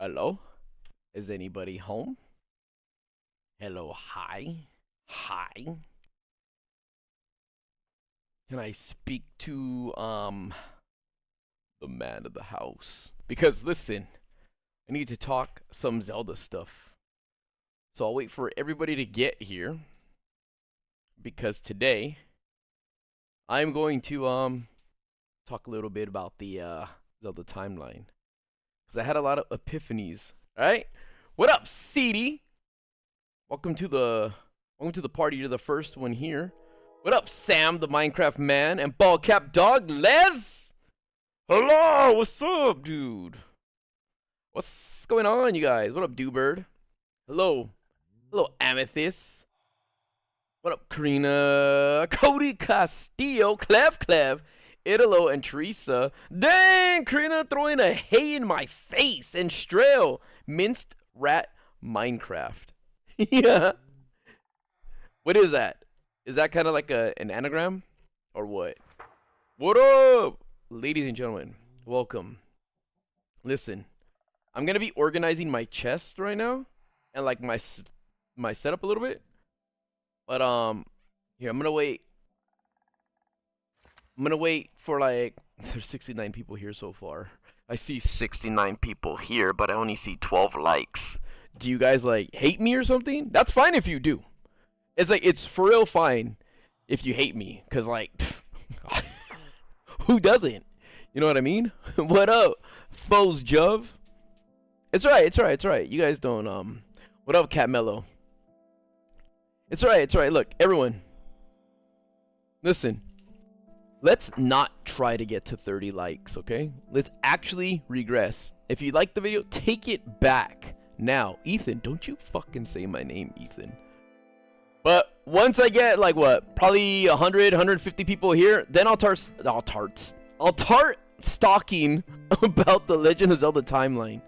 Hello? Is anybody home? Hello, hi. Hi. Can I speak to the man of the house? Because listen, I need to talk some Zelda stuff. So I'll wait for everybody to get here because today I'm going to talk a little bit about the Zelda timeline. Cuz I had a lot of epiphanies, all right? What up, CD? Welcome to the party. You're the first one here. What up, Sam, the Minecraft man, and ball cap dog Les? Hello, what's up, dude? What's going on, you guys? What up, Dewbird? Hello, hello, Amethyst. What up, Karina? Cody Castillo, Clev, Italo, and Teresa. Dang, Karina throwing a hay in my face. And Strail, minced rat Minecraft. Yeah. What is that? Is that kind of like an anagram? Or what? What up? Ladies and gentlemen, welcome. Listen, I'm going to be organizing my chest right now. And like my setup a little bit. But, here, I'm going to wait. I'm going to wait for like, there's 69 people here so far. I see 69 people here, but I only see 12 likes. Do you guys like hate me or something? That's fine if you do. It's like, it's for real fine if you hate me. Cause like, who doesn't? You know what I mean? What up, Foes Jove? It's right. You guys don't, what up, Cat Mello? It's right. Look, everyone. Listen. Let's not try to get to 30 likes, okay? Let's actually regress. If you like the video, take it back. Now, Ethan, don't you fucking say my name, Ethan. But once I get like what, probably 100, 150 people here, then I'll start stalking about the Legend of Zelda timeline.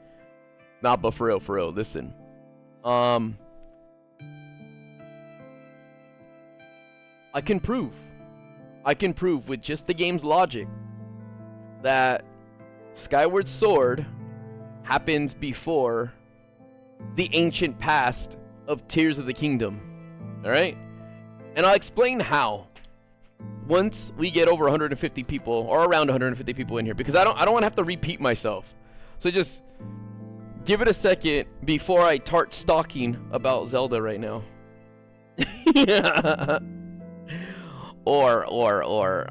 Nah, but for real, listen. I can prove with just the game's logic that Skyward Sword happens before the ancient past of Tears of the Kingdom. Alright? And I'll explain how once we get over 150 people, or around 150 people in here, because I don't want to have to repeat myself. So just give it a second before I start stalking about Zelda right now. Yeah. Or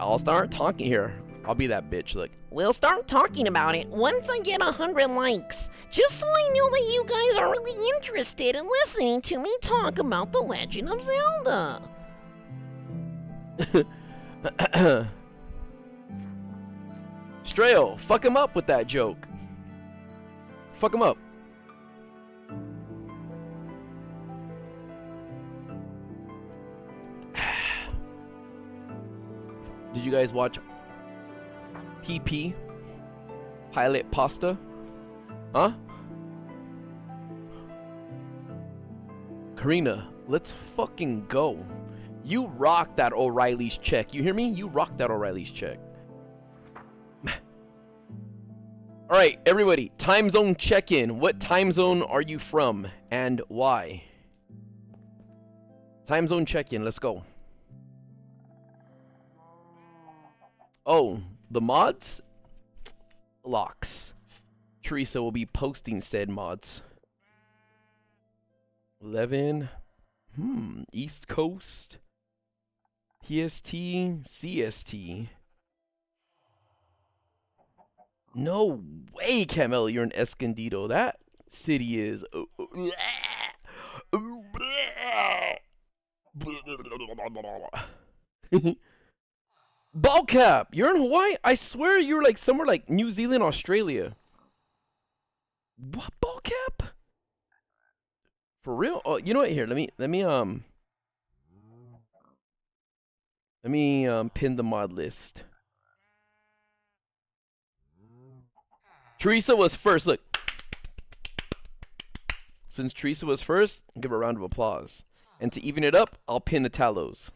I'll start talking here. I'll be that bitch. Look, we'll start talking about it once I get 100 likes. Just so I know that you guys are really interested in listening to me talk about The Legend of Zelda. Strail, fuck him up with that joke. Fuck him up. Did you guys watch PP? Pilot Pasta? Huh? Karina, let's fucking go. You rock that O'Reilly's check. You hear me? You rock that O'Reilly's check. Alright, everybody. Time zone check-in. What time zone are you from? And why? Time zone check-in. Let's go. Oh, the mods? Locks. Teresa will be posting said mods. 11. East Coast. PST. CST. No way, Camille, you're an Escondido. That city is... Ballcap, you're in Hawaii? I swear you're like somewhere like New Zealand, Australia. What, Ballcap? For real? Oh, you know what? Here, let me pin the mod list. Teresa was first. Look. Since Teresa was first, give her a round of applause. And to even it up, I'll pin the Talos.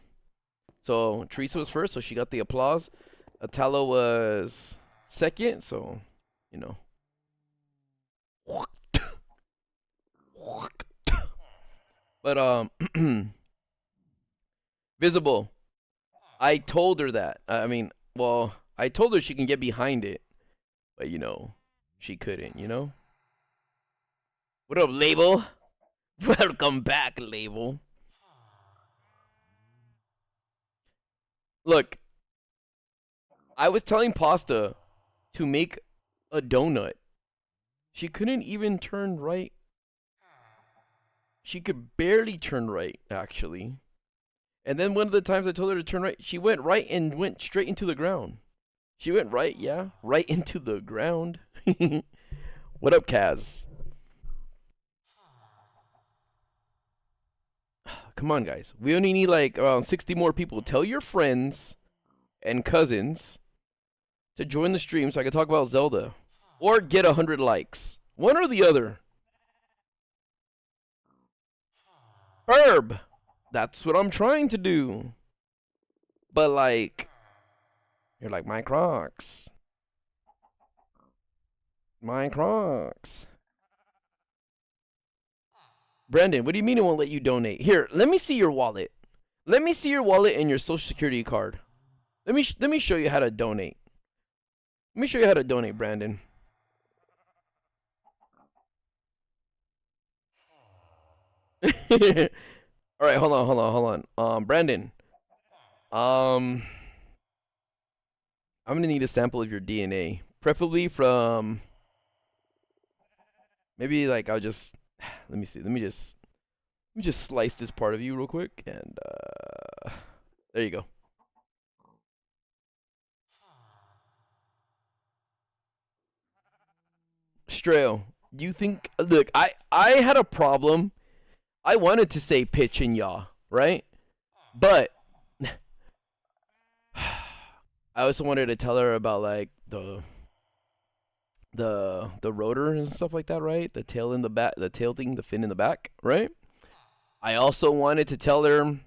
So Teresa was first, so she got the applause. Atalo was second, so you know. But Visible. I told her that. I mean, well, I told her she can get behind it, but you know, she couldn't. You know. What up, Label? Welcome back, Label. Look, I was telling Pasta to make a donut. She couldn't even turn right. She could barely turn right, actually. And then one of the times I told her to turn right, she went right and went straight into the ground. She went right, yeah, right into the ground. What up, Kaz? Come on, guys. We only need like around 60 more people. Tell your friends and cousins to join the stream so I can talk about Zelda. Or get 100 likes. One or the other. Herb! That's what I'm trying to do. But like, you're like, my Crocs. My Crocs. Brendan, what do you mean it won't let you donate? Here, let me see your wallet. Let me see your wallet and your social security card. Let me show you how to donate. Let me show you how to donate, Brandon. All right, hold on. Brandon. I'm gonna need a sample of your DNA, preferably from. Maybe like I'll just. Let me see. Let me just slice this part of you real quick, and there you go. Strail, you think? Look, I had a problem. I wanted to say pitch and yaw, right? But I also wanted to tell her about like the rotor and stuff like that, right? The tail in the back, the tail thing, the fin in the back, right? I also wanted to tell her.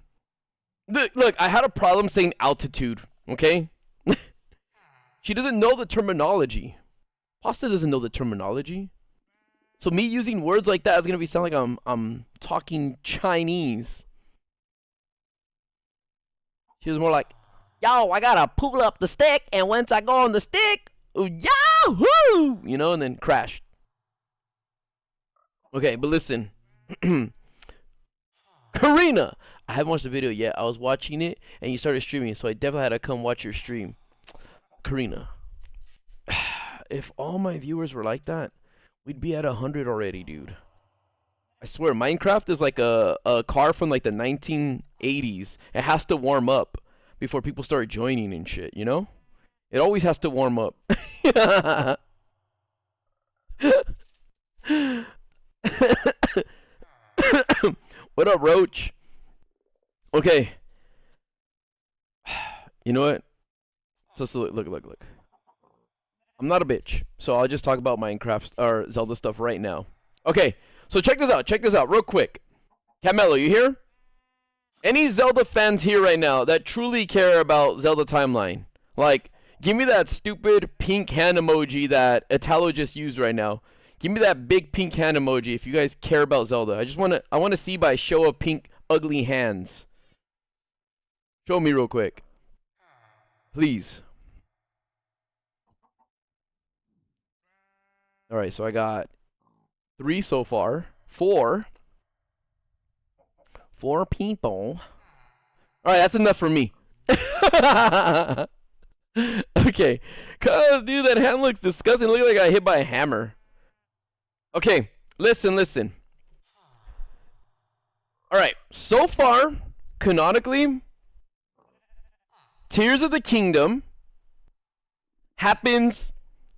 Look, I had a problem saying altitude. Okay, she doesn't know the terminology. Pasta doesn't know the terminology. So me using words like that is gonna sound like I'm talking Chinese. She was more like, yo, I gotta pull up the stick, and once I go on the stick, yahoo! You know, and then crashed. Okay, but listen. Karina! I haven't watched the video yet. I was watching it, and you started streaming, so I definitely had to come watch your stream. Karina. If all my viewers were like that, we'd be at 100 already, dude. I swear, Minecraft is like a car from like the 1980s. It has to warm up before people start joining and shit, you know? It always has to warm up. What up, Roach? Okay. You know what? So look. I'm not a bitch, so I'll just talk about Minecraft or Zelda stuff right now. Okay, so check this out real quick. Camelo, you here? Any Zelda fans here right now that truly care about Zelda Timeline? Like, give me that stupid pink hand emoji that Italo just used right now. Give me that big pink hand emoji if you guys care about Zelda. I want to see by show of pink ugly hands. Show me real quick. Please. Alright, so I got 3 so far. 4 people. Alright, that's enough for me. Okay. Cause, dude, that hand looks disgusting. Look like I got hit by a hammer. Okay, listen. Alright, so far, canonically, Tears of the Kingdom happens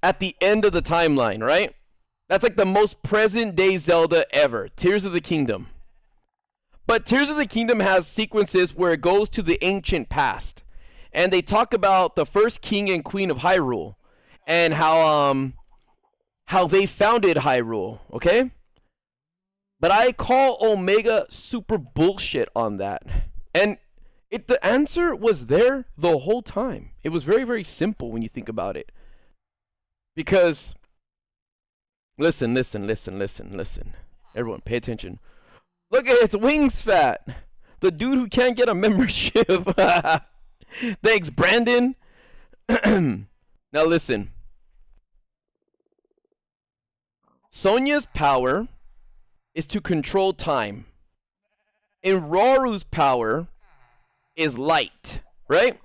at the end of the timeline, right? That's like the most present day Zelda ever. Tears of the Kingdom. But Tears of the Kingdom has sequences where it goes to the ancient past. And they talk about the first king and queen of Hyrule. And how they founded Hyrule, okay? But I call Omega super bullshit on that. And the answer was there the whole time. It was very, very simple when you think about it. Because, listen. Everyone, pay attention. Look at its wings fat. The dude who can't get a membership. Thanks, Brandon. Now listen. Sonia's power is to control time. And Roru's power is light, right?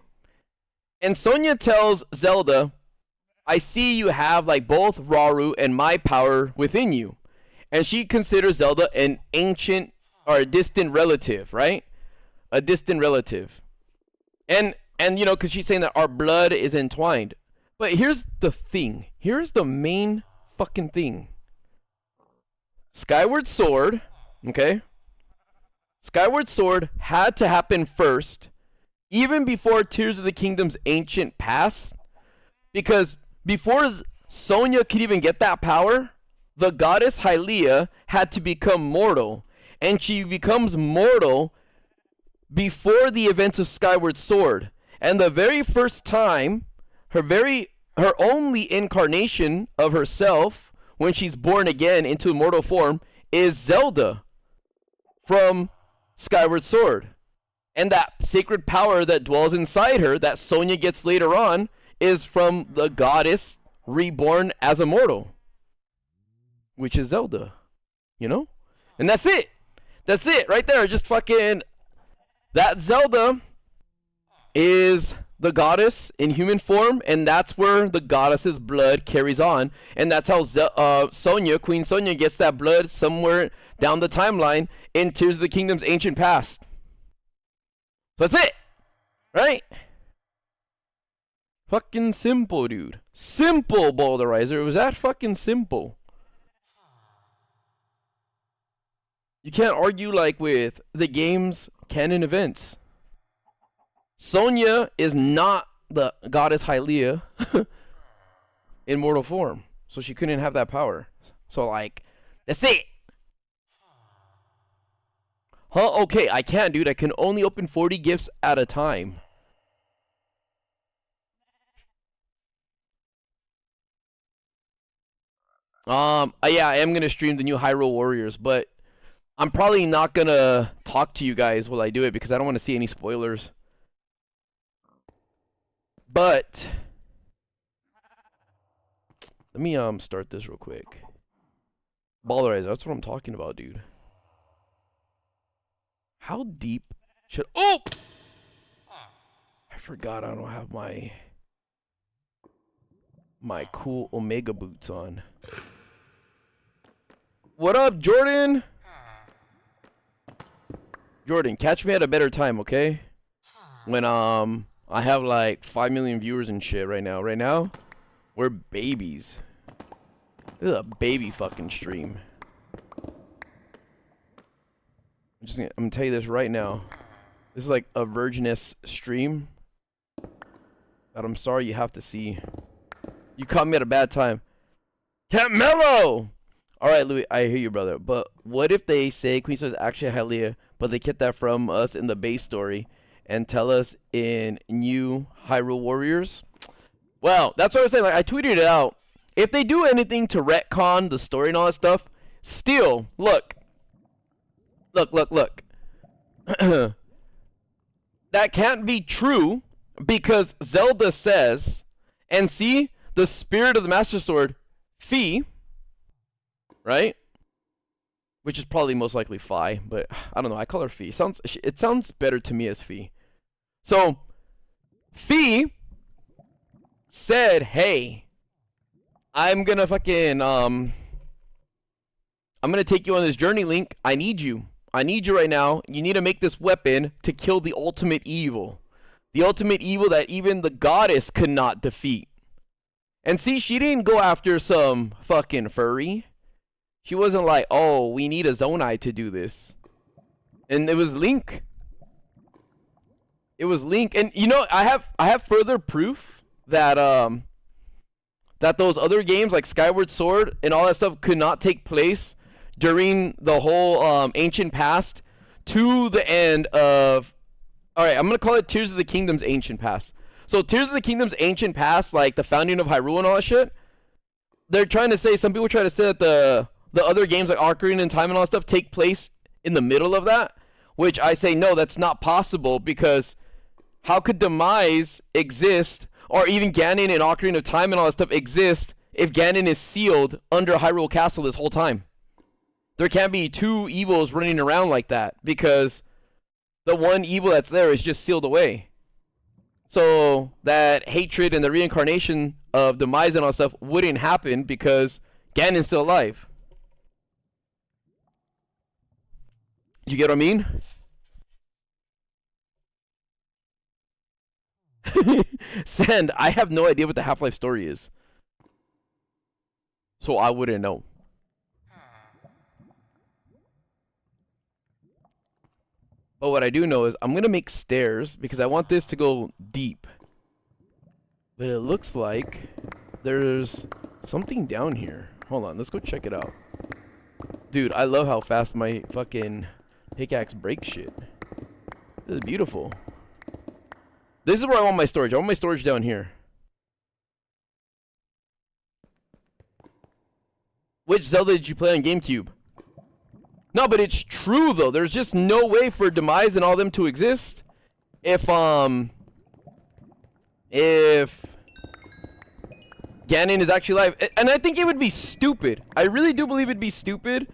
And Sonia tells Zelda, I see you have like both Roru and my power within you. And she considers Zelda an ancient or a distant relative, right? A distant relative. And you know, because she's saying that our blood is entwined. But here's the thing. Here's the main fucking thing. Skyward Sword, okay? Skyward Sword had to happen first, even before Tears of the Kingdom's ancient past. Because before Sonia could even get that power, the Goddess Hylia had to become mortal. And she becomes mortal before the events of Skyward Sword. And the very first time, her only incarnation of herself, when she's born again into mortal form, is Zelda from Skyward Sword. And that sacred power that dwells inside her, that Sonia gets later on, is from the goddess reborn as a mortal, which is Zelda, you know? And that's it. That's it right there. Just fucking, that Zelda is the goddess in human form, and that's where the goddess's blood carries on. And that's how Sonia, Queen Sonia, gets that blood somewhere down the timeline in Tears of the Kingdom's ancient past. So that's it, right? Fucking simple, dude. Simple, Boulderizer. It was that fucking simple. You can't argue like with the game's canon events. Sonia is not the Goddess Hylia in mortal form, so she couldn't have that power. So like, that's it. Huh? Okay, I can't, dude. I can only open 40 gifts at a time. Yeah, I am gonna stream the new Hyrule Warriors, but I'm probably not gonna talk to you guys while I do it because I don't want to see any spoilers. But let me start this real quick. Ballerizer, that's what I'm talking about, dude. How deep should... Oh! I forgot I don't have my cool Omega boots on. What up, Jordan? Jordan, catch me at a better time, okay? When I have like 5 million viewers and shit right now. Right now, we're babies. This is a baby fucking stream. I'm gonna tell you this right now. This is like a virginess stream that I'm sorry you have to see. You caught me at a bad time. Cat Mellow! Alright, Louis, I hear you, brother. But what if they say Queen Sword is actually Hylia, but they kept that from us in the base story and tell us in new Hyrule Warriors? Well, that's what I was saying. Like, I tweeted it out. If they do anything to retcon the story and all that stuff, still, look. Look. That can't be true because Zelda says, and see, the spirit of the Master Sword, Fi, right? Which is probably most likely Fi, but I don't know. I call her Fi. It sounds better to me as Fi. So, Fi said, hey, I'm gonna fucking, I'm gonna take you on this journey, Link. I need you. I need you right now. You need to make this weapon to kill the ultimate evil. The ultimate evil that even the goddess could not defeat. And see, she didn't go after some fucking furry. She wasn't like, oh, we need a Zonai to do this. And it was Link. It was Link. And you know, I have further proof that that those other games like Skyward Sword and all that stuff could not take place during the whole ancient past to the end of... Alright, I'm going to call it Tears of the Kingdom's ancient past. So Tears of the Kingdom's ancient past, like the founding of Hyrule and all that shit, they're trying to say, some people try to say that the other games like Ocarina of Time and all that stuff take place in the middle of that, which I say no, that's not possible, because how could Demise exist, or even Ganon and Ocarina of Time and all that stuff exist, if Ganon is sealed under Hyrule Castle this whole time? There can't be two evils running around like that, because the one evil that's there is just sealed away. So that hatred and the reincarnation of Demise and all that stuff wouldn't happen because Ganon's still alive. You get what I mean? Sand, I have no idea what the Half-Life story is, so I wouldn't know. But what I do know is I'm gonna make stairs because I want this to go deep. But it looks like there's something down here. Hold on, let's go check it out. Dude, I love how fast my fucking pickaxe breaks shit. This is beautiful. This is where I want my storage. I want my storage down here. Which Zelda did you play on GameCube? No, but it's true though. There's just no way for Demise and all them to exist if Ganon is actually alive. And I think it would be stupid. I really do believe it'd be stupid,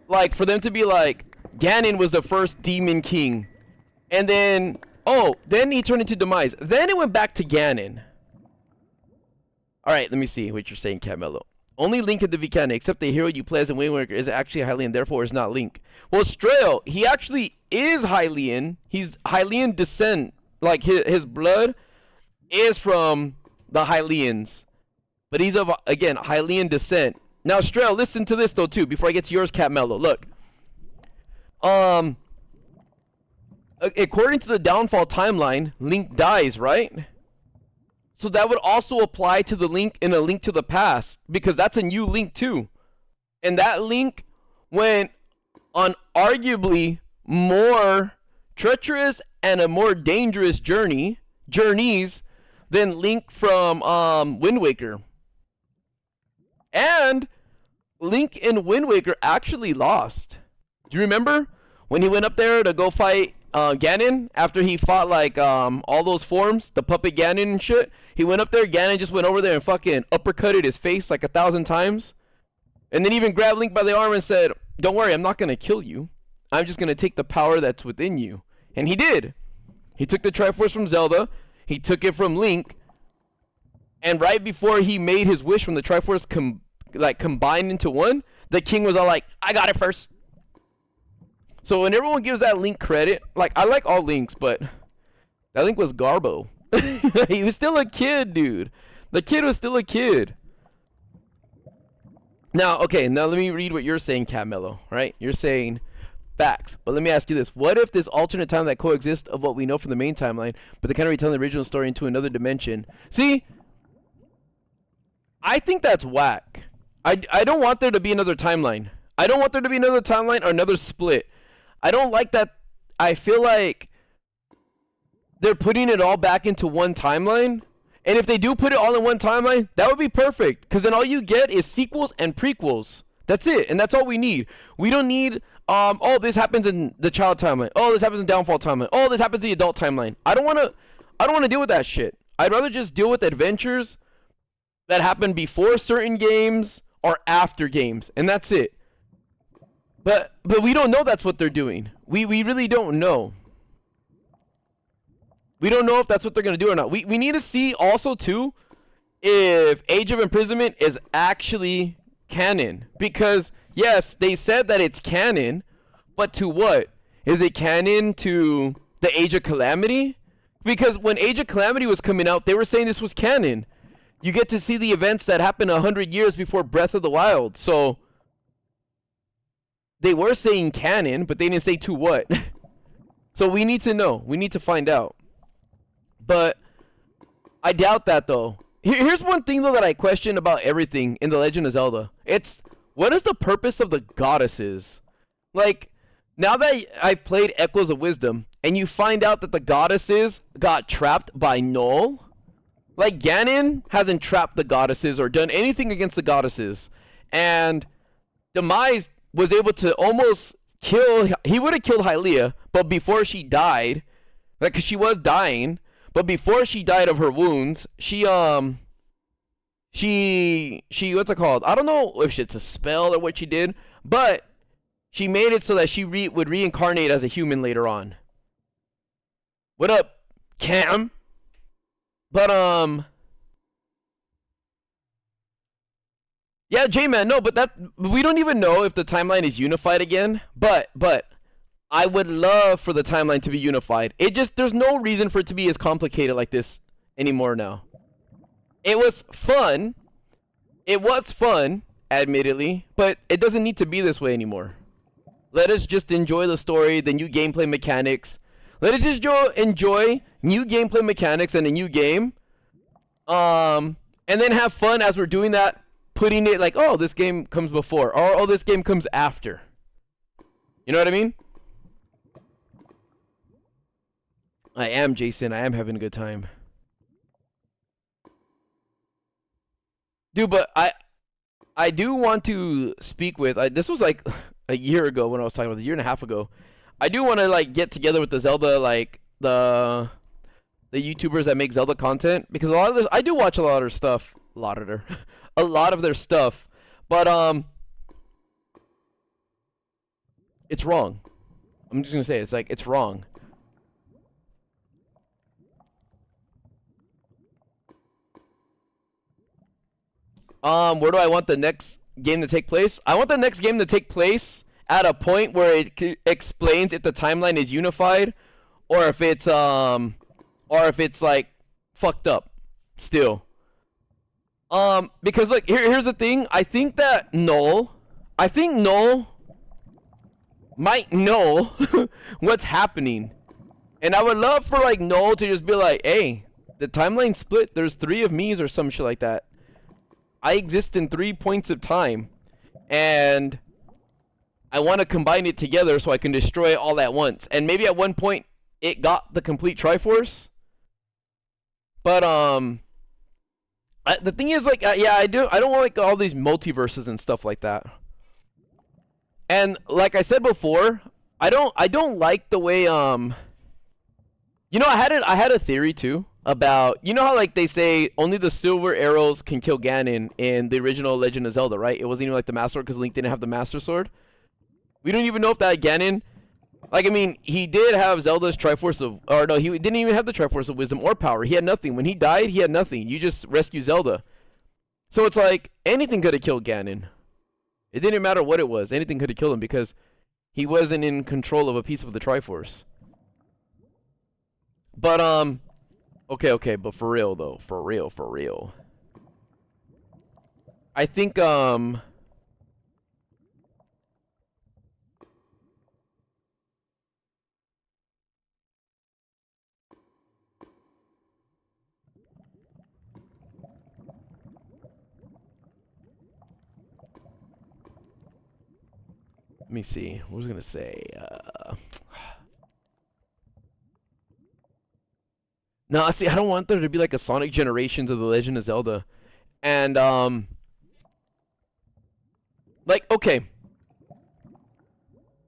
like, for them to be like, Ganon was the first demon king, and then then he turned into Demise. Then it went back to Ganon. All right, let me see what you're saying, Camelo. Only Link in the Vicana, except the hero you play as in Wind Waker is actually Hylian, therefore is not Link. Well, Strail, he actually is Hylian. He's Hylian descent. Like, his blood is from the Hylians. But he's of, again, Hylian descent. Now, Strail, listen to this, though, too, before I get to yours, Catmello. Look. According to the Downfall timeline, Link dies, right? So that would also apply to the Link in A Link to the Past, because that's a new Link too. And that Link went on arguably more treacherous and a more dangerous journeys than Link from Wind Waker. And Link in Wind Waker actually lost. Do you remember when he went up there to go fight Ganon after he fought like all those forms, the puppet Ganon and shit? He went up there, Ganon just went over there and fucking uppercutted his face like 1,000 times. And then even grabbed Link by the arm and said, "Don't worry, I'm not gonna kill you. I'm just gonna take the power that's within you." And he did. He took the Triforce from Zelda, he took it from Link, and right before he made his wish from the Triforce combined into one, the king was all like, "I got it first." So when everyone gives that Link credit, like, I like all Links, but that Link was Garbo. He was still a kid, dude. The kid was still a kid. Now, okay, now let me read what you're saying, Catmello, right? You're saying facts. But let me ask you this. What if this alternate time that coexists of what we know from the main timeline, but they kind of retell the original story into another dimension? See, I think that's whack. I don't want there to be another timeline. I don't want there to be another timeline or another split. I don't like that. I feel like they're putting it all back into one timeline. And if they do put it all in one timeline, that would be perfect. Because then all you get is sequels and prequels. That's it. And that's all we need. We don't need, oh, this happens in the child timeline. Oh, this happens in Downfall timeline. Oh, this happens in the adult timeline. I don't want to deal with that shit. I'd rather just deal with adventures that happen before certain games or after games. And that's it. But we don't know that's what they're doing. We really don't know. We don't know if that's what they're going to do or not. We need to see also, too, if Age of Imprisonment is actually canon. Because, yes, they said that it's canon, but to what? Is it canon to the Age of Calamity? Because when Age of Calamity was coming out, they were saying this was canon. You get to see the events that happened 100 years before Breath of the Wild. So they were saying canon, but they didn't say to what. So we need to know. We need to find out. But I doubt that, though. Here's one thing, though, that I question about everything in The Legend of Zelda. It's, what is the purpose of the goddesses? Like, now that I've played Echoes of Wisdom, and you find out that the goddesses got trapped by Null, like, Ganon hasn't trapped the goddesses or done anything against the goddesses. And Demise was able to almost he would have killed Hylia, but before she died, like, 'cause she was dying, but before she died of her wounds, she what's it called? I don't know if it's a spell or what she did, but she made it so that she would reincarnate as a human later on. What up, Cam? But yeah, J-Man, no, but we don't even know if the timeline is unified again. But I would love for the timeline to be unified. There's no reason for it to be as complicated like this anymore now. It was fun. It was fun, admittedly, but it doesn't need to be this way anymore. Let us just enjoy the story, the new gameplay mechanics. Let us just enjoy new gameplay mechanics and a new game. And then have fun as we're doing that. Putting it like, oh, this game comes before, or oh, this game comes after. You know what I mean? I am Jason. I am having a good time. Dude, but I do want to speak with, this was like a year ago when I was talking about it, a year and a half ago. I do want to like get together with the Zelda, like the YouTubers that make Zelda content, because a lot of this, I do watch a lot of their stuff. A lot of their stuff, but it's wrong. I'm just gonna say it's wrong. Where do I want the next game to take place? I want the next game to take place at a point where it explains if the timeline is unified, or if it's like fucked up still. Because like here's the thing. I think Null might know what's happening, and I would love for like Null to just be like, hey, the timeline split. There's 3 of me's or some shit like that. I exist in 3 points of time, and I want to combine it together so I can destroy it all at once. And maybe at one point it got the complete Triforce, but the thing is, like, yeah, I don't want like all these multiverses and stuff like that. And like I said before, I don't like the way you know, I had a theory too about, you know how like they say only the silver arrows can kill Ganon in the original Legend of Zelda, right? It wasn't even like the Master Sword because Link didn't have the Master Sword. We don't even know if that Ganon, like, I mean, he did have Zelda's Triforce of, or no, he didn't even have the Triforce of Wisdom or Power. He had nothing. When he died, he had nothing. You just rescue Zelda. So it's like, anything could have killed Ganon. It didn't matter what it was. Anything could have killed him because he wasn't in control of a piece of the Triforce. But, okay, but for real, though. For real. I think, let me see. What was I gonna say? No, see, I don't want there to be like a Sonic Generations of the Legend of Zelda, and like, okay,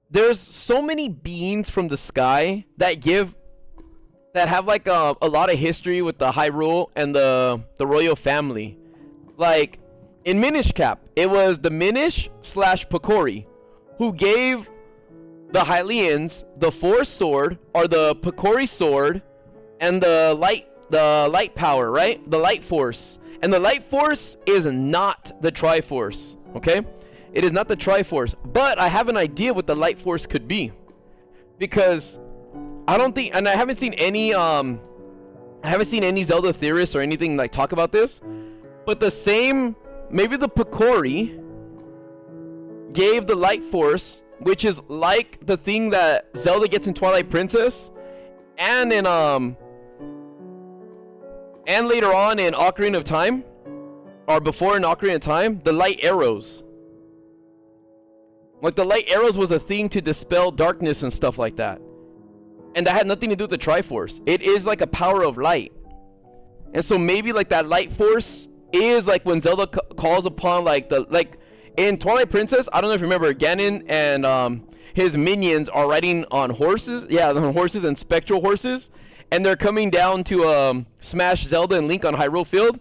there's so many beings from the sky that have like a lot of history with the Hyrule and the royal family. Like in Minish Cap, it was the Minish / Picori who gave the Hylians the Force Sword, or the Picori Sword, and the light power, right? The Light Force. And the Light Force is not the Triforce, okay? It is not the Triforce, but I have an idea what the Light Force could be. Because I don't think, and I haven't seen any Zelda theorists or anything like talk about this, but maybe the Picori gave the Light Force, which is like the thing that Zelda gets in Twilight Princess, and in and later on in Ocarina of Time, or before in Ocarina of Time, the light arrows. Like the light arrows was a thing to dispel darkness and stuff like that, and that had nothing to do with the Triforce. It is like a power of light, and so maybe like that Light Force is like when Zelda calls upon like In Twilight Princess, I don't know if you remember, Ganon and his minions are riding on horses. Yeah, on horses and spectral horses. And they're coming down to smash Zelda and Link on Hyrule Field.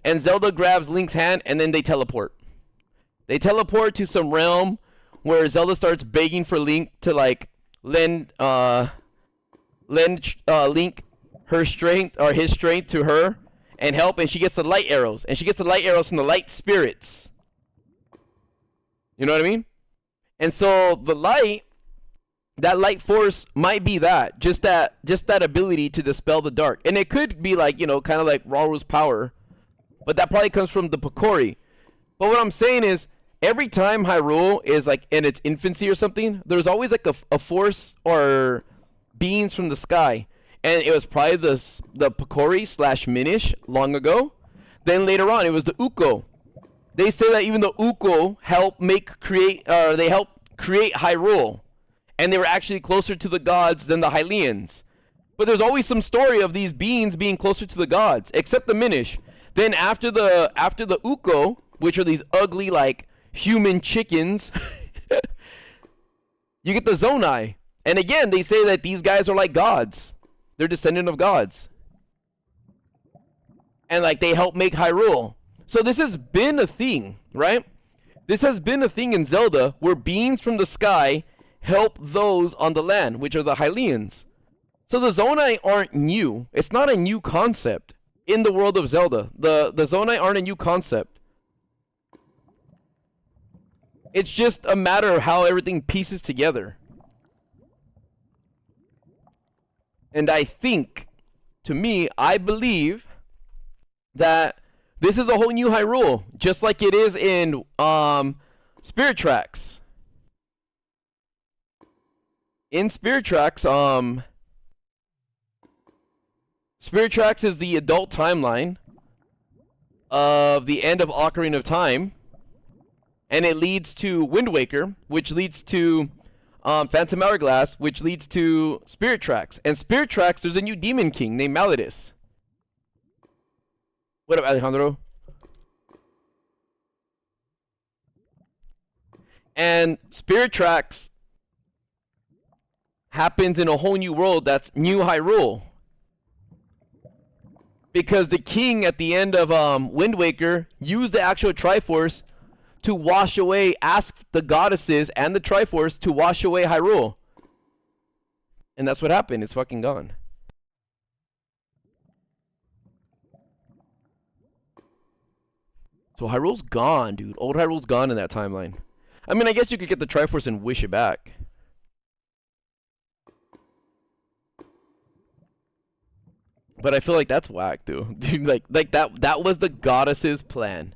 And Zelda grabs Link's hand and then they teleport. They teleport to some realm where Zelda starts begging for Link to like lend Link her strength or his strength to her and help, and she gets the light arrows. And she gets the light arrows from the light spirits. You know what I mean? And so the light, that light force might be that, just that ability to dispel the dark. And it could be like, you know, kind of like Raru's power, but that probably comes from the Picori. But what I'm saying is, every time Hyrule is like in its infancy or something, there's always like a force or beings from the sky. And it was probably the Picori / Minish long ago. Then later on, it was the Uko. They say that even the Uko help create Hyrule, and they were actually closer to the gods than the Hylians. But there's always some story of these beings being closer to the gods, except the Minish. Then after the Uko, which are these ugly like human chickens, you get the Zonai. And again, they say that these guys are like gods. They're descendant of gods. And like they help make Hyrule. So this has been a thing, right? This has been a thing in Zelda where beings from the sky help those on the land, which are the Hylians. So the Zonai aren't new. It's not a new concept in the world of Zelda. The Zonai aren't a new concept. It's just a matter of how everything pieces together. And I think, to me, I believe that this is a whole new Hyrule, just like it is in Spirit Tracks. In Spirit Tracks, Spirit Tracks is the adult timeline of the end of Ocarina of Time, and it leads to Wind Waker, which leads to Phantom Hourglass, which leads to Spirit Tracks. And Spirit Tracks, there's a new Demon King named Malladus. What up, Alejandro? And Spirit Tracks happens in a whole new world that's New Hyrule. Because the king at the end of Wind Waker used the actual Triforce to wash away, ask the goddesses and the Triforce to wash away Hyrule. And that's what happened. It's fucking gone. So Hyrule's gone, dude. Old Hyrule's gone in that timeline. I mean, I guess you could get the Triforce and wish it back. But I feel like that's whack, dude. Dude, like that was the goddess's plan.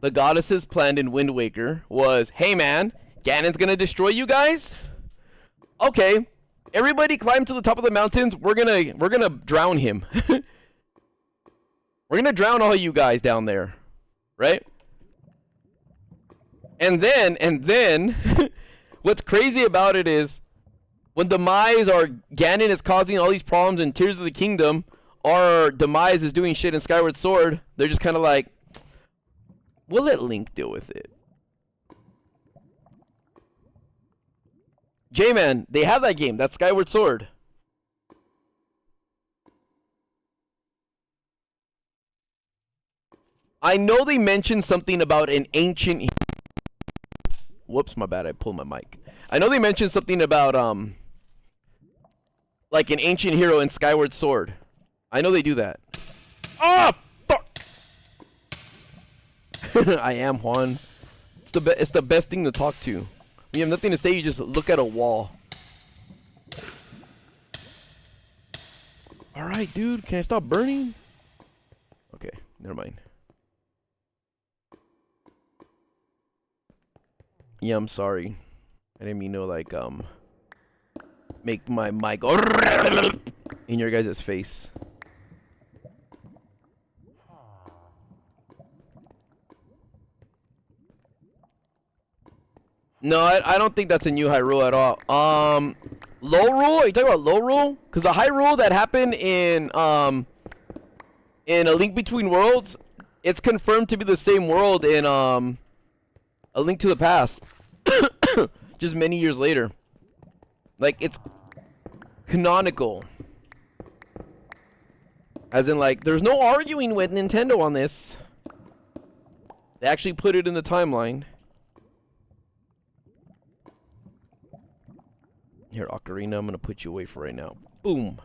The goddesses planned in Wind Waker was, hey man, Ganon's gonna destroy you guys? Okay, everybody climb to the top of the mountains. We're gonna drown him. We're gonna drown all you guys down there, right? And then, what's crazy about it is, when Demise or Ganon is causing all these problems in Tears of the Kingdom, or Demise is doing shit in Skyward Sword, they're just kind of like, we'll let Link deal with it. J-Man, they have that game. That's Skyward Sword. I know they mentioned something about an ancient... Whoops, my bad. I pulled my mic. I know they mentioned something about, like an ancient hero in Skyward Sword. I know they do that. Oh, fuck! I am Juan. It's the best thing to talk to. When you have nothing to say, you just look at a wall. Alright, dude. Can I stop burning? Okay, never mind. Yeah, I'm sorry. I didn't mean to, like, make my mic go in your guys' face. No, I don't think that's a new Hyrule at all. Low Rule? Are you talking about Low Rule? Because the Hyrule that happened in A Link Between Worlds, it's confirmed to be the same world in A Link to the Past. Just many years later. Like, it's canonical. As in, like, there's no arguing with Nintendo on this. They actually put it in the timeline. Here, Ocarina, I'm gonna put you away for right now. Boom.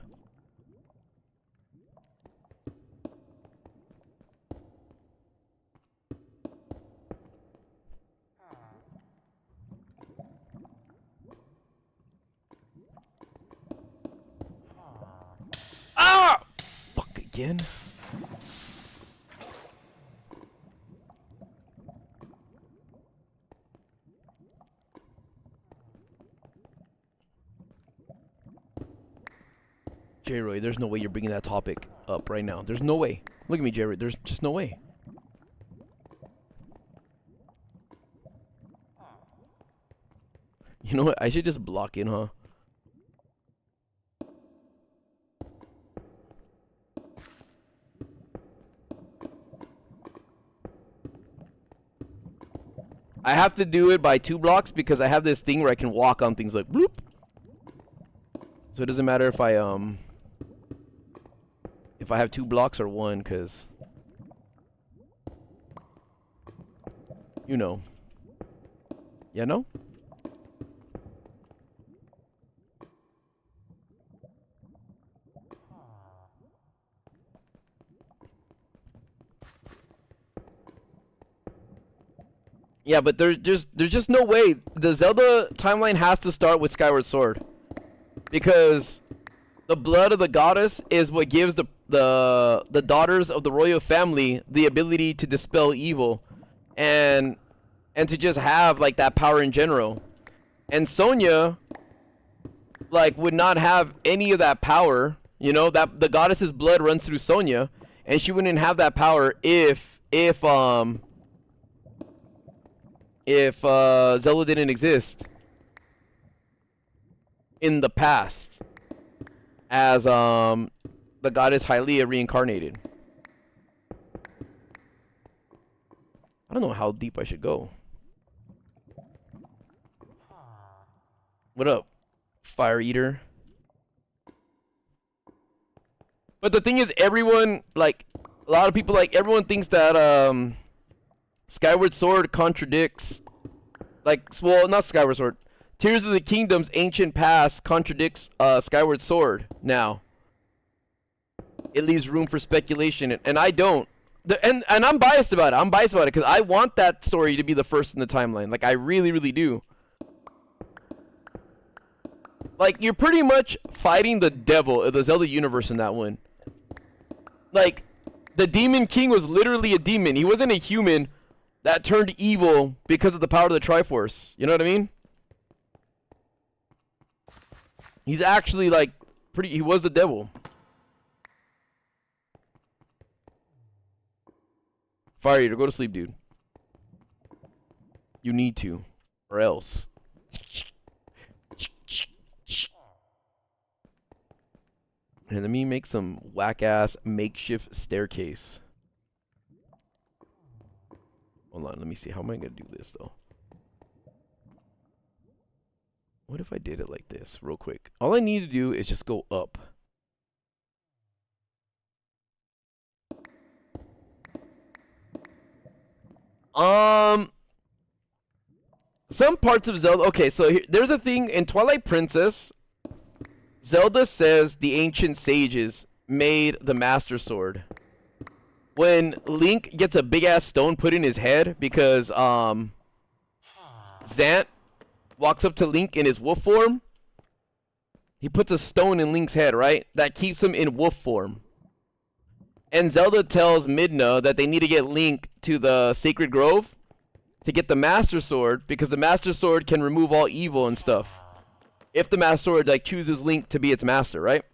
Ah! Fuck again. J-Roy, there's no way you're bringing that topic up right now. There's no way. Look at me, J-Roy. There's just no way. You know what? I should just block in, huh? I have to do it by 2 blocks because I have this thing where I can walk on things like bloop. So it doesn't matter if I have 2 blocks or 1, cause you know. Yeah, no? Yeah, but there's just no way. The Zelda timeline has to start with Skyward Sword. Because the blood of the goddess is what gives the daughters of the royal family the ability to dispel evil and to just have like that power in general. And Sonya like would not have any of that power, you know, that the goddess's blood runs through Sonya, and she wouldn't have that power if Zelda didn't exist in the past as the Goddess Hylia reincarnated. I don't know how deep I should go. What up, Fire Eater? But the thing is, everyone, like, a lot of people, like, everyone thinks that Skyward Sword contradicts, like, well, not Skyward Sword. Tears of the Kingdom's ancient past contradicts Skyward Sword now. It leaves room for speculation, and I don't. And I'm biased about it. I'm biased about it because I want that story to be the first in the timeline. Like, I really, really do. Like, you're pretty much fighting the devil of the Zelda universe in that one. Like, the Demon King was literally a demon. He wasn't a human that turned evil because of the power of the Triforce. You know what I mean? He's actually, like, he was the devil. Fire Eater, go to sleep, dude. You need to, or else. And let me make some whack-ass makeshift staircase. Hold on, let me see. How am I going to do this, though? What if I did it like this, real quick? All I need to do is just go up. Some parts of Zelda... Okay, so there's a thing in Twilight Princess... Zelda says the ancient sages made the Master Sword. When Link gets a big ass stone put in his head because Zant walks up to Link in his wolf form. He puts a stone in Link's head, right? That keeps him in wolf form. And Zelda tells Midna that they need to get Link to the Sacred Grove to get the Master Sword, because the Master Sword can remove all evil and stuff. If the Master Sword, like, chooses Link to be its master, right?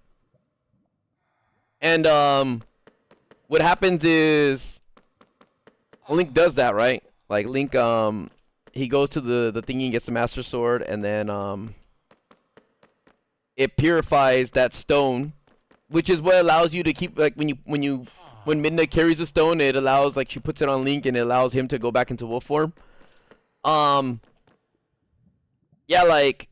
And, what happens is, Link does that, right? Like, Link, he goes to the thingy and gets the Master Sword, and then, it purifies that stone, which is what allows you to keep, like, when Midna carries a stone, it allows, like, she puts it on Link, and it allows him to go back into wolf form. Yeah, like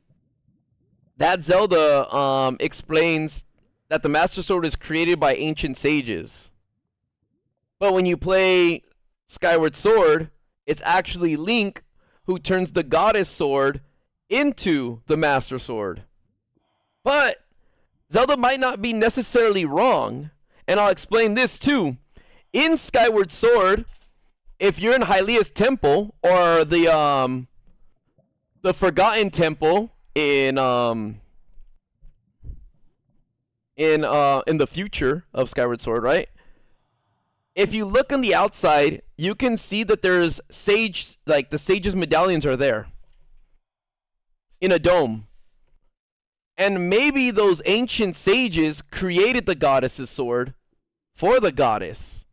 that Zelda explains that the Master Sword is created by ancient sages. But when you play Skyward Sword, it's actually Link who turns the Goddess Sword into the Master Sword. But Zelda might not be necessarily wrong, and I'll explain this too. In Skyward Sword, if you're in Hylia's temple or the Forgotten Temple in the future of Skyward Sword, right? If you look on the outside, you can see that there's sage, like the sage's medallions are there in a dome. And maybe those ancient sages created the goddess's sword for the goddess.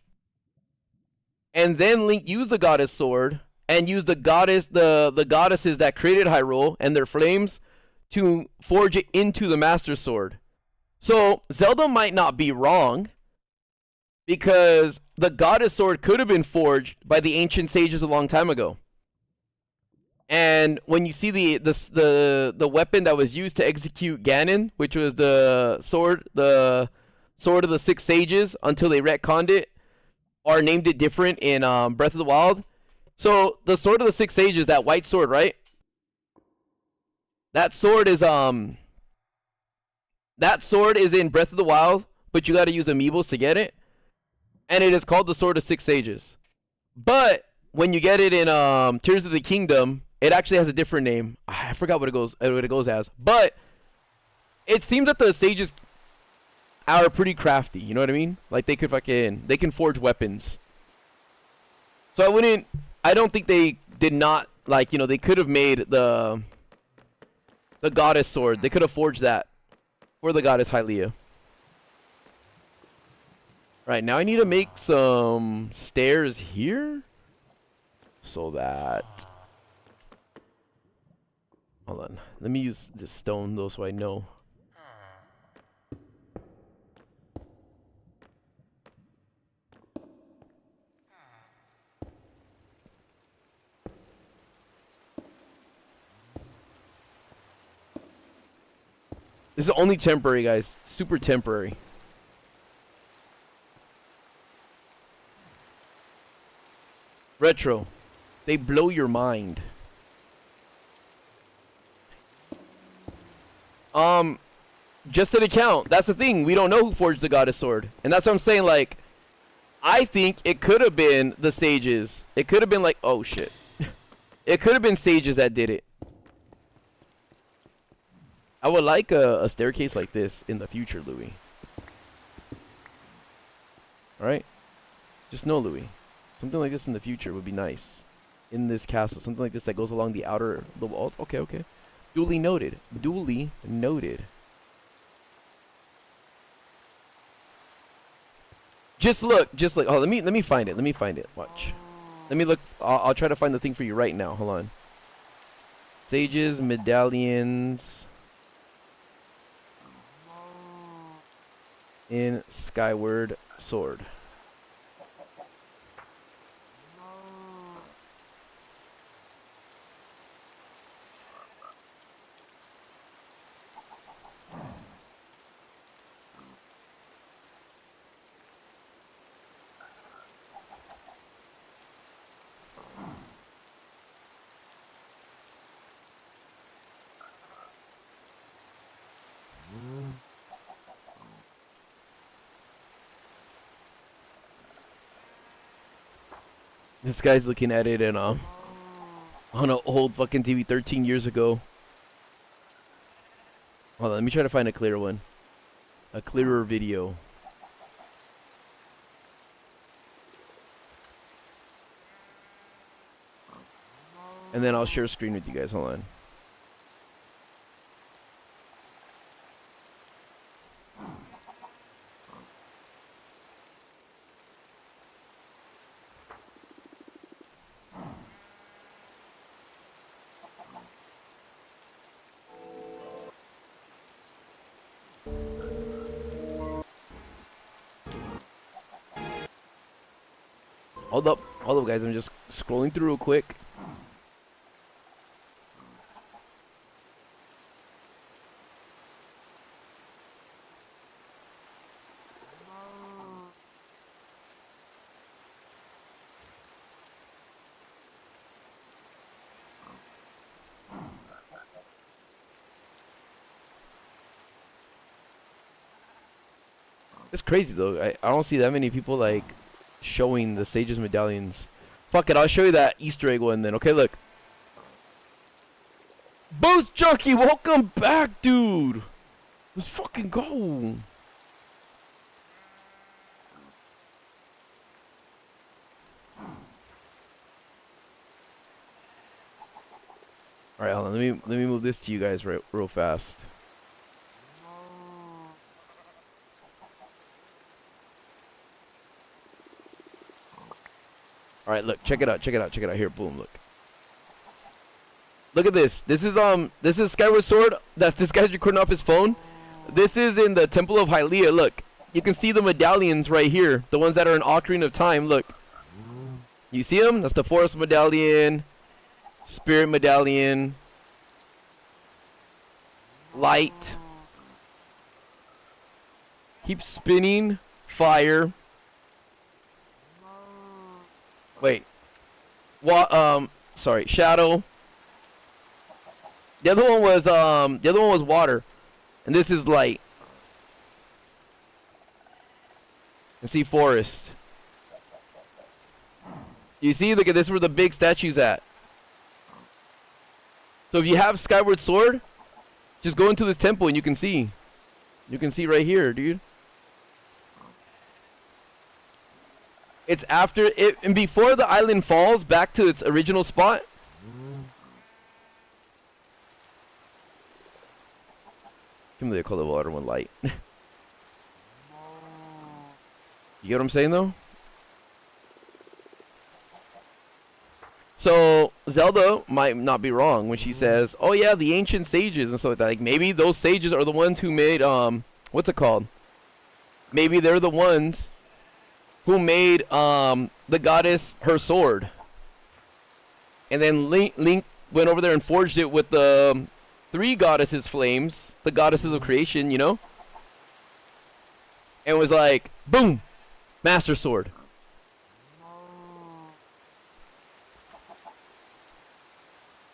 And then Link used the goddess sword and used the goddesses that created Hyrule and their flames to forge it into the Master Sword. So Zelda might not be wrong, because the Goddess Sword could have been forged by the ancient sages a long time ago. And when you see the weapon that was used to execute Ganon, which was the sword of the six sages until they retconned it or named it different in Breath of the Wild. So the sword of the six sages, that white sword, right? That sword is in Breath of the Wild, but you got to use amiibos to get it. And it is called the Sword of Six Sages. But when you get it in Tears of the Kingdom, it actually has a different name. I forgot what it goes as. But it seems that the sages are pretty crafty. You know what I mean? Like they can forge weapons. So I don't think they did not, like, you know, they could have made the Goddess Sword. They could have forged that for the Goddess Hylia. Right, now I need to make some stairs here so that, hold on, let me use this stone though so I know. This is only temporary, guys. Super temporary. Retro. They blow your mind. Just an account. That's the thing. We don't know who forged the Goddess Sword. And that's what I'm saying, like, I think it could have been the sages. It could have been like, oh shit. It could have been sages that did it. I would like a staircase like this in the future, Louis. Alright? Just know, Louis. Something like this in the future would be nice. In this castle. Something like this that goes along the walls. Okay, okay. Duly noted. Duly noted. Just look. Oh, let me find it. Watch. Let me look. I'll try to find the thing for you right now. Hold on. Sages, medallions. In Skyward Sword. This guy's looking at it and on an old fucking TV 13 years ago. Hold on, let me try to find a clear one. A clearer video. And then I'll share a screen with you guys. Hold on. Hold up, guys. I'm just scrolling through real quick. It's crazy though. I don't see that many people like showing the sage's medallions. Fuck it, I'll show you that Easter egg one then. Okay, look. Boost Junkie, welcome back, dude. Let's fucking go. All right, hold on. Let me move this to you guys real fast. All right, look, check it out, check it out, check it out. Here, boom, look. Look at this. This is Skyward Sword that this guy's recording off his phone. This is in the Temple of Hylia. Look, you can see the medallions right here, the ones that are in Ocarina of Time. Look, you see them? That's the Forest Medallion, Spirit Medallion, Light. Keep spinning, Fire. Wait. Sorry, Shadow. The other one was water. And this is light. And see forest. You see, look at this, where the big statue's at. So if you have Skyward Sword, just go into this temple and you can see. You can see right here, dude. It's after it and before the island falls back to its original spot. Give me the color water one light. You get what I'm saying though? So Zelda might not be wrong when she says, "Oh yeah, the ancient sages and stuff like that." Like maybe those sages are the ones who made what's it called? Maybe they're the ones who made the goddess her sword. And then Link went over there and forged it with the three goddesses' flames, the goddesses of creation, you know? And was like, boom, Master Sword.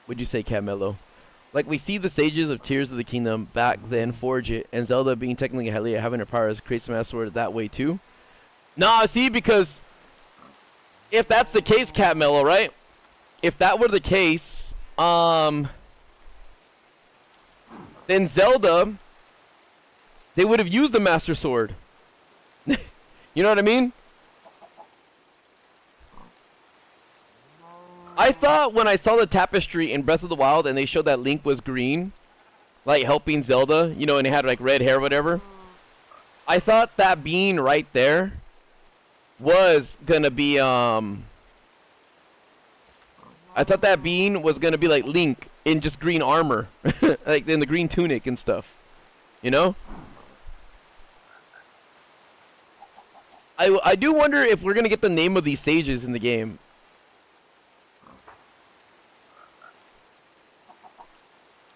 Would you say, Camelo? Like, we see the sages of Tears of the Kingdom back then forge it, and Zelda, being technically Hylia, having her powers, creates the Master Sword that way too. Nah, see, because if that's the case, Camelo, right? If that were the case, then Zelda, they would have used the Master Sword. You know what I mean? I thought when I saw the tapestry in Breath of the Wild and they showed that Link was green, like helping Zelda, you know, and he had like red hair or whatever, I thought that being right there was gonna be I thought that being was gonna be like Link in just green armor, like in the green tunic and stuff, you know. I do wonder if we're gonna get the name of these sages in the game.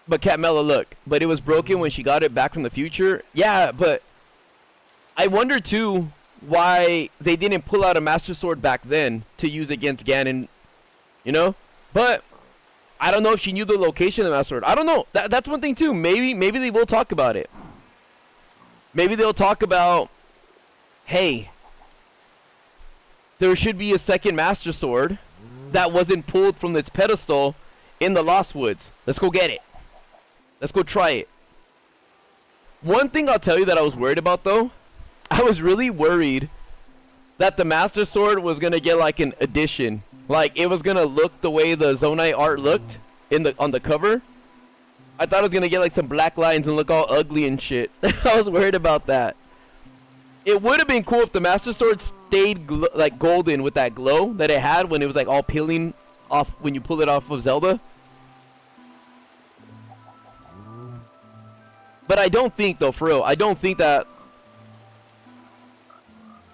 But Catmella, look, but it was broken when she got it back from the future. Yeah, but I wonder too why they didn't pull out a Master Sword back then to use against Ganon, you know? But I don't know if she knew the location of the Master Sword. I don't know. That's one thing too. Maybe they will talk about it. Maybe they'll talk about, hey, there should be a second Master Sword that wasn't pulled from its pedestal in the Lost Woods. Let's go get it. Let's go try it. One thing I'll tell you that I was worried about though, I was really worried that the Master Sword was gonna get like an addition, like it was gonna look the way the Zonai art looked on the cover. I thought it was gonna get like some black lines and look all ugly and shit. I was worried about that. It would have been cool if the Master Sword stayed like golden with that glow that it had when it was like all peeling off when you pull it off of Zelda. But I don't think though, for real, I don't think that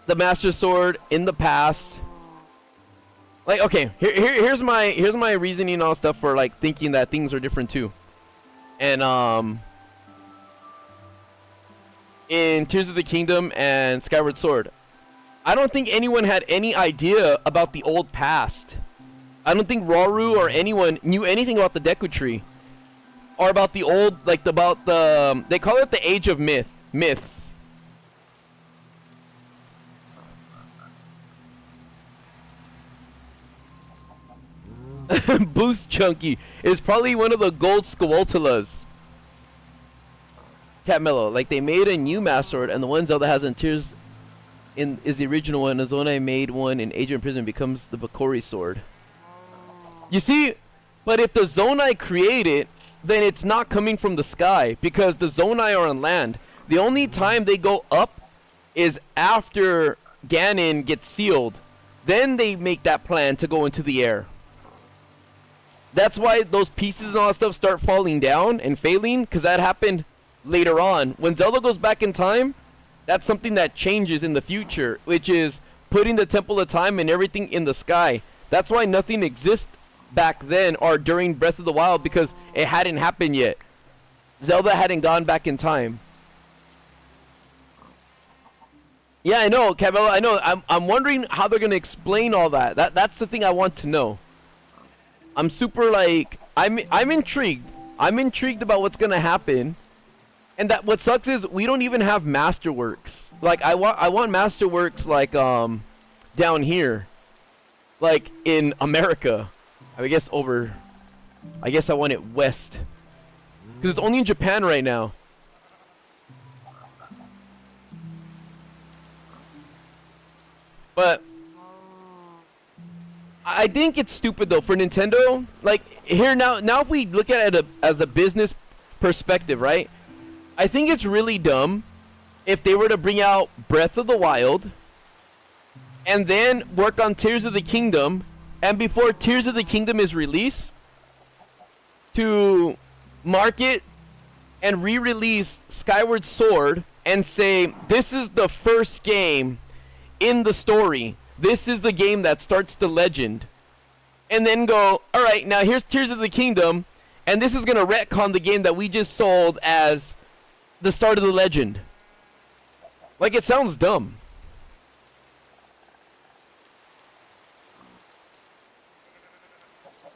the Master Sword in the past, like, okay, here's my reasoning and all stuff for like thinking that things are different too. And in Tears of the Kingdom and Skyward Sword, I don't think anyone had any idea about the old past. I don't think Rauru or anyone knew anything about the Deku Tree. Or about the old, like, about the, they call it the Age of Myths. Boost Chunky is probably one of the gold Squaltalas. Cat Mellow, like they made a new Master Sword, and the one Zelda has in Tears is the original one. The Zonai made one in Age of Prison becomes the Bakori Sword. You see, but if the Zonai create it, then it's not coming from the sky because the Zonai are on land. The only time they go up is after Ganon gets sealed. Then they make that plan to go into the air. That's why those pieces and all that stuff start falling down and failing, because that happened later on. When Zelda goes back in time, that's something that changes in the future, which is putting the Temple of Time and everything in the sky. That's why nothing exists back then or during Breath of the Wild, because it hadn't happened yet. Zelda hadn't gone back in time. Yeah, I know, Cabello, I know. I'm wondering how they're gonna explain all that. That's the thing I want to know. I'm super like I'm intrigued. I'm intrigued about what's gonna happen. And that what sucks is we don't even have Masterworks. Like I want Masterworks like down here. Like in America. I guess I want it west. Cuz it's only in Japan right now. But I think it's stupid though for Nintendo. Like here now if we look at it as a business perspective, right? I think it's really dumb if they were to bring out Breath of the Wild and then work on Tears of the Kingdom, and before Tears of the Kingdom is released, to market and re-release Skyward Sword and say this is the first game in the story. This is the game that starts the legend. And then go, alright, now here's Tears of the Kingdom, and this is going to retcon the game that we just sold as the start of the legend. Like, it sounds dumb.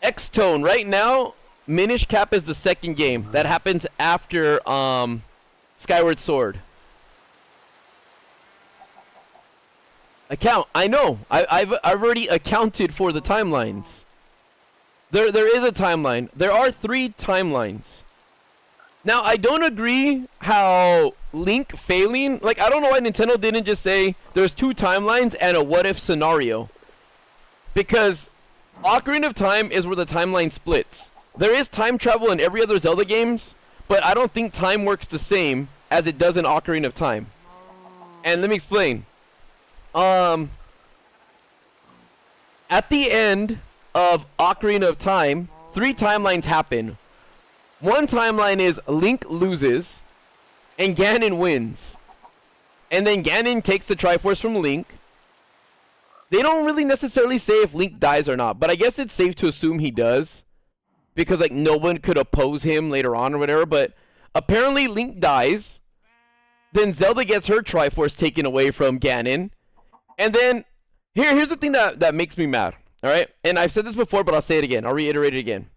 X-Tone, right now, Minish Cap is the second game. That happens after Skyward Sword. I know. I've already accounted for the timelines. There is a timeline. There are 3 timelines. Now I don't agree how Link failing. Like I don't know why Nintendo didn't just say there's 2 timelines and a what if scenario. Because Ocarina of Time is where the timeline splits. There is time travel in every other Zelda games, but I don't think time works the same as it does in Ocarina of Time. And let me explain. At the end of Ocarina of Time, 3 timelines happen. One timeline is Link loses, and Ganon wins. And then Ganon takes the Triforce from Link. They don't really necessarily say if Link dies or not, but I guess it's safe to assume he does. Because like no one could oppose him later on or whatever, but apparently Link dies. Then Zelda gets her Triforce taken away from Ganon. And then, here's the thing that makes me mad, alright? And I've said this before, but I'll say it again. I'll reiterate it again.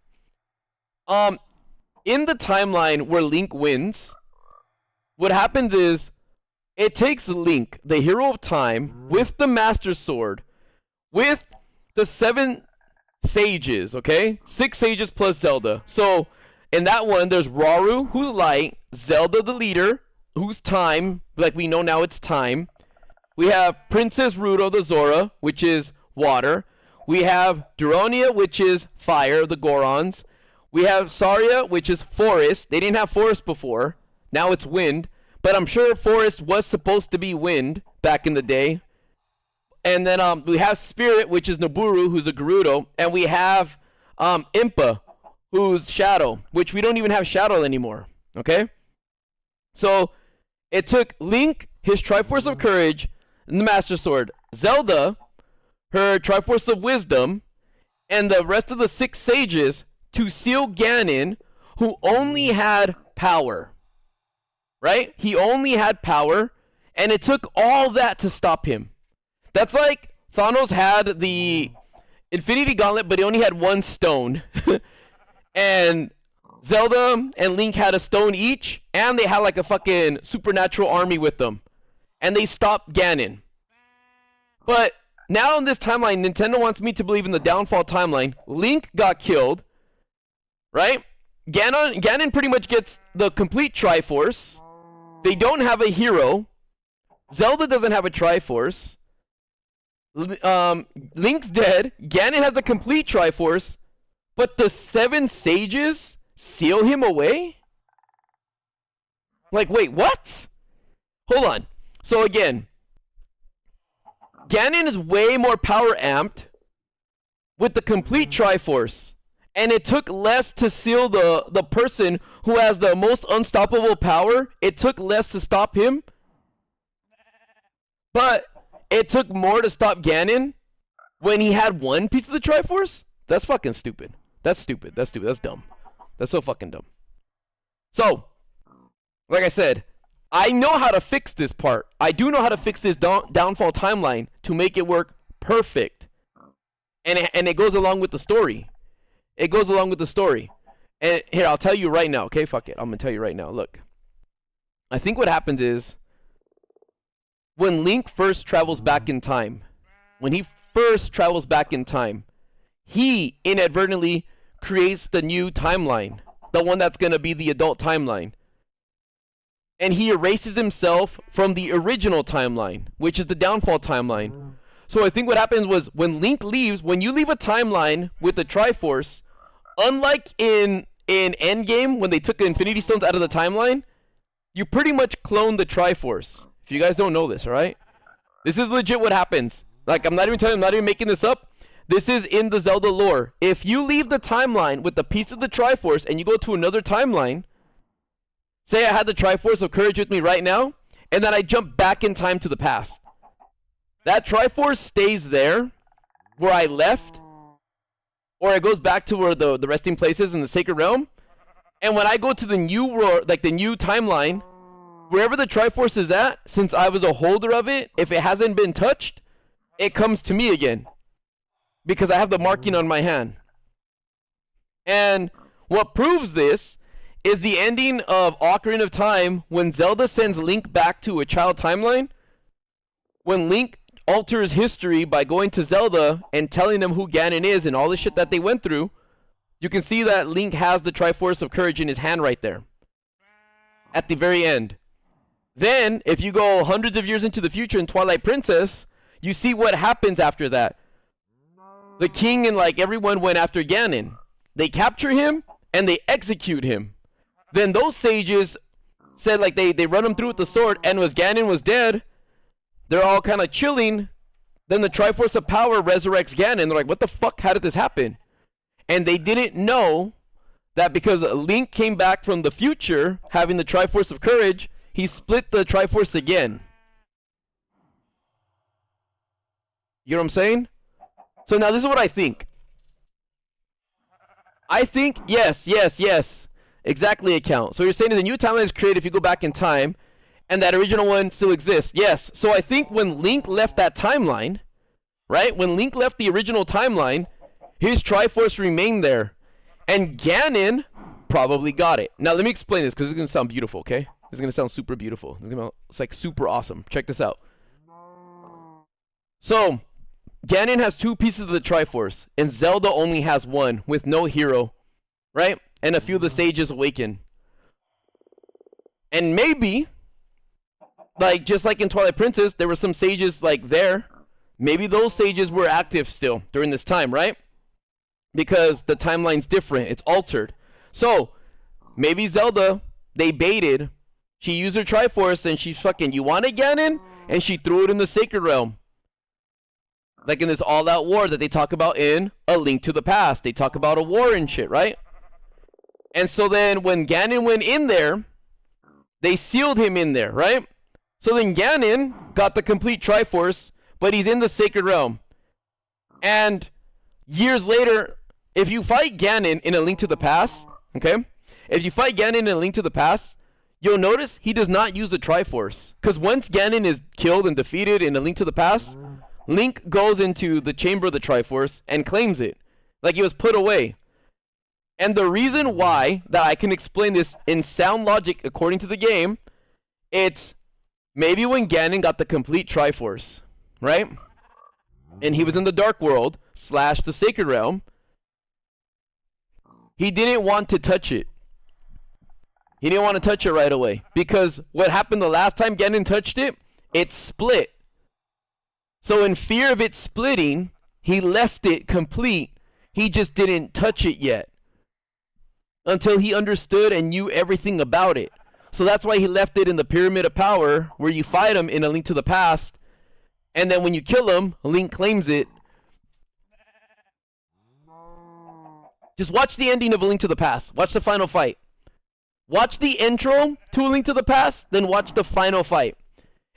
In the timeline where Link wins, what happens is, it takes Link, the hero of time, with the Master Sword, with the 7 sages, okay? 6 sages plus Zelda. So, in that one, there's Rauru, who's light, Zelda the leader, who's time, like we know now it's time. We have Princess Ruto the Zora, which is water. We have Duronia, which is fire, the Gorons. We have Saria, which is forest. They didn't have forest before. Now it's wind. But I'm sure forest was supposed to be wind back in the day. And then we have Spirit, which is Naburu, who's a Gerudo. And we have Impa, who's Shadow, which we don't even have Shadow anymore. Okay? So, it took Link, his Triforce of Courage, and the Master Sword. Zelda, her Triforce of Wisdom, and the rest of the 6 sages to seal Ganon, who only had power. Right? He only had power, and it took all that to stop him. That's like Thanos had the Infinity Gauntlet, but he only had 1 stone. And Zelda and Link had a stone each, and they had like a fucking supernatural army with them. And they stopped Ganon. But Now in this timeline, Nintendo wants me to believe in the downfall timeline. Link got killed, right? Ganon pretty much gets the complete Triforce. They don't have a hero. Zelda doesn't have a Triforce. Link's dead. Ganon has a complete Triforce. But the 7 sages seal him away? Like, wait, what? Hold on. So again, Ganon is way more power amped with the complete Triforce. And it took less to seal the person who has the most unstoppable power. It took less to stop him. But it took more to stop Ganon when he had one piece of the Triforce? That's fucking stupid. That's stupid. That's stupid. That's dumb. That's so fucking dumb. So, like I said, I know how to fix this part. I do know how to fix this downfall timeline to make it work perfect. And it goes along with the story. It goes along with the story. And here, I'll tell you right now. Okay, fuck it. I'm going to tell you right now. Look. I think what happens is, when Link first travels back in time, he inadvertently creates the new timeline. The one that's going to be the adult timeline. And he erases himself from the original timeline, which is the downfall timeline. So I think what happens was, when Link leaves, when you leave a timeline with the Triforce, unlike in Endgame, when they took the Infinity Stones out of the timeline, you pretty much clone the Triforce. If you guys don't know this, alright? This is legit what happens. Like, I'm not even making this up. This is in the Zelda lore. If you leave the timeline with the piece of the Triforce and you go to another timeline, say I had the Triforce of Courage with me right now, and then I jump back in time to the past. That Triforce stays there, where I left, or it goes back to where the resting place is in the Sacred Realm. And when I go to the new world, like the new timeline, wherever the Triforce is at, since I was a holder of it, if it hasn't been touched, it comes to me again. Because I have the marking on my hand. And what proves this is the ending of Ocarina of Time, when Zelda sends Link back to a child timeline. When Link alters history by going to Zelda and telling them who Ganon is and all the shit that they went through, you can see that Link has the Triforce of Courage in his hand right there. At the very end. Then, if you go hundreds of years into the future in Twilight Princess, you see what happens after that. The king and like everyone went after Ganon. They capture him and they execute him. Then those sages said like they run him through with the sword, and as Ganon was dead, they're all kind of chilling. Then the Triforce of Power resurrects Ganon. They're like, what the fuck? How did this happen? And they didn't know that because Link came back from the future having the Triforce of Courage, he split the Triforce again. You know what I'm saying? So now this is what I think. I think, yes. Exactly, account. So you're saying the new timeline is created if you go back in time, and that original one still exists. Yes. So I think when Link left that timeline, right? When Link left the original timeline, his Triforce remained there. And Ganon probably got it. Now let me explain this, because it's going to sound beautiful, okay? It's going to sound super beautiful. It's like super awesome. Check this out. So Ganon has 2 pieces of the Triforce, and Zelda only has 1, with no hero, right? And a few of the sages awaken. And maybe, like just like in Twilight Princess, there were some sages like there. Maybe those sages were active still during this time, right? Because the timeline's different, it's altered. So maybe Zelda, they baited. She used her Triforce and she's fucking, you want it, Ganon? And she threw it in the Sacred Realm. Like in this all-out war that they talk about in A Link to the Past. They talk about a war and shit, right? And so then when Ganon went in there, they sealed him in there, right? So then Ganon got the complete Triforce, but he's in the Sacred Realm. And years later, if you fight Ganon in A Link to the Past, okay? If you fight Ganon in A Link to the Past, you'll notice he does not use the Triforce. Because once Ganon is killed and defeated in A Link to the Past, Link goes into the chamber of the Triforce and claims it. Like it was put away. And the reason why that I can explain this in sound logic according to the game, it's maybe when Ganon got the complete Triforce, right? and he was in the Dark World / the Sacred Realm, he didn't want to touch it. He didn't want to touch it right away because what happened the last time Ganon touched it, it split. So in fear of it splitting, he left it complete. He just didn't touch it yet until he understood and knew everything about it. So that's why he left it in the Pyramid of Power, where you fight him in A Link to the Past, and then when you kill him, Link claims it. Just watch the ending of A Link to the Past. Watch the final fight. Watch the intro to A Link to the Past, then watch the final fight.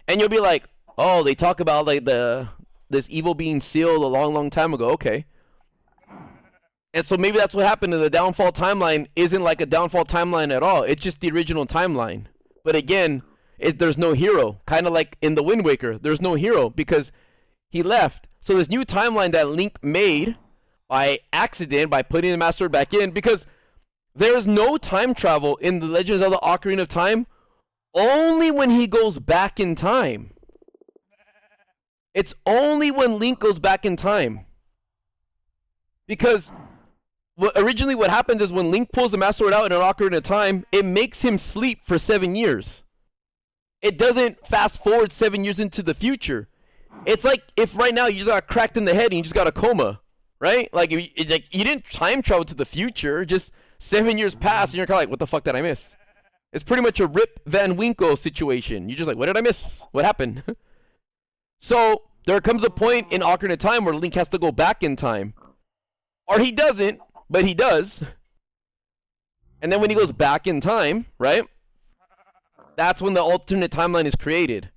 And you'll be like, oh, they talk about like this evil being sealed a long, long time ago. Okay. And so maybe that's what happened in the Downfall timeline. Isn't like a Downfall timeline at all. It's just the original timeline. But again, there's no hero. Kind of like in the Wind Waker. There's no hero because he left. So this new timeline that Link made by accident, by putting the Master Sword back in, because there's no time travel in the Legend of Zelda Ocarina of Time, only when he goes back in time. It's only when Link goes back in time. Because originally what happens is when Link pulls the Master Sword out in an Ocarina of Time, it makes him sleep for 7 years. It doesn't fast forward 7 years into the future. It's like if right now you just got cracked in the head and you just got a coma, right? Like, you didn't time travel to the future, just 7 years passed and you're kind of like, what the fuck did I miss? It's pretty much a Rip Van Winkle situation. You're just like, what did I miss? What happened? So there comes a point in Ocarina of Time where Link has to go back in time. Or he doesn't, but he does. And then when he goes back in time, right? That's when the alternate timeline is created.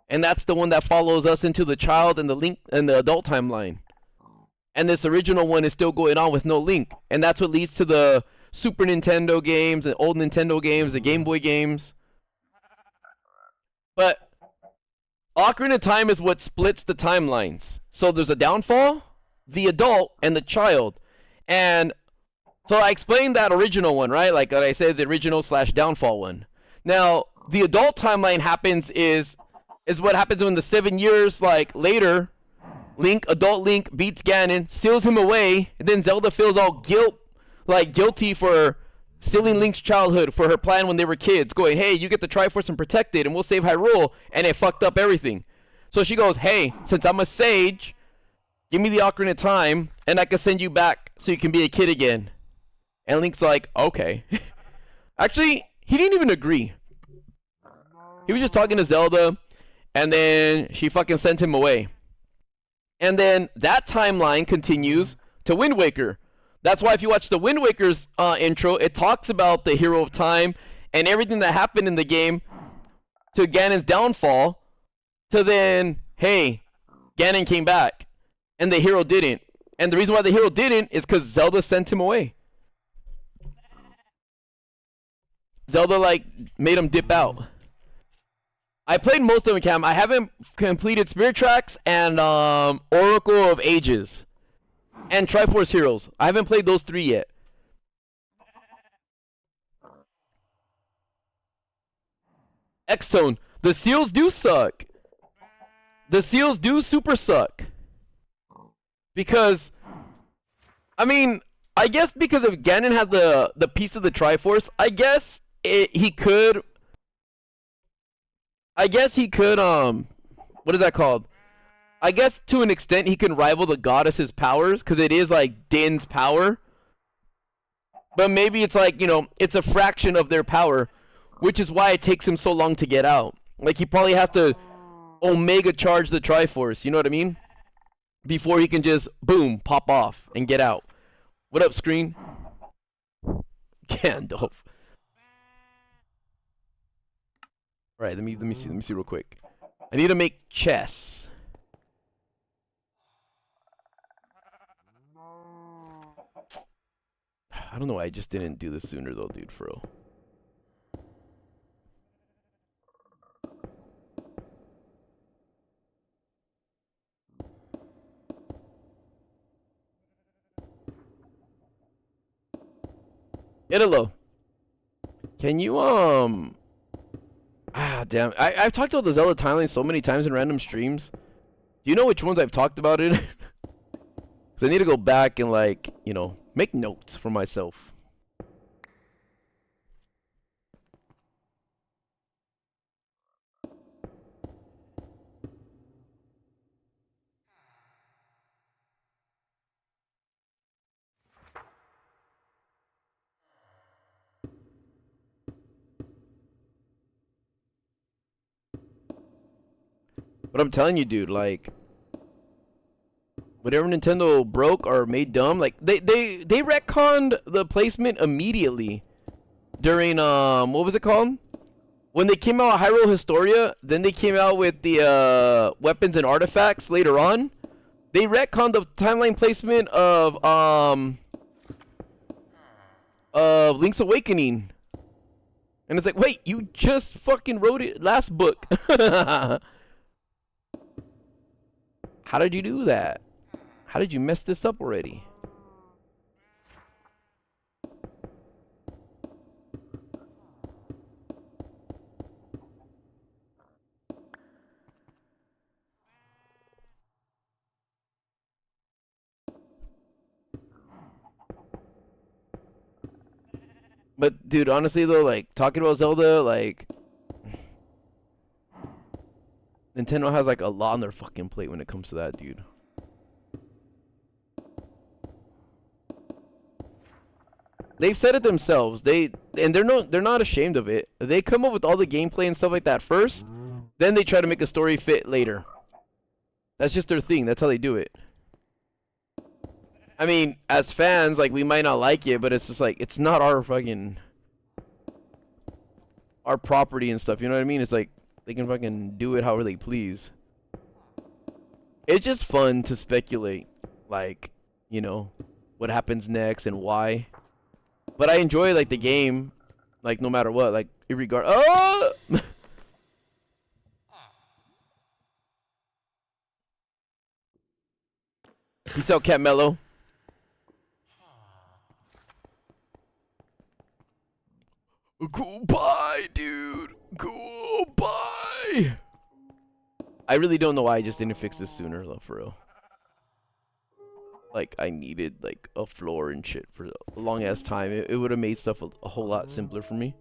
And that's the one that follows us into the child and the Link and the adult timeline. And this original one is still going on with no Link. And that's what leads to the Super Nintendo games, the old Nintendo games, the Game Boy games. But Ocarina of Time is what splits the timelines. So there's a Downfall, the adult, and the child. And so I explained that original one, right? Like I said, the original / Downfall one. Now, the adult timeline happens is what happens when the 7 years like later, adult Link beats Ganon, seals him away, and then Zelda feels all guilty for stealing Link's childhood for her plan when they were kids, going, hey, you get the Triforce and protect it, and we'll save Hyrule, and it fucked up everything. So she goes, hey, since I'm a sage, give me the Ocarina of Time, and I can send you back so you can be a kid again. And Link's like, okay. Actually, he didn't even agree. He was just talking to Zelda, and then she fucking sent him away. And then that timeline continues to Wind Waker. That's why if you watch the Wind Waker's intro, it talks about the Hero of Time and everything that happened in the game to Ganon's downfall to then, hey, Ganon came back and the hero didn't. And the reason why the hero didn't is because Zelda sent him away. Zelda, like, made him dip out. I played most of them, Cam. I haven't completed Spirit Tracks and Oracle of Ages. And Triforce Heroes. I haven't played those 3 yet. X-Tone. The seals do suck. The seals do super suck. Because, I mean, I guess because if Ganon has the piece of the Triforce, I guess he could, what is that called? I guess to an extent he can rival the goddess's powers, because it is like Din's power. But maybe it's like, you know, it's a fraction of their power, which is why it takes him so long to get out. Like, he probably has to Omega charge the Triforce, you know what I mean? Before he can just, boom, pop off and get out. What up, screen? Gandalf. Alright, let me see real quick. I need to make chess. I don't know why I just didn't do this sooner though, dude, for real. Italo, can you damn, I've talked about the Zelda timeline so many times in random streams, Do you know which ones I've talked about it? Because I need to go back and, like, you know, make notes for myself. But I'm telling you, dude, like, whatever Nintendo broke or made dumb, like, they retconned the placement immediately during, what was it called? When they came out with Hyrule Historia, then they came out with the, weapons and artifacts later on. They retconned the timeline placement of Link's Awakening. And it's like, wait, you just fucking wrote it last book. How did you do that? How did you mess this up already? But dude, honestly though, like, talking about Zelda, like, Nintendo has like a lot on their fucking plate when it comes to that, dude. They've said it themselves. They're not ashamed of it. They come up with all the gameplay and stuff like that first, then they try to make a story fit later. That's just their thing. That's how they do it. I mean, as fans, like, we might not like it, but it's just like, it's not our fucking, our property and stuff, you know what I mean? It's like, they can fucking do it however they please. It's just fun to speculate, like, you know, what happens next and why. But I enjoy, like, the game, like, no matter what, like, irregard. Oh! Peace out, Cat Mellow. Goodbye, dude. Goodbye. I really don't know why I just didn't fix this sooner, though, for real. Like, I needed, like, a floor and shit for a long-ass time. It would have made stuff a whole lot simpler for me.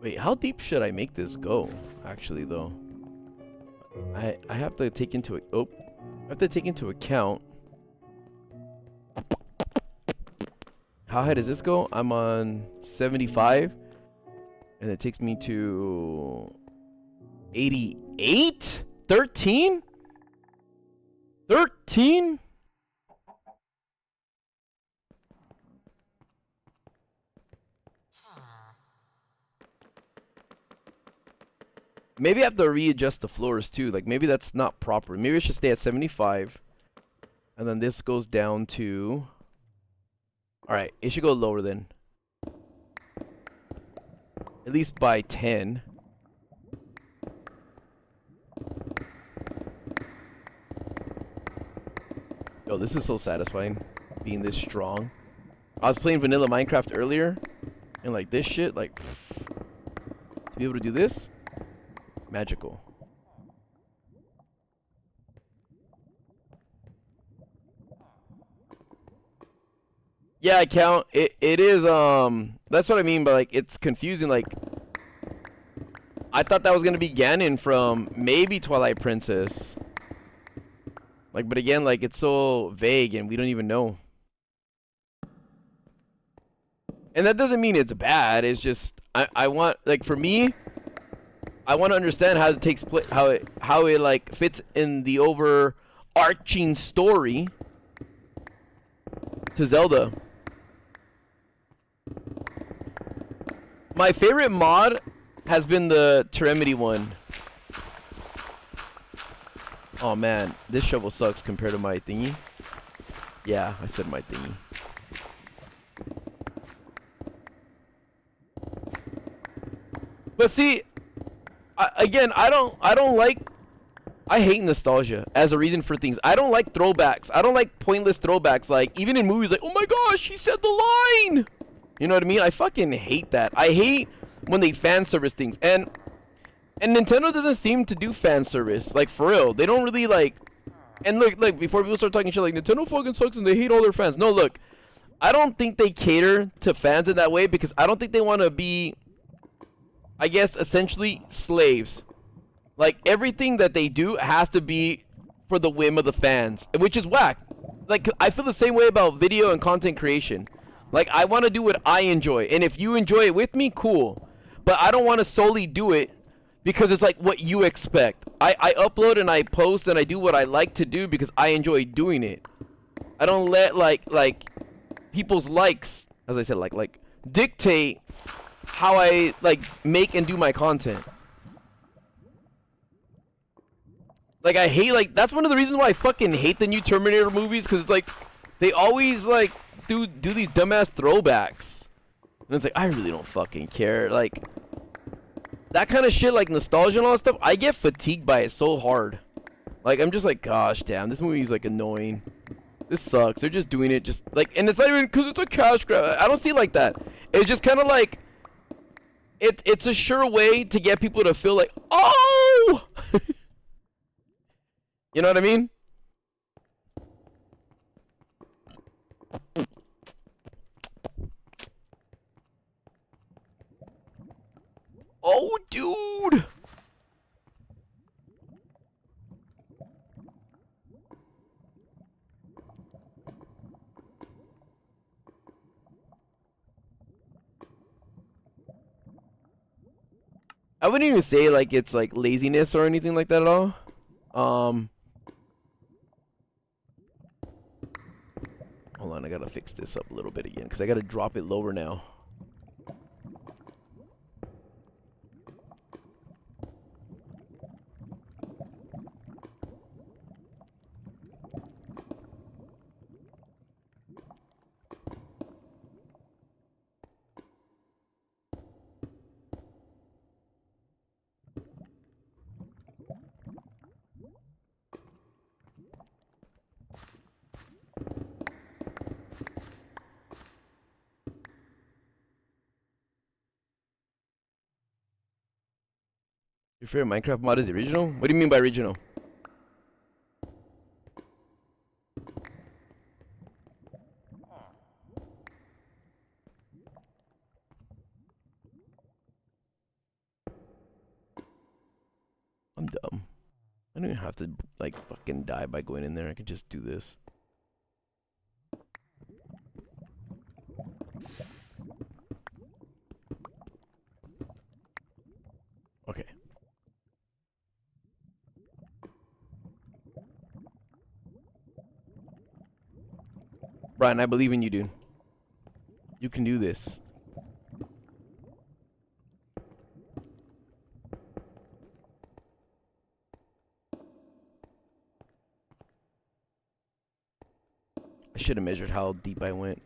Wait, how deep should I make this go? Actually, though, I have to take into account how high does this go? I'm on 75, and it takes me to 88. 13. 13. Maybe I have to readjust the floors too. Like, maybe that's not proper. Maybe it should stay at 75. And then this goes down to... Alright, it should go lower then. At least by 10. Yo, this is so satisfying. Being this strong. I was playing vanilla Minecraft earlier. And like this shit, like... To be able to do this... Magical. Yeah, I count. It is, that's what I mean by, like, it's confusing. Like, I thought that was gonna be Ganon from maybe Twilight Princess. Like, but again, like, it's so vague and we don't even know. And that doesn't mean it's bad. It's just, I want, like, for me, I want to understand how it takes place, how it like fits in the overarching story to Zelda. My favorite mod has been the Teremity one. Oh man, this shovel sucks compared to my thingy. Yeah, I said my thingy. But see, I hate nostalgia as a reason for things. I don't like throwbacks. I don't like pointless throwbacks. Like, even in movies, like, oh my gosh, he said the line! You know what I mean? I fucking hate that. I hate when they fan service things. And Nintendo doesn't seem to do fan service. Like, for real. They don't really, like... And look, before people start talking shit like, Nintendo fucking sucks and they hate all their fans. No, look. I don't think they cater to fans in that way because I don't think they want to be, I guess, essentially slaves. Like, everything that they do has to be for the whim of the fans, which is whack. Like, I feel the same way about video and content creation. Like, I want to do what I enjoy, and if you enjoy it with me, cool. But I don't want to solely do it because it's like what you expect. I upload and I post and I do what I like to do because I enjoy doing it. I don't let, like people's likes, as I said, like dictate how I, like, make and do my content. Like, I hate, like, that's one of the reasons why I fucking hate the new Terminator movies, because it's like, they always, like, do these dumbass throwbacks. And it's like, I really don't fucking care. Like, that kind of shit, like, nostalgia and all that stuff, I get fatigued by it so hard. Like, I'm just like, gosh, damn, this movie's, like, annoying. This sucks. They're just doing it just, like, and it's not even because it's a cash grab. I don't see it like that. It's just kind of like, it's a sure way to get people to feel like, oh! You know what I mean? Oh, dude! I wouldn't even say, like, it's, like, laziness or anything like that at all. Hold on, I gotta fix this up a little bit again, because I gotta drop it lower now. Your favorite Minecraft mod is the original? What do you mean by original? I'm dumb. I don't even have to, like, fucking die by going in there. I can just do this. Okay. Brian, I believe in you, dude. You can do this. I should have measured how deep I went.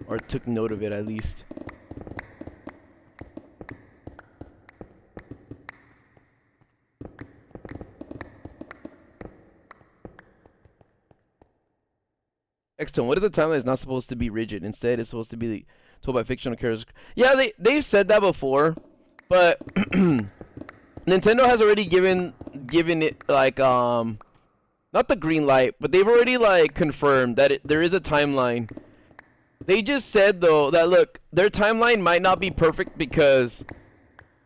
Or took note of it at least. X-Tone, what if the timeline is not supposed to be rigid? Instead, it's supposed to be told by fictional characters. Yeah, they've said that before, but Nintendo has already given it, like, not the green light, but they've already, like, confirmed that there is a timeline. They just said, though, that, look, their timeline might not be perfect because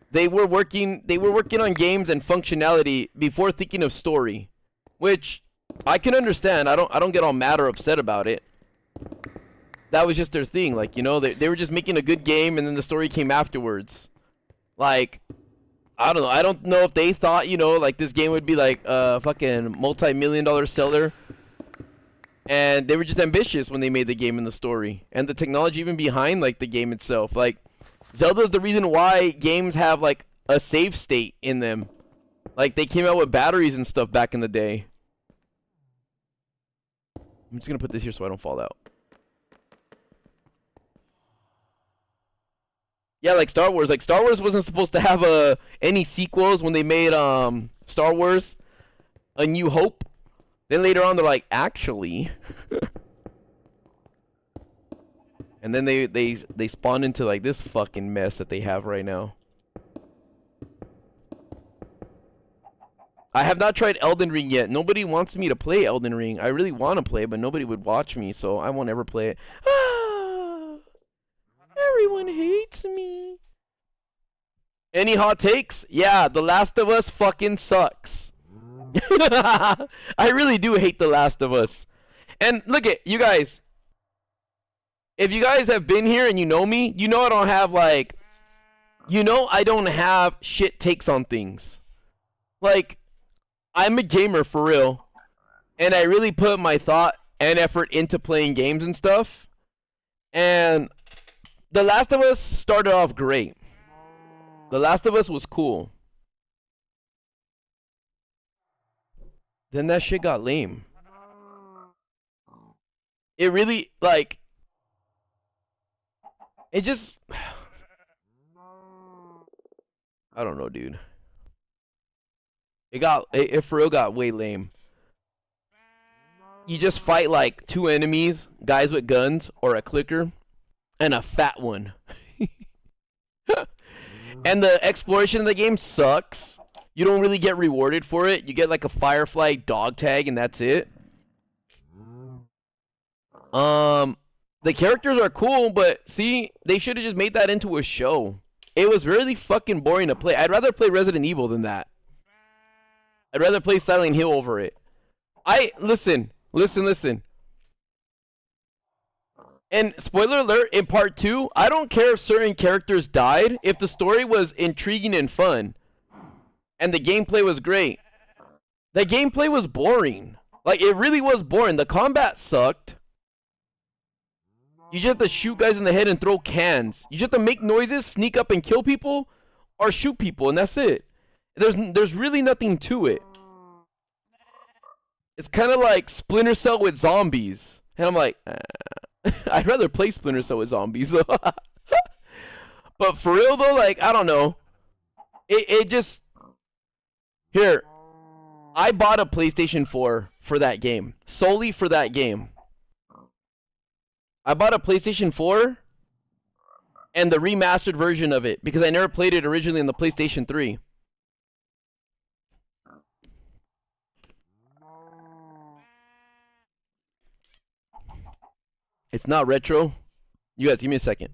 they were working on games and functionality before thinking of story, which I can understand. I don't get all mad or upset about it. That was just their thing. Like, you know, they were just making a good game and then the story came afterwards. Like, I don't know. I don't know if they thought, you know, like, this game would be like a fucking multi-million-dollar seller. And they were just ambitious when they made the game and the story. And the technology even behind, like, the game itself. Like, Zelda's the reason why games have, like, a save state in them. Like, they came out with batteries and stuff back in the day. I'm just gonna put this here so I don't fall out. Yeah, like Star Wars. Like, Star Wars wasn't supposed to have any sequels when they made Star Wars A New Hope. Then later on, they're like, actually... And then they spawned into, like, this fucking mess that they have right now. I have not tried Elden Ring yet. Nobody wants me to play Elden Ring. I really want to play, but nobody would watch me, so I won't ever play it. Ah, everyone hates me. Any hot takes? Yeah, The Last of Us fucking sucks. I really do hate The Last of Us. And look at you guys. If you guys have been here and you know me, you know I don't have like, you know I don't have shit takes on things. Like, I'm a gamer for real, and I really put my thought and effort into playing games and stuff. And The Last of Us started off great. The Last of Us was cool. Then that shit got lame. It really, like, it just, I don't know, dude. It for real got way lame. You just fight like 2 enemies, guys with guns, or a clicker, and a fat one. And the exploration of the game sucks. You don't really get rewarded for it. You get like a Firefly dog tag and that's it. The characters are cool, but see, they should have just made that into a show. It was really fucking boring to play. I'd rather play Resident Evil than that. I'd rather play Silent Hill over it. Listen. And spoiler alert, in part 2, I don't care if certain characters died, if the story was intriguing and fun, and the gameplay was great. The gameplay was boring. Like, it really was boring. The combat sucked. You just have to shoot guys in the head and throw cans. You just have to make noises, sneak up and kill people, or shoot people, and that's it. There's really nothing to it. It's kind of like Splinter Cell with zombies. And I'm like, I'd rather play Splinter Cell with zombies. But for real though, like, I don't know. It just... Here. I bought a PlayStation 4 for that game. Solely for that game. I bought a PlayStation 4 and the remastered version of it because I never played it originally on the PlayStation 3. It's not retro. You guys, give me a second.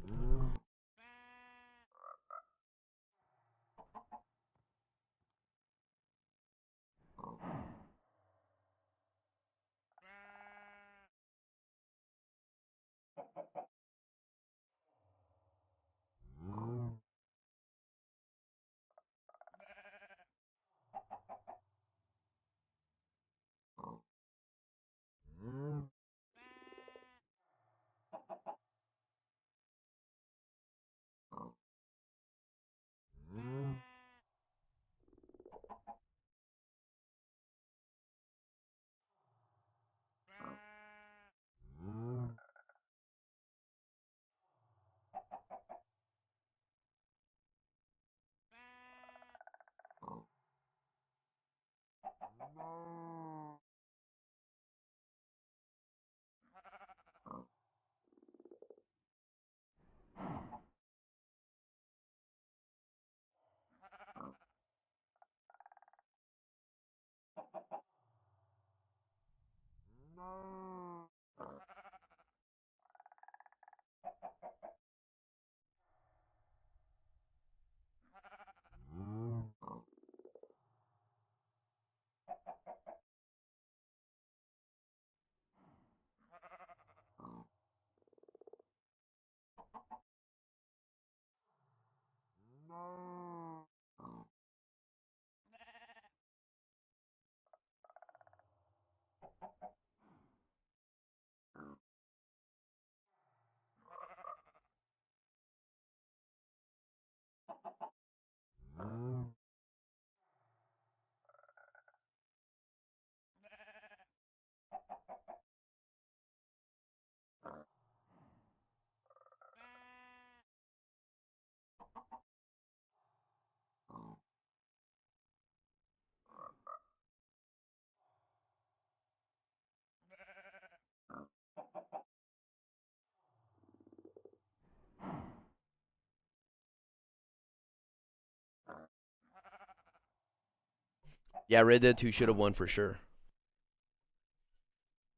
Yeah, Red Dead 2 should have won for sure.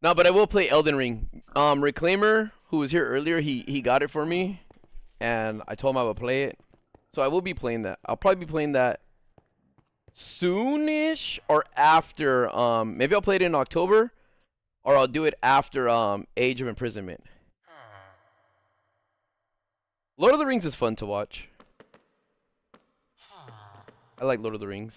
No, but I will play Elden Ring. Reclaimer, who was here earlier, he got it for me, and I told him I would play it. So I will be playing that. I'll probably be playing that soonish or after. Maybe I'll play it in October, or I'll do it after Age of Imprisonment. Lord of the Rings is fun to watch. I like Lord of the Rings.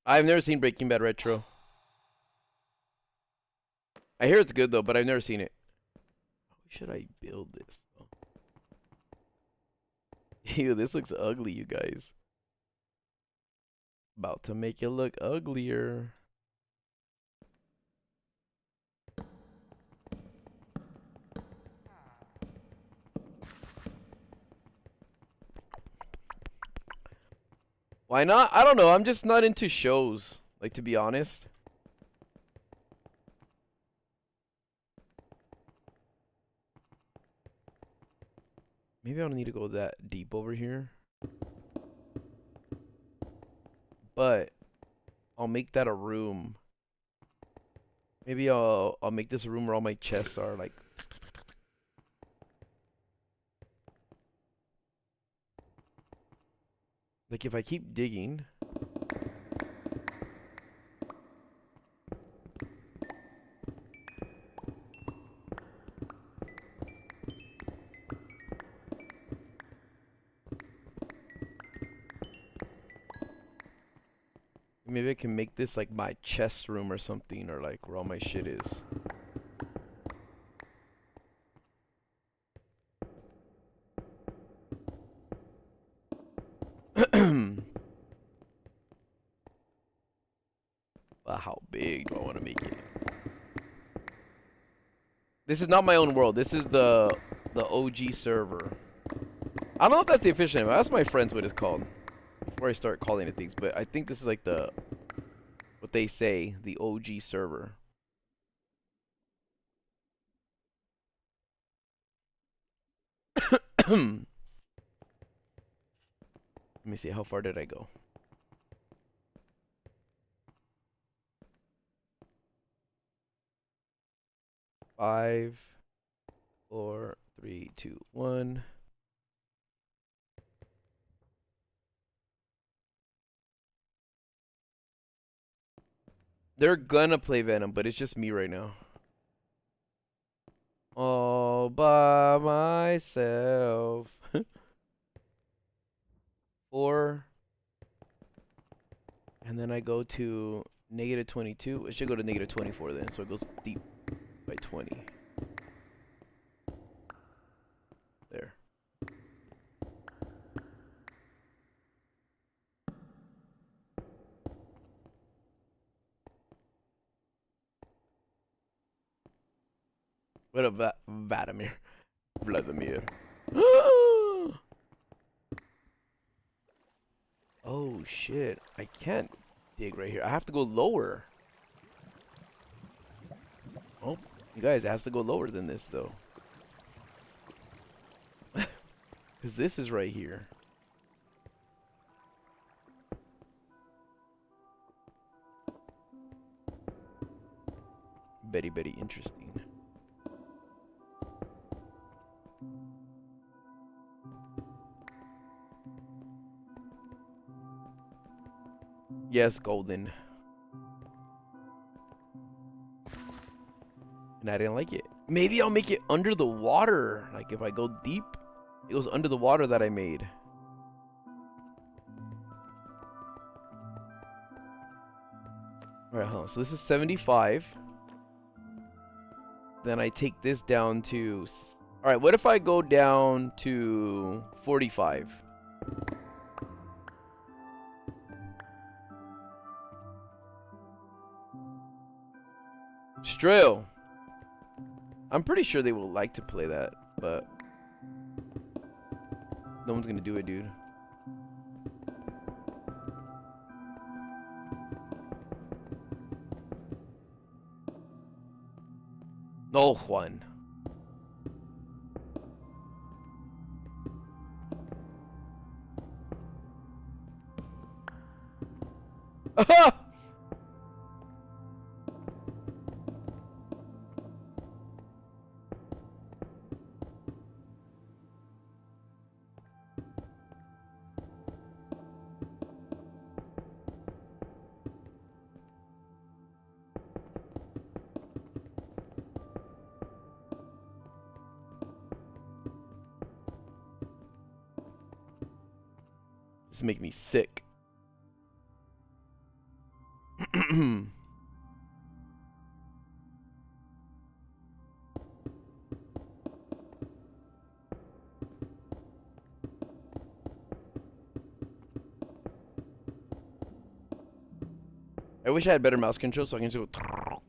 I've never seen Breaking Bad Retro. I hear it's good though, but I've never seen it. How should I build this? Ew, this looks ugly, you guys. About to make it look uglier. Why not? I don't know. I'm just not into shows, like, to be honest. Maybe I don't need to go that deep over here. But I'll make that a room. Maybe I'll make this a room where all my chests are, like. Like if I keep digging. Maybe I can make this like my chest room or something, or like where all my shit is. How big do I want to make it? This is not my own world. This is the OG server. I don't know if that's the official name. That's my friends what it's called. Before I start calling it things, but I think this is like the what they say, the OG server. Let me see, how far did I go? 5, 4, 3, 2, 1. They're gonna play Venom, but it's just me right now. All by myself. 4. And then I go to -22. It should go to -24 then, so it goes deep by 20. There. What a Vladimir. Vladimir. Oh shit. I can't dig right here. I have to go lower. Oh, you guys, it has to go lower than this though. Because this is right here. Very, very interesting. Yes, golden. And I didn't like it. Maybe I'll make it under the water. Like if I go deep, it goes under the water that I made. Alright, hold on. So this is 75. Then I take this down to Alright, what if I go down to 45? Strail. I'm pretty sure they will like to play that, but no one's gonna do it, dude. No, Juan. This make me sick. I wish I had better mouse control so I can just go.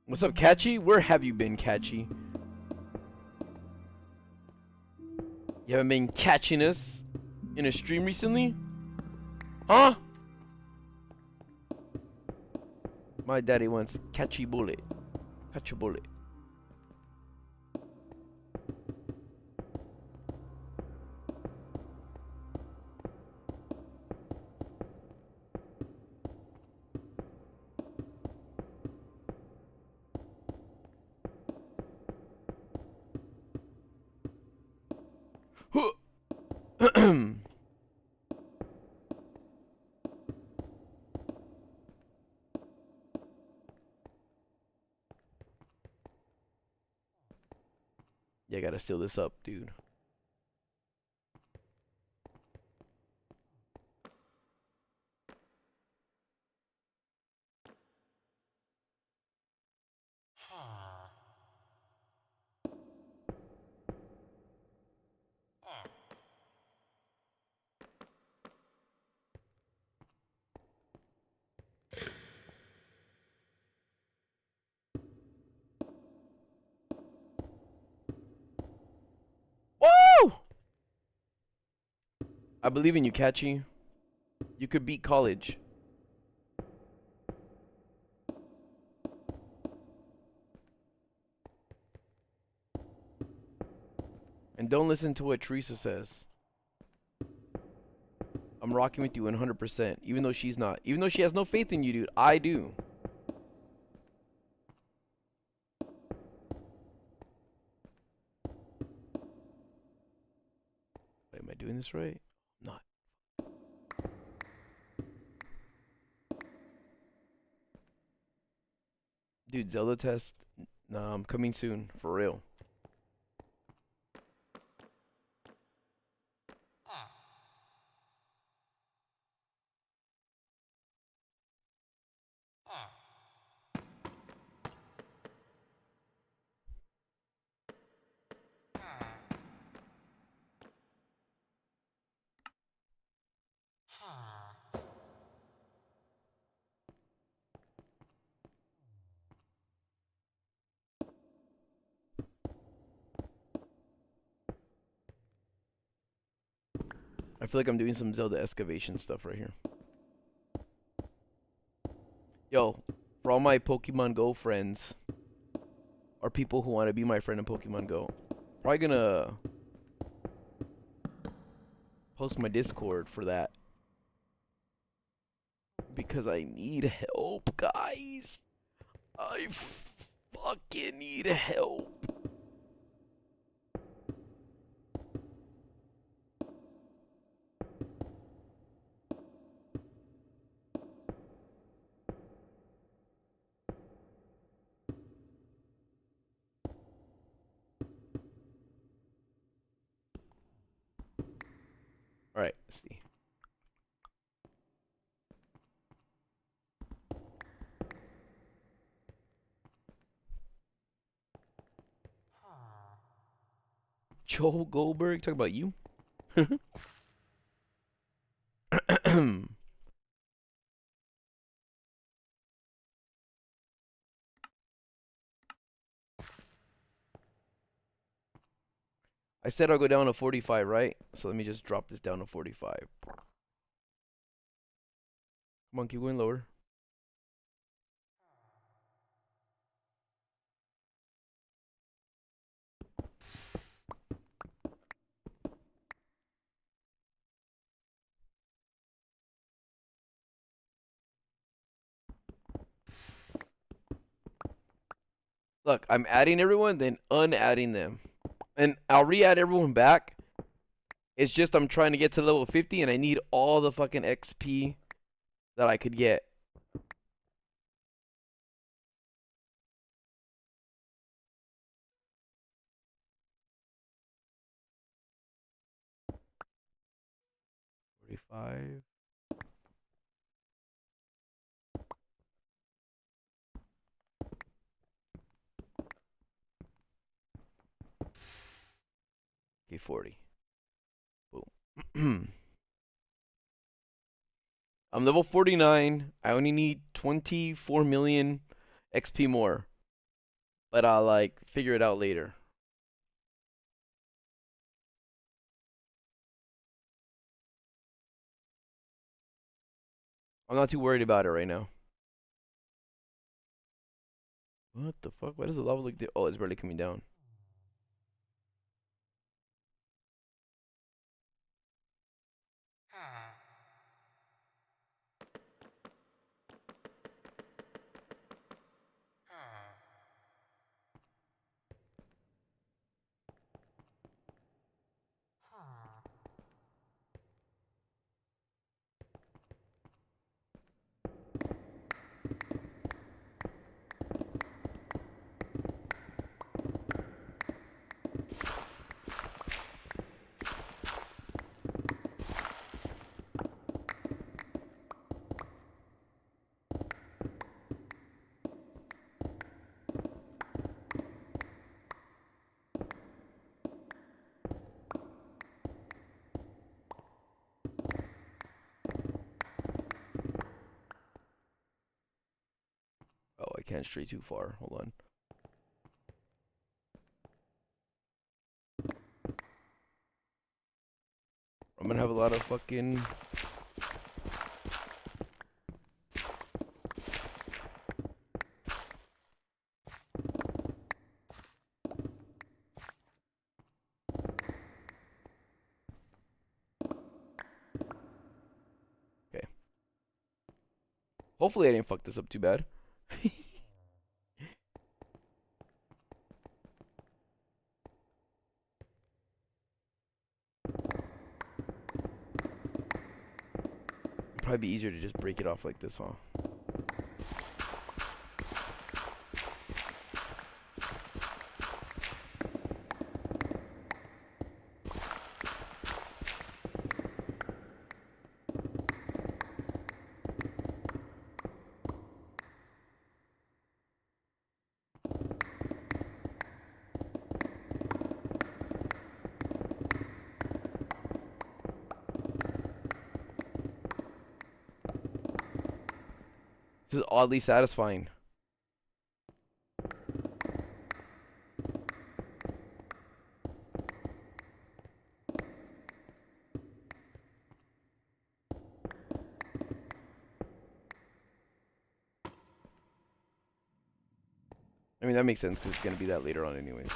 What's up, Catchy? Where have you been, Catchy? You haven't been catching us in a stream recently? Huh? My daddy wants catchy bullet. Catch a bullet. Yeah, I gotta seal this up, dude. Woo! I believe in you, Catchy. You could beat college. And don't listen to what Teresa says. I'm rocking with you 100%, even though she's not. Even though she has no faith in you, dude. I do. Wait, am I doing this right? Not. Dude, Zelda test. Nah, I'm coming soon. For real. I feel like I'm doing some Zelda excavation stuff right here. Yo, for all my Pokemon Go friends, or people who want to be my friend in Pokemon Go, probably gonna post my Discord for that. because I need help, guys. I fucking need help. All right, let's see. Joe Goldberg, talk about you. I said I'll go down to 45, right? So let me just drop this down to 45. Come on, keep going lower. Look, I'm adding everyone, then unadding them. And I'll re-add everyone back. It's just I'm trying to get to level 50 and I need all the fucking XP that I could get. $45. Okay, 40. Boom. I'm level 49. I only need 24 million XP more. But I'll like figure it out later. I'm not too worried about it right now. What the fuck? Why does the lava look oh, it's barely coming down. Oh, I can't stray too far. Hold on. I'm gonna have a lot of fucking... Okay. Hopefully I didn't fuck this up too bad. Probably be easier to just break it off like this, huh? This is oddly satisfying. I mean, that makes sense because it's going to be that later on anyways.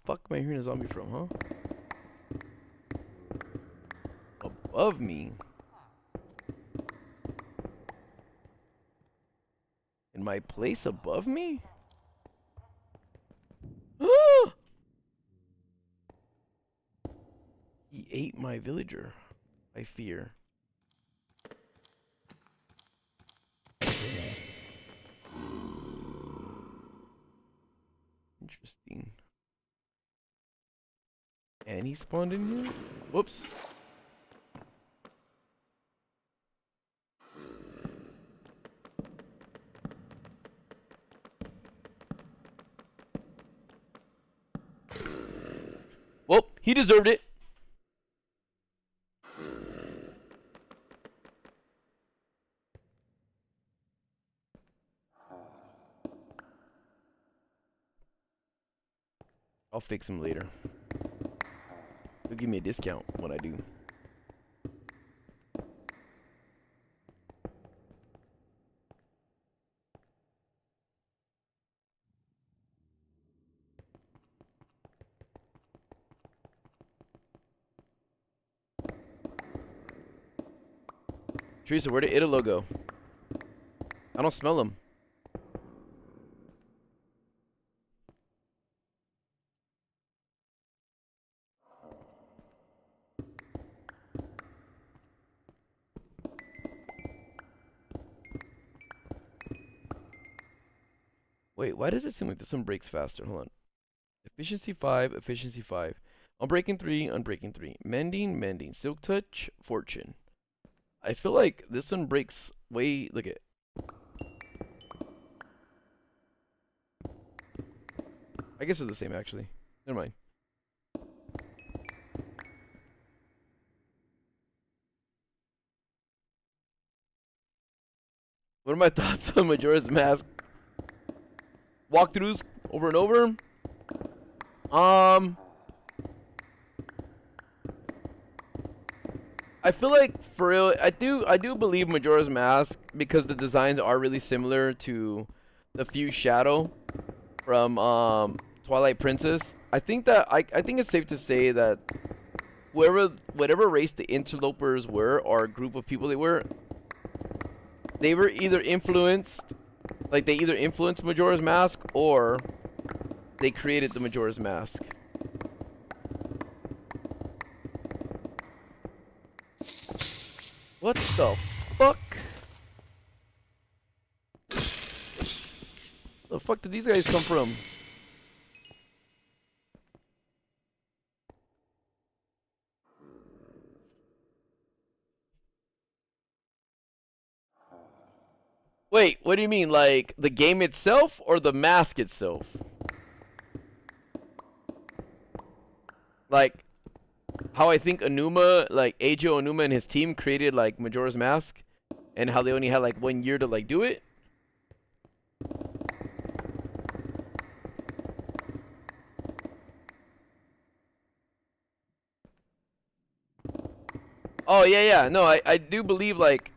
fuck am I hearing a zombie from, huh? Above me. In my place above me? He ate my villager, I fear. Interesting. And he spawned in here? Whoops. Well, he deserved it. I'll fix him later. He'll give me a discount when I do. Teresa, where did Italo go? I don't smell him. Wait, why does it seem like this one breaks faster? Hold on. Efficiency 5, efficiency 5. Unbreaking 3, unbreaking 3. Mending, mending. Silk touch, fortune. I feel like this one breaks way... Look at it. I guess they're the same, actually. Never mind. What are my thoughts on Majora's Mask? Walkthroughs over and over. I feel like for real, I do believe Majora's Mask because the designs are really similar to the Fused Shadow from Twilight Princess. I think it's safe to say that whatever race the interlopers were or group of people they were either influenced. Like, they either influenced Majora's Mask, or they created the Majora's Mask. What the fuck? The fuck did these guys come from? Wait, what do you mean? Like, the game itself or the mask itself? Like, how I think Aonuma, like, Eiji Aonuma and his team created, like, Majora's Mask, and how they only had, like, 1 year to, like, do it? Oh, yeah. No, I do believe, like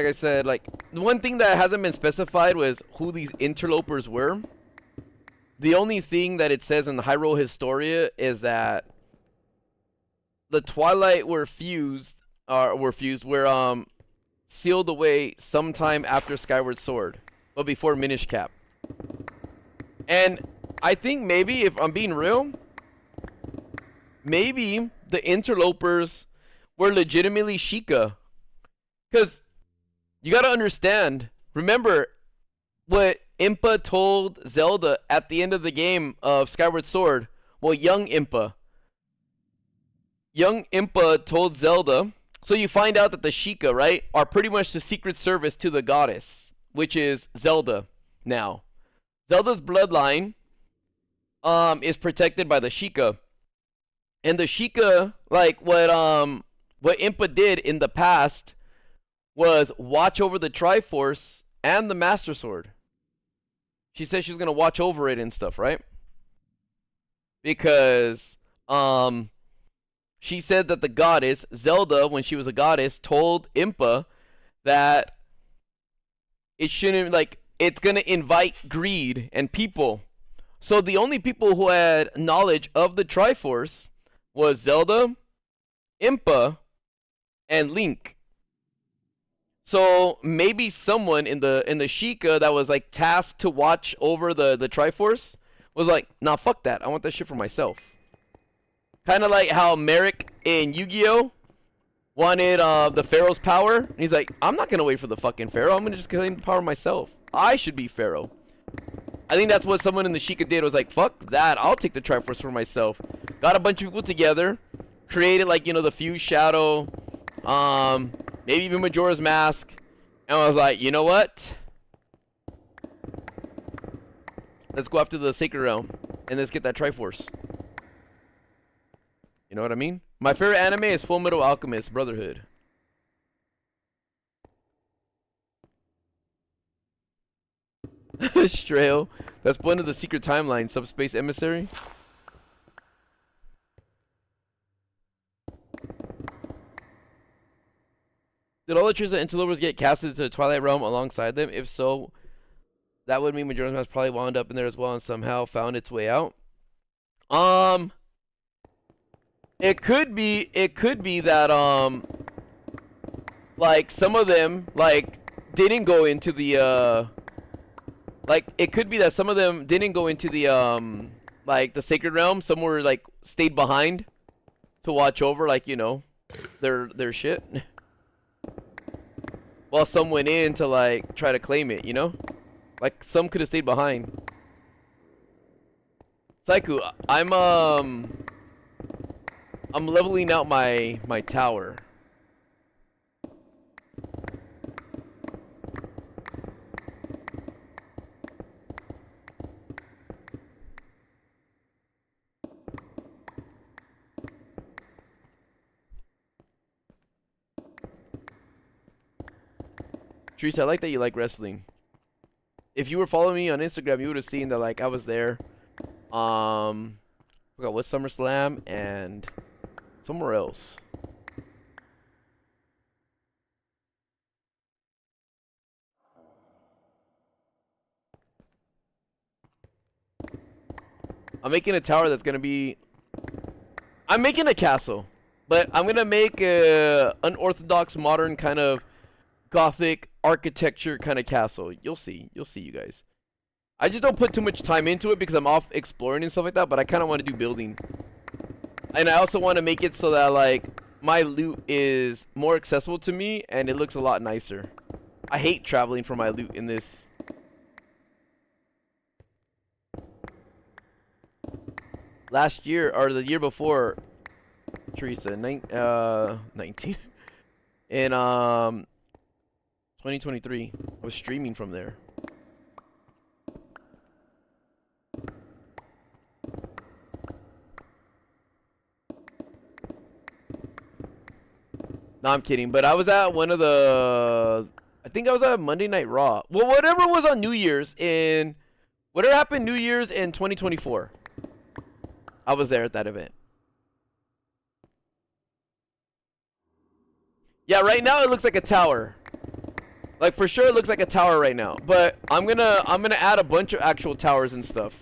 I said, like, the one thing that hasn't been specified was who these interlopers were. The only thing that it says in the Hyrule Historia is that the Twilight were sealed away sometime after Skyward Sword, but before Minish Cap. And I think maybe, if I'm being real, maybe the interlopers were legitimately Sheikah. Because you gotta understand, remember what Impa told Zelda at the end of the game of Skyward Sword? Well, young Impa told Zelda, so you find out that the Sheikah, right, are pretty much the secret service to the goddess, which is Zelda now. Zelda's bloodline is protected by the Sheikah. And the Sheikah, like what Impa did in the past was watch over the Triforce and the Master Sword. She said she was gonna watch over it and stuff, right? Because she said that the goddess, Zelda, when she was a goddess, told Impa that it shouldn't, like, it's gonna invite greed and people So the only people who had knowledge of the Triforce was Zelda, Impa, and Link. So maybe someone in the Sheikah that was like tasked to watch over the Triforce was like, nah, fuck that. I want that shit for myself. Kind of like how Merrick in Yu-Gi-Oh! Wanted the Pharaoh's power. And he's like, I'm not gonna wait for the fucking Pharaoh. I'm gonna just claim the power myself. I should be Pharaoh. I think that's what someone in the Sheikah did. Was like, fuck that. I'll take the Triforce for myself. Got a bunch of people together. Created like, you know, the Fuse Shadow. Maybe even Majora's Mask. And I was like, you know what? Let's go after the Sacred Realm. And let's get that Triforce. You know what I mean? My favorite anime is Full Metal Alchemist Brotherhood. Strail. That's one of the secret timeline. Subspace Emissary. Did all the trees and interlopers get casted into the Twilight Realm alongside them? If so, that would mean Majora's Mask probably wound up in there as well and somehow found its way out. It could be that like some of them like didn't go into the like it could be that some of them didn't go into the like the Sacred Realm. Some were like stayed behind to watch over, like, you know, their shit. While some went in to like try to claim it, you know? Like some could have stayed behind. Saiku, I'm leveling out my tower. Teresa, I like that you like wrestling. If you were following me on Instagram, you would have seen that like I was there. Forgot what SummerSlam and somewhere else. I'm making a tower that's gonna be. I'm making a castle, but I'm gonna make a unorthodox, modern kind of Gothic architecture kind of castle. You'll see, you guys. I just don't put too much time into it because I'm off exploring and stuff like that. But I kind of want to do building, and I also want to make it so that like my loot is more accessible to me and it looks a lot nicer. I hate traveling for my loot in this. Last year or the year before, Teresa, 19 in 2023, I was streaming from there. No, I'm kidding. But I was at one of the, I think I was at Monday Night Raw. Well, whatever was on New Year's in, whatever happened New Year's in 2024. I was there at that event. Yeah, right now it looks like a tower. Like for sure it looks like a tower right now. But I'm gonna add a bunch of actual towers and stuff.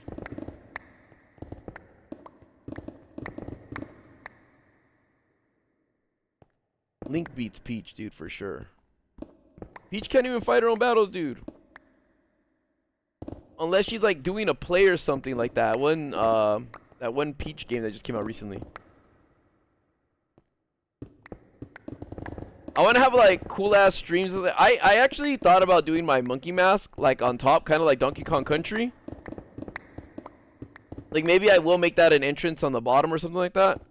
Link beats Peach, dude, for sure. Peach can't even fight her own battles, dude. Unless she's like doing a play or something like that. That one Peach game that just came out recently. I want to have like cool ass streams. I actually thought about doing my monkey mask like on top, kind of like Donkey Kong Country. Like maybe I will make that an entrance on the bottom or something like that.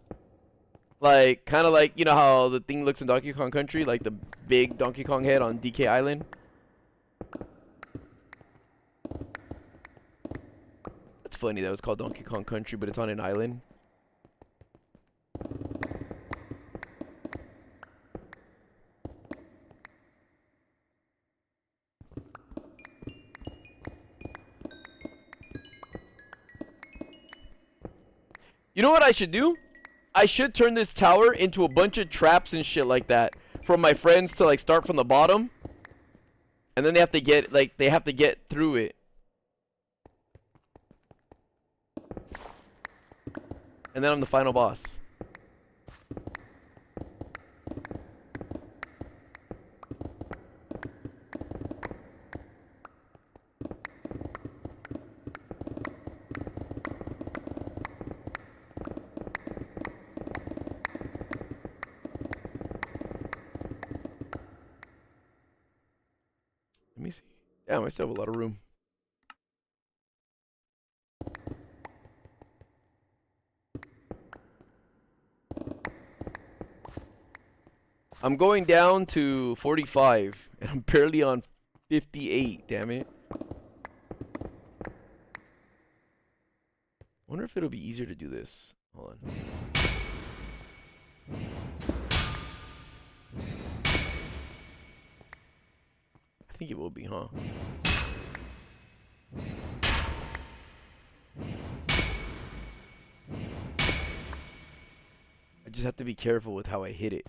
Like kind of like, you know how the thing looks in Donkey Kong Country, like the big Donkey Kong head on DK Island. It's funny that it's called Donkey Kong Country, but it's on an island. You know what I should do? I should turn this tower into a bunch of traps and shit like that for my friends to like start from the bottom, and then they have to get through it. And then I'm the final boss. Let me see. Damn, I still have a lot of room. I'm going down to 45, and I'm barely on 58, damn it. Wonder if it'll be easier to do this. Hold on. I think it will be, huh? I just have to be careful with how I hit it.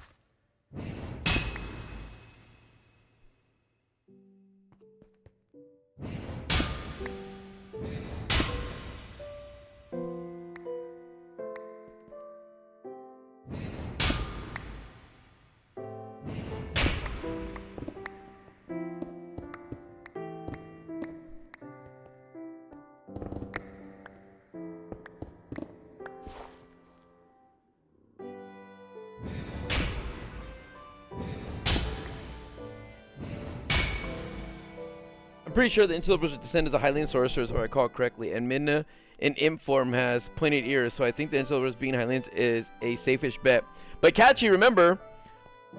I'm pretty sure the interlopers are descendants of Hylian sorcerers, if I recall correctly, and Midna in imp form has pointed ears, so I think the interlopers being Hylians is a safe-ish bet. But Catchy, remember,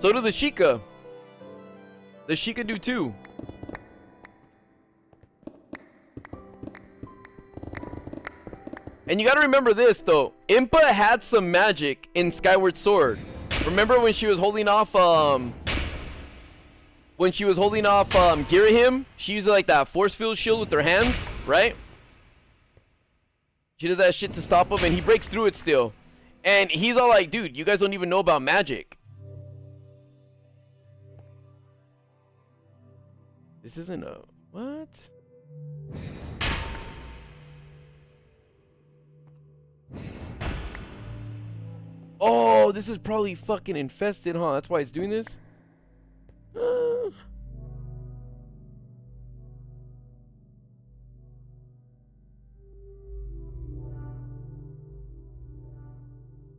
so do the Sheikah. The Sheikah do too. And you gotta remember this though, Impa had some magic in Skyward Sword. Remember when she was holding off Girahim, she used like that force field shield with her hands, right? She does that shit to stop him, and he breaks through it still. And he's all like, dude, you guys don't even know about magic. This isn't a... what? Oh, this is probably fucking infested, huh? That's why it's doing this?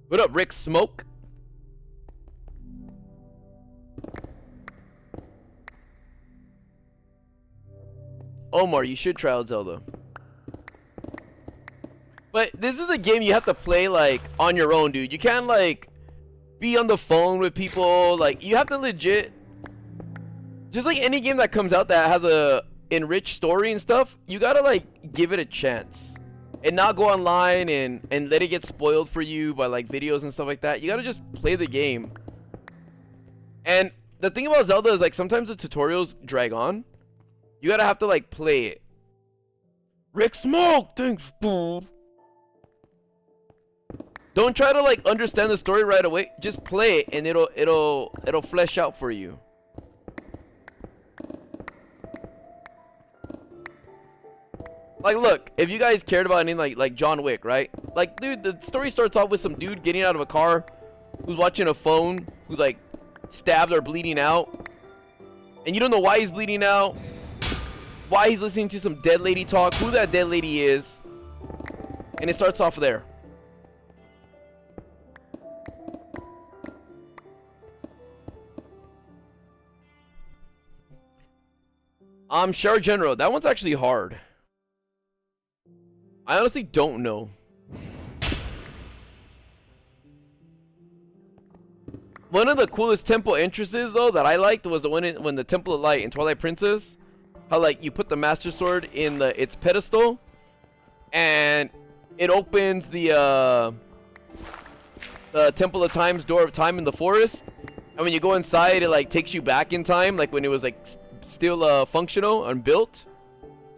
What up, Rick Smoke? Omar, you should try out Zelda. But this is a game you have to play, like, on your own, dude. You can't, like, be on the phone with people. Like, you have to legit... just like any game that comes out that has a enriched story and stuff, you gotta, like, give it a chance. And not go online and let it get spoiled for you by, like, videos and stuff like that. You gotta just play the game. And the thing about Zelda is, like, sometimes the tutorials drag on. You gotta have to, like, play it. Rick Smoke! Thanks, fool! Don't try to, like, understand the story right away. Just play it, and it'll flesh out for you. Like, look, if you guys cared about anything like John Wick, right? Like, dude, the story starts off with some dude getting out of a car who's watching a phone, who's, like, stabbed or bleeding out. And you don't know why he's bleeding out, why he's listening to some dead lady talk, who that dead lady is. And it starts off there. Shower General, that one's actually hard. I honestly don't know. One of the coolest temple entrances though that I liked was the one when the Temple of Light in Twilight Princess. How, like, you put the Master Sword in its pedestal, and it opens the Temple of Time's door of time in the forest. And when you go inside, it, like, takes you back in time, like when it was, like, still functional and built.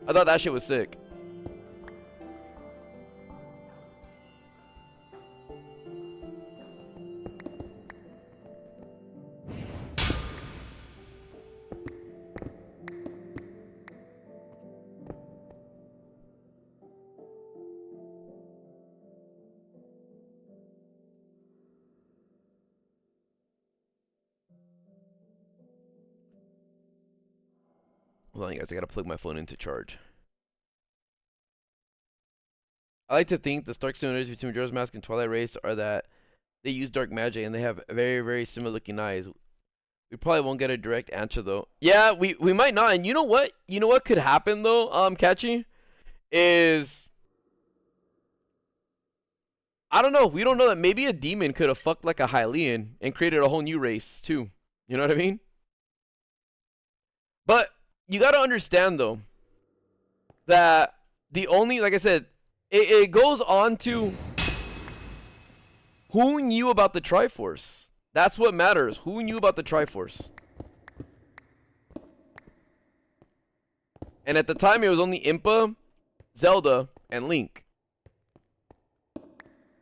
I thought that shit was sick. Hold on, guys. I gotta plug my phone into charge. I like to think the stark similarities between Majora's Mask and Twilight Race are that they use dark magic and they have very, very similar looking eyes. We probably won't get a direct answer though. Yeah, we might not. And you know what? You know what could happen though, Catchy? Is I don't know. We don't know that maybe a demon could have fucked like a Hylian and created a whole new race too. You know what I mean? But you gotta understand though that the only, like I said, it goes on to who knew about the Triforce. That's what matters. Who knew about the Triforce? And at the time, it was only Impa, Zelda, and Link.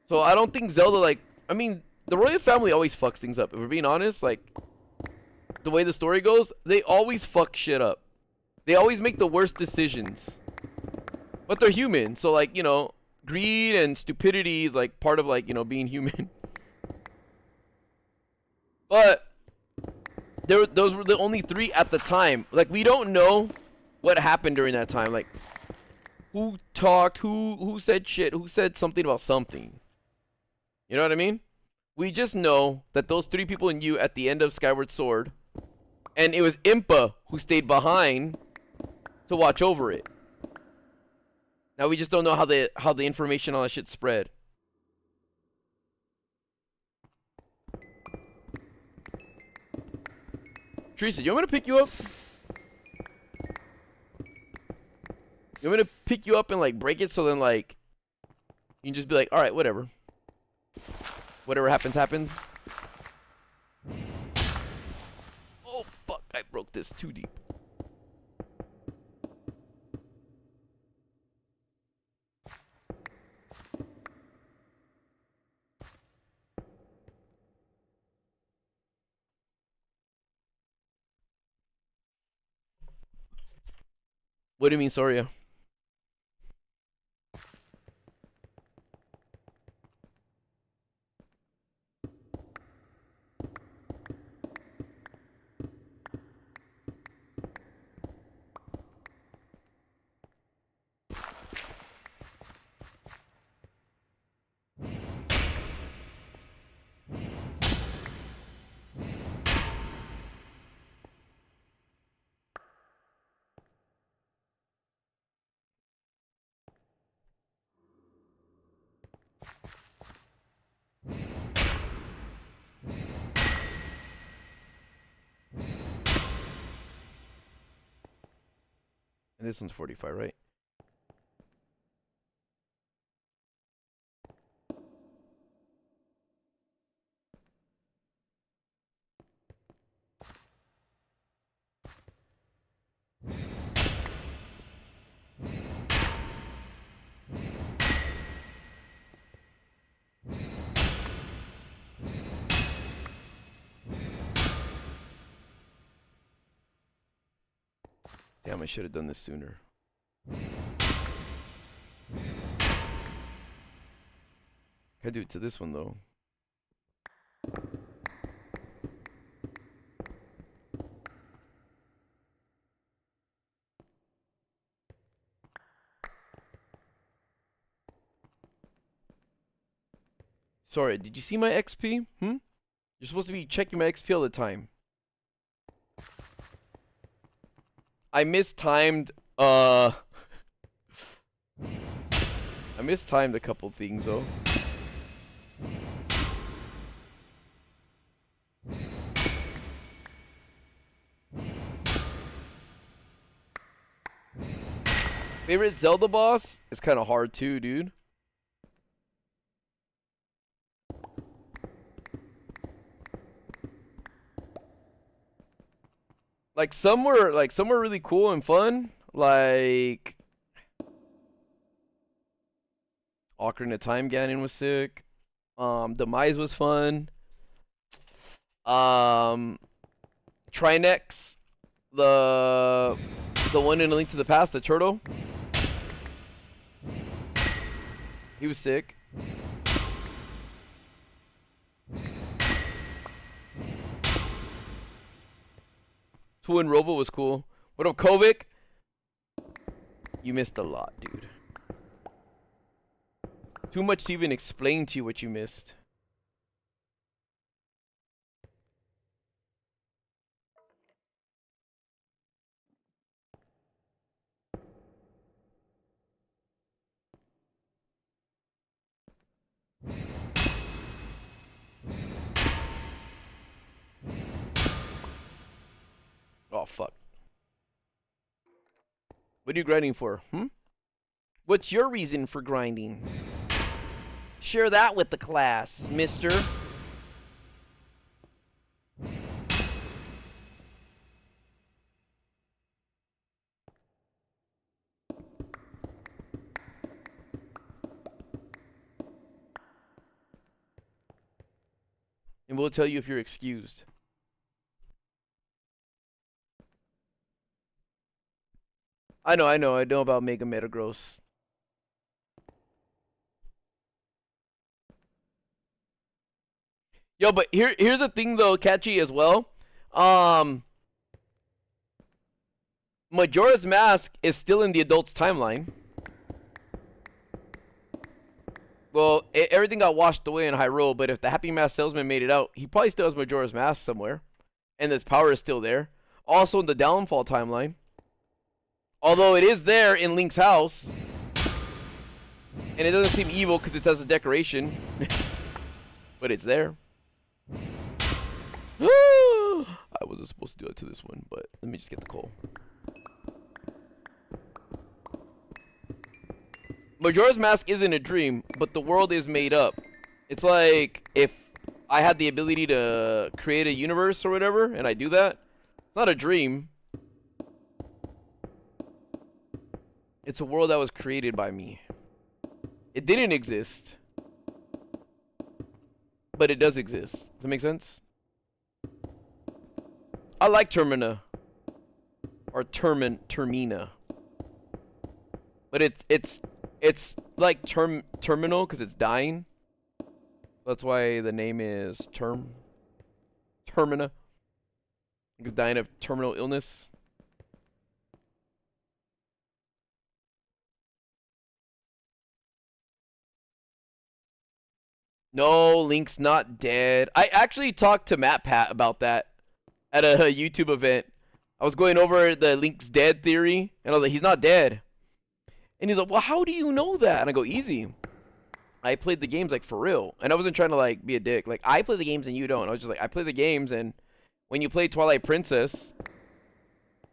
So I don't think Zelda, like, I mean, the royal family always fucks things up. If we're being honest, like, the way the story goes, they always fuck shit up. They always make the worst decisions. But they're human, so, like, you know, greed and stupidity is, like, part of, like, you know, being human. But those were the only three at the time. Like, we don't know what happened during that time. Like, who talked, who said shit, who said something about something. You know what I mean? We just know that those three people knew at the end of Skyward Sword. And it was Impa who stayed behind to watch over it. Now we just don't know how the information on that shit spread. Teresa, you want me to pick you up? You want me to pick you up and like break it so then like you can just be like, alright, whatever. Whatever happens, happens. Oh fuck, I broke this too deep. What do you mean, Soria? And this one's 45, right? Damn, I should have done this sooner. Gotta do it to this one though. Sorry, did you see my XP? You're supposed to be checking my XP all the time. I mistimed, I mistimed a couple things though. Favorite Zelda boss? It's kind of hard too, dude. Like some were really cool and fun. Like Ocarina of Time Ganon was sick. Demise was fun. Trinex, the one in A Link to the Past, the turtle. He was sick. Twin Robo was cool. What up, Kovic? You missed a lot, dude. Too much to even explain to you what you missed. Oh, fuck. What are you grinding for? What's your reason for grinding? Share that with the class, mister. And we'll tell you if you're excused. I know about Mega Metagross. Yo, but here's the thing though, Catchy as well. Majora's Mask is still in the adult's timeline. Well, everything got washed away in Hyrule, but if the Happy Mask Salesman made it out, he probably still has Majora's Mask somewhere. And his power is still there. Also in the Downfall timeline. Although it is there in Link's house. And it doesn't seem evil because it has a decoration. But it's there. I wasn't supposed to do it to this one, but let me just get the coal. Majora's Mask isn't a dream, but the world is made up. It's like if I had the ability to create a universe or whatever, and I do that. It's not a dream. It's a world that was created by me. It didn't exist. But it does exist. Does that make sense? I like Termina. Or Termina. But it's like terminal because it's dying. That's why the name is Termina. It's dying of terminal illness. No, Link's not dead. I actually talked to Matt Pat about that at a YouTube event. I was going over the Link's dead theory, and I was like, he's not dead. And he's like, well, how do you know that? And I go, easy. I played the games, like, for real. And I wasn't trying to, like, be a dick. Like, I play the games and you don't. I was just like, I play the games, and when you play Twilight Princess,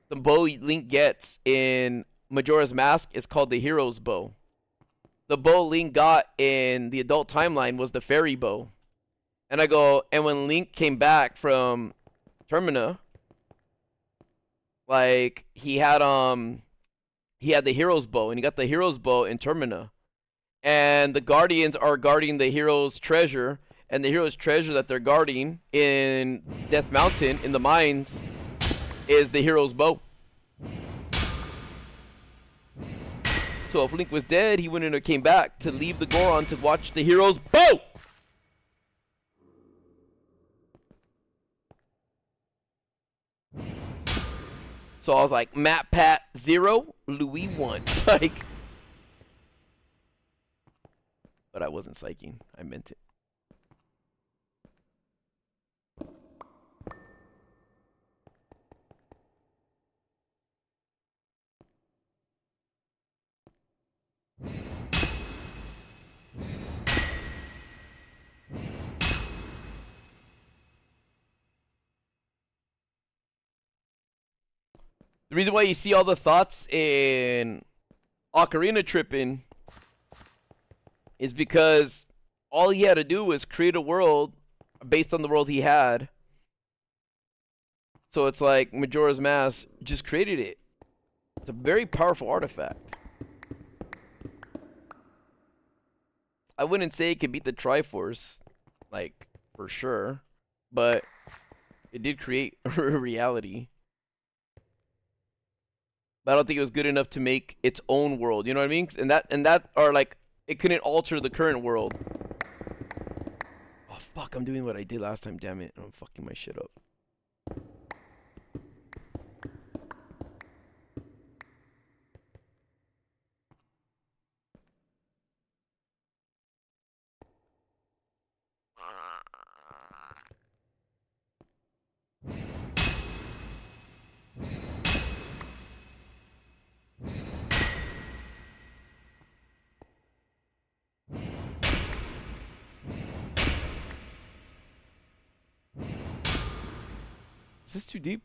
the bow Link gets in Majora's Mask is called the Hero's Bow. The bow Link got in the adult timeline was the fairy bow. And I go, and when Link came back from Termina, like, he had the hero's bow, and he got the hero's bow in Termina. And the guardians are guarding the hero's treasure, and the hero's treasure that they're guarding in Death Mountain, in the mines, is the hero's bow. So if Link was dead, he wouldn't have came back to leave the Goron to watch the hero's bow! So I was like, Matt Pat 0, Louis 1. Like, but I wasn't psyching. I meant it. The reason why you see all the thoughts in Ocarina Trippin' is because all he had to do was create a world based on the world he had. So it's like Majora's Mask just created it. It's a very powerful artifact. I wouldn't say it could beat the Triforce, like, for sure, but it did create a reality. But I don't think it was good enough to make its own world. You know what I mean? And that are like, it couldn't alter the current world. Oh fuck! I'm doing what I did last time. Damn it! I'm fucking my shit up. Is this too deep?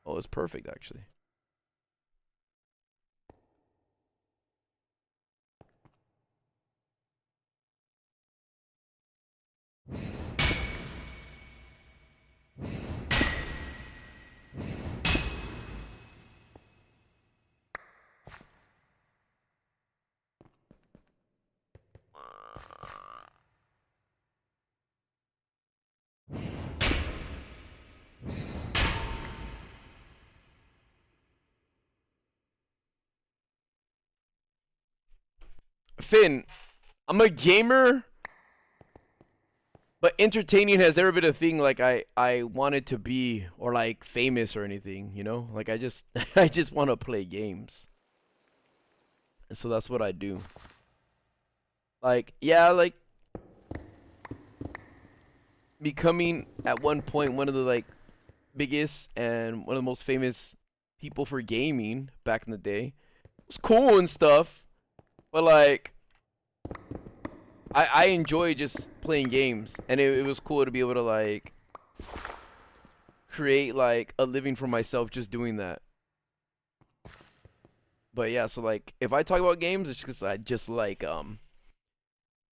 Oh, it's perfect actually. Finn, I'm a gamer, but entertaining has never been a thing like I wanted to be, or like famous or anything, you know? Like I just I just want to play games. And so that's what I do. Like, yeah, like becoming at one point one of the like biggest and one of the most famous people for gaming back in the day. It was cool and stuff, but like I enjoy just playing games, and it was cool to be able to like create like a living for myself just doing that. But yeah, so like if I talk about games, it's because I just like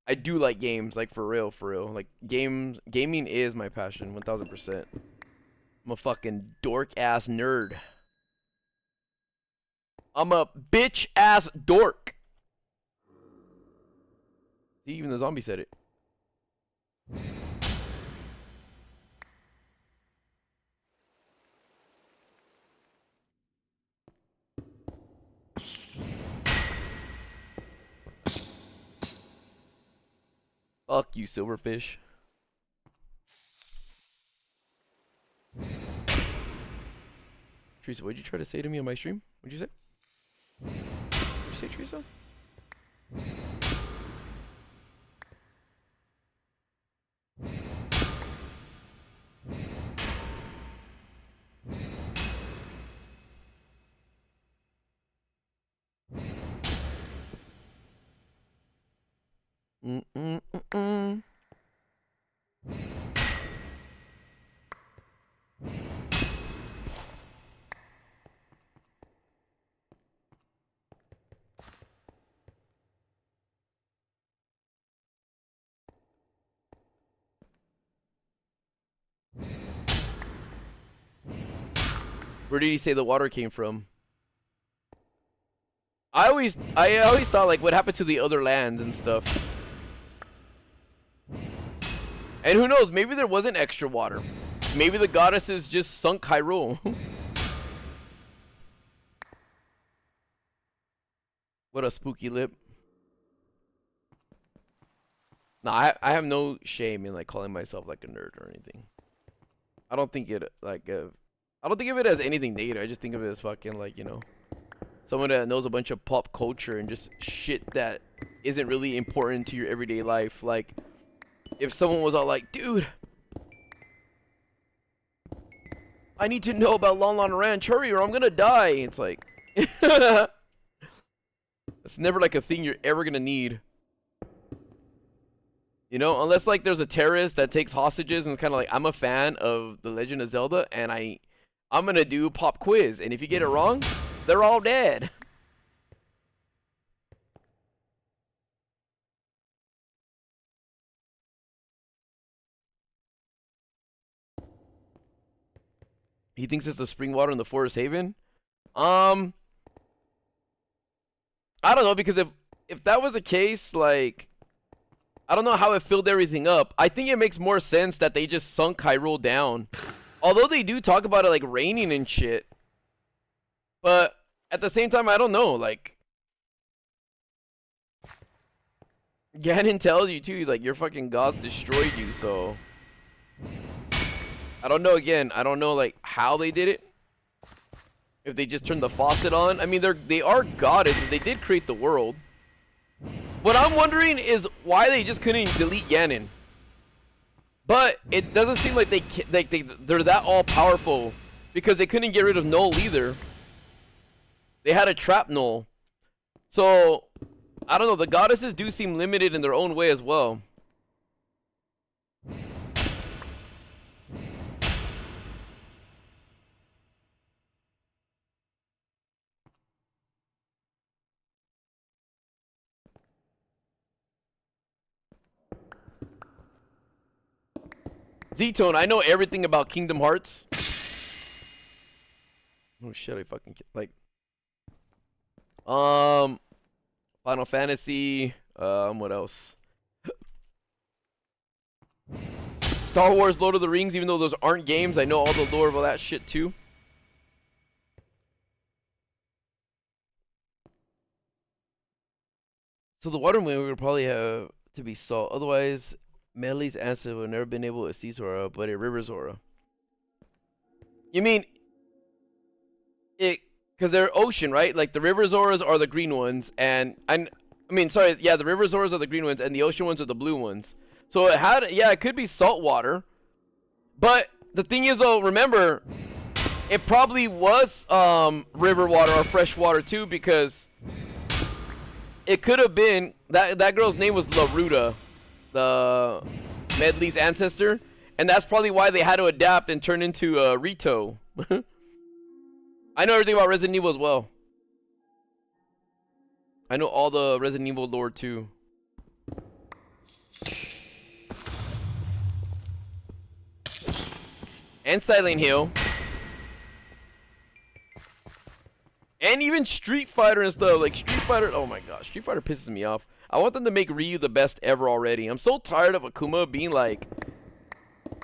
I do like games, like for real, for real. Like gaming is my passion, 1000%. I'm a fucking dork ass nerd. I'm a bitch ass dork. See, even the zombie said it. Fuck you, silverfish. Teresa, what'd you try to say to me on my stream? What'd you say? What'd you say, Teresa? Mm-mm-mm-mm. Where did he say the water came from? I always thought like what happened to the other lands and stuff. And who knows, maybe there wasn't extra water. Maybe the goddesses just sunk Hyrule. What a spooky lip. No, I have no shame in like calling myself like a nerd or anything. I don't think it like I don't think of it as anything negative. I just think of it as fucking like, you know, someone that knows a bunch of pop culture and just shit that isn't really important to your everyday life. Like if someone was all like, dude, I need to know about Lon Lon Ranch, hurry or I'm gonna die. It's like it's never like a thing you're ever gonna need. You know, unless like there's a terrorist that takes hostages and it's kind of like, I'm a fan of The Legend of Zelda and I'm gonna do pop quiz, and if you get it wrong, they're all dead. He thinks it's the spring water in the Forest Haven. I don't know, because if that was the case, like I don't know how it filled everything up. I think it makes more sense that they just sunk Hyrule down. Although they do talk about it like raining and shit. But at the same time, I don't know, like Ganon tells you too, he's like, your fucking gods destroyed you, so I don't know, again, I don't know like how they did it. If they just turned the faucet on. I mean, they are goddesses, they did create the world. What I'm wondering is why they just couldn't delete Ganon. But it doesn't seem like they're that all powerful, because they couldn't get rid of Null either. They had to trap Null. So I don't know, the goddesses do seem limited in their own way as well. Z-Tone, I know everything about Kingdom Hearts. Oh shit, I fucking like. Final Fantasy. What else? Star Wars, Lord of the Rings. Even though those aren't games, I know all the lore of all that shit too. So the water moon would probably have to be salt. Otherwise, Medley's ancestor would have never been able to see Zora, but a river Zora. You mean it? Because they're ocean, right? Like the river Zoras are the green ones, and I mean, sorry, yeah, the river Zoras are the green ones, and the ocean ones are the blue ones. So it had, yeah, it could be salt water. But the thing is, though, remember, it probably was river water or fresh water too, because it could have been that girl's name was Laruda, the Medley's ancestor, and that's probably why they had to adapt and turn into Rito. I know everything about Resident Evil as well. I know all the Resident Evil lore too. And Silent Hill. And even Street Fighter and stuff. Like Street Fighter. Oh my gosh. Street Fighter pisses me off. I want them to make Ryu the best ever already. I'm so tired of Akuma being like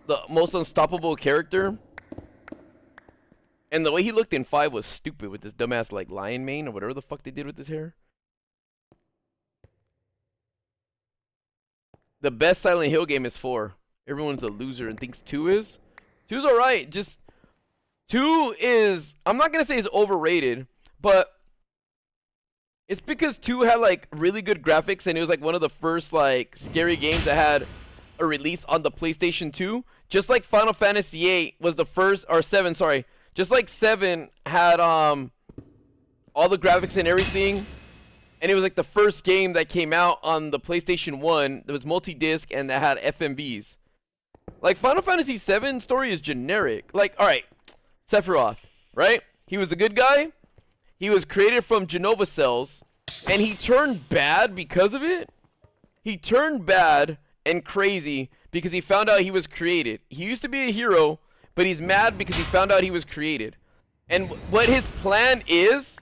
the most unstoppable character. And the way he looked in 5 was stupid with this dumbass like lion mane or whatever the fuck they did with his hair. The best Silent Hill game is 4. Everyone's a loser and thinks 2 is. 2's alright. Just 2 is, I'm not gonna say it's overrated, but it's because 2 had like really good graphics and it was like one of the first like scary games that had a release on the PlayStation 2. Just like Final Fantasy VIII was the first, or 7, sorry. Just like 7 had all the graphics and everything, and it was like the first game that came out on the PlayStation 1 that was multi-disc and that had FMVs. Like Final Fantasy VII story is generic. Like, alright, Sephiroth, right? He was a good guy. He was created from Genova cells, and he turned bad because of it. He turned bad and crazy because he found out he was created. He used to be a hero, but he's mad because he found out he was created. And what his plan is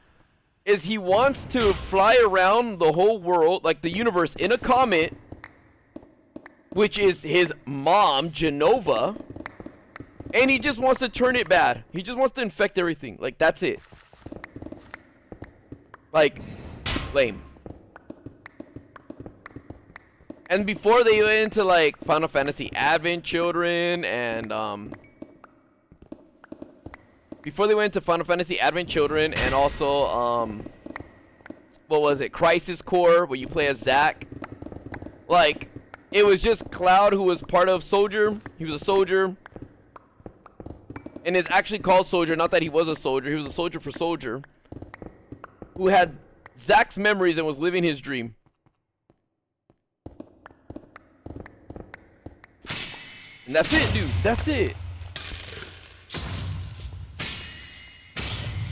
he wants to fly around the whole world, like the universe, in a comet, which is his mom, Genova, and he just wants to turn it bad. He just wants to infect everything. Like, that's it. Like, lame. And before they went into, like, Final Fantasy Advent Children and, before they went to Final Fantasy Advent Children and also, what was it? Crisis Core, where you play as Zack. Like, it was just Cloud who was part of Soldier. He was a soldier. And it's actually called Soldier, not that he was a soldier. He was a soldier for Soldier. Who had Zack's memories and was living his dream. And that's it, dude. That's it.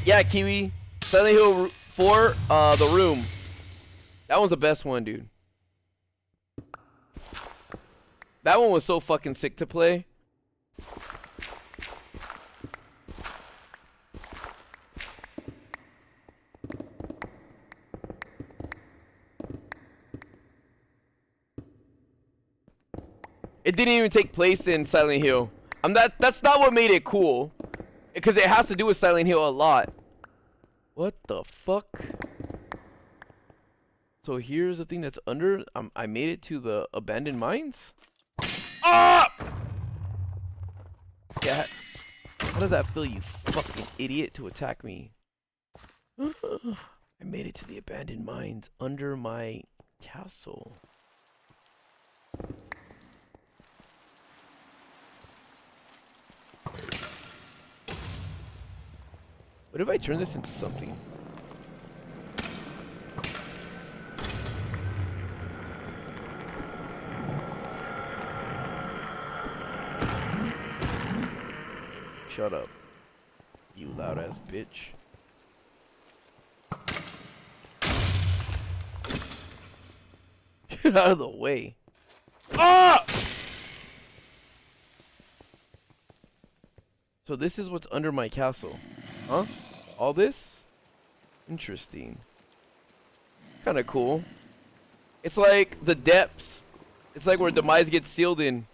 Yeah, Kiwi. Silent Hill 4, The Room. That one's the best one, dude. That one was so fucking sick to play. It didn't even take place in Silent Hill. That's not what made it cool. Because it has to do with Silent Hill a lot. What the fuck? So here's the thing that's under. I made it to the abandoned mines. Ah! Yeah. How does that feel, you fucking idiot, to attack me? I made it to the abandoned mines under my castle. What if I turn this into something? Shut up, you loud ass bitch. Get out of the way. Ah! So this is what's under my castle. Huh? All this? Interesting. Kind of cool. It's like the depths. It's like where demise gets sealed in.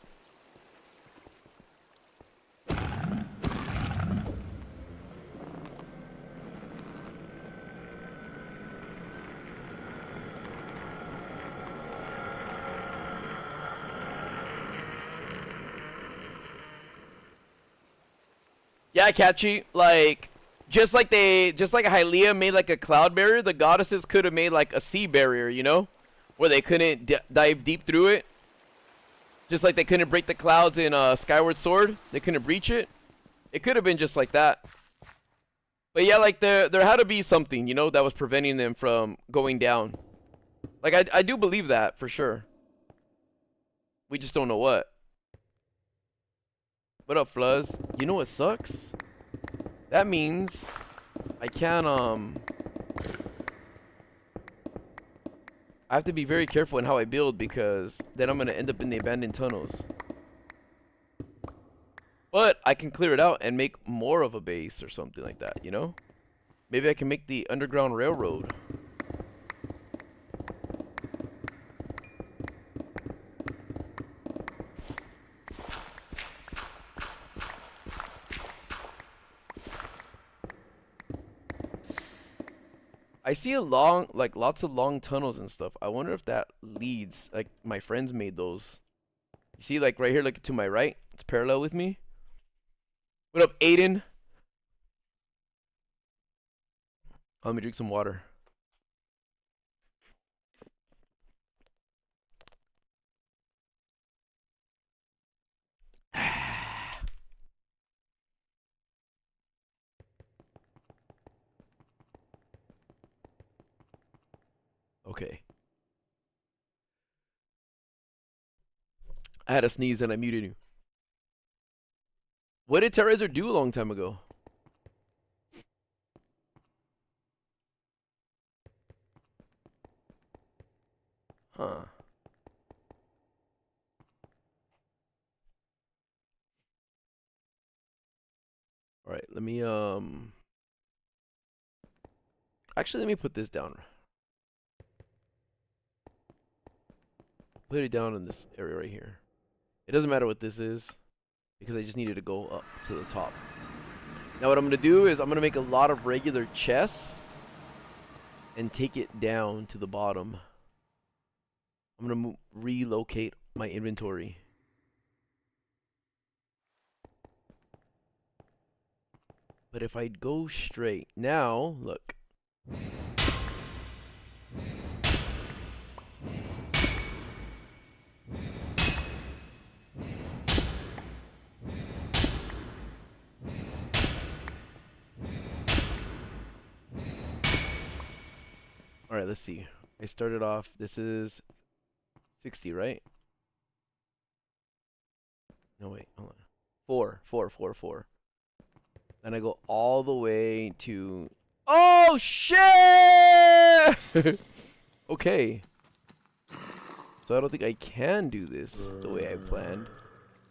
Yeah, catchy. Like, just like Hylia made like a cloud barrier, the goddesses could have made like a sea barrier, you know, where they couldn't dive deep through it. Just like they couldn't break the clouds in Skyward Sword, they couldn't breach it. It could have been just like that. But yeah, like there had to be something, you know, that was preventing them from going down. Like I do believe that for sure. We just don't know what. What up, Fluzz? You know what sucks? That means I can't, I have to be very careful in how I build because then I'm going to end up in the abandoned tunnels. But I can clear it out and make more of a base or something like that, you know? Maybe I can make the underground railroad. I see a long, like lots of long tunnels and stuff. I wonder if that leads, like my friends made those. You see, like right here, look to my right. It's parallel with me. What up, Aiden? Oh, let me drink some water. Okay. I had a sneeze and I muted you. What did Terrorizer do a long time ago? Huh. Alright, let me actually let me put this down. Put it down in this area right here. It doesn't matter what this is because I just needed to go up to the top. Now what I'm going to do is I'm going to make a lot of regular chests and take it down to the bottom. I'm going to relocate my inventory. But if I go straight, now, look. Alright, let's see. I started off, this is 60, right? No, wait, hold on. 4. And I go all the way to... Oh, shit! Okay. So I don't think I can do this the way I planned.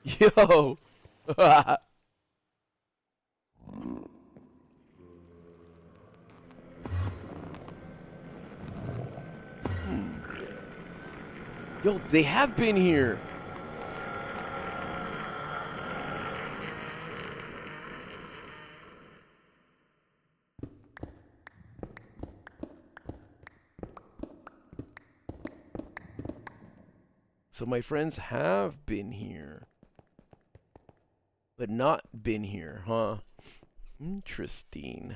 Yo! Yo, they have been here. So my friends have been here. But not been here, huh? Interesting.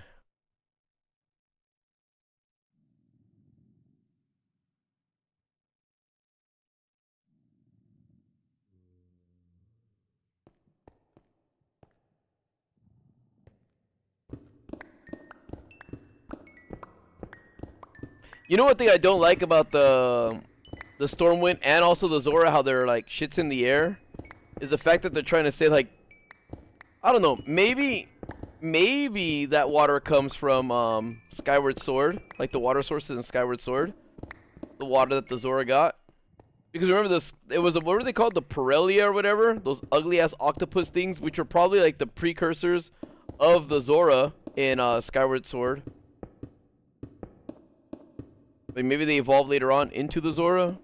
You know what thing I don't like about the Stormwind and also the Zora, how they're like shits in the air, is the fact that they're trying to say like, I don't know, maybe that water comes from Skyward Sword, like the water sources in Skyward Sword, the water that the Zora got. Because remember this, it was what were they called? The Pirellia or whatever? Those ugly ass octopus things, which are probably like the precursors of the Zora in Skyward Sword. Like maybe they evolved later on into the Zora.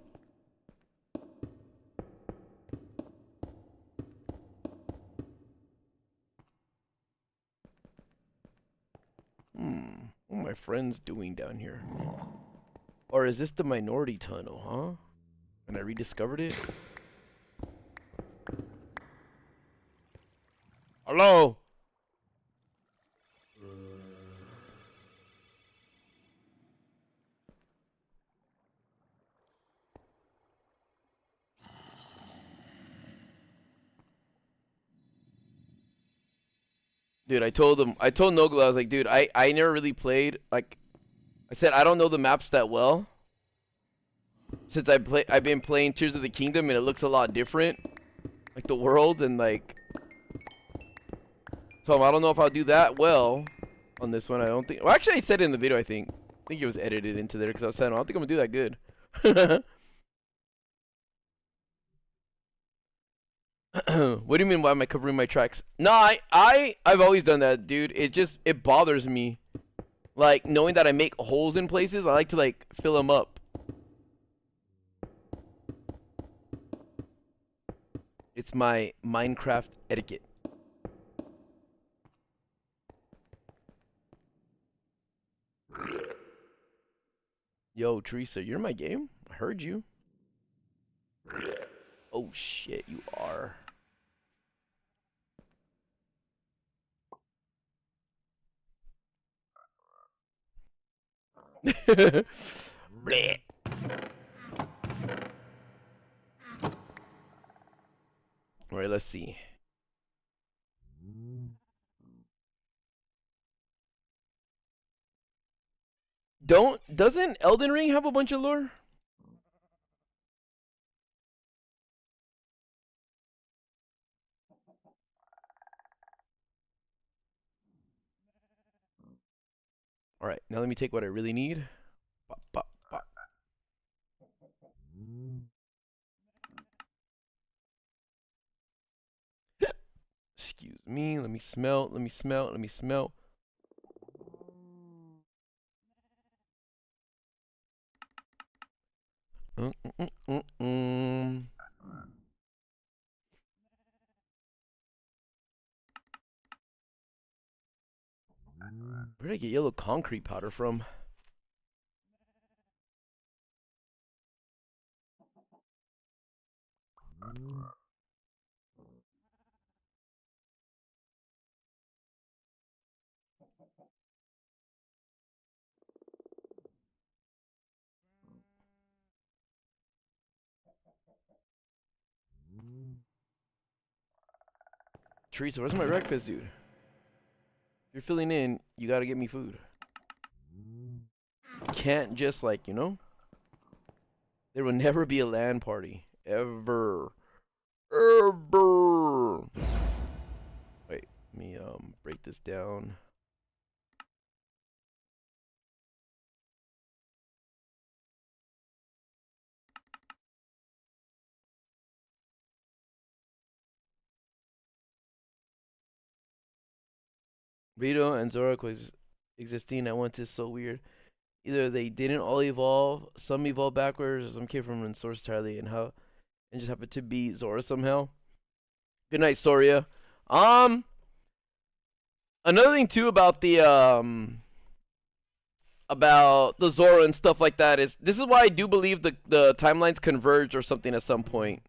What are my friends doing down here? Or is this the minority tunnel, huh? And I rediscovered it? Hello? Dude, I told Nogla, I was like, dude, I never really played, like, I said, I don't know the maps that well. Since I've been playing Tears of the Kingdom, and it looks a lot different. Like, the world, and like... So, I don't know if I'll do that well on this one, I don't think... Well, actually, I said it in the video, I think. I think it was edited into there, because I was saying, I don't think I'm gonna do that good. What do you mean, why am I covering my tracks? No, I've always done that, dude. It bothers me. Like, knowing that I make holes in places, I like to, like, fill them up. It's my Minecraft etiquette. Yo, Teresa, you're in my game? I heard you. Oh, shit, you are. Bleh. Alright, let's see. Doesn't Elden Ring have a bunch of lore? Alright, now let me take what I really need. Pop, pop, pop. Excuse me, let me smell, let me smell, let me smell. Where did I get yellow concrete powder from? Teresa, where's my breakfast, dude? If you're filling in, you gotta get me food. You can't just, like, you know? There will never be a LAN party. Ever. Ever. Wait, let me break this down. Rito and Zora existing at once is so weird. Either they didn't all evolve, some evolved backwards, or some came from one source entirely, and just happened to be Zora somehow. Good night, Soria. Another thing too about the Zora and stuff like that is this is why I do believe the timelines converge or something at some point.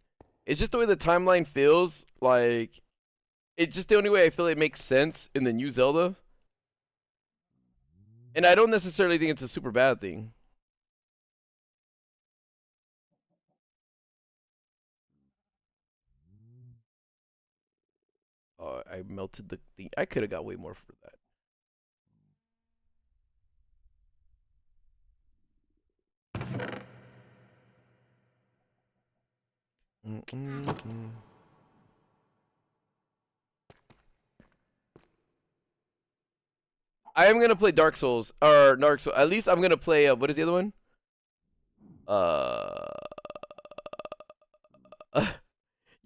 It's just the way the timeline feels like. It's just the only way I feel it makes sense in the new Zelda. And I don't necessarily think it's a super bad thing. Oh, I melted the thing. I could have got way more for that. I am gonna play Dark Souls or Dark Souls. At least I'm gonna play. What is the other one?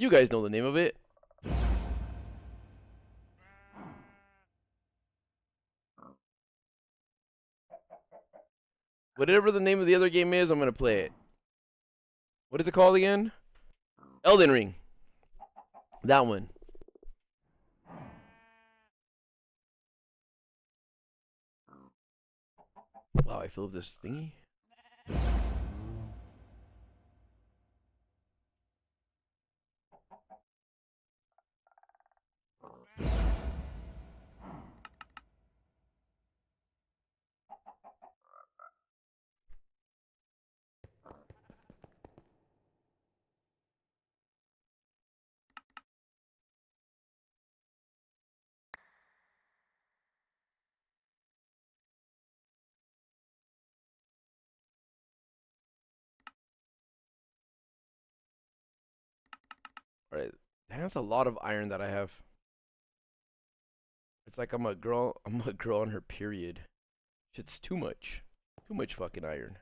You guys know the name of it. Whatever the name of the other game is, I'm gonna play it. What is it called again? Elden Ring. That one. Wow, I fill up this thingy. Alright, that's a lot of iron that I have. It's like I'm a girl on her period. Shit's too much. Too much fucking iron.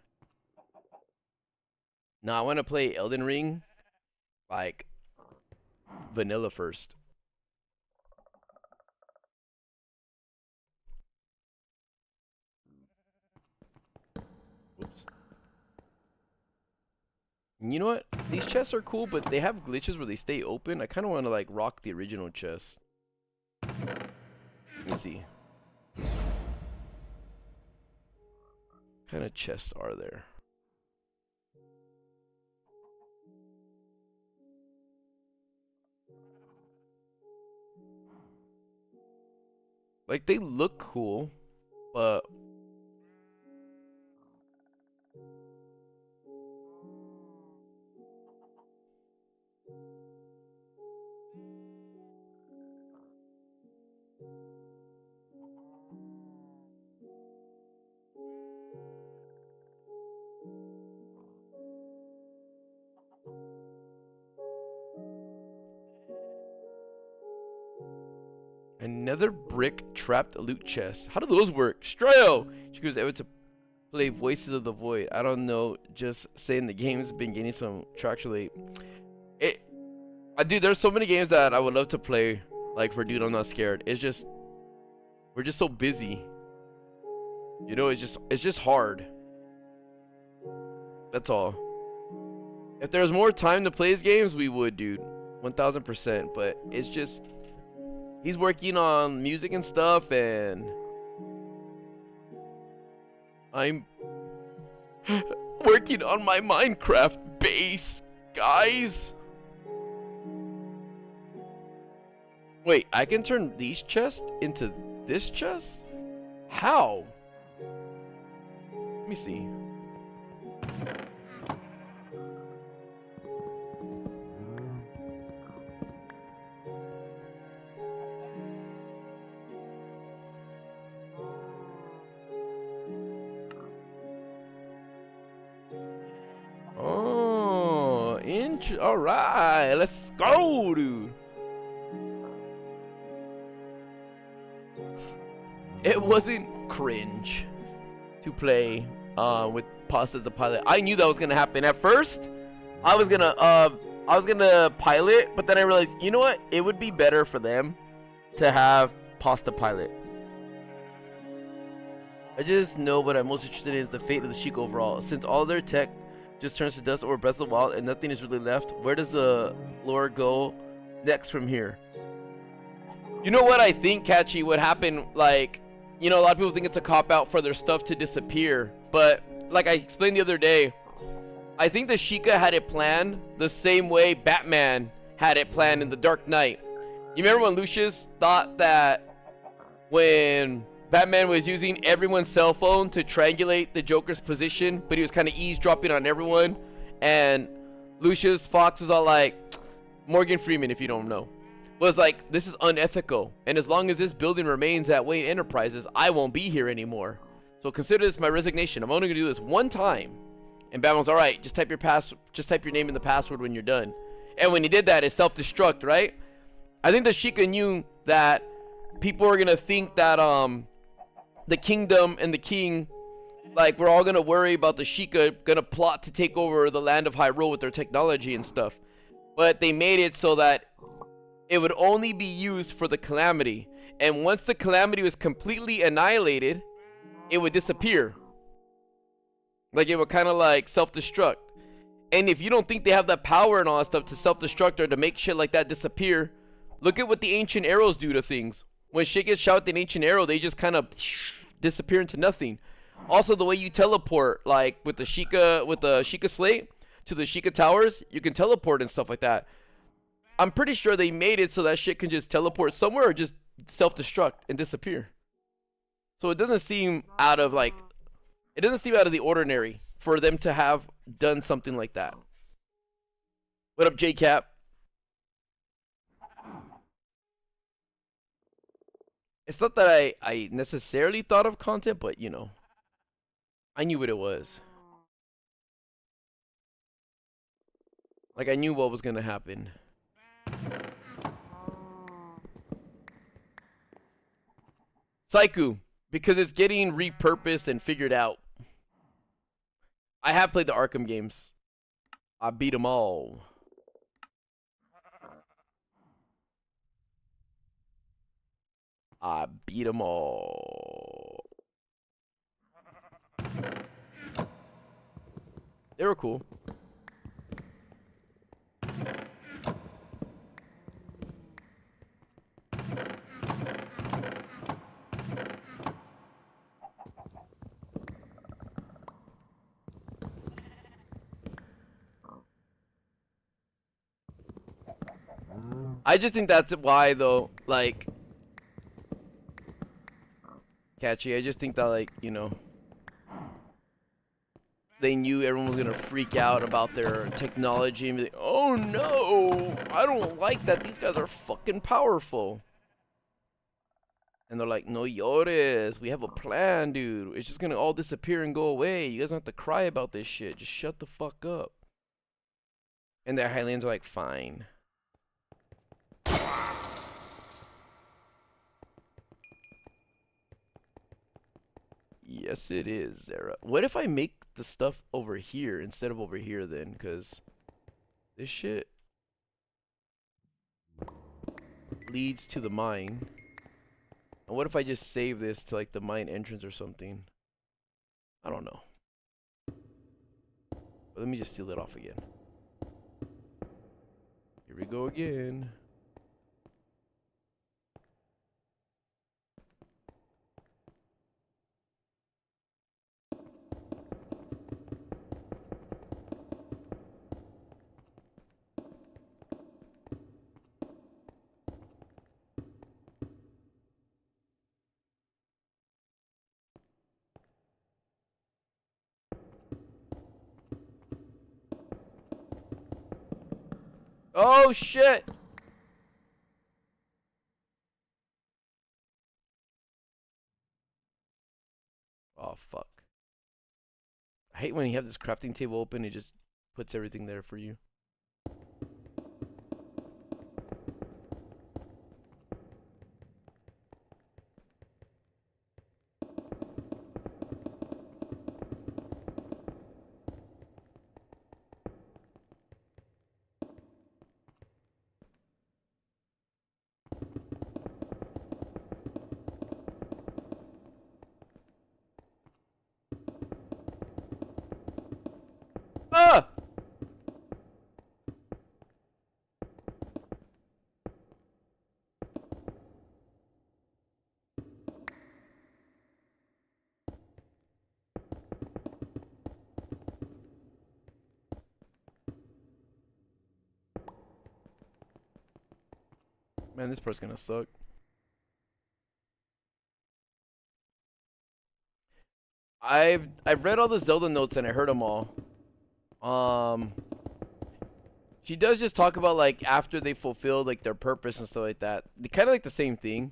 Now I wanna play Elden Ring like vanilla first. Whoops. You know what? These chests are cool, but they have glitches where they stay open. I kind of want to like rock the original chest. Let me see. What kind of chests are there? Like they look cool, but another brick trapped loot chest. How do those work? Strayo! She goes able to play Voices of the Void. I don't know, just saying the game's been gaining some traction lately. Dude, there's so many games that I would love to play, like for Dude I'm Not Scared. It's just, we're just so busy. You know, it's just hard. That's all. If there was more time to play his games, we would, dude. 1000%. But it's just, he's working on music and stuff, and I'm working on my Minecraft base, guys. Wait, I can turn these chests into this chest? How? Let me see. Alright, let's go, dude. It wasn't cringe to play with Pasta the pilot. I knew that was gonna happen. At first, I was gonna pilot, but then I realized, you know what? It would be better for them to have Pasta pilot. I just know what I'm most interested in is the fate of the Sheik overall. Since all their tech just turns to dust or Breath of the Wild and nothing is really left, where does the lore go next from here? You know what I think, Catchy, would happen, like, you know, a lot of people think it's a cop-out for their stuff to disappear, but like I explained the other day, I think the Sheikah had it planned the same way Batman had it planned in The Dark Knight. You remember when Lucius thought that when Batman was using everyone's cell phone to triangulate the Joker's position, but he was kind of eavesdropping on everyone, and Lucius Fox was all like, Morgan Freeman, if you don't know, was like, this is unethical, and as long as this building remains at Wayne Enterprises, I won't be here anymore. So consider this my resignation. I'm only gonna do this one time. And Batman's all right. Just type your name in the password when you're done. And when he did that, it self-destruct, right? I think the Sheikah knew that people were gonna think that the kingdom and the king, like, we're all gonna worry about the Sheikah gonna plot to take over the land of Hyrule with their technology and stuff. but they made it so that it would only be used for the calamity, and once the calamity was completely annihilated, it would disappear. Like, it would kind of like self-destruct. And if you don't think they have that power and all that stuff to self-destruct or to make shit like that disappear, look at what the ancient arrows do to things. When shit gets shot with an ancient arrow, they just kind of disappear into nothing. Also, the way you teleport, like with the Sheikah Slate to the Sheikah Towers, you can teleport and stuff like that. I'm pretty sure they made it so that shit can just teleport somewhere or just self-destruct and disappear. So it doesn't seem out of the ordinary for them to have done something like that. What up, JCap? It's not that I necessarily thought of content, but you know, I knew what it was. Like, I knew what was gonna happen. Saiku, because it's getting repurposed and figured out. I have played the Arkham games. I beat them all. I beat them all. They were cool. I just think that's why, though, like, catchy. I just think that, like, you know, they knew everyone was gonna freak out about their technology and be like, oh no, I don't like that. These guys are fucking powerful. And they're like, no llores, we have a plan, dude. It's just gonna all disappear and go away. You guys don't have to cry about this shit. Just shut the fuck up. And the Hylians are like, fine. Yes, it is, Zara. What if I make the stuff over here instead of over here then? Because this shit leads to the mine. And what if I just save this to like the mine entrance or something? I don't know. But let me just seal it off again. Here we go again. Oh shit! Oh fuck. I hate when you have this crafting table open, it just puts everything there for you. Ah! Man, this part's gonna suck. I've read all the Zelda notes and I heard them all. She does just talk about like after they fulfill like their purpose and stuff like that. They kind of like the same thing.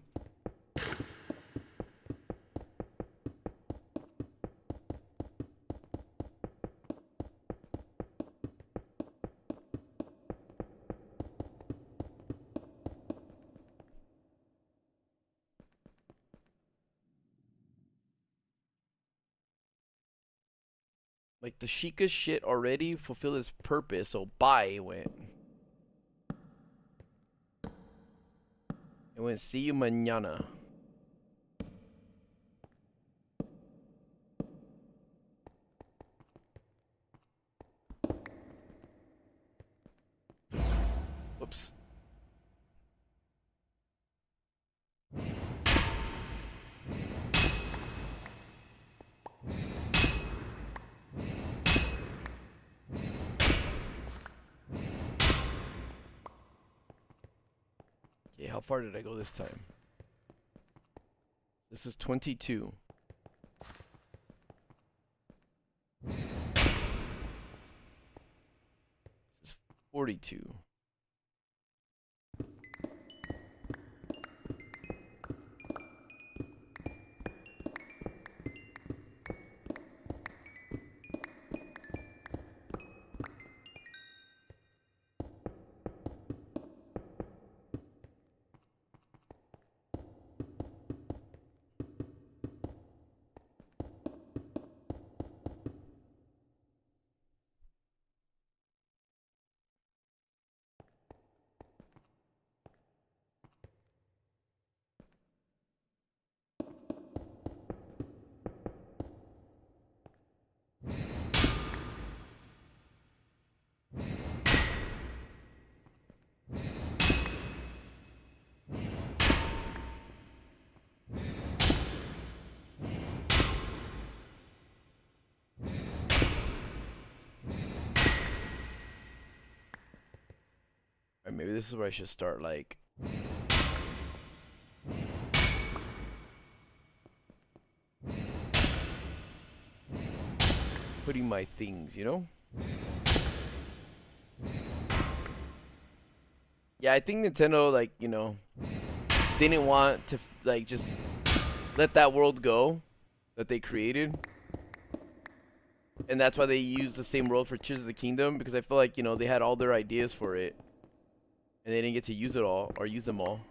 Like the Sheikah shit already fulfilled its purpose, so bye it went. I went, see you mañana. Whoops. Okay, how far did I go this time? This is 22. This is 42. Alright, maybe this is where I should start, like... putting my things, you know? Yeah, I think Nintendo, like, you know, didn't want to, like, just let that world go that they created. And that's why they used the same world for Tears of the Kingdom, because I feel like, you know, they had all their ideas for it. And they didn't get to use it all, or use them all.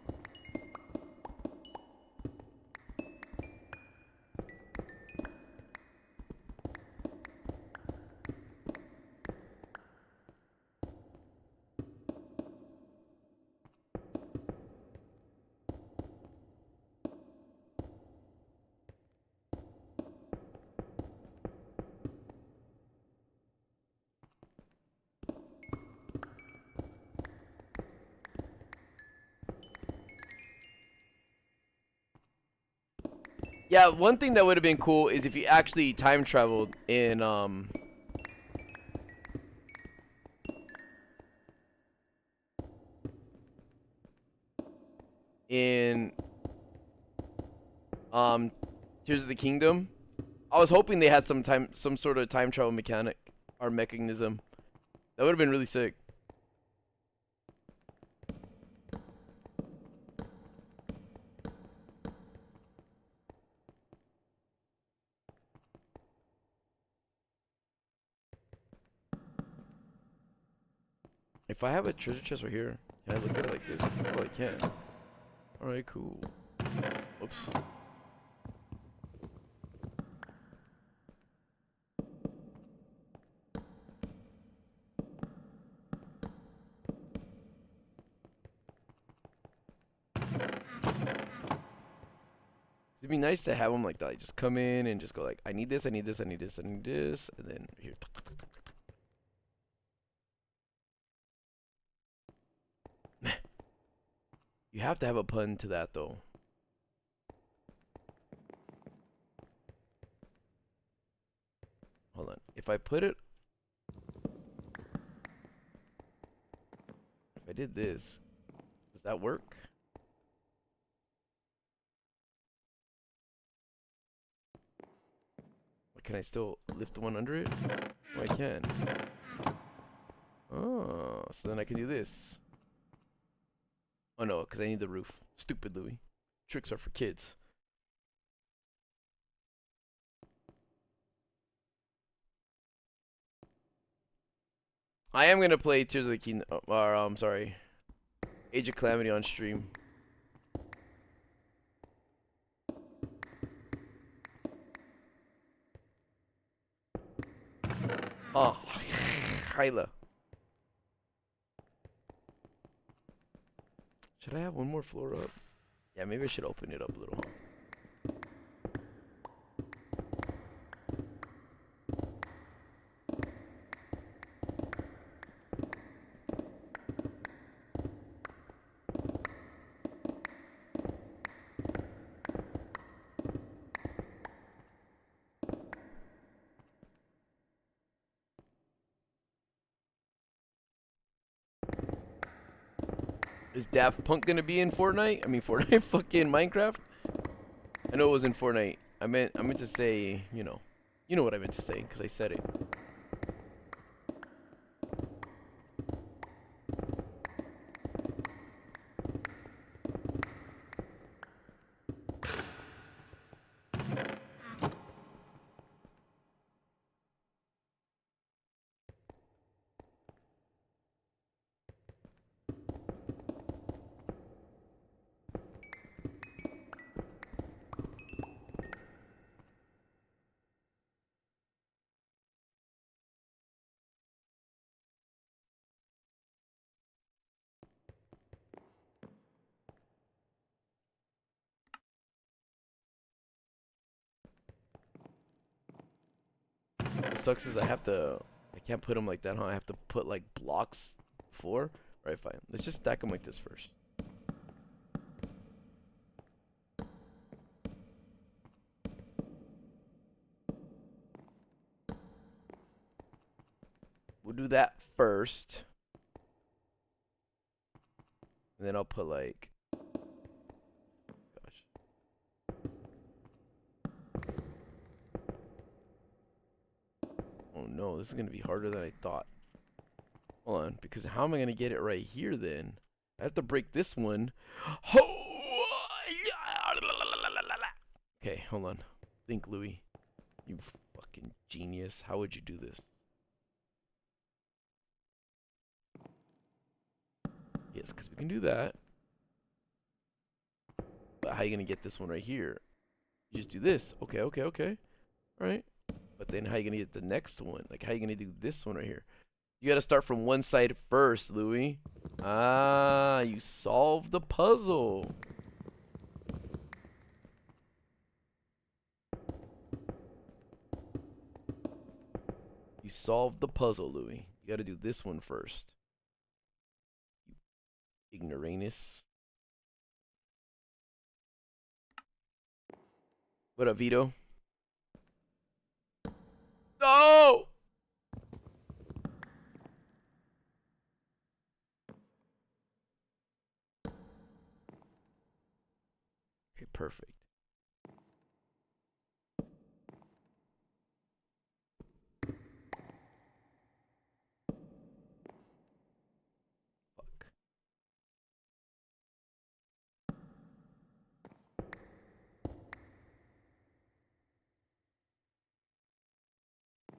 Yeah, one thing that would have been cool is if you actually time traveled in in Tears of the Kingdom. I was hoping they had some sort of time travel mechanic or mechanism. That would have been really sick. If I have a treasure chest right here, can I look at it like this? Oh, I can. Alright, cool. Oops. It'd be nice to have them like that. Like, just come in and just go like, I need this, I need this, I need this, I need this, and then here. You have to have a pun to that though. Hold on. If I put it, if I did this, does that work? Or can I still lift the one under it? Oh, I can. Oh, so then I can do this. Oh no, because I need the roof. Stupid Louis. Tricks are for kids. I am gonna play Tears of the Kingdom, or sorry, Age of Calamity on stream. Oh, Hylia. Should I have one more floor up? Yeah, maybe I should open it up a little. Is Daft Punk gonna be in Fortnite? I mean Fortnite, fucking Minecraft. I know it was in Fortnite. I meant to say, you know what I meant to say because I said it. What sucks is I can't put them like that, huh? I have to put like blocks for. Alright, fine. Let's just stack them like this first. We'll do that first. And then I'll put like, gosh. Oh no, this is gonna be harder than I thought. Hold on, because how am I gonna get it right here then? I have to break this one. Okay, hold on. Think, Louis. You fucking genius. How would you do this? Yes, because we can do that. But how are you gonna get this one right here? You just do this. Okay, okay, okay. Alright. But then how are you gonna get the next one? Like, how are you gonna do this one right here? You gotta start from one side first, Louis. Ah, you solved the puzzle. You solved the puzzle, Louis. You gotta do this one first. You ignoramus. What up, Vito? No! Okay, perfect. Fuck.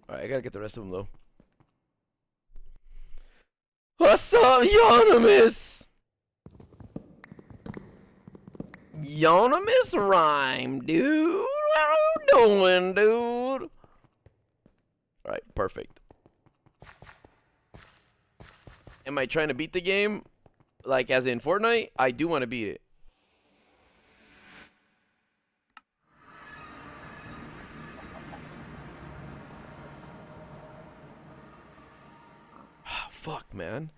Alright, I gotta get the rest of them, though. What's up, Yonimus? Yonimus rhyme, dude. How you doing, dude? Alright, perfect. Am I trying to beat the game? Like, as in Fortnite? I do want to beat it. Fuck, man.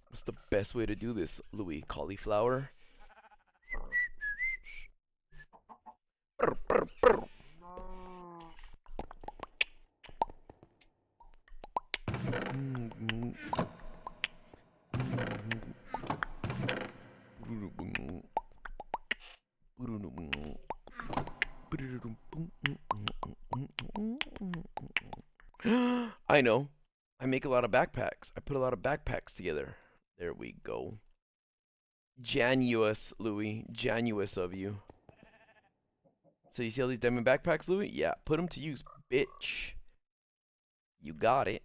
What's the best way to do this, Louis? Cauliflower? I know. I make a lot of backpacks. I put a lot of backpacks together. There we go. Genuous, Louis. Genuous of you. So you see all these diamond backpacks, Louis? Yeah, put them to use, bitch. You got it.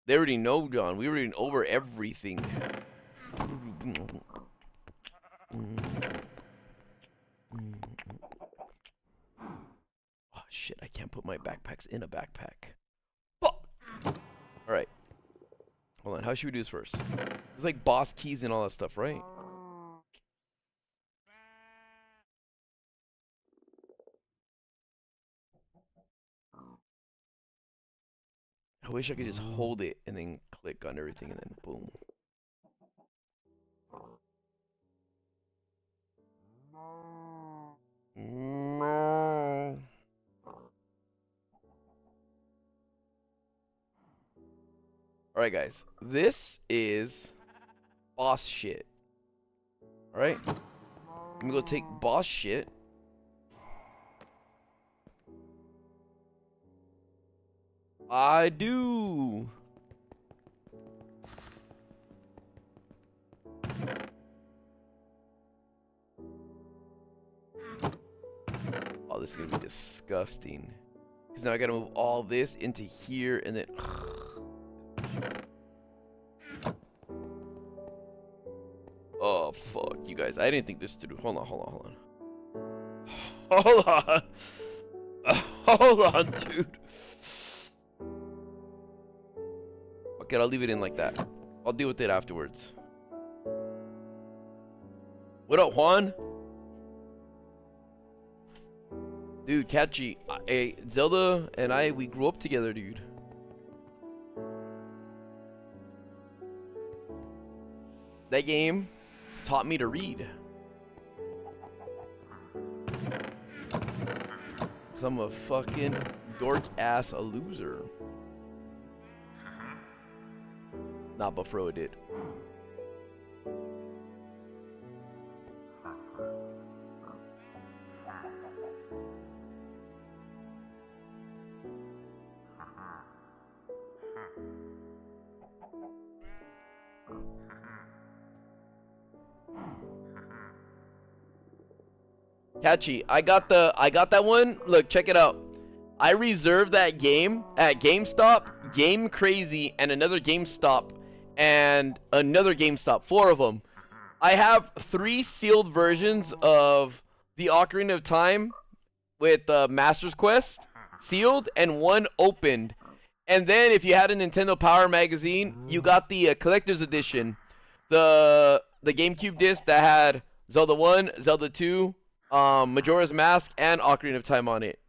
They already know, John. We already over everything. Oh, shit. I can't put my backpacks in a backpack. Fuck! Alright. Hold on, how should we do this first? It's like boss keys and all that stuff, right? I wish I could just hold it and then click on everything and then boom. No. Alright guys, this is boss shit. Alright? I'm gonna go take boss shit. I do. Oh, this is gonna be disgusting. Because now I gotta move all this into here and then. Oh, fuck, you guys. I didn't think this through. Hold on, hold on, hold on. Hold on. Hold on, dude. Okay, I'll leave it in like that. I'll deal with it afterwards. What up, Juan? Dude, Catchy. Zelda and I, we grew up together, dude. That game taught me to read. 'Cause I'm a fucking dork ass a loser. Nah, but Fro did. Catchy, I got that one. Look, check it out. I reserved that game at GameStop, Game Crazy, and another GameStop, and another GameStop. 4 of them. I have 3 sealed versions of the Ocarina of Time with Master's Quest sealed and 1 opened. And then if you had a Nintendo Power magazine, you got the collector's edition, the GameCube disc that had Zelda 1, Zelda 2, Majora's Mask, and Ocarina of Time on it.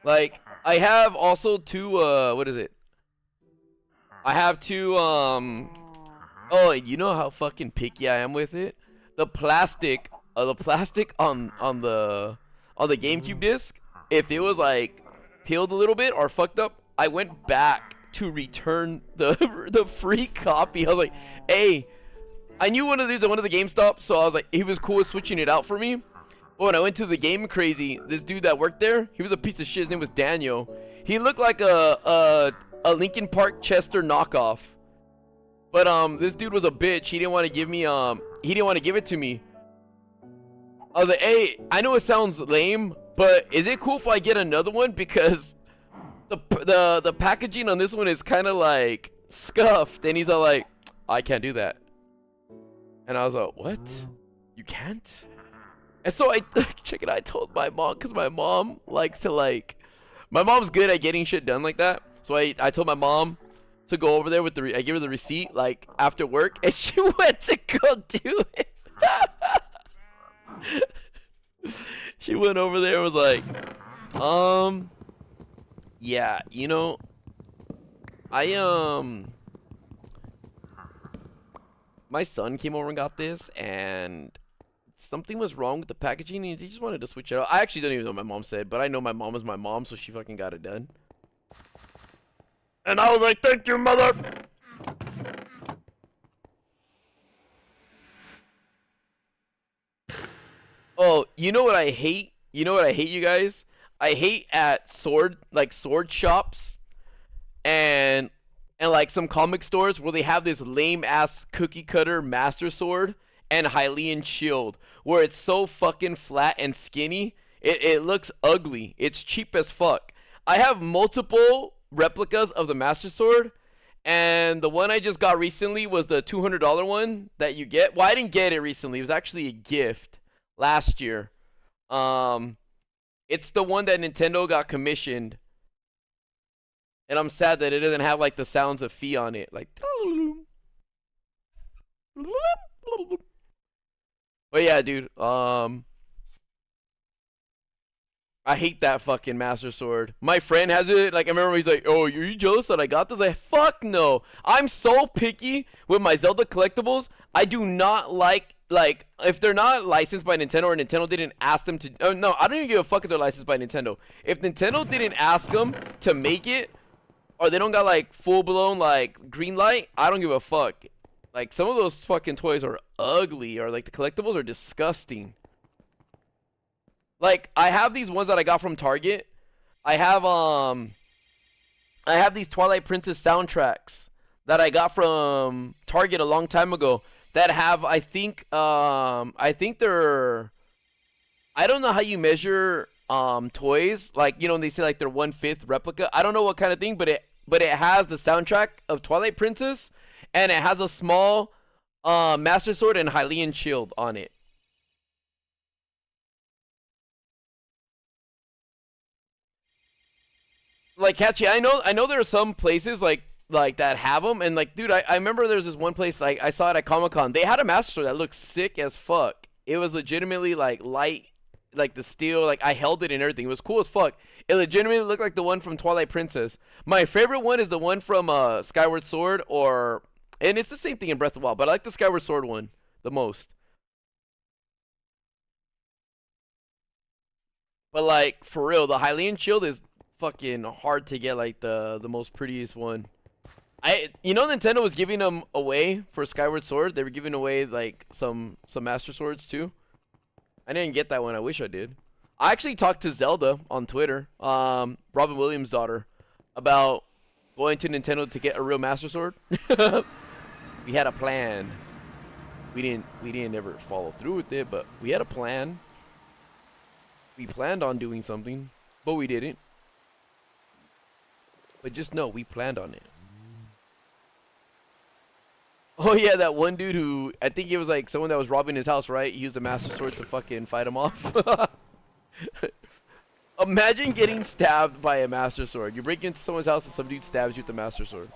Like, I have also 2, what is it? I have 2, oh, you know how fucking picky I am with it? The plastic on the GameCube disc, if it was like peeled a little bit or fucked up, I went back to return the free copy. I was like, hey, I knew one of these at one of the GameStop, so I was like, he was cool with switching it out for me. But when I went to the Game Crazy, this dude that worked there, he was a piece of shit. His name was Daniel. He looked like a Linkin Park Chester knockoff. But this dude was a bitch. He didn't want to give me he didn't want to give it to me. I was like, hey, I know it sounds lame, but is it cool if I get another one? Because the packaging on this one is kind of like scuffed. And he's all like, I can't do that. And I was like, what? You can't? And so I check it. I told my mom, because my mom likes to my mom's good at getting shit done like that. So I told my mom to go over there with I gave her the receipt like after work, and she went to go do it. She went over there and was like, yeah, you know, my son came over and got this, and something was wrong with the packaging, and he just wanted to switch it out. I actually don't even know what my mom said, but I know my mom is my mom, so she fucking got it done. And I was like, thank you, mother! Oh, you know what I hate? You know what I hate, you guys? I hate at sword shops and like some comic stores where they have this lame ass cookie cutter Master Sword and Hylian shield where it's so fucking flat and skinny. It looks ugly. It's cheap as fuck. I have multiple replicas of the Master Sword, and the one I just got recently was the $200 one that you get. Well, I didn't get it recently. It was actually a gift last year. It's the one that Nintendo got commissioned. And I'm sad that it doesn't have like the sounds of Fee on it. Like. But yeah, dude. I hate that fucking Master Sword. My friend has it. Like, I remember he's like, "Oh, are you jealous that I got this?" Like, fuck no. I'm so picky with my Zelda collectibles. I do not like if they're not licensed by Nintendo or Nintendo didn't ask them to. Oh no, I don't even give a fuck if they're licensed by Nintendo. If Nintendo didn't ask them to make it, or they don't got like full blown like green light, I don't give a fuck. Like, some of those fucking toys are ugly, or like the collectibles are disgusting. Like, I have these ones that I got from Target. I have these Twilight Princess soundtracks that I got from Target a long time ago that have, I think they're, I don't know how you measure toys, like, you know, they say like they're 1/5 replica. I don't know what kind of thing, but it has the soundtrack of Twilight Princess, and it has a small Master Sword and Hylian shield on it. Like, Catchy, I know there are some places like that have them, and like, dude, I remember there's this one place, like, I saw it at Comic-Con. They had a Master Sword that looked sick as fuck. It was legitimately like light, like the steel, like I held it and everything. It was cool as fuck. It legitimately looked like the one from Twilight Princess. My favorite one is the one from Skyward Sword, and it's the same thing in Breath of the Wild, but I like the Skyward Sword one the most. But like, for real, the Hylian shield is fucking hard to get, like the most prettiest one. You know, Nintendo was giving them away for Skyward Sword. They were giving away like some Master Swords too. I didn't get that one. I wish I did. I actually talked to Zelda on Twitter, Robin Williams' daughter, about going to Nintendo to get a real Master Sword. We had a plan. We didn't ever follow through with it, but we had a plan. We planned on doing something, but we didn't. But just know, we planned on it. Oh yeah, that one dude who, I think it was like someone that was robbing his house, right? He used the Master Sword to fucking fight him off. Imagine getting stabbed by a Master Sword. You break into someone's house and some dude stabs you with the Master Sword.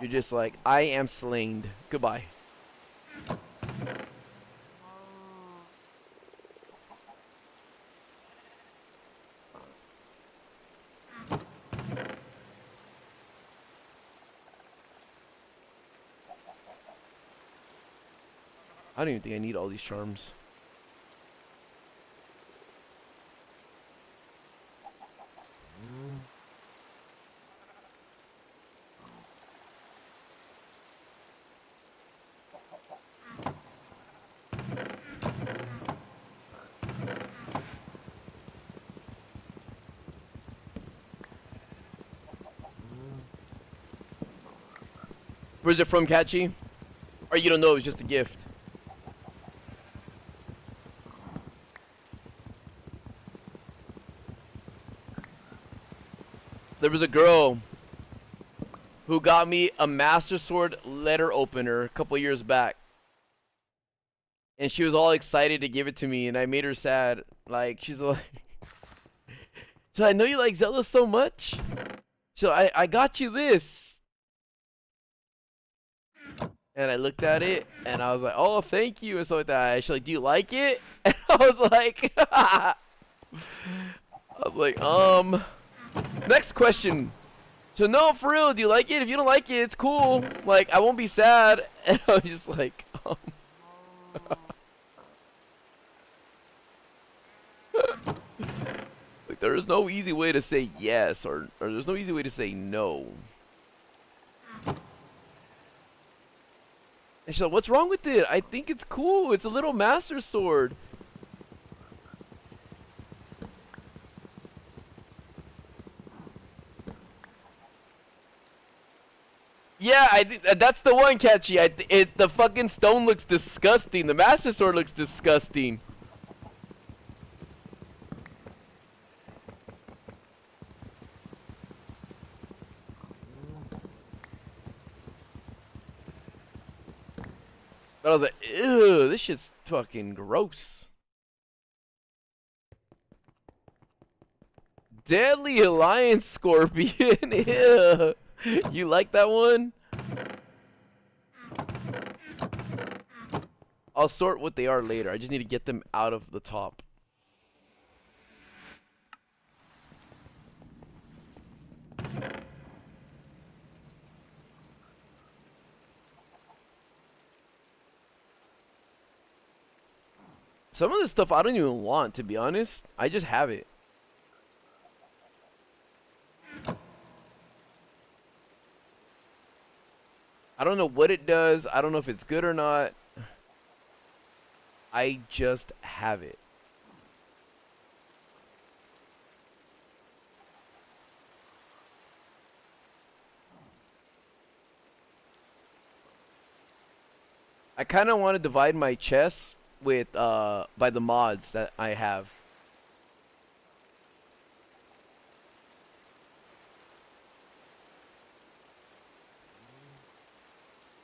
You're just like, I am slain. Goodbye. I don't even think I need all these charms. Where's it from, Catchy? Or you don't know, it was just a gift? There was a girl who got me a Master Sword letter opener a couple years back. And she was all excited to give it to me, and I made her sad. Like, she's like, I know you like Zelda so much. So I got you this. And I looked at it, and I was like, oh, thank you, and stuff like that. She's like, do you like it? And I was like, next question. So, no, for real, do you like it? If you don't like it, it's cool. Like, I won't be sad. And I was just like, like, there is no easy way to say yes, or there's no easy way to say no. And she's like, what's wrong with it? I think it's cool. It's a little Master Sword. Yeah, that's the one, Catchy. The fucking stone looks disgusting. The Master Sword looks disgusting. But I was like, ew, this shit's fucking gross. Deadly Alliance Scorpion. Ew. You like that one? I'll sort what they are later. I just need to get them out of the top. Some of this stuff I don't even want, to be honest. I just have it. I don't know what it does. I don't know if it's good or not. I just have it. I kind of want to divide my chest with by the mods that I have.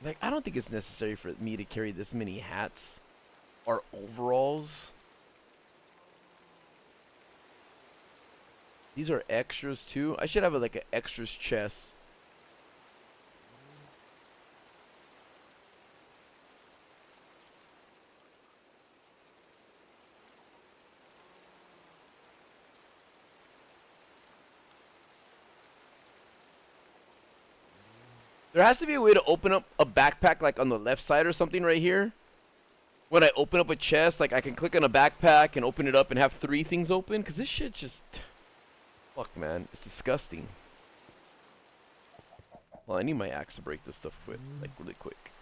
Like, I don't think it's necessary for me to carry this many hats or overalls. These are extras too. I should have like an extras chest. There has to be a way to open up a backpack like on the left side or something right here. When I open up a chest, like I can click on a backpack and open it up and have 3 things open. Cause this shit just, fuck man, it's disgusting. Well, I need my axe to break this stuff with, like really quick.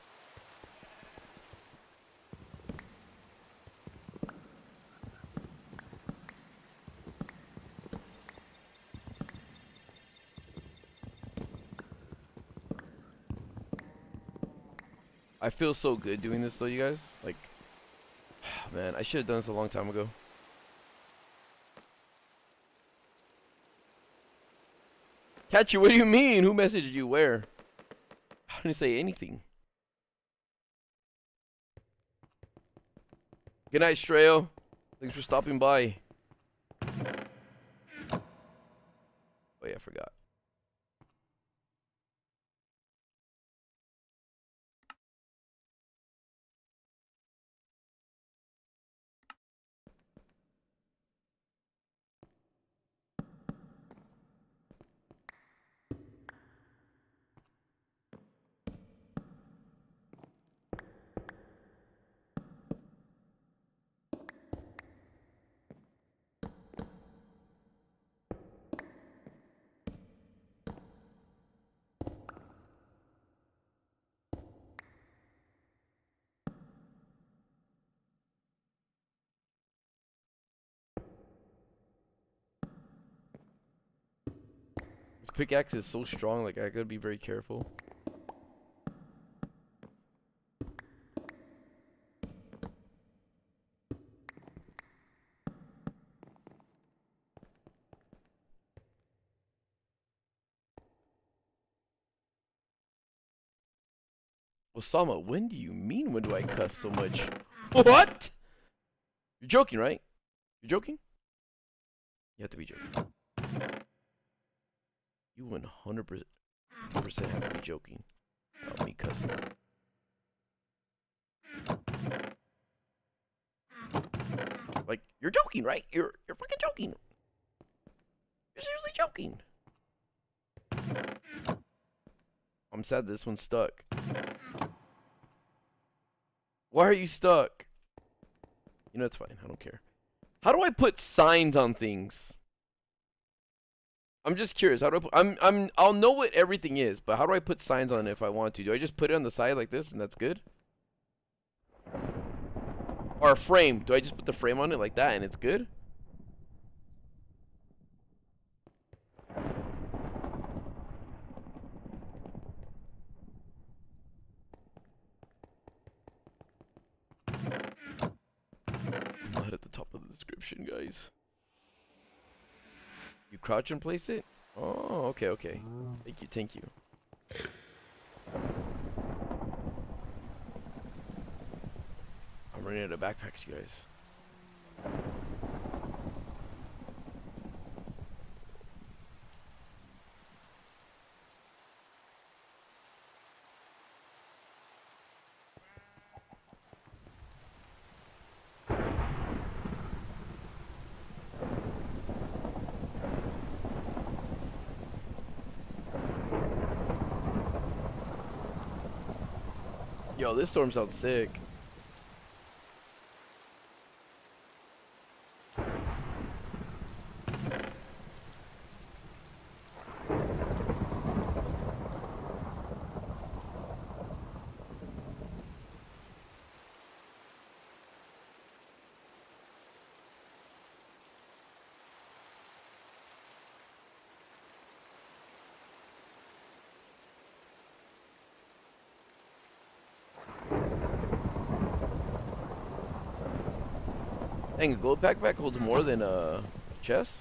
I feel so good doing this though, you guys. Like, man, I should have done this a long time ago. Catch you, what do you mean? Who messaged you? Where? I didn't say anything. Good night, Strayo. Thanks for stopping by. Oh yeah, I forgot. This pickaxe is so strong, like I gotta be very careful. Osama, when do you mean when do I cuss so much? What? You're joking, right? You're joking? You have to be joking. You 100% have to be joking about me cussing. Like, you're joking, right? You're fucking joking. You're seriously joking. I'm sad this one's stuck. Why are you stuck? You know, it's fine. I don't care. How do I put signs on things? I'm just curious. How do I put, I'll know what everything is, but how do I put signs on it if I want to? Do I just put it on the side like this and that's good? Or a frame. Do I just put the frame on it like that and it's good? Not at the top of the description, guys. You crouch and place it? Oh, okay, okay. Thank you, thank you. I'm running out of backpacks, you guys. Yo, this storm sounds sick. Dang, a gold backpack holds more than a chest?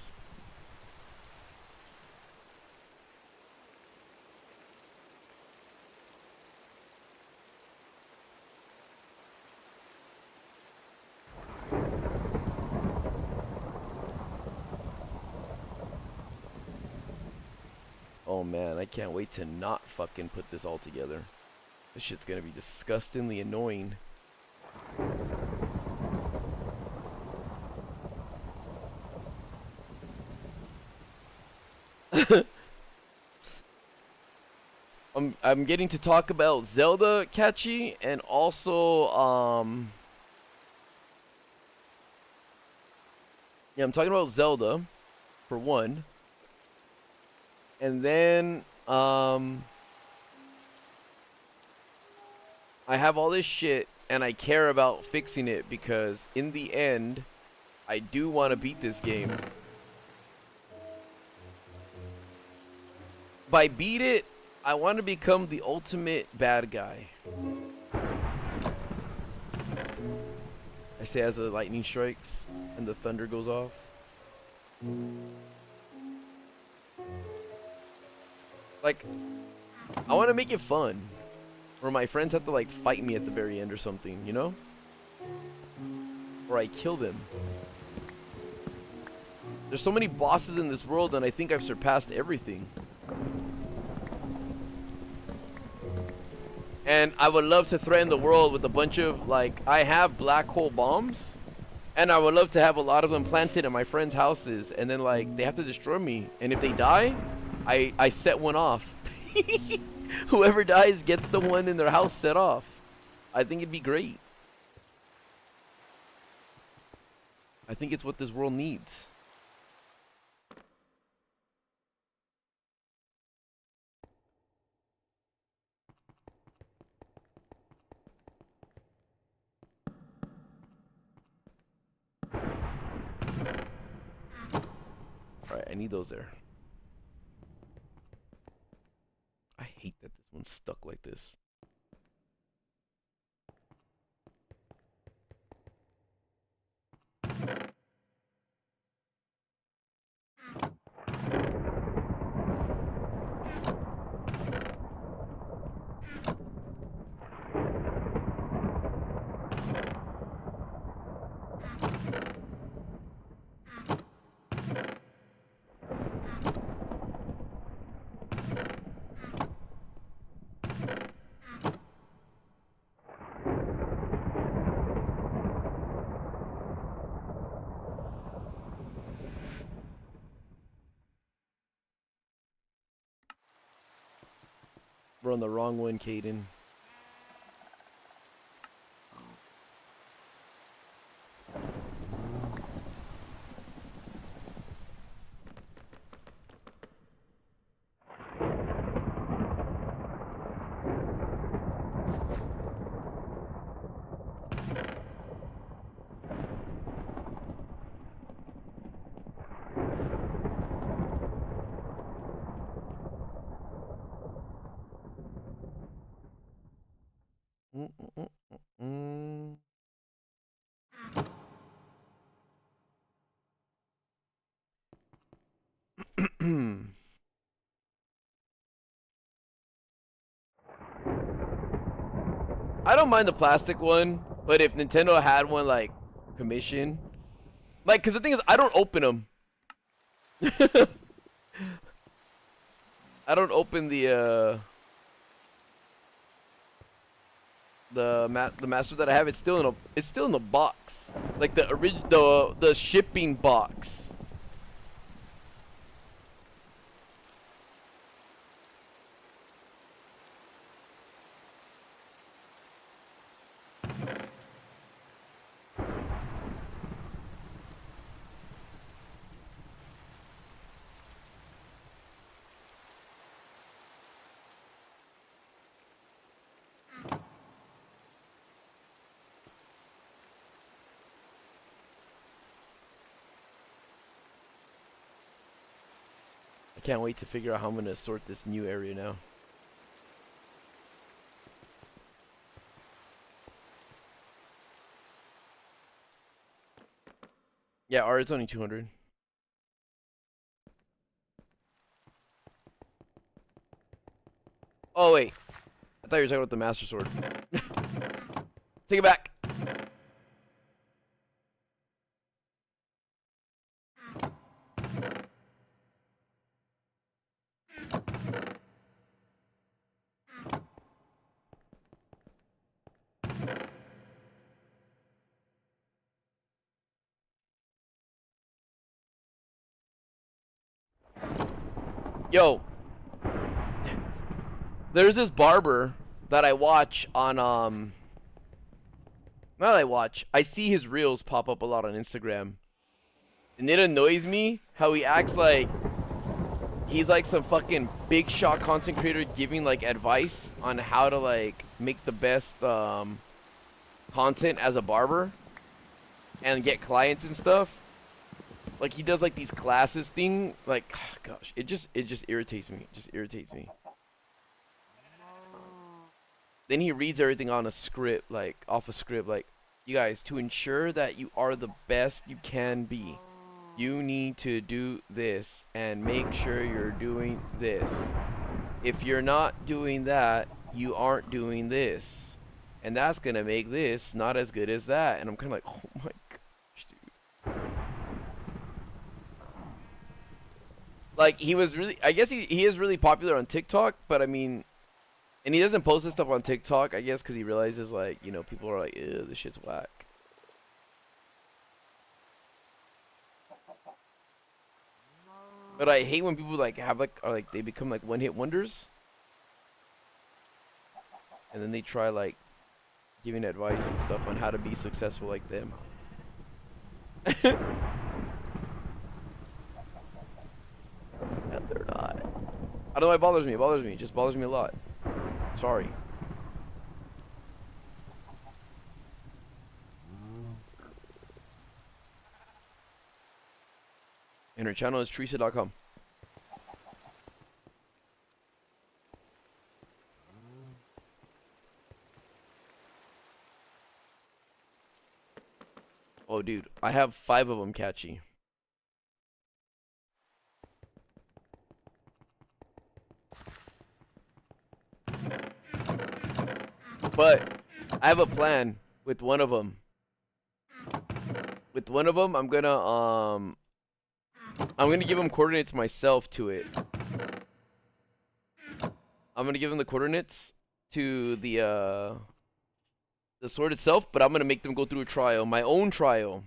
Oh man, I can't wait to not fucking put this all together. This shit's gonna be disgustingly annoying. I'm getting to talk about Zelda catchy and also yeah, I'm talking about Zelda for one. And then I have all this shit and I care about fixing it because in the end I do want to beat this game. By beat it, I want to become the ultimate bad guy. I say as the lightning strikes and the thunder goes off. Like, I want to make it fun. Where my friends have to like fight me at the very end or something, you know? Or I kill them. There's so many bosses in this world and I think I've surpassed everything. And I would love to threaten the world with a bunch of, like, I have black hole bombs. And I would love to have a lot of them planted in my friends' houses. And then, like, they have to destroy me. And if they die, I set one off. Whoever dies gets the one in their house set off. I think it'd be great. I think it's what this world needs. Alright, I need those there. I hate that this one's stuck like this. We're on the wrong one, Caden. I don't mind the plastic one. But if Nintendo had one like commission, like, cause the thing is, I don't open them. I don't open the master that I have. It's still in the box, like the shipping box. I can't wait to figure out how I'm gonna sort this new area now. Yeah, R is only 200. Oh wait, I thought you were talking about the Master Sword. Take it back. Yo, there's this barber that I watch on not that I watch, I see his reels pop up a lot on Instagram. And it annoys me how he acts like he's like some fucking big shot content creator giving like advice on how to like make the best content as a barber and get clients and stuff. Like he does like these classes thing, like oh gosh, it just irritates me. It just irritates me. Then he reads everything on a script, like off a script, like, you guys, to ensure that you are the best you can be, you need to do this and make sure you're doing this. If you're not doing that, you aren't doing this. And that's gonna make this not as good as that. And I'm kinda like, oh my gosh, dude. Like, he was really, I guess he is really popular on TikTok, but I mean, and he doesn't post this stuff on TikTok, I guess, because he realizes, like, you know, people are like, ew, this shit's whack. But I hate when people, like, have, like, are, like, they become, like, one-hit wonders. And then they try, like, giving advice and stuff on how to be successful like them. And they're not. I don't know why it bothers me. It bothers me. It just bothers me a lot. Sorry. And her channel is Teresa.com. Oh, dude. I have 5 of them catchy. But I have a plan with one of them. With one of them, I'm gonna give him coordinates myself to it. I'm gonna give him the coordinates to the sword itself, but I'm gonna make them go through a trial, my own trial.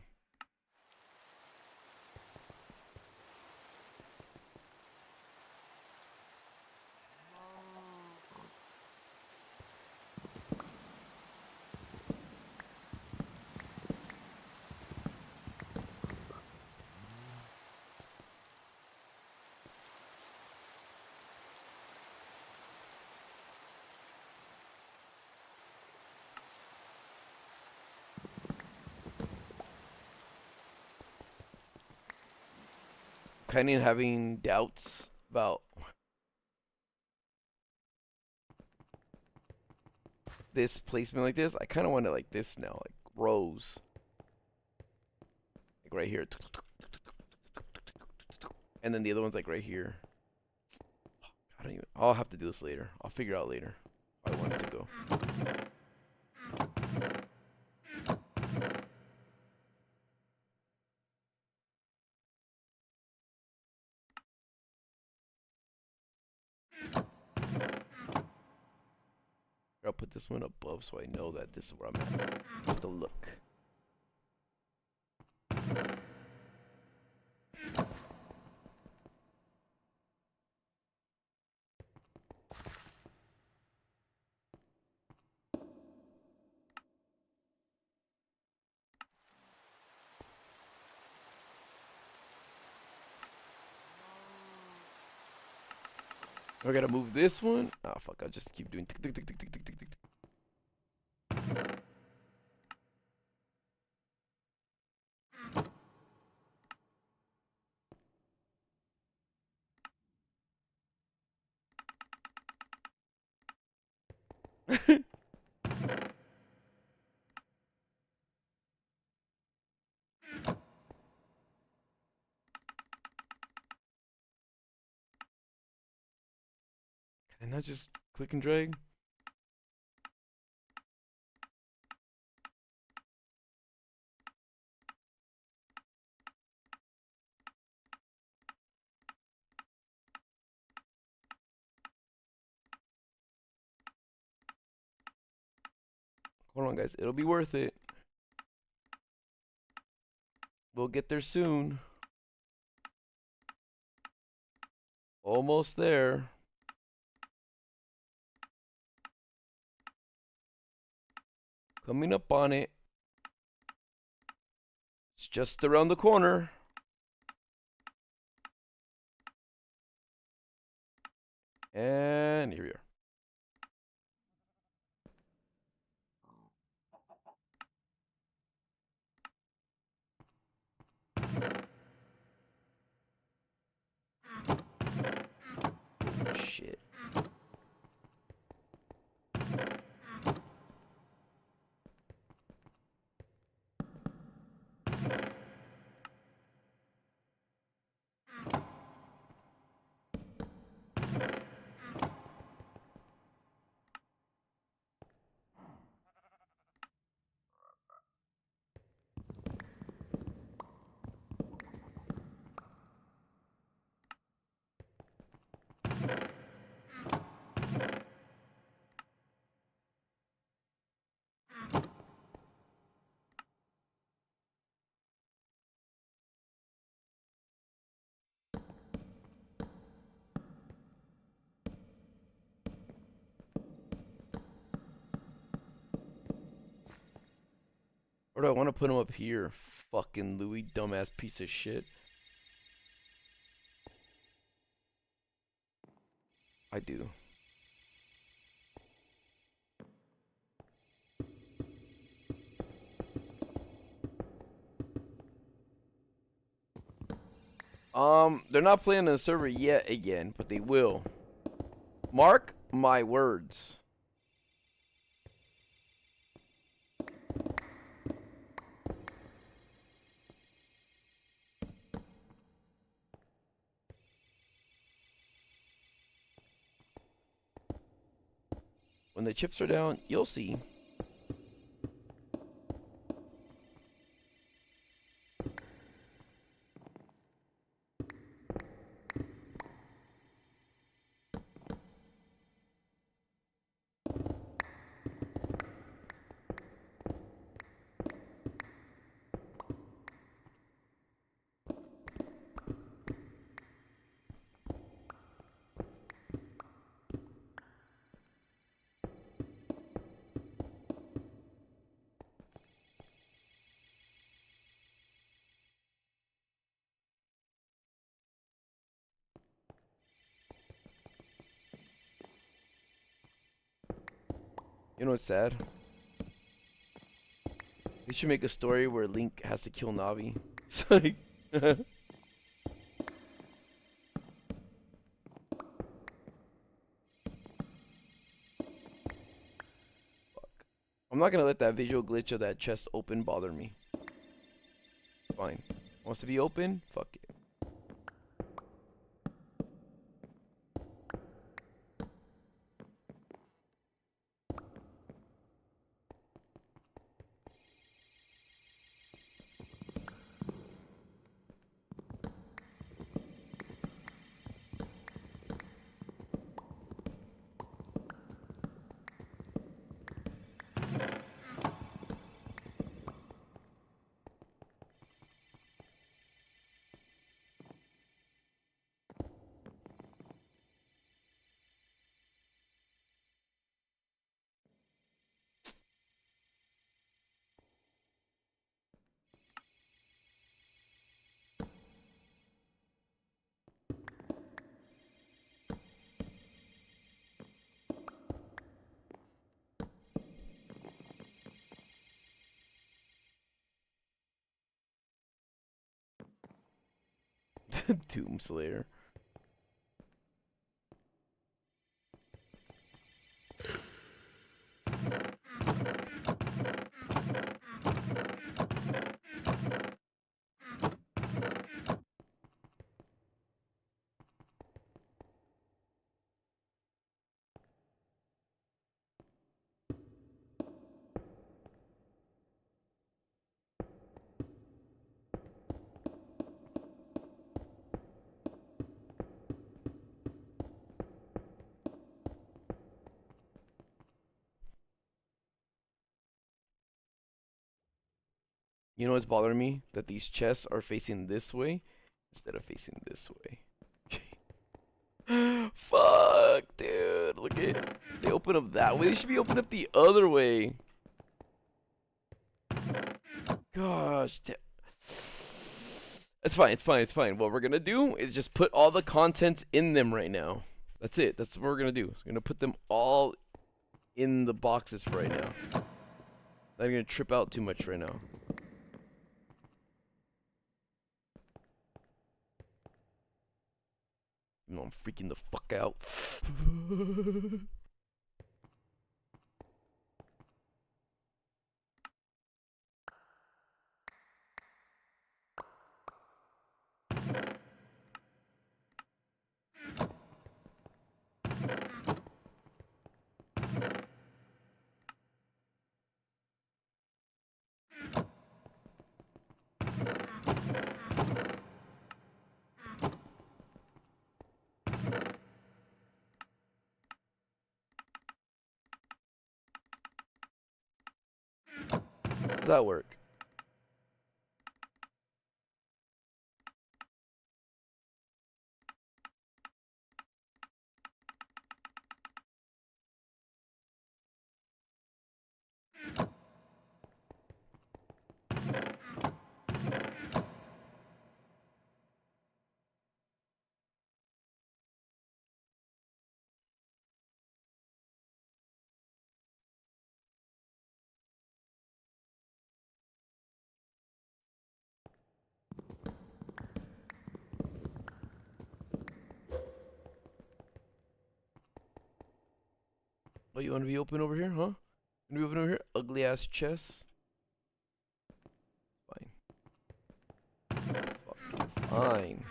Kind of having doubts about this placement like this. I kind of want it like this now, like rows, like right here, and then the other one's like right here. I don't even. I'll have to do this later. I'll figure out later how I want it to go. this one above so I know that this is where I'm at. Have to look. I gotta move this one. Ah, fuck! I'll just keep doing tick tick tick tick tick tick tick tick. Can I just click and drag? Hold on, guys. It'll be worth it. We'll get there soon. Almost there. Coming up on it. It's just around the corner. And here we are. Shit. Or do I want to put him up here? Fucking Louis, dumbass piece of shit. I do. They're not playing on the server yet again, but they will. Mark my words. When the chips are down, you'll see. You know what's sad? They should make a story where Link has to kill Navi. It's like fuck. I'm not gonna let that visual glitch of that chest open bother me. Fine. Wants to be open? Fuck it. Doomslayer. You know what's bothering me? That these chests are facing this way instead of facing this way. Fuck, dude. Look at, they open up that way. They should be open up the other way. Gosh. It's fine, it's fine, it's fine. What we're gonna do is just put all the contents in them right now. That's it. That's what we're gonna do. We're gonna put them all in the boxes for right now. Not gonna trip out too much right now. No, I'm freaking the fuck out. Does that work? Oh, you want to be open over here, huh? You want to be open over here? Ugly ass chest. Fine. Fucking fine.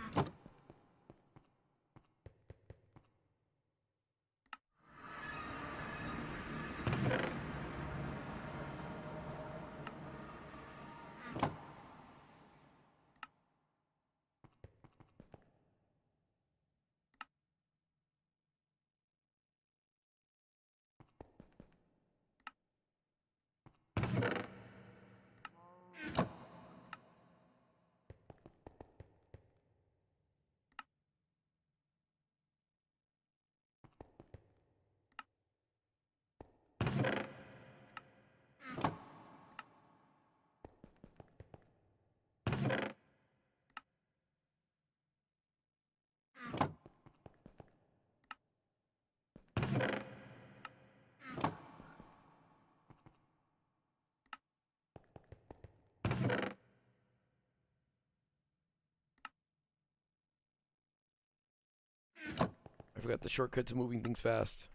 I forgot the shortcut to moving things fast.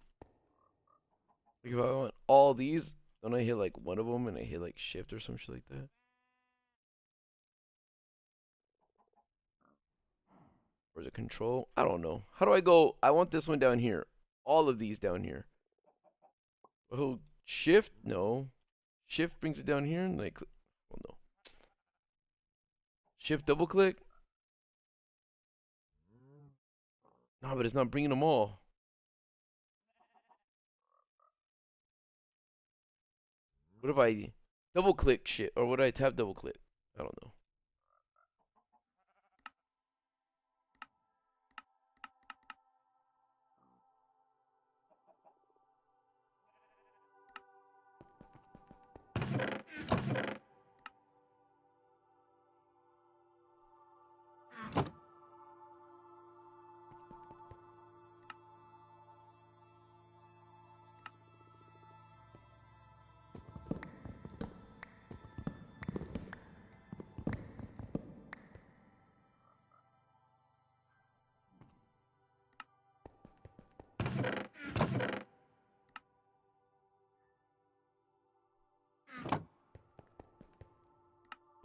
Like if I want all these, don't I hit like one of them and I hit like shift or some shit like that? Or is it control? I don't know. How do I go? I want this one down here. All of these down here. Oh, shift? No. Shift brings it down here and like, well, no. Shift double click? No, but it's not bringing them all. What if I double click shit? Or would I tap double click? I don't know.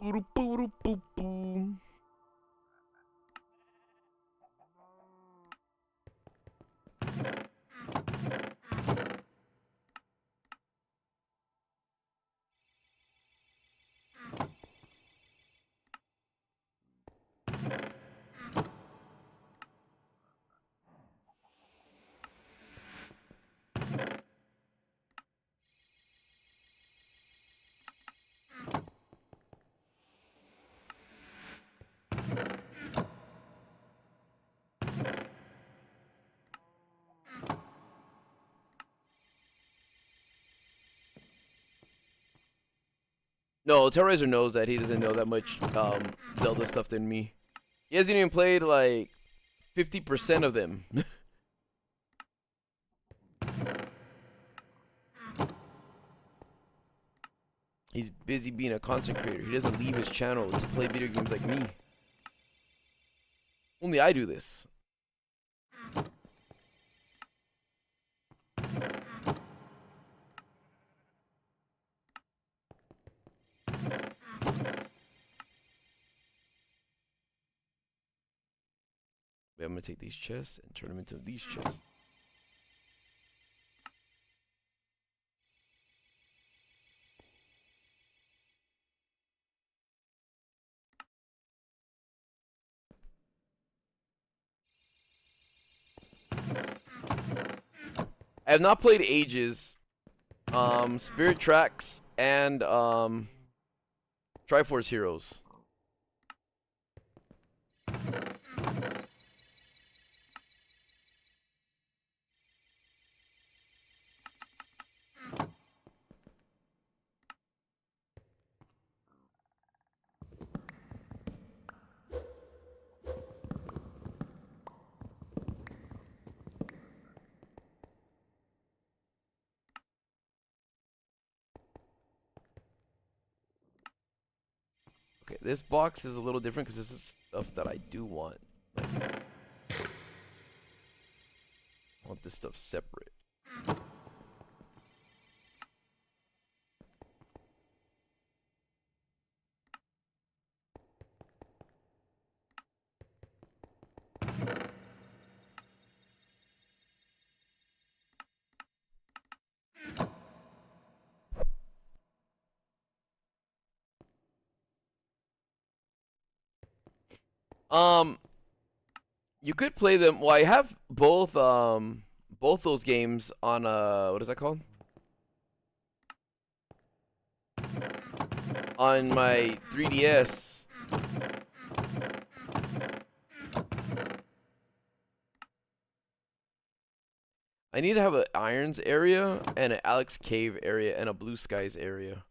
Boo-doo-boo-doo-boo-boo. No, Terrorizer knows that he doesn't know that much Zelda stuff than me. He hasn't even played like 50% of them. He's busy being a content creator. He doesn't leave his channel to play video games like me. Only I do this. Wait, I'm gonna take these chests and turn them into these chests. I have not played Ages, Spirit Tracks, and Triforce Heroes. Okay, this box is a little different because this is stuff that I do want. Like, I want this stuff separate. You could play them. Well, I have both those games on what is that called? On my 3DS. I need to have an Irons area and an Alex Cave area and a Blue Skies area.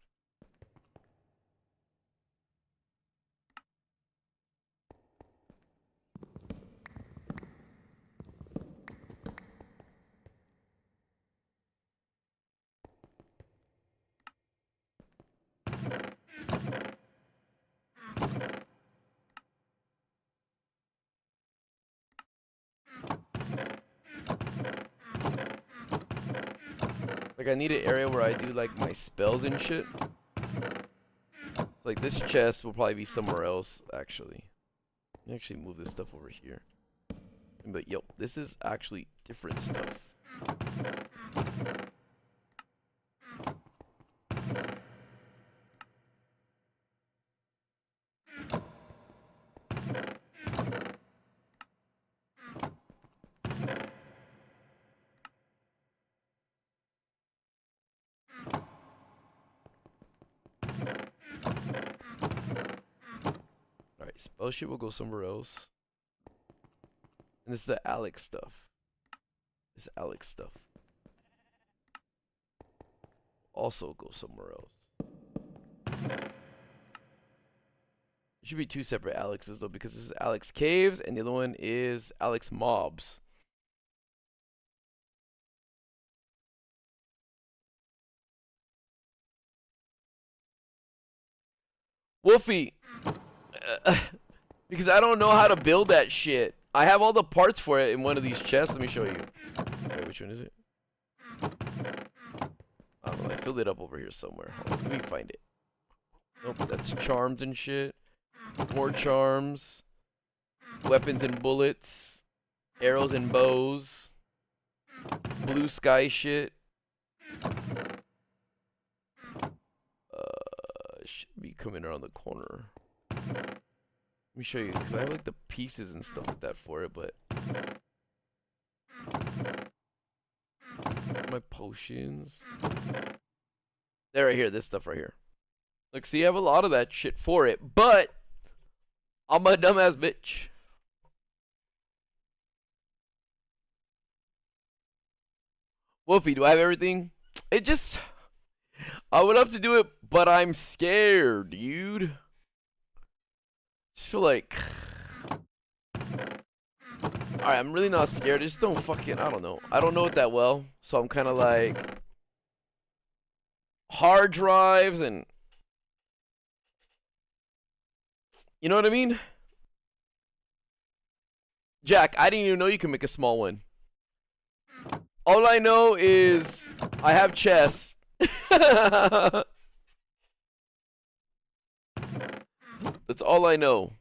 Like, I need an area where I do like my spells and shit. Like, this chest will probably be somewhere else, actually. Let me actually move this stuff over here. But yo, this is actually different stuff. Alright, spell shit will go somewhere else. And this is the Alex stuff. This Alex stuff also go somewhere else. It should be two separate Alexes though, because this is Alex Caves and the other one is Alex Mobs. Wolfie, because I don't know how to build that shit. I have all the parts for it in one of these chests. Let me show you. Wait, which one is it? I don't know. I filled it up over here somewhere. Hold on, let me find it. Nope, that's charms and shit. More charms. Weapons and bullets. Arrows and bows. Blue sky shit. Should be coming around the corner. Let me show you, because I have like the pieces and stuff like that for it, but my potions. They're right here, this stuff right here. Look, see, I have a lot of that shit for it, but I'm a dumbass bitch. Wolfie, do I have everything? It just, I would love to do it, but I'm scared, dude. Just feel like, alright, I'm really not scared. I just don't fucking, I don't know. I don't know it that well, so I'm kind of like, hard drives and, you know what I mean? Jack, I didn't even know you can make a small one. All I know is I have chess. That's all I know.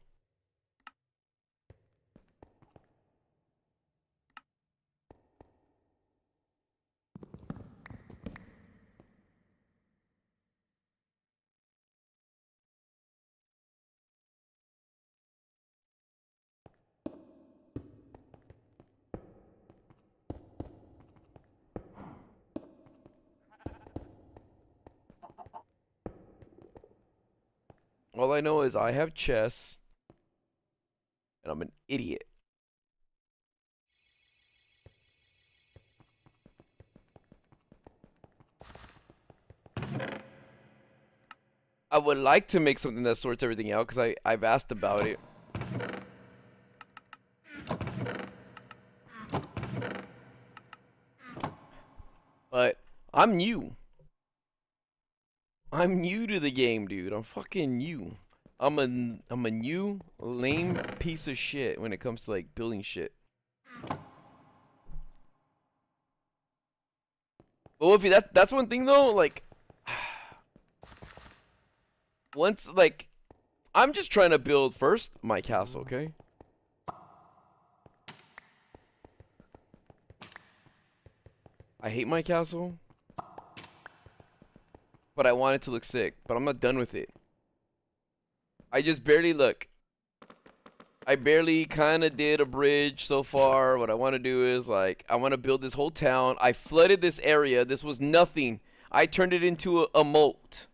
All I know is I have chess, and I'm an idiot. I would like to make something that sorts everything out, because I've asked about it. But I'm new. I'm new to the game, dude. I'm fucking new. I'm a new lame piece of shit when it comes to like building shit. Well, if that's one thing though, like once like I'm just trying to build first my castle, okay? I hate my castle, but I want it to look sick, but I'm not done with it. I just barely look. I barely kind of did a bridge so far. What I want to do is like I want to build this whole town. I flooded this area. This was nothing. I turned it into a moat.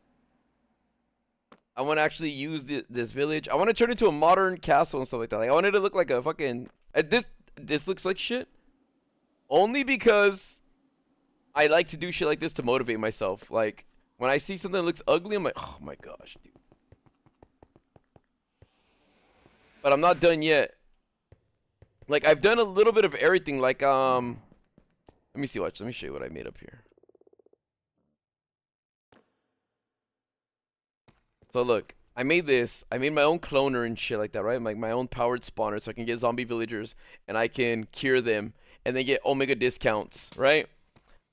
I want to actually use this village. I want to turn it into a modern castle and stuff like that. Like, I want it to look like a fucking this looks like shit. Only because I like to do shit like this to motivate myself. Like when I see something that looks ugly, I'm like, oh my gosh, dude. But I'm not done yet. Like I've done a little bit of everything. Like let me see. Watch. Let me show you what I made up here. So look, I made this. I made my own cloner and shit like that, right? Like my own powered spawner, so I can get zombie villagers and I can cure them and then get omega discounts, right?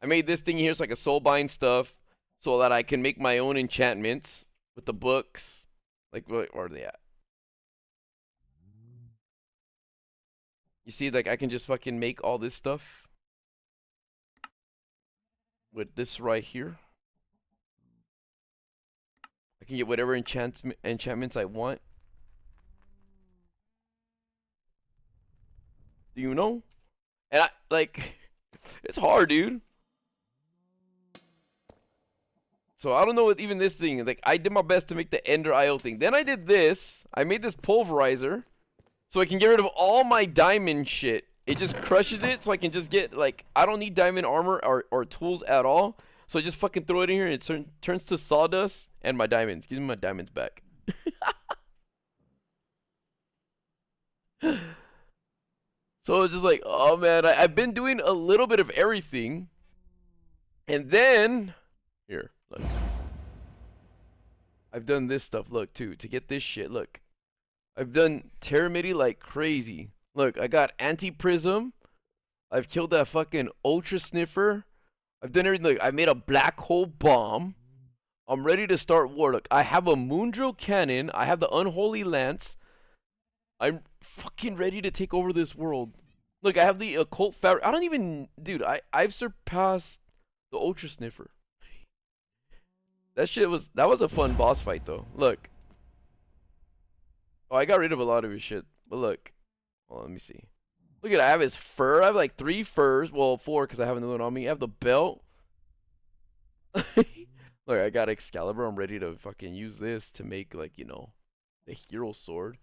I made this thing here so I can soul bind stuff so that I can make my own enchantments with the books. Like where are they at? You see, like I can just fucking make all this stuff with this right here. I can get whatever enchantments I want. Do you know? And I like it's hard, dude. So I don't know what even this thing, like I did my best to make the Ender IO thing. Then I did this. I made this pulverizer so I can get rid of all my diamond shit. It just crushes it so I can just get like I don't need diamond armor or tools at all. So I just fucking throw it in here and it turns to sawdust and my diamonds. Gives me my diamonds back. So it's just like, oh man, I've been doing a little bit of everything. And then here, look. I've done this stuff, look, too, to get this shit, look. I've done Terramity like crazy. Look, I got anti-prism. I've killed that fucking ultra sniffer. I've done everything. Look, I made a black hole bomb. I'm ready to start war. Look, I have a Moondrill cannon. I have the Unholy Lance. I'm fucking ready to take over this world. Look, I have the Occult Fabric. I don't even... Dude, I've surpassed the Ultra Sniffer. That was a fun boss fight, though. Look. Oh, I got rid of a lot of his shit. But look. Hold on, let me see. Look at it. I have his fur. I have like 3 furs. Well, 4 because I have another one on me. I have the belt. Look, I got Excalibur. I'm ready to fucking use this to make, like, you know, the hero sword.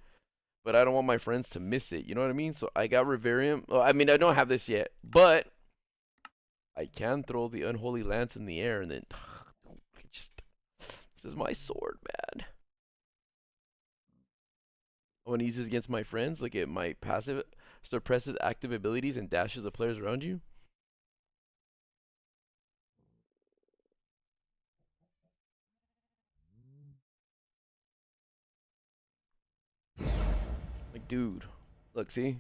But I don't want my friends to miss it. You know what I mean? So I got Rivarium. Oh, I mean, I don't have this yet. But I can throw the Unholy Lance in the air and then... This is my sword, man. I want to use this against my friends. Look at my passive. Suppresses active abilities and dashes the players around you. Like, dude. Look, see?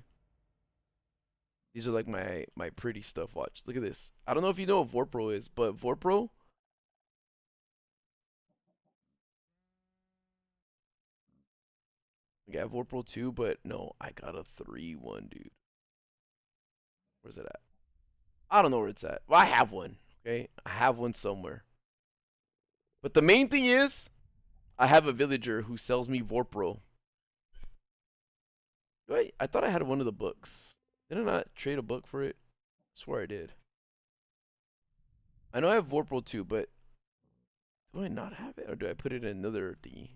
These are like my pretty stuff. Watch. Look at this. I don't know if you know what Vorpro is, but Vorpro... Like, I have Vorpro 2, but no, I got a 3-1, dude. Where's it at? I don't know where it's at. Well, I have one, okay? I have one somewhere. But the main thing is, I have a villager who sells me Vorpro. Wait, I thought I had one of the books. Did I not trade a book for it? I swear I did. I know I have Vorpro 2, but do I not have it? Or do I put it in another thingy?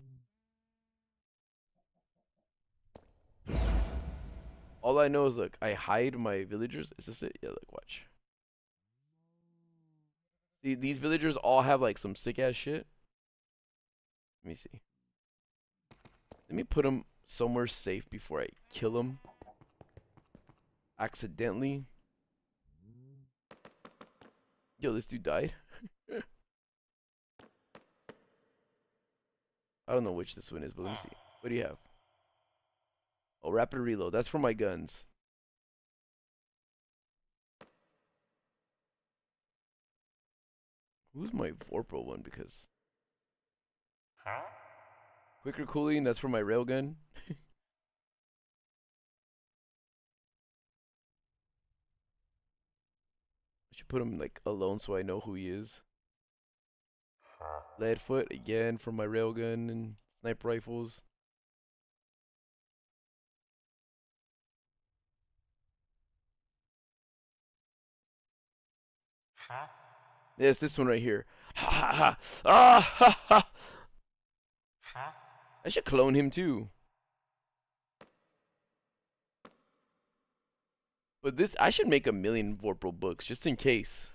All I know is, look, I hide my villagers. Is this it? Yeah, look, watch. See, these villagers all have, like, some sick-ass shit. Let me see. Let me put them somewhere safe before I kill them. Accidentally. Yo, this dude died. I don't know which this one is, but let me see. What do you have? Oh, rapid reload. That's for my guns. Who's my Vorpal one? Because quicker cooling. That's for my railgun. I should put him like alone so I know who he is. Leadfoot again for my railgun and sniper rifles. Yes, this one right here. Ha ha ha. Ah ha ha. I should clone him too. But this, I should make 1,000,000 Vorpal books just in case.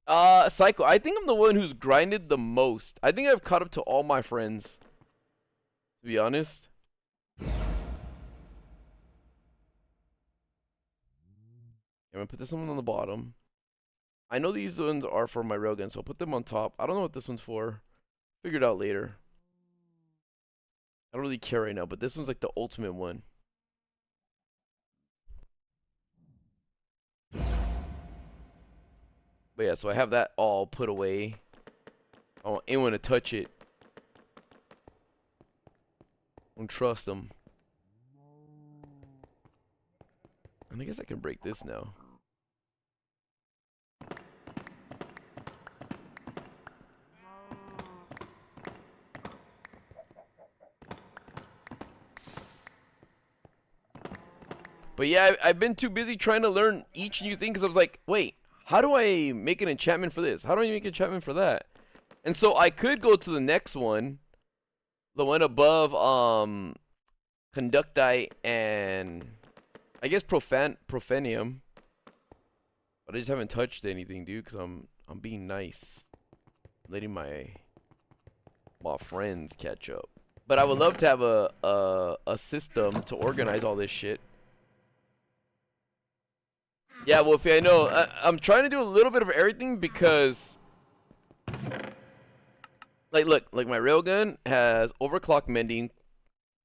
Psycho. I think I'm the one who's grinded the most. I think I've caught up to all my friends. To be honest. I'm gonna put this one on the bottom. I know these ones are for my railgun, so I'll put them on top. I don't know what this one's for. Figure it out later. I don't really care right now, but this one's like the ultimate one. But yeah, so I have that all put away. I don't want anyone to touch it. I don't trust them. And I guess I can break this now. But yeah, I've been too busy trying to learn each new thing because I was like, wait, how do I make an enchantment for this? How do I make an enchantment for that? And so I could go to the next one, the one above Conductite and I guess Profanium. But I just haven't touched anything, dude, because I'm being nice. Letting my friends catch up. But I would love to have a system to organize all this shit. Yeah, Wolfie, I know. I'm trying to do a little bit of everything because, like, look, like my railgun has overclock mending,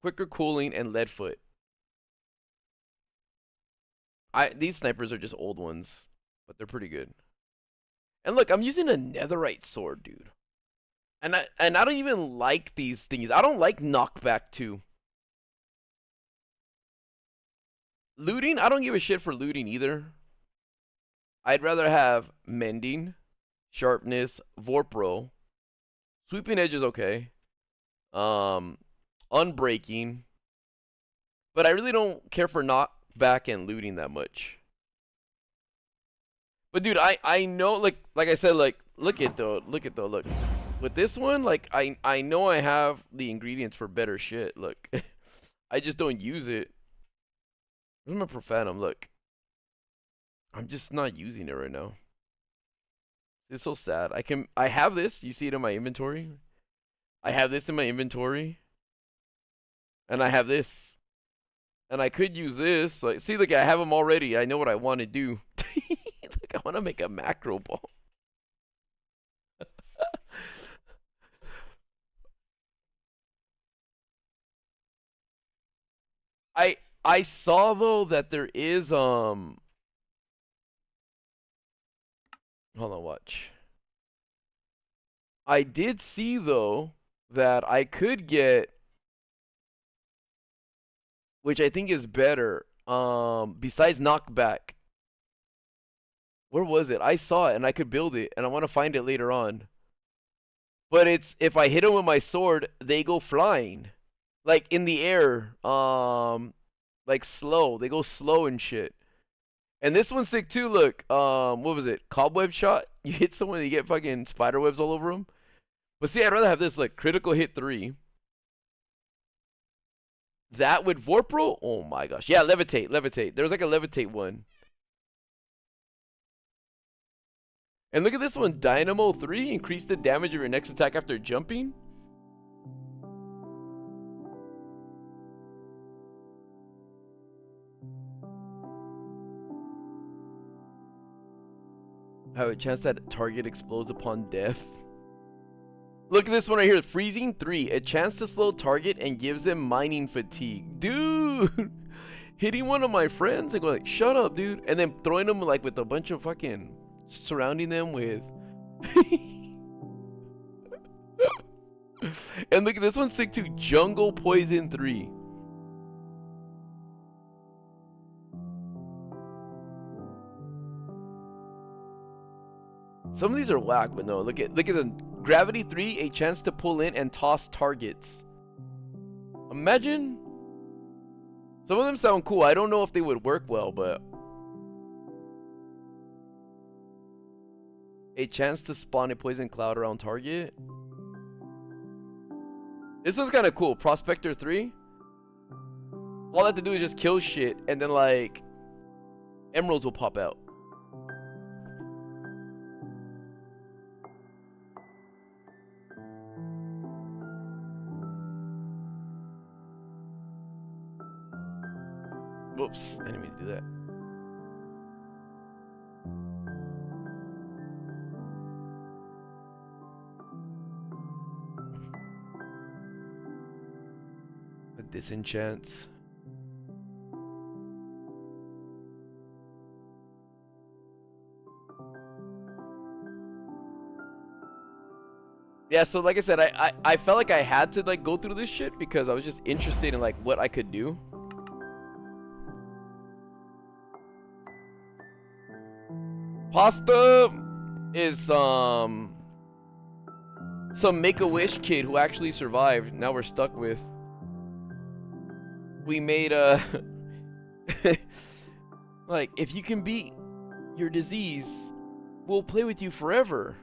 quicker cooling, and leadfoot. These snipers are just old ones, but they're pretty good. And look, I'm using a netherite sword, dude. And I don't even like these things. I don't like knockback 2. Looting, I don't give a shit for looting either. I'd rather have mending, sharpness, vorpro. Sweeping edge is okay. Unbreaking. But I really don't care for knockback and looting that much. But dude, I know, like I said, like look. With this one, like I know I have the ingredients for better shit. Look, I just don't use it. I'm a profanum. Look, I'm just not using it right now. It's so sad. I have this. You see it in my inventory. I have this in my inventory, and I have this, and I could use this. So see, look, I have them already. I know what I want to do. Look, I want to make a macro ball. I saw though that there is hold on, watch. I did see though that I could get, which I think is better, besides knockback. Where was it? I saw it and I could build it, and I want to find it later on. But it's if I hit them with my sword, they go flying, like in the air, like slow. They go slow and shit. And this one's sick too. Look, what was it? Cobweb shot. You hit someone, you get fucking spider webs all over them. But see, I'd rather have this, like critical hit 3. That with Vorpro. Oh my gosh. Yeah, levitate. There's like a levitate one. And look at this one, Dynamo 3. Increase the damage of your next attack after jumping. Have a chance that target explodes upon death. Look at this one right here. Freezing 3. A chance to slow target and gives them mining fatigue. Dude! Hitting one of my friends and going like, shut up, dude. And then throwing them like with a bunch of fucking... surrounding them with... And look at this one, sick too. Jungle Poison 3. Some of these are whack, but no. Look at the Gravity 3, a chance to pull in and toss targets. Imagine. Some of them sound cool. I don't know if they would work well, but a chance to spawn a poison cloud around target. This one's kind of cool. Prospector 3. All I have to do is just kill shit, and then like emeralds will pop out. Whoops, I didn't mean to do that. A disenchants. Yeah, so like I said, I felt like I had to like go through this shit because I was just interested in like what I could do. Pasta is some Make-A-Wish kid who actually survived. Now we're stuck with. We made a like, if you can beat your disease, we'll play with you forever.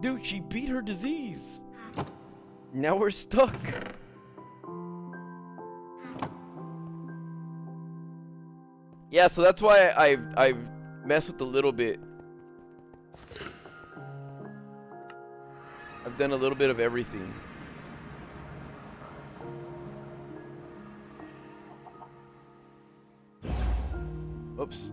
Dude, she beat her disease. Now we're stuck. Yeah, so that's why I've messed with a little bit. I've done a little bit of everything. Oops.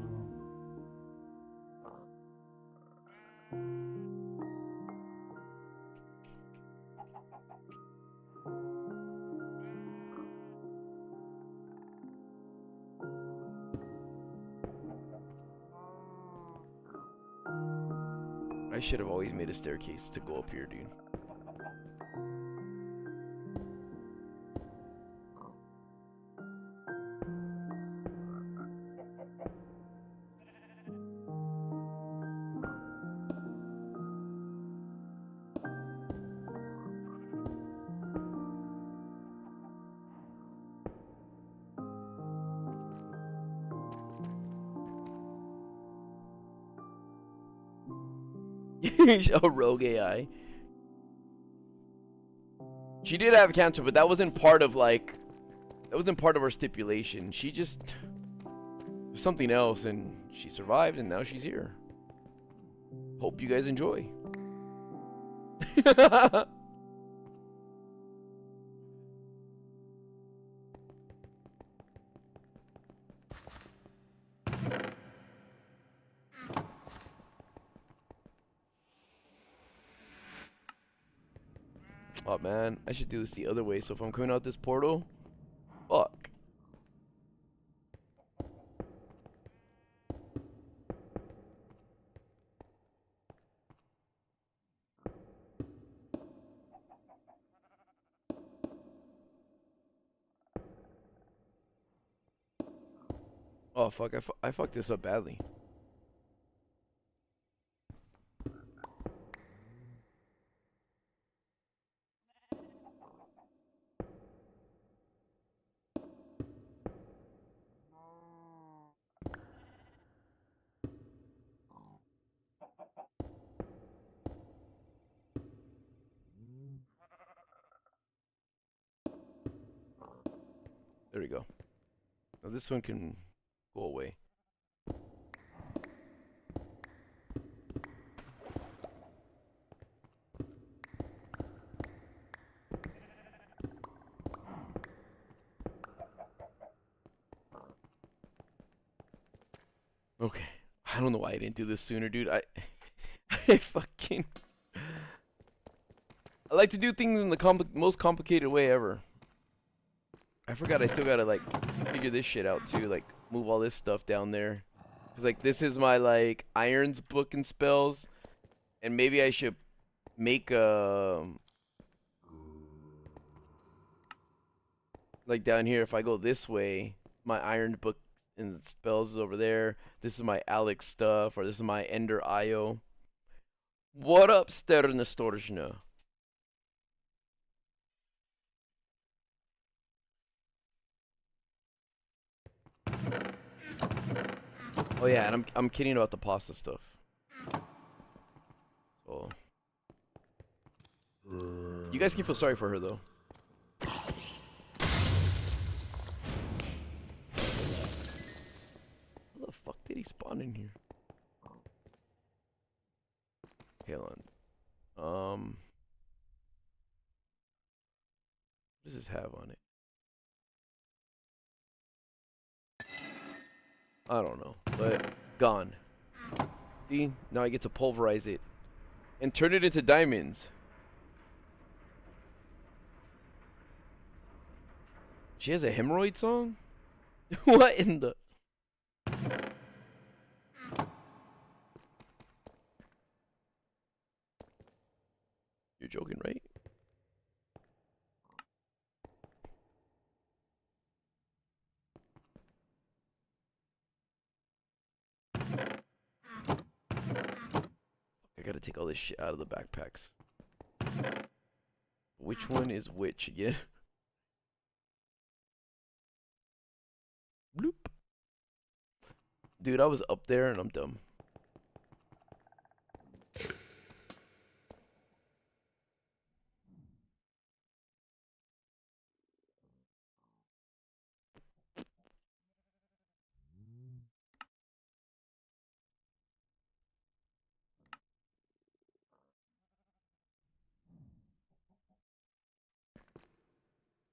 I should have always made a staircase to go up here, dude. A rogue AI. She did have cancer, but that wasn't part of like, that wasn't part of her stipulation. She just was something else, and she survived, and now she's here. Hope you guys enjoy. Oh man, I should do this the other way. So if I'm coming out this portal, fuck. Oh fuck, I fucked this up badly. There we go. Now this one can go away. Okay. I don't know why I didn't do this sooner, dude. I fucking... I like to do things in the most complicated way ever. I forgot I still gotta, like, figure this shit out, too. Like, move all this stuff down there. Because, like, this is my, like, irons book and spells. And maybe I should make a... Like, down here, if I go this way, my iron book and spells is over there. This is my Alex stuff, or this is my Ender Io. What up, Sterna Storjna? Oh yeah, and I'm kidding about the pasta stuff. So you guys can feel sorry for her though. How the fuck did he spawn in here? Okay, hold on. What does this have on it? I don't know, but gone. See, now I get to pulverize it and turn it into diamonds. She has a hemorrhoid song? What in the... You're joking, right? I gotta take all this shit out of the backpacks. Which one is which again? Bloop. Dude, I was up there and I'm dumb.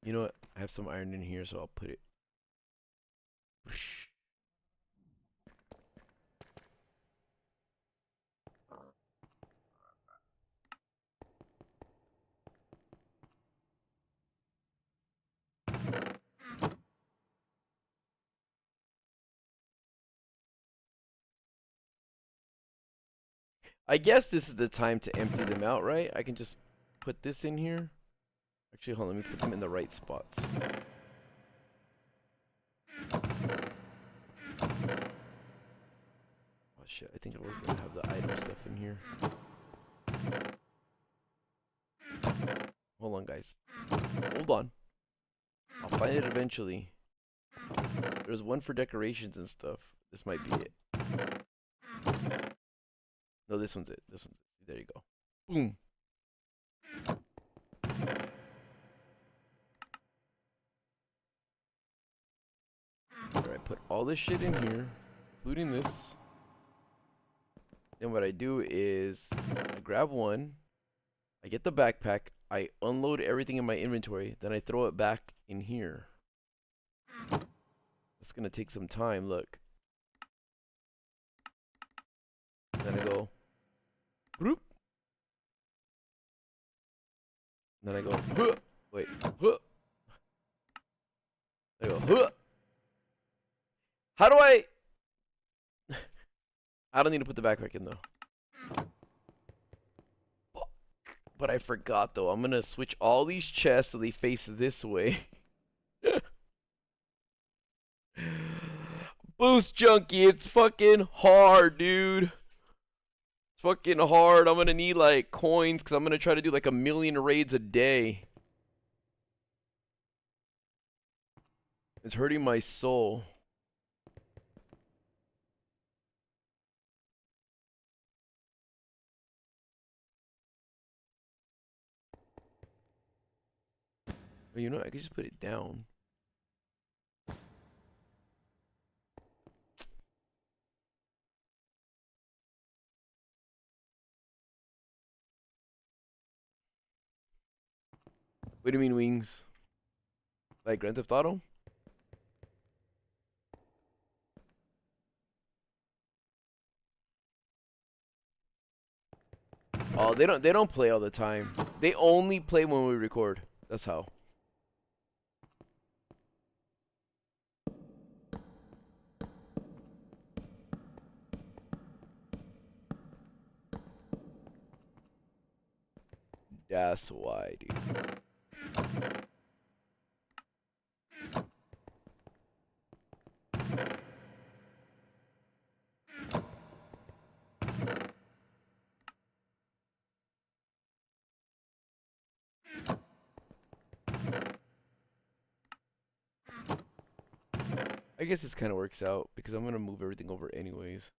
You know what? I have some iron in here, so I'll put it. I guess this is the time to empty them out, right? I can just put this in here. Actually, hold on, let me put them in the right spots. Oh shit, I think I was gonna have the item stuff in here. Hold on, guys. Hold on. I'll find it eventually. There's one for decorations and stuff. This might be it. No, this one's it. This one's it. There you go. Boom. Alright, put all this shit in here, including this. Then what I do is I grab one, I get the backpack, I unload everything in my inventory, then I throw it back in here. It's gonna take some time, look. Then I go, bloop. Then I go, huh. Wait, huh. I go, huh. How do I? I don't need to put the backpack in though. Fuck. But I forgot though. I'm gonna switch all these chests so they face this way. Boost junkie, it's fucking hard, dude. It's fucking hard. I'm gonna need like coins because I'm gonna try to do like 1,000,000 raids a day. It's hurting my soul. Well, you know, I could just put it down. What do you mean wings? Like Grand Theft Auto? Oh, they don't play all the time. They only play when we record. That's how. That's why, dude. I guess this kind of works out because I'm gonna move everything over anyways.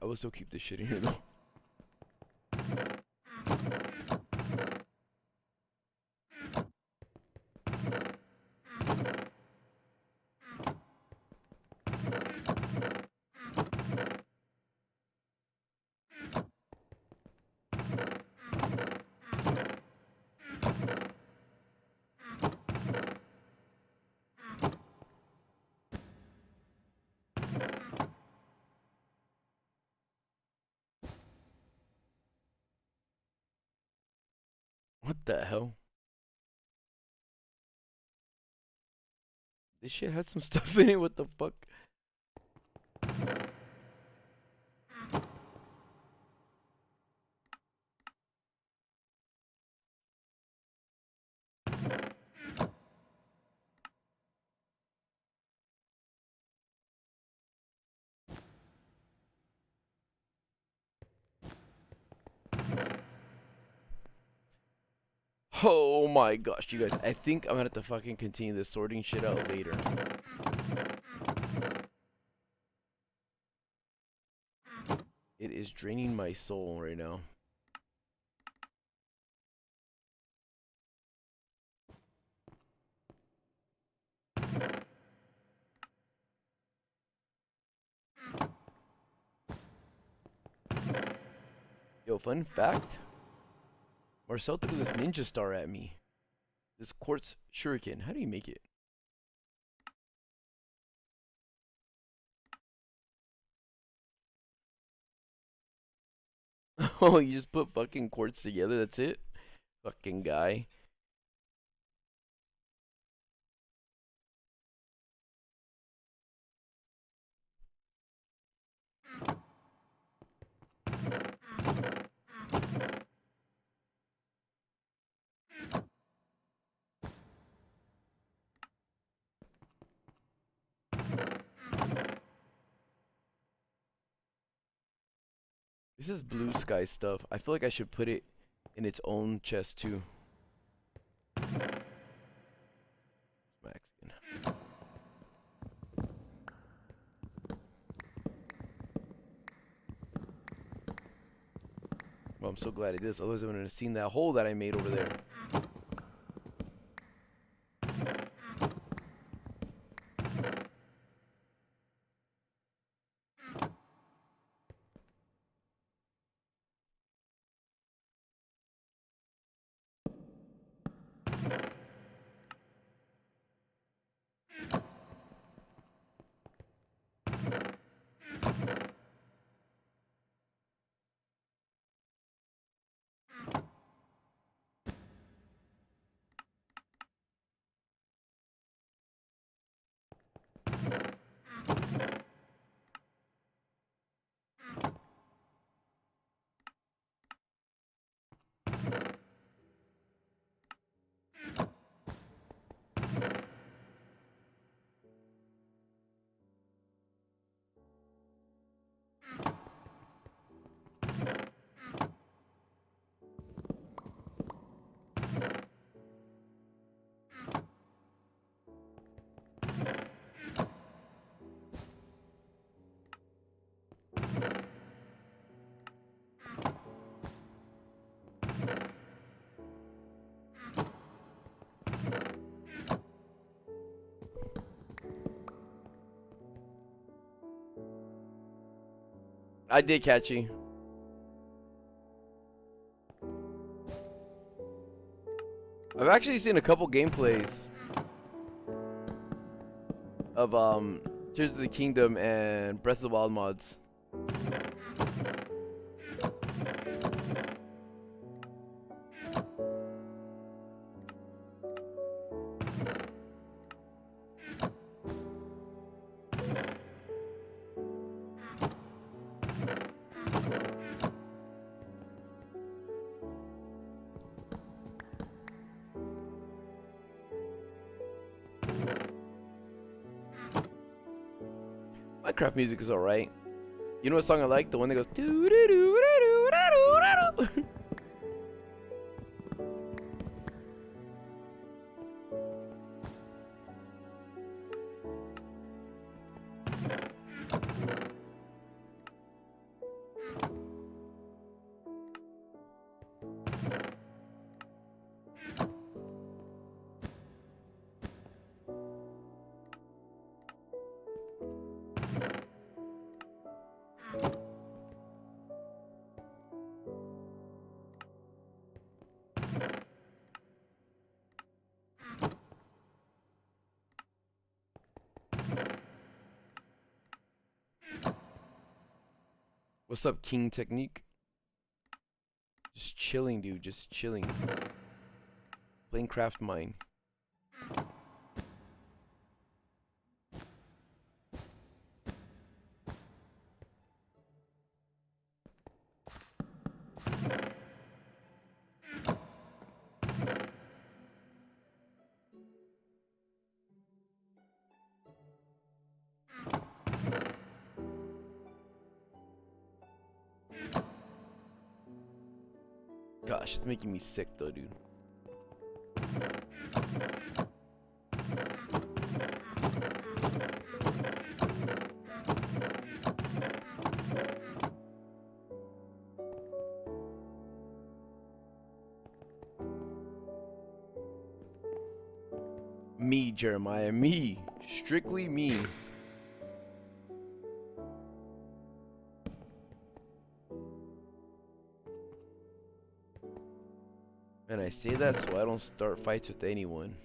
I will still keep this shit in here though. What the hell? This shit had some stuff in it. What the fuck? Oh my gosh, you guys. I think I'm gonna have to fucking continue this sorting shit out later. It is draining my soul right now. Yo, fun fact. Marcel threw this ninja star at me. This quartz shuriken. How do you make it? Oh, you just put fucking quartz together, that's it? Fucking guy. This is blue sky stuff. I feel like I should put it in its own chest too. Mexican. Well, I'm so glad it is. Otherwise, I wouldn't have seen that hole that I made over there. I did catch you. I've actually seen a couple gameplays of Tears of the Kingdom and Breath of the Wild mods. Minecraft music is alright. You know what song I like? The one that goes doo doo doo doo doo doo. What's up, King Technique? Just chilling, dude. Just chilling. Playing Craft Mine. Gosh, it's making me sick though, dude. Me, Jeremiah, me. Strictly me. And I say that so I don't start fights with anyone.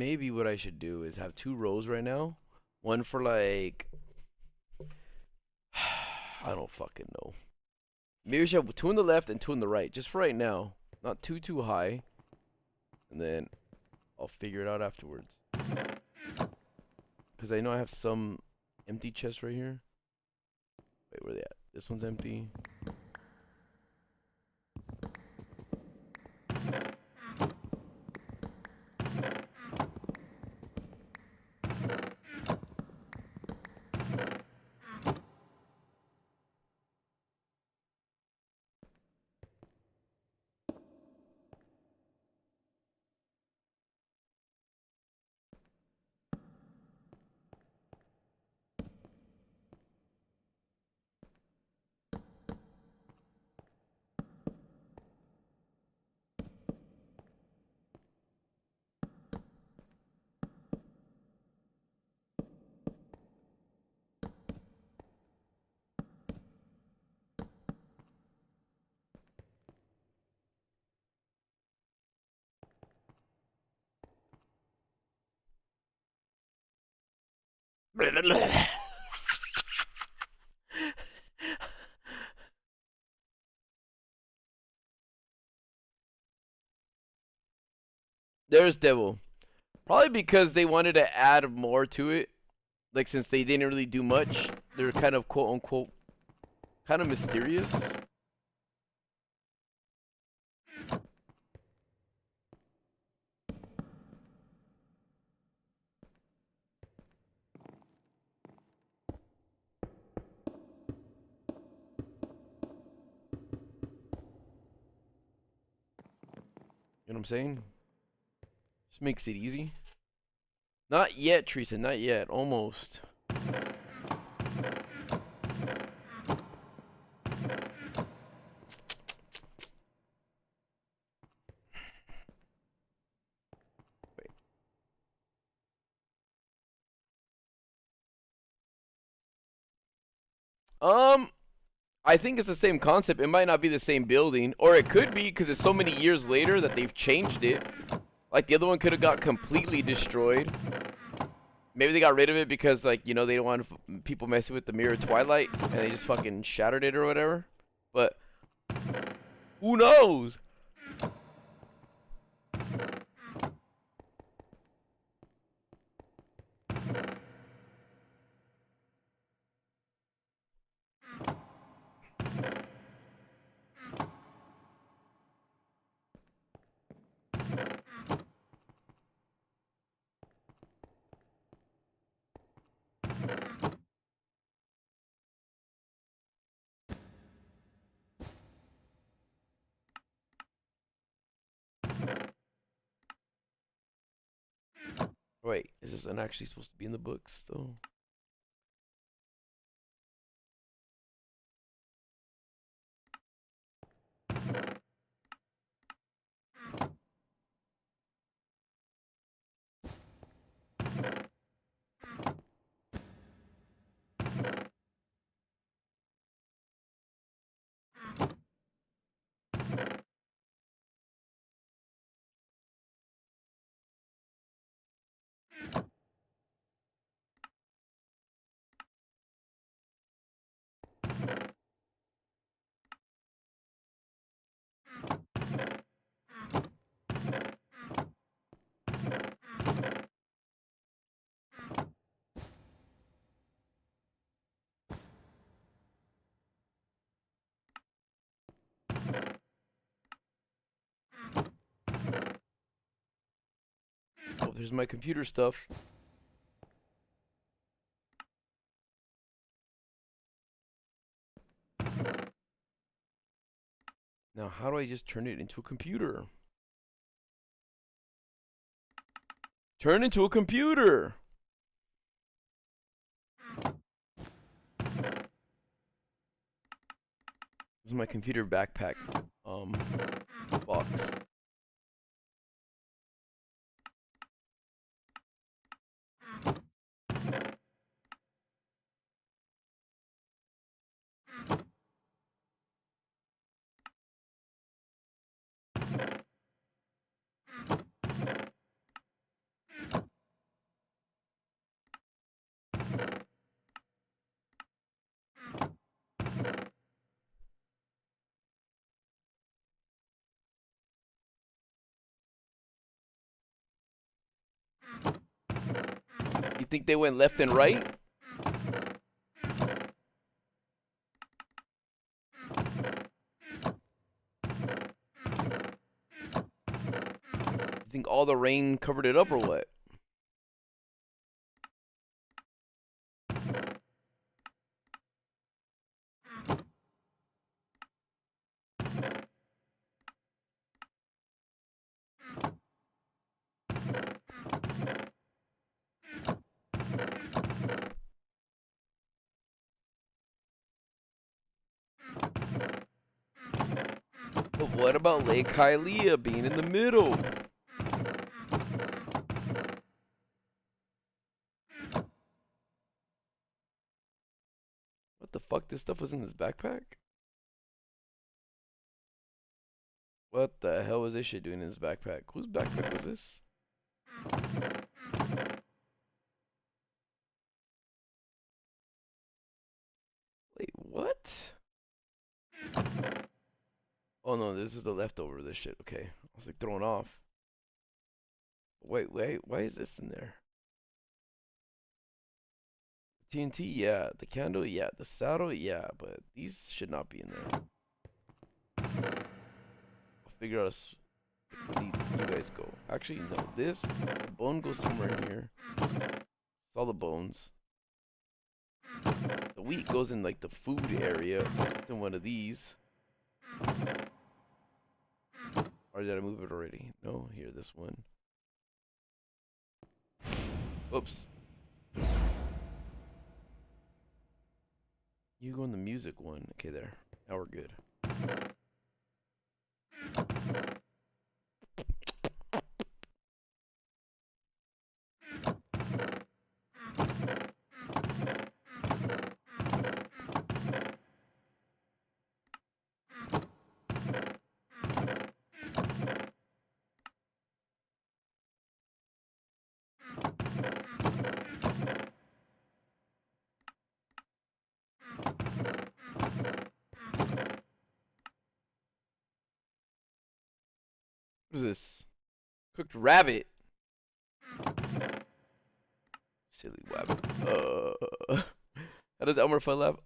maybe what I should do is have 2 rows right now. One for like I don't fucking know. Maybe I should have 2 on the left and 2 on the right, just for right now. Not too high. And then I'll figure it out afterwards. Because I know I have some empty chests right here. Wait, where are they at? This one's empty. There's Devil. Probably because they wanted to add more to it. Like, since they didn't really do much, they're kind of quote unquote kind of mysterious. You know what I'm saying? Just makes it easy. Not yet, Teresa, not yet. Almost. Wait. I think it's the same concept. It might not be the same building, or it could be because it's so many years later that they've changed it. Like, the other one could have got completely destroyed. Maybe they got rid of it because, like, you know, they don't want people messing with the Mirror Twilight, and they just fucking shattered it or whatever. But who knows? Wait, is this one actually supposed to be in the books, though? Oh, there's my computer stuff. Now, how do I just turn it into a computer? Turn into a computer! This is my computer backpack, box. You think they went left and right? You think all the rain covered it up or what? But what about Lake Hylia being in the middle? What the fuck? This stuff was in his backpack? What the hell was this shit doing in his backpack? Whose backpack was this? Wait, what? Oh no, this is the leftover of this shit. Okay. I was like thrown off. Wait, why is this in there? TNT, yeah. The candle, yeah. The saddle, yeah. But these should not be in there. I'll figure out where you guys go. Actually, no. This the bone goes somewhere in here. It's all the bones. The wheat goes in like the food area. In one of these. Or did I move it already? No, here, this one. Oops. You go in the music one. Okay, there. Now we're good. What is this? Cooked rabbit. Silly rabbit. How does Elmer Fudd laugh?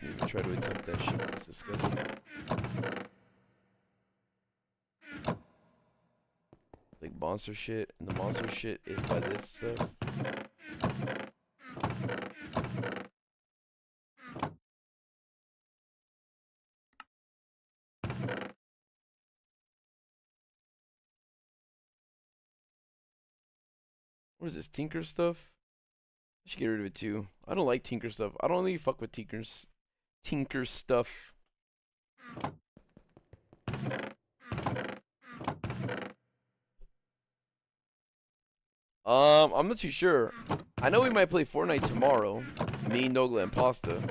Shouldn't even try to attempt that shit. That's disgusting. Like monster shit, and the monster shit is by this stuff. What is this, Tinker stuff? I should get rid of it too. I don't like Tinker stuff. I don't really fuck with Tinker stuff. I'm not too sure. I know we might play Fortnite tomorrow. Me, Nogla, and Pasta.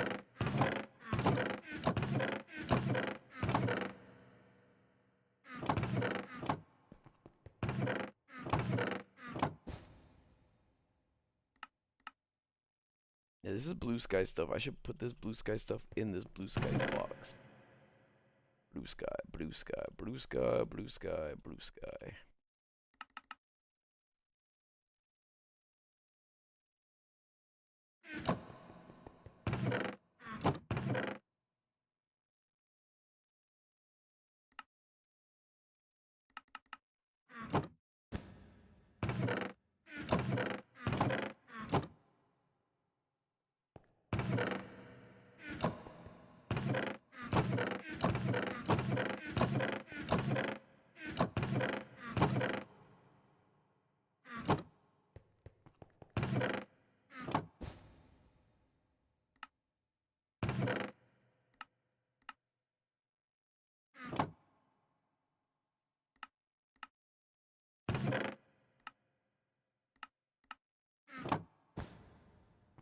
Yeah, this is blue sky stuff. I should put this blue sky stuff in this blue skies box. Blue sky, blue sky, blue sky, blue sky, blue sky.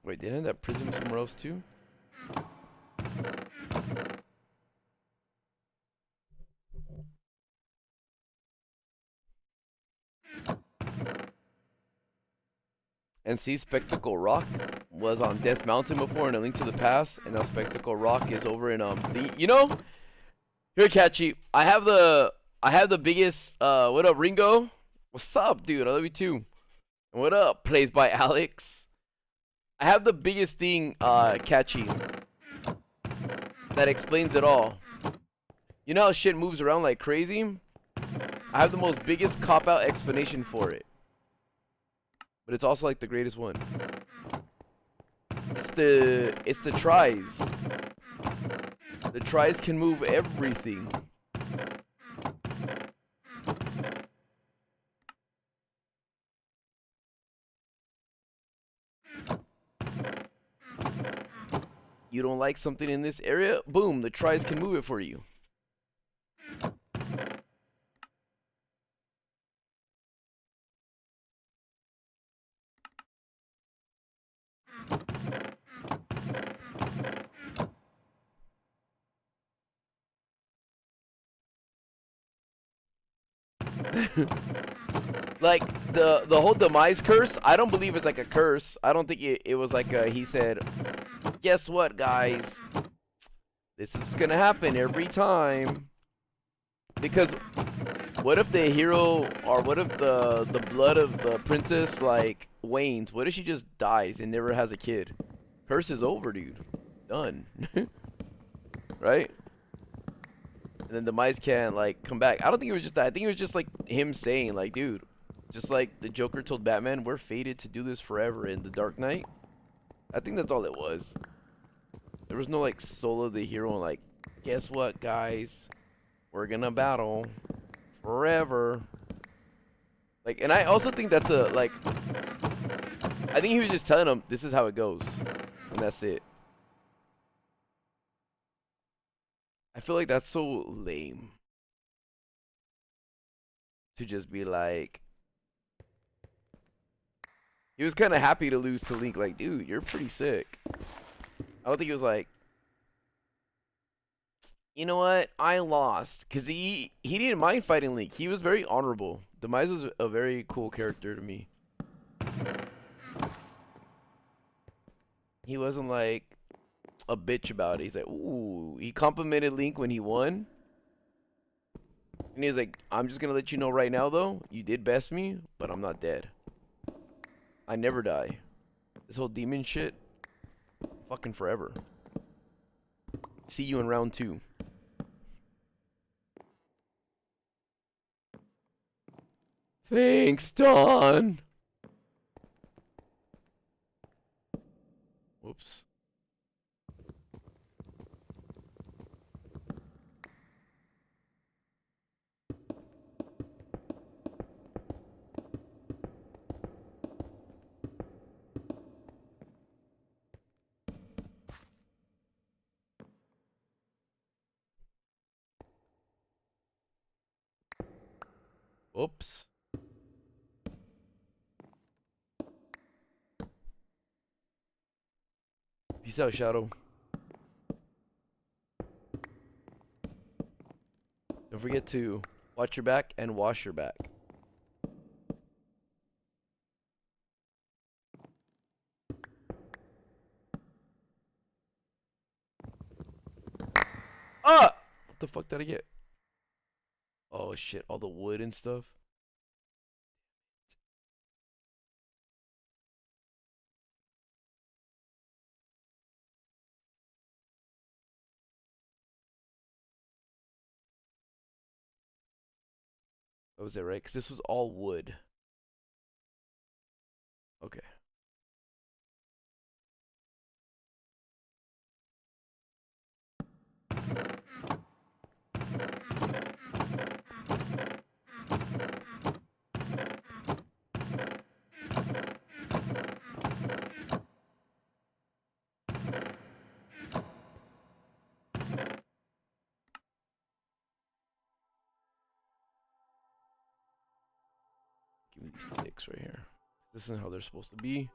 Wait, didn't I have that prism somewhere else too? And see, Spectacle Rock was on Death Mountain before in A Link to the Past, and now Spectacle Rock is over in you know, here, Catchy, I have the biggest what up, Ringo? What's up, dude? I love you too. And what up? Plays by Alex. I have the biggest thing, catchy. That explains it all. You know how shit moves around like crazy? I have the most biggest cop-out explanation for it. But it's also like the greatest one. It's the tries. The tries can move everything. You don't like something in this area? Boom, the tries can move it for you. Like the whole demise curse, I don't believe it's like a curse. I don't think it was like he said, guess what, guys? This is gonna happen every time. Because what if the hero, or what if the blood of the princess like wanes? What if she just dies and never has a kid? Curse is over, dude. Done. Right? And then the mice can't like come back. I don't think it was just that. I think it was just like him saying like, dude, just like the Joker told Batman, we're fated to do this forever in the Dark Knight. I think that's all it was. There was no like solo the hero and like, guess what, guys? We're gonna battle forever. Like, and I also think that's a like, I think he was just telling him this is how it goes, and that's it. I feel like that's so lame to just be like, he was kind of happy to lose to Link. Like, dude, you're pretty sick. I don't think he was like, you know what? I lost, cause he didn't mind fighting Link. He was very honorable. Demise was a very cool character to me. He wasn't like a bitch about it. He's like, ooh, he complimented Link when he won. And he was like, I'm just gonna let you know right now though, you did best me, but I'm not dead. I never die. This whole demon shit, fucking forever. See you in round 2. Thanks, Don. Whoops. Whoops. Peace out, Shadow. Don't forget to watch your back and wash your back. Ah! What the fuck did I get? Oh shit, all the wood and stuff. That was it, right? Because this was all wood. Okay. Give me these sticks right here. This isn't how they're supposed to be.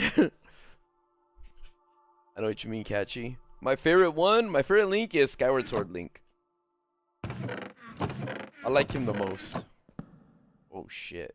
I know what you mean, Catchy. My favorite Link is Skyward Sword Link. I like him the most. Oh shit.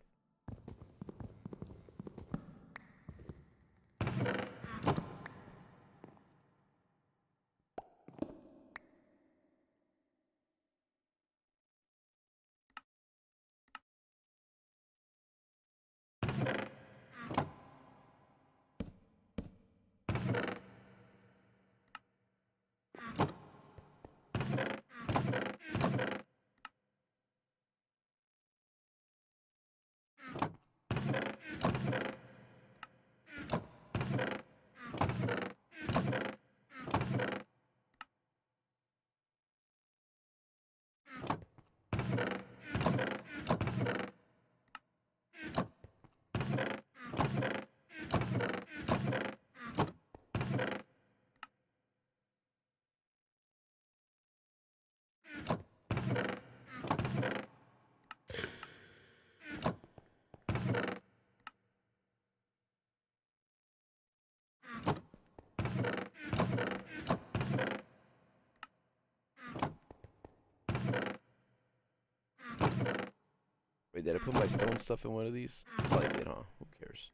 Wait, did I put my stone stuff in one of these? Probably did, huh? Who cares?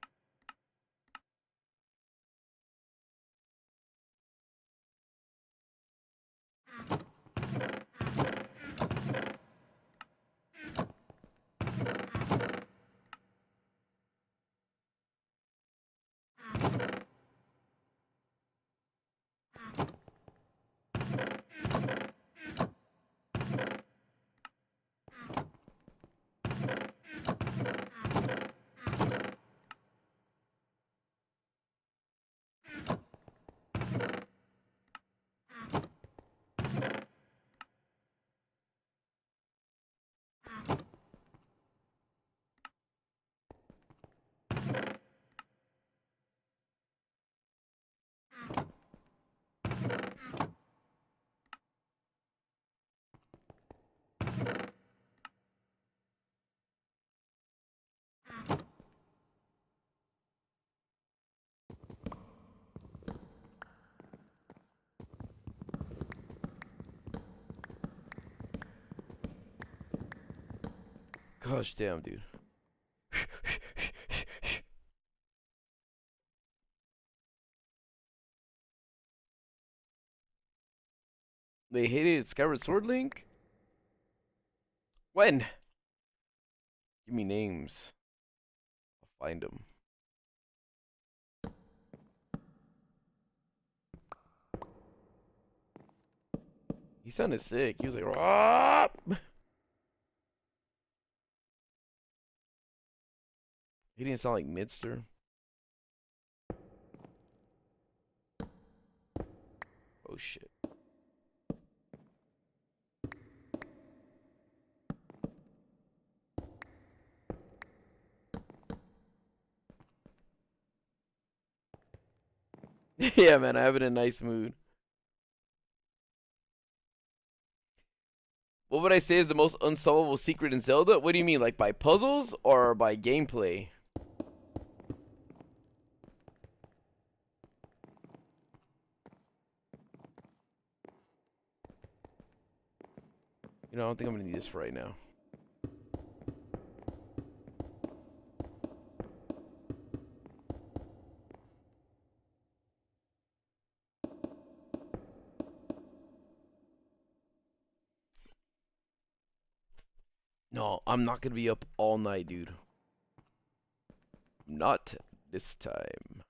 Gosh damn, dude. They hated Skyward Sword Link? When? Give me names. I'll find them. He sounded sick. He was like, "Rah!" He didn't sound like Midster. Oh shit. Yeah, man, I have it in a nice mood. What would I say is the most unsolvable secret in Zelda? What do you mean, like by puzzles or by gameplay? You know, I don't think I'm gonna need this for right now. No, I'm not gonna be up all night, dude. Not this time.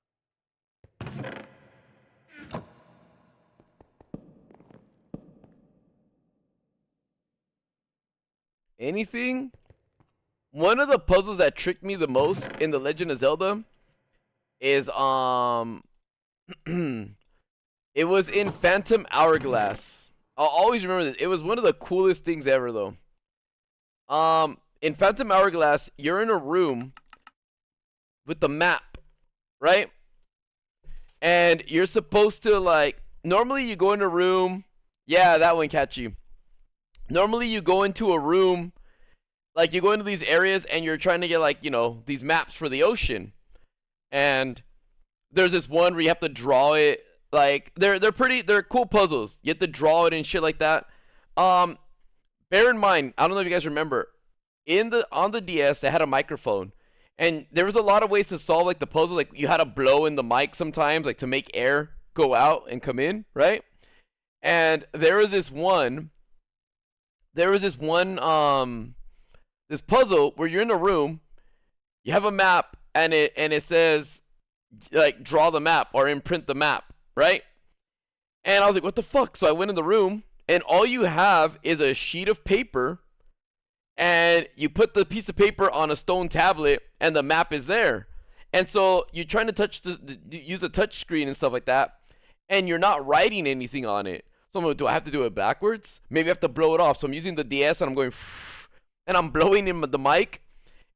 Anything? One of the puzzles that tricked me the most in The Legend of Zelda is it was in Phantom Hourglass. I'll always remember this. It was one of the coolest things ever though. In Phantom Hourglass, you're in a room with the map, right? And you're supposed to like normally you go in a room, yeah, that one catch you. Normally you go into a room, like you go into these areas and you're trying to get like, you know, these maps for the ocean. And there's this one where you have to draw it. Like they're cool puzzles. You have to draw it and shit like that. Um, Bear in mind, I don't know if you guys remember, on the DS they had a microphone, and there was a lot of ways to solve like the puzzle. Like you had to blow in the mic sometimes, like to make air go out and come in, right? And this puzzle where you're in a room, you have a map, and it says like draw the map or imprint the map, right? And I was like, what the fuck? So I went in the room, and all you have is a sheet of paper, and you put the piece of paper on a stone tablet, and the map is there. And so you're trying to use a touch screen and stuff like that, and you're not writing anything on it. So I'm like, do I have to do it backwards? Maybe I have to blow it off. So I'm using the DS, and I'm going, and I'm blowing in the mic,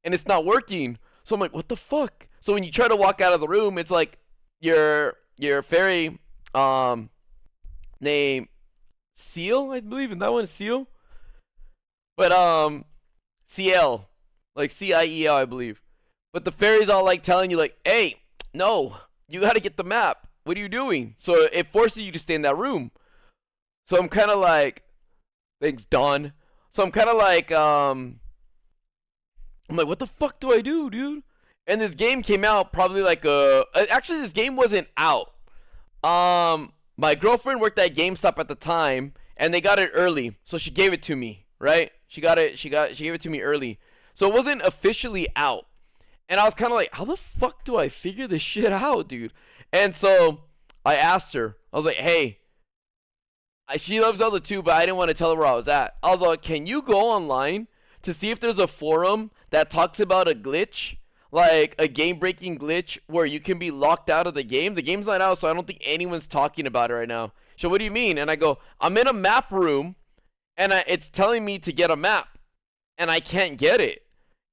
and it's not working. So I'm like, what the fuck? So when you try to walk out of the room, it's like your fairy name Seal, I believe, in that one, Seal. But CL, like CIEL, I believe. But the fairy's all like telling you like, hey, no, you gotta get the map. What are you doing? So it forces you to stay in that room. So I'm kind of like, thanks, Dawn. So I'm kind of like, I'm like, what the fuck do I do, dude? And this game came out probably like actually this game wasn't out. My girlfriend worked at GameStop at the time, and they got it early, so she gave it to me, right? She gave it to me early. So it wasn't officially out. And I was kind of like, how the fuck do I figure this shit out, dude? And so I asked her. I was like, hey, she loves Zelda too, but I didn't want to tell her where I was at. I was like, can you go online to see if there's a forum that talks about a glitch, like a game-breaking glitch where you can be locked out of the game? The game's not out, so I don't think anyone's talking about it right now. So what do you mean? And I go, I'm in a map room, and it's telling me to get a map, and I can't get it.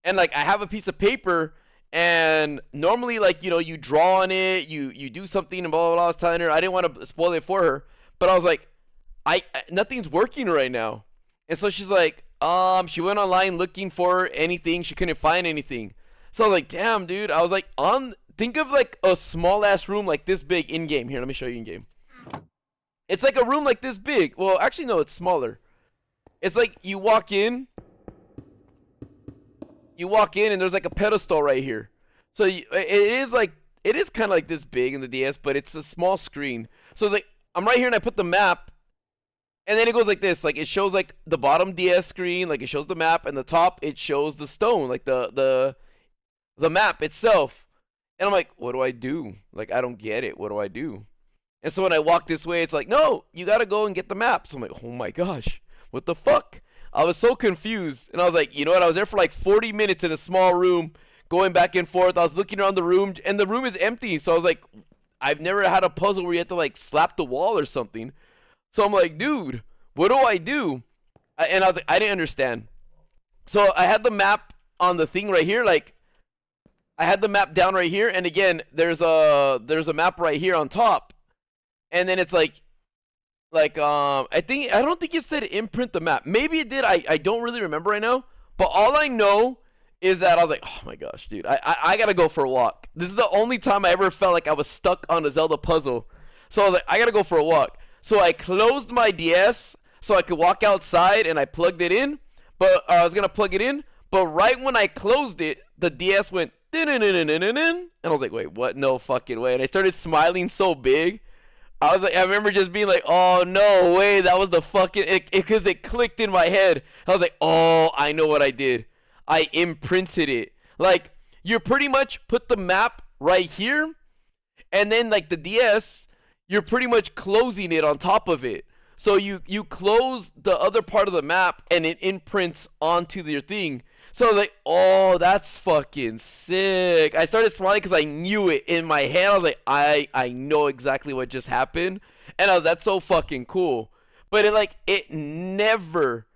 And like I have a piece of paper, and normally like, you know, you draw on it, you do something, and blah blah blah. I was telling her I didn't want to spoil it for her, but I was like, nothing's working right now. And so she's like, she went online looking for anything, she couldn't find anything. So I was like, damn, dude. I was like, think of like a small ass room like this big in game. Here, let me show you in game. It's like a room like this big. Well, actually no, it's smaller. It's like you walk in and there's like a pedestal right here. So it is kind of like this big in the DS, but it's a small screen. So like I'm right here and I put the map, and then it goes like this. Like it shows like the bottom DS screen, like it shows the map, and the top it shows the stone, like the map itself. And I'm like, what do I do? Like I don't get it. What do I do? And so when I walk this way, it's like, no, you gotta go and get the map. So I'm like, oh my gosh, what the fuck? I was so confused, and I was like, you know what? I was there for like 40 minutes in a small room, going back and forth. I was looking around the room, and the room is empty. So I was like, I've never had a puzzle where you have to like slap the wall or something. So I'm like, dude, what do I do? And I was like, I didn't understand. So I had the map on the thing right here, like I had the map down right here, and again, there's a map right here on top, and then it's like I don't think it said imprint the map. Maybe it did. I don't really remember right now. But all I know is that I was like, oh my gosh, dude, I gotta go for a walk. This is the only time I ever felt like I was stuck on a Zelda puzzle. So I was like, I gotta go for a walk. So I closed my DS so I could walk outside, and I plugged it in. But I was gonna plug it in, but right when I closed it, the DS went and I was like, wait, what? No fucking way. And I started smiling so big. I was like, I remember just being like, oh no way, that was the fucking, because it clicked in my head. I was like, oh, I know what I did. I imprinted it. Like, you pretty much put the map right here, and then like the DS, you're pretty much closing it on top of it. So you close the other part of the map, and it imprints onto your thing. So I was like, oh, that's fucking sick. I started smiling because I knew it in my head. I was like, I know exactly what just happened. And that's so fucking cool. But it never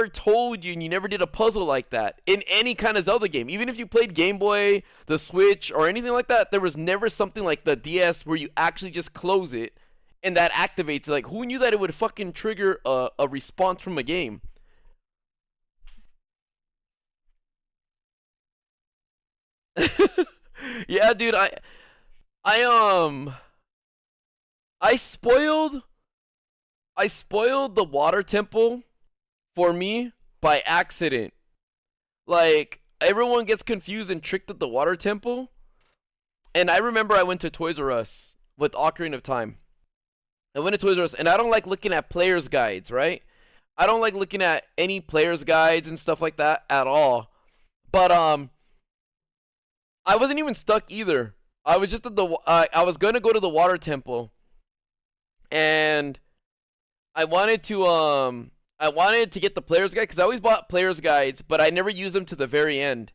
told you, and you never did a puzzle like that in any kind of Zelda game. Even if you played Game Boy, the Switch, or anything like that, there was never something like the DS where you actually just close it and that activates it. Like, who knew that it would fucking trigger a response from a game? Yeah, dude, I I spoiled the water temple for me by accident. Like everyone gets confused and tricked at the water temple. And I remember I went to Toys R Us with Ocarina of Time. I went to Toys R Us, and I don't like looking at players' guides, right? I don't like looking at any players' guides and stuff like that at all. But I wasn't even stuck either. I was just at the I was gonna go to the water temple, and I wanted to get the players' guide because I always bought players' guides, but I never used them to the very end.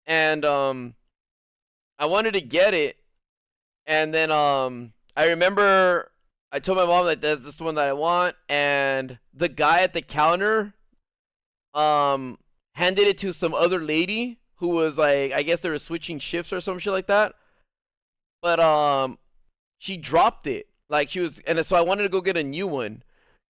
And I wanted to get it, and then I remember I told my mom that this is the one that I want, and the guy at the counter handed it to some other lady who was like, I guess they were switching shifts or some shit like that. But she dropped it. Like she was, and so I wanted to go get a new one.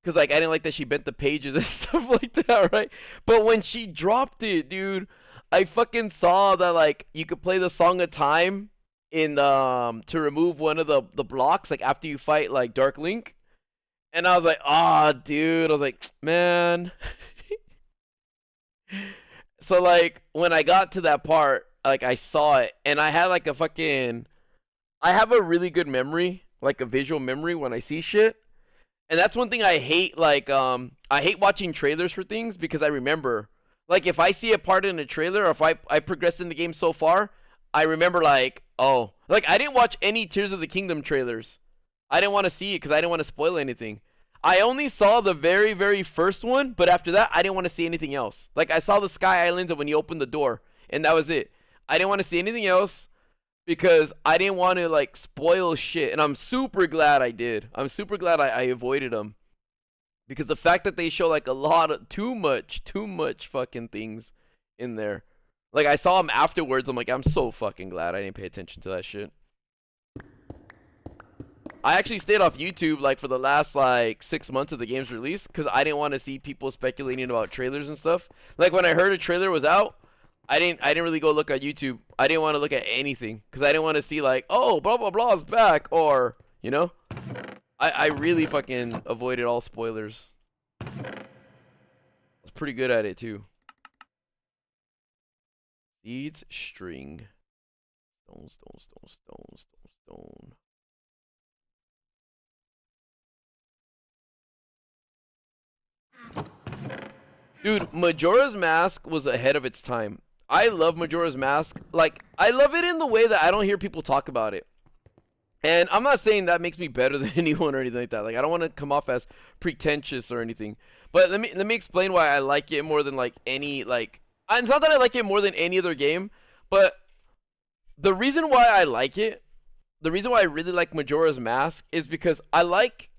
Cause like I didn't like that she bent the pages and stuff like that, right? But when she dropped it, dude, I fucking saw that like you could play the Song of Time in to remove one of the blocks like after you fight like Dark Link. And I was like, ah, dude. I was like, man. So like when I got to that part, like I saw it and I had like I have a really good memory, like a visual memory when I see shit. And that's one thing I hate, like, I hate watching trailers for things because I remember. Like, if I see a part in a trailer or if I progress in the game so far, I remember, like, oh. Like, I didn't watch any Tears of the Kingdom trailers. I didn't want to see it because I didn't want to spoil anything. I only saw the very, very first one, but after that, I didn't want to see anything else. Like, I saw the Sky Islands when you opened the door, and that was it. I didn't want to see anything else. Because I didn't want to like spoil shit, and I'm super glad I did. I'm super glad I avoided them, because the fact that they show like a lot of too much fucking things in there. Like I saw them afterwards. I'm like, I'm so fucking glad I didn't pay attention to that shit. I actually stayed off YouTube like for the last like 6 months of the game's release because I didn't want to see people speculating about trailers and stuff. Like when I heard a trailer was out, I didn't really go look at YouTube. I didn't want to look at anything because I didn't want to see like, oh, blah blah blah is back, or you know. I really fucking avoided all spoilers. I was pretty good at it too. Seeds, string, stone, stone, stone, stone, stone, stone. Dude, Majora's Mask was ahead of its time. I love Majora's Mask. Like, I love it in the way that I don't hear people talk about it. And I'm not saying that makes me better than anyone or anything like that. Like, I don't want to come off as pretentious or anything. But let me explain why I like it more than like any like. It's not that I like it more than any other game, but the reason why I like it, the reason why I really like Majora's Mask is because I like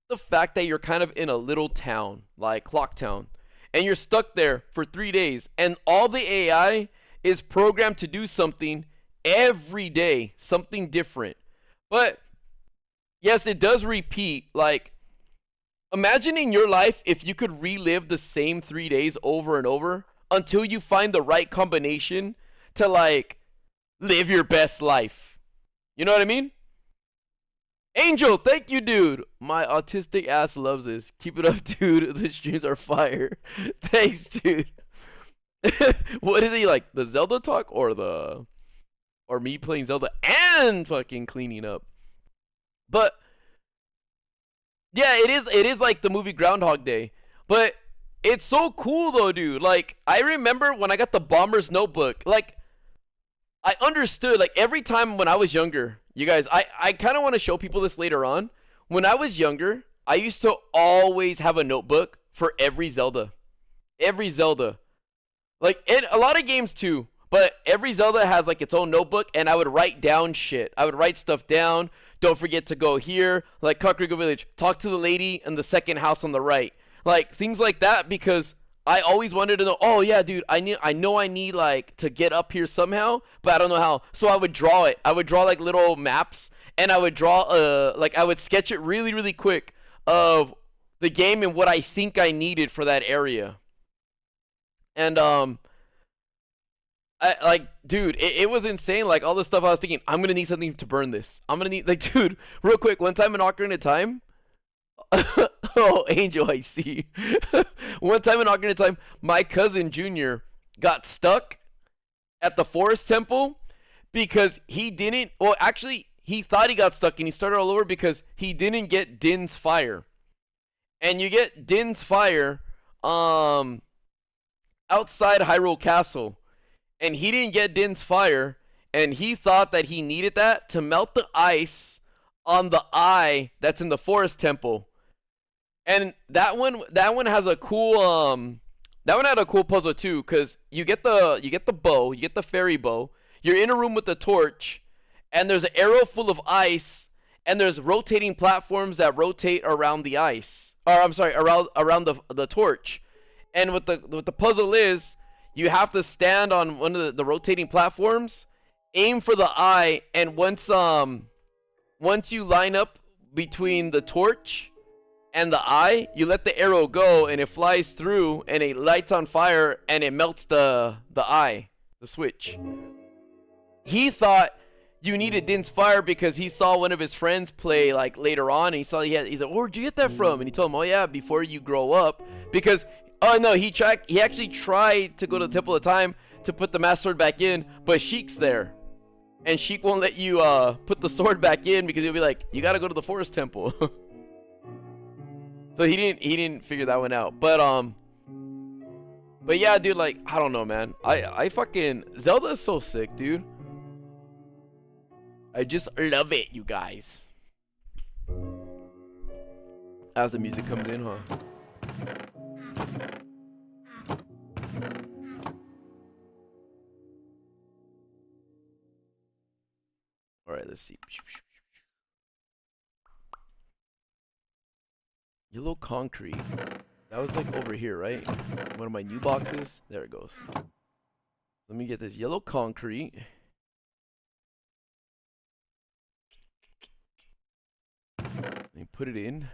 the fact that you're kind of in a little town, like Clock Town, and you're stuck there for 3 days, and all the AI is programmed to do something every day, something different. But yes, it does repeat. Like, imagine in your life if you could relive the same 3 days over and over until you find the right combination to like live your best life. You know what I mean? Angel, thank you, dude. My autistic ass loves this. Keep it up, dude. The streams are fire. Thanks, dude. What is he like? The Zelda talk or me playing Zelda and fucking cleaning up? But yeah, it is like the movie Groundhog Day. But it's so cool though, dude. Like I remember when I got the Bomber's Notebook, like I understood like every time when I was younger. You guys, I kind of want to show people this later on. When I was younger, I used to always have a notebook for every Zelda. Every Zelda. Like, in a lot of games too. But every Zelda has, like, its own notebook. And I would write down shit. I would write stuff down. Don't forget to go here. Like, Kakariko Village. Talk to the lady in the second house on the right. Like, things like that. Because I always wanted to know, oh yeah, dude, I know I need like to get up here somehow, but I don't know how. So I would draw it. I would draw like little maps, and I would draw like I would sketch it really, really quick of the game and what I think I needed for that area. And I like, dude, it was insane. Like, all the stuff I was thinking, I'm gonna need something to burn this. I'm gonna need, like, dude, real quick, one time in Ocarina of Time, oh, Angel, I see. One time in Ocarina of Time, my cousin Junior got stuck at the Forest Temple because he didn't, well, actually, he thought he got stuck and he started all over because he didn't get Din's Fire. And you get Din's Fire, outside Hyrule Castle. And he didn't get Din's Fire, and he thought that he needed that to melt the ice on the eye that's in the Forest Temple. And that one has a cool that one had a cool puzzle too, cuz you get the bow, you get the fairy bow. You're in a room with the torch, and there's an arrow full of ice, and there's rotating platforms that rotate around the ice. Or I'm sorry, around the torch. And what the puzzle is, you have to stand on one of the rotating platforms, aim for the eye, and once you line up between the torch and the eye, you let the arrow go, and it flies through, and it lights on fire, and it melts the eye, the switch. He thought you needed Din's Fire because he saw one of his friends play, like, later on, and he's like, where'd you get that from? And he told him, oh yeah, before you grow up, because oh no, he actually tried to go to the Temple of Time to put the Master Sword back in, but Sheik's there. And Sheik won't let you put the sword back in because he'll be like, you gotta go to the Forest Temple. So he didn't figure that one out. But yeah, dude, like, I don't know, man. I fucking, Zelda is so sick, dude. I just love it, you guys. As the music comes in, huh? All right, let's see. Yellow concrete. That was like over here, right? One of my new boxes. There it goes. Let me get this yellow concrete. Let me put it in.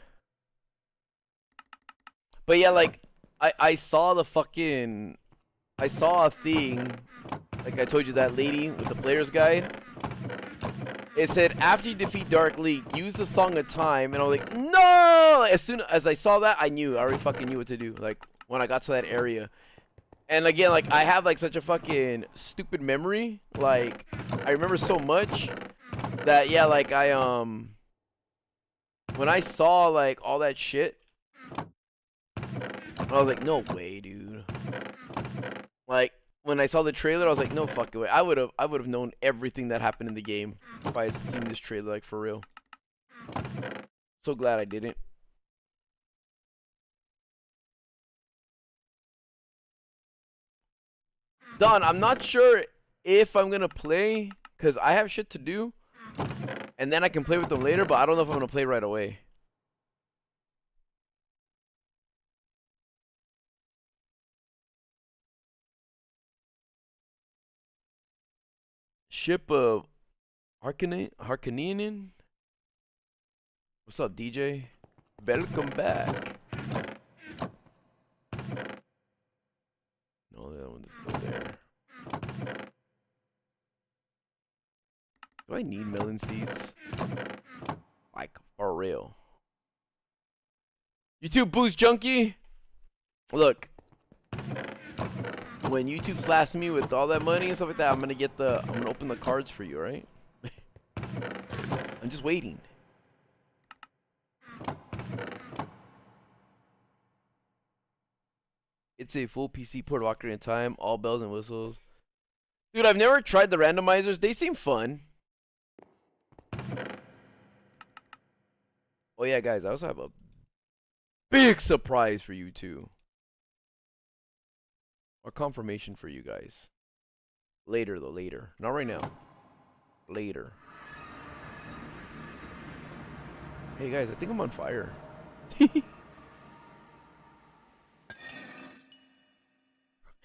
But yeah, like, I saw the fucking, I saw a thing, like I told you, that lady with the player's guide. It said, after you defeat Dark League, use the Song of Time. And I was like, no! As soon as I saw that, I already fucking knew what to do. Like, when I got to that area. And again, like, I have, like, such a fucking stupid memory. Like, I remember so much that, yeah, like, when I saw, like, all that shit, I was like, no way, dude. Like, when I saw the trailer, I was like, no fucking way. I would have known everything that happened in the game if I had seen this trailer, like, for real. So glad I didn't. Don, I'm not sure if I'm gonna play, because I have shit to do, and then I can play with them later, but I don't know if I'm gonna play right away. Ship of Harkonnen? What's up, DJ? Welcome back. No, that one doesn't go there. Do I need melon seeds? Like, for real. YouTube boost junkie? Look. When YouTube slaps me with all that money and stuff like that, I'm gonna open the cards for you, right? I'm just waiting. It's a full PC port of Ocarina of Time, all bells and whistles. Dude, I've never tried the randomizers. They seem fun. Oh yeah, guys, I also have a big surprise for you too. Or confirmation for you guys. Later though, later. Not right now. Later. Hey guys, I think I'm on fire. Hey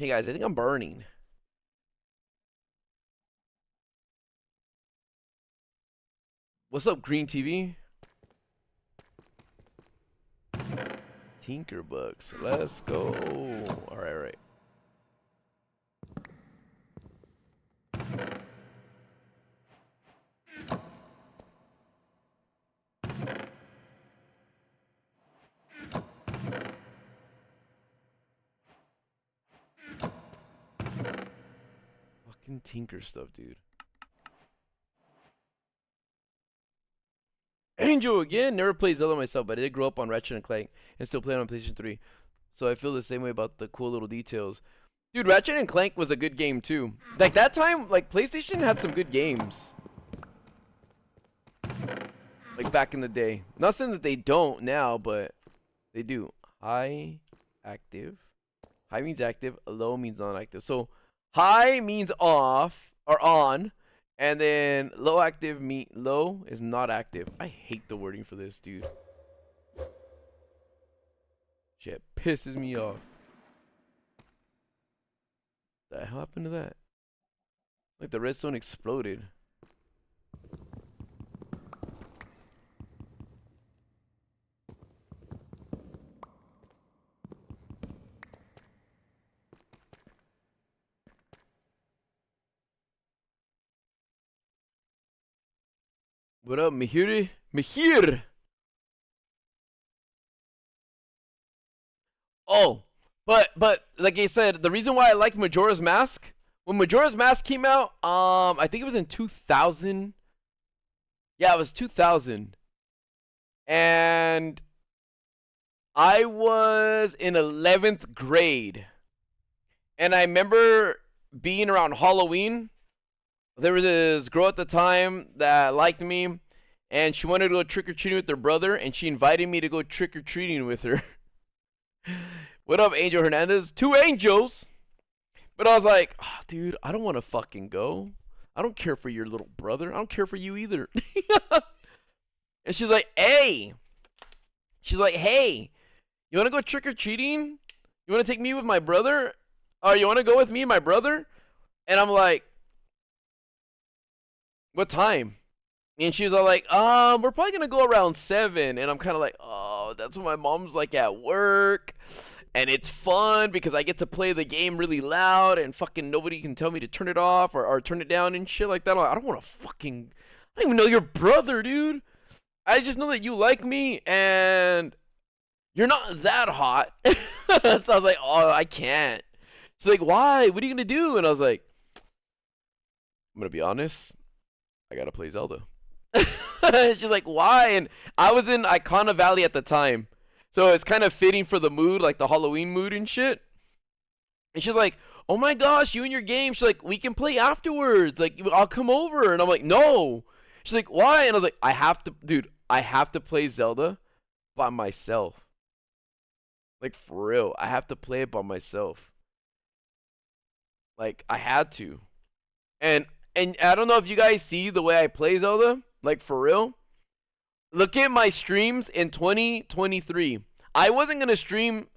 guys, I think I'm burning. What's up, Green TV? Tinkerbucks, let's go. Alright, alright. Fucking tinker stuff, dude. Angel again. Never played Zelda myself, but I did grow up on Ratchet and Clank and still play it on PlayStation 3. So I feel the same way about the cool little details. Dude, Ratchet and Clank was a good game too. Like that time, like PlayStation had some good games. Like back in the day. Not saying that they don't now, but they do. High, active. High means active, low means non-active. So high means off or on, and then low active low is not active. I hate the wording for this, dude. Shit pisses me off. The hell happened to that? Like the redstone exploded. What up, Mihir? Mihir! Oh, but like I said, the reason why I like Majora's Mask, when Majora's Mask came out, I think it was in 2000. Yeah, it was 2000. And I was in 11th grade. And I remember being around Halloween. There was this girl at the time that liked me, and she wanted to go trick-or-treating with her brother, and she invited me to go trick-or-treating with her. What up, Angel Hernandez? 2 angels! But I was like, oh, dude, I don't want to fucking go. I don't care for your little brother. I don't care for you either. And she's like, hey. She's like, hey, you want to go trick-or-treating? You want to take me with my brother? Or you want to go with me and my brother? And I'm like, what time? And she was all like, we're probably going to go around 7. And I'm kind of like, oh, that's when my mom's like at work. And it's fun because I get to play the game really loud and fucking nobody can tell me to turn it off or turn it down and shit like that. I don't want to fucking, I don't even know your brother, dude. I just know that you like me and you're not that hot. So I was like, oh, I can't. She's like, why? What are you going to do? And I was like, I'm going to be honest. I got to play Zelda. She's like, why? And I was in Icona Valley at the time. So it's kind of fitting for the mood, like the Halloween mood and shit. And she's like, oh my gosh, you and your game. She's like, we can play afterwards. Like, I'll come over. And I'm like, no. She's like, why? And I was like, I have to, dude, I have to play Zelda by myself. Like, for real. I have to play it by myself. Like, I had to. And I don't know if you guys see the way I play Zelda. Like, for real. Look at my streams in 2023. I wasn't going to stream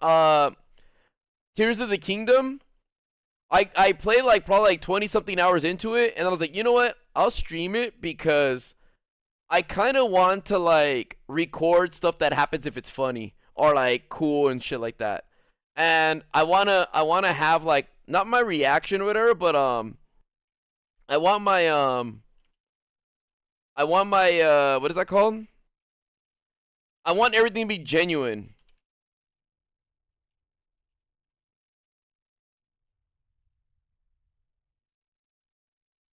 Tears of the Kingdom. I played like probably like 20 something hours into it. And I was like, you know what? I'll stream it because I kind of want to like record stuff that happens if it's funny or like cool and shit like that. And I want to have like, not my reaction or whatever, but I want my what is that called? I want everything to be genuine.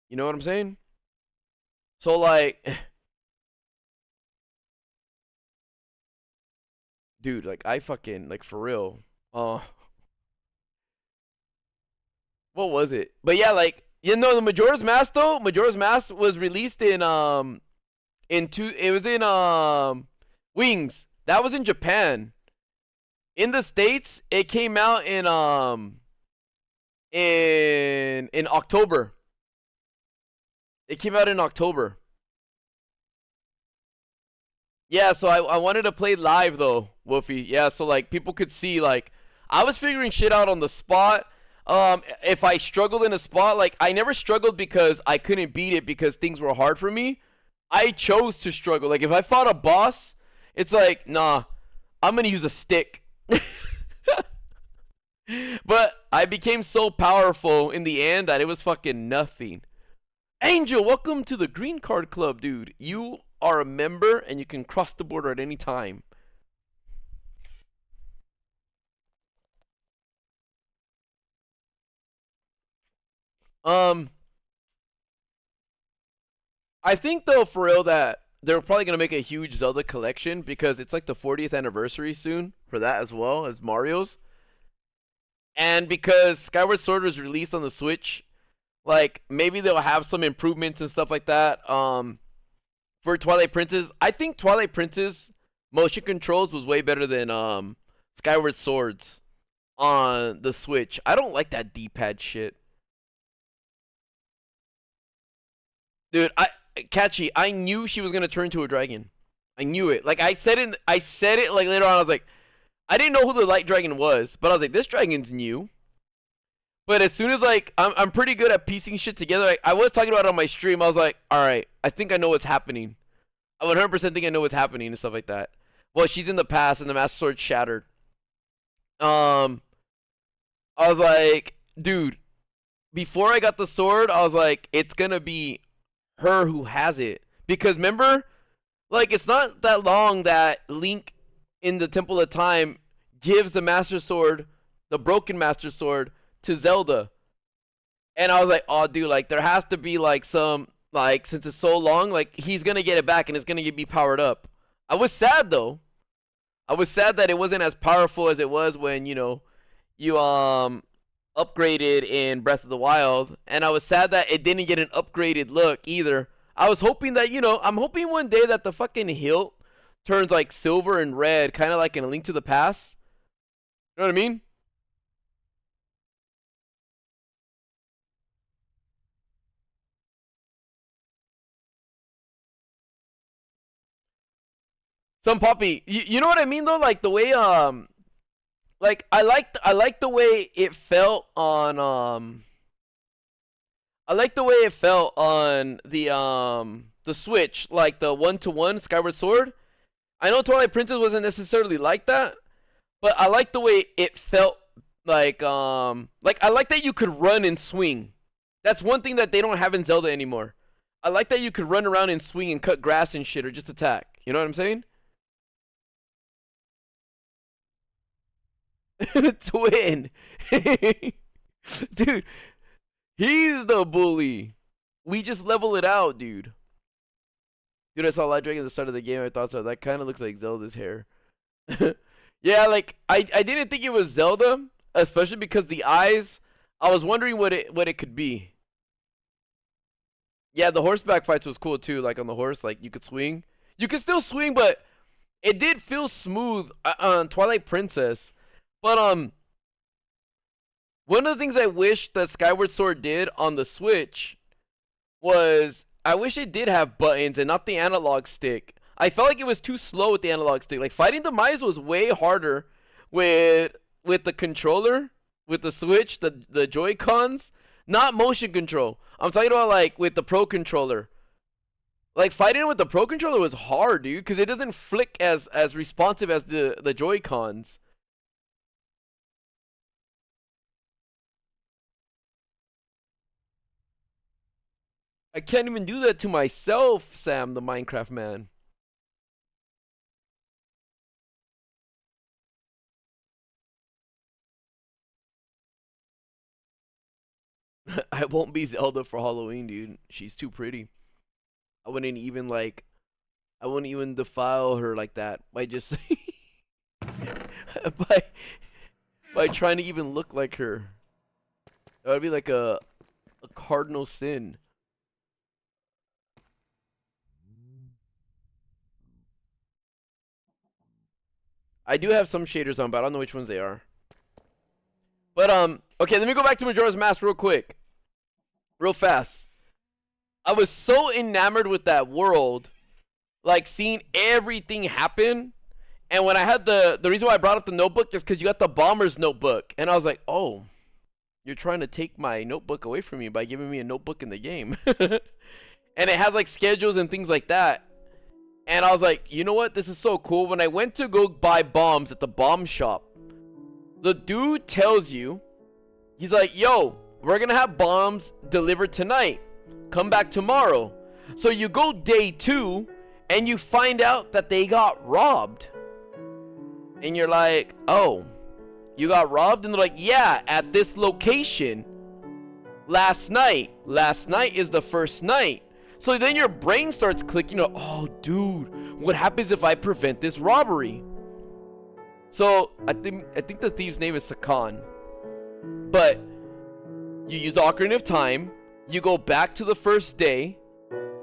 You know what I'm saying? So like dude, like I fucking like for real. What was it? But yeah, like you know the Majora's Mask though, Majora's Mask was released in it was in Wings. That was in Japan. In the States, it came out in October. It came out in October. Yeah, so I wanted to play live though, Wolfie. Yeah, so like people could see like I was figuring shit out on the spot. If I struggled in a spot, like I never struggled because I couldn't beat it because things were hard for me. I chose to struggle. Like if I fought a boss, it's like, nah, I'm gonna use a stick. But I became so powerful in the end that it was fucking nothing. Angel, welcome to the Green Card Club, dude. You are a member and you can cross the border at any time. I think though, for real, that they're probably gonna make a huge Zelda collection because it's like the 40th anniversary soon for that as well as Mario's, and because Skyward Sword was released on the Switch, like maybe they'll have some improvements and stuff like that. For Twilight Princess, I think Twilight Princess motion controls was way better than Skyward Swords on the Switch. I don't like that D-pad shit. Dude, Catchy, I knew she was gonna turn into a dragon. I knew it. Like I said it like later on, I was like, I didn't know who the light dragon was, but I was like, this dragon's new. But as soon as like I'm pretty good at piecing shit together. Like, I was talking about it on my stream. I was like, all right, I think I know what's happening. I 100% think I know what's happening and stuff like that. Well, she's in the past and the Master Sword shattered. I was like, dude, before I got the sword, I was like, it's gonna be her who has it. Because remember, like, it's not that long that Link in the Temple of Time gives the Master Sword, the broken Master Sword, to Zelda. And I was like, oh, dude, like, there has to be, like, some, like, since it's so long, like, he's gonna get it back and it's gonna be powered up. I was sad, though. I was sad that it wasn't as powerful as it was when, you know, you, upgraded in Breath of the Wild, and I was sad that it didn't get an upgraded look either. I was hoping that, you know, I'm hoping one day that the fucking hilt turns like silver and red, kind of like in A Link to the Past. You know what I mean? Some Poppy, you know what I mean though, like the way like I liked the way it felt on I like the way it felt on the Switch, like the 1-to-1 Skyward Sword. I know Twilight Princess wasn't necessarily like that, but I like the way it felt like I like that you could run and swing. That's one thing that they don't have in Zelda anymore. I like that you could run around and swing and cut grass and shit or just attack. You know what I'm saying? Twin. Dude, he's the bully. We just level it out, dude. Dude, I saw Light Dragon at the start of the game. I thought so. That kind of looks like Zelda's hair. Yeah, like I didn't think it was Zelda, especially because the eyes. I was wondering what it could be. Yeah, the horseback fights was cool too. Like on the horse, like you could swing. You could still swing, but it did feel smooth on Twilight Princess. But one of the things I wish that Skyward Sword did on the Switch was I wish it did have buttons and not the analog stick. I felt like it was too slow with the analog stick. Like fighting Demise was way harder with the controller, with the Switch, the Joy-Cons, not motion control. I'm talking about like with the Pro controller. Like fighting with the Pro controller was hard, dude, because it doesn't flick as responsive as the Joy-Cons. I can't even do that to myself, Sam, the Minecraft man. I won't be Zelda for Halloween, dude. She's too pretty. I wouldn't even like. I wouldn't even defile her like that by just by trying to even look like her. That would be like a cardinal sin. I do have some shaders on, but I don't know which ones they are. But okay, let me go back to Majora's Mask real quick. Real fast. I was so enamored with that world, like seeing everything happen. And when I had the reason why I brought up the notebook is because you got the bomber's notebook. And I was like, oh, you're trying to take my notebook away from me by giving me a notebook in the game. And it has like schedules and things like that. And I was like, you know what? This is so cool. When I went to go buy bombs at the bomb shop, the dude tells you, he's like, yo, we're going to have bombs delivered tonight. Come back tomorrow. So you go day 2 and you find out that they got robbed. And you're like, oh, you got robbed? And they're like, yeah, at this location last night. Last night is the first night. So then your brain starts clicking, oh dude, what happens if I prevent this robbery? So I think the thief's name is Sakan. But you use Ocarina of Time, you go back to the first day,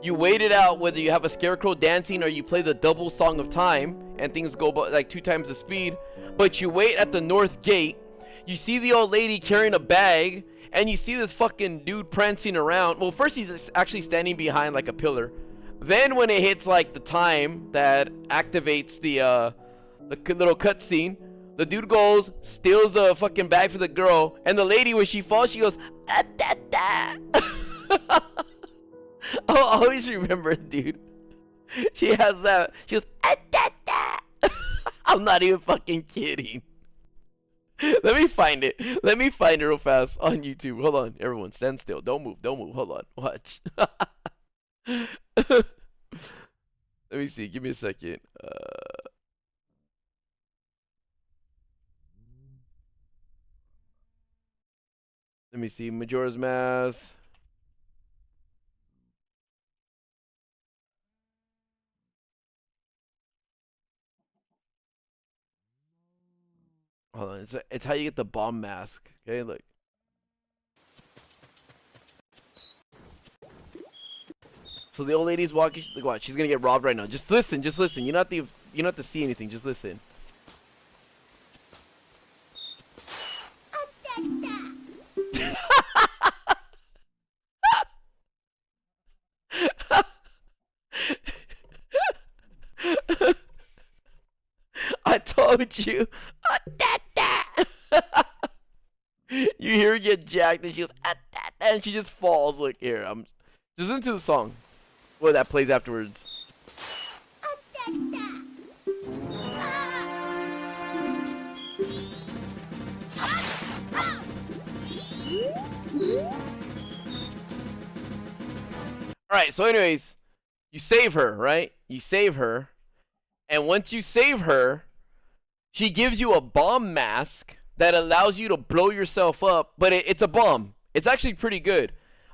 you wait it out whether you have a scarecrow dancing or you play the double Song of Time and things go like 2 times the speed, but you wait at the north gate, you see the old lady carrying a bag, and you see this fucking dude prancing around. Well, first he's actually standing behind like a pillar. Then when it hits like the time that activates the little cutscene, the dude goes, steals the fucking bag for the girl, and the lady, when she falls, she goes, ah, da, da. I'll always remember it, dude. She has that. She goes, ah, da, da. I'm not even fucking kidding. Let me find it. Let me find it real fast on YouTube. Hold on, everyone, stand still. Don't move. Don't move. Hold on. Watch. Let me see. Give me a second. Let me see. Majora's Mask. Hold on. It's how you get the bomb mask. Okay, look. So the old lady's walking. Look, watch. She's gonna get robbed right now. Just listen. Just listen. You don't have to see anything. Just listen. I told you. You hear her get jacked and she goes, and she just falls. Look here. I'm just into the song. Well, that plays afterwards. Alright, so anyways, you save her, right? You save her. And once you save her, she gives you a bomb mask that allows you to blow yourself up, but it's a bomb. It's actually pretty good.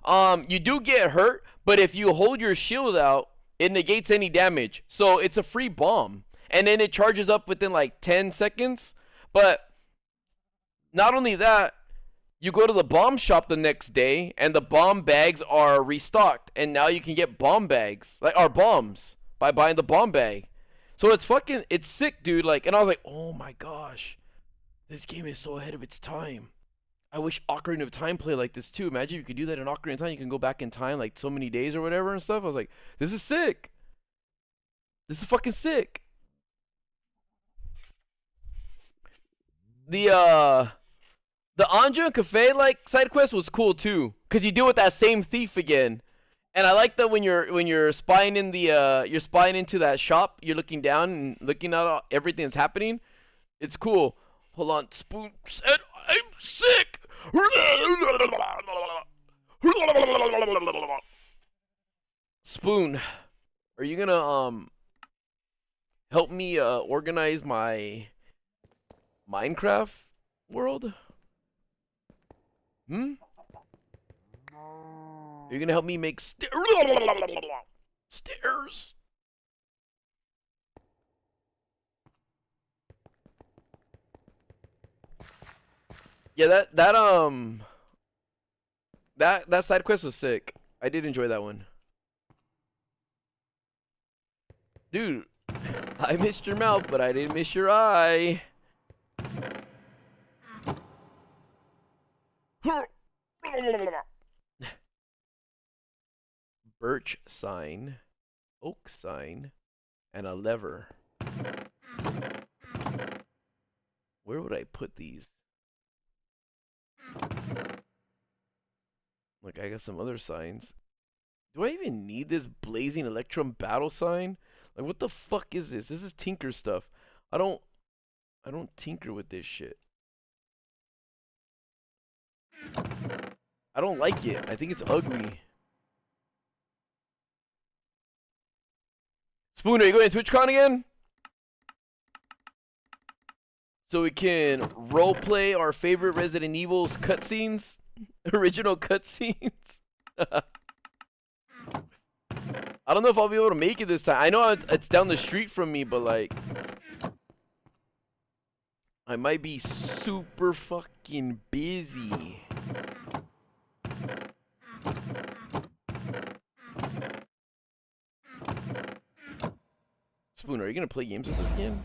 You do get hurt, but if you hold your shield out, it negates any damage. So it's a free bomb. And then it charges up within like 10 seconds. But not only that, you go to the bomb shop the next day, and the bomb bags are restocked. And now you can get bomb bags, like, or bombs, by buying the bomb bag. So it's sick, dude. Like, and I was like, oh my gosh, this game is so ahead of its time. I wish Ocarina of Time played like this too. Imagine if you could do that in Ocarina of Time. You can go back in time like so many days or whatever and stuff. I was like, this is sick. This is fucking sick. The Anja Cafe like side quest was cool too, cause you deal with that same thief again. And I like that when you're spying in the you're spying into that shop, you're looking down and looking at everything that's happening. It's cool. Hold on, Spoon said I'm sick. Spoon, are you gonna help me organize my Minecraft world? Are you gonna help me make stairs? Yeah, that side quest was sick. I did enjoy that one. Dude, I missed your mouth, but I didn't miss your eye. Birch sign, oak sign, and a lever. Where would I put these? Look, I got some other signs. Do I even need this blazing electrum battle sign? Like, what the fuck is this? This is tinker stuff. I don't tinker with this shit. I don't like it. I think it's ugly. Spoon, are you going to TwitchCon again? So we can roleplay our favorite Resident Evil's cutscenes? Original cutscenes? I don't know if I'll be able to make it this time. I know it's down the street from me, but like, I might be super fucking busy. Spoon, are you gonna play games with this game?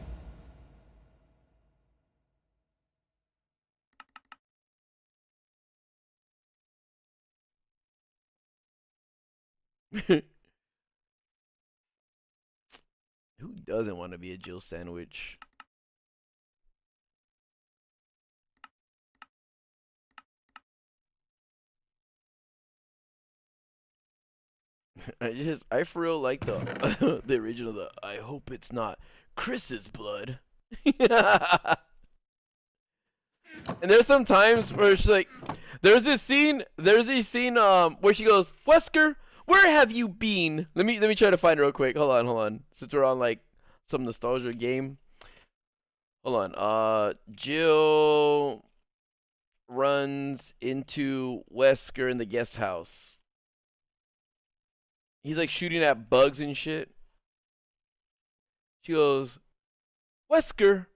Who doesn't want to be a Jill sandwich? I for real like the the original. I hope it's not Chris's blood. And there's some times where she's like, there's this scene where she goes, Wesker, where have you been? Let me try to find it real quick. Hold on. Since we're on like some nostalgia game. Hold on. Jill runs into Wesker in the guest house. He's like shooting at bugs and shit. She goes, Wesker,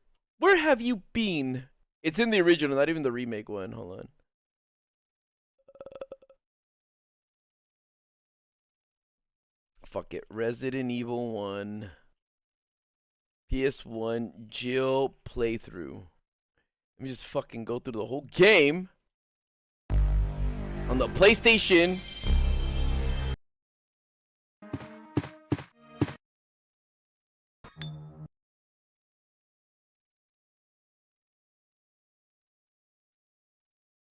where have you been? It's in the original, not even the remake one. Hold on. Fuck it. Resident Evil 1. PS1 Jill playthrough. Let me just fucking go through the whole game. On the PlayStation.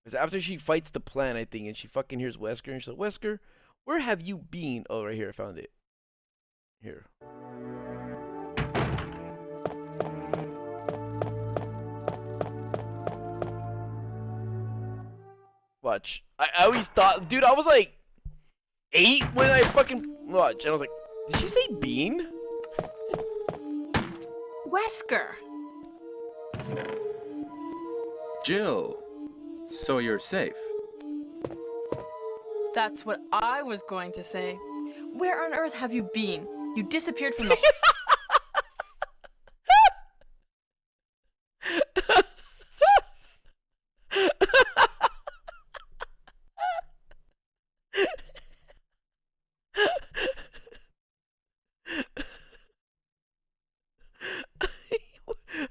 It's after she fights the plant, I think, and she fucking hears Wesker, and she's like, Wesker, where have you been? Oh, right here, I found it. Here. Watch. I always thought, dude, I was like 8 when I fucking watch, and I was like, did she say bean? Wesker. Jill. So you're safe. That's what I was going to say. Where on earth have you been? You disappeared from the...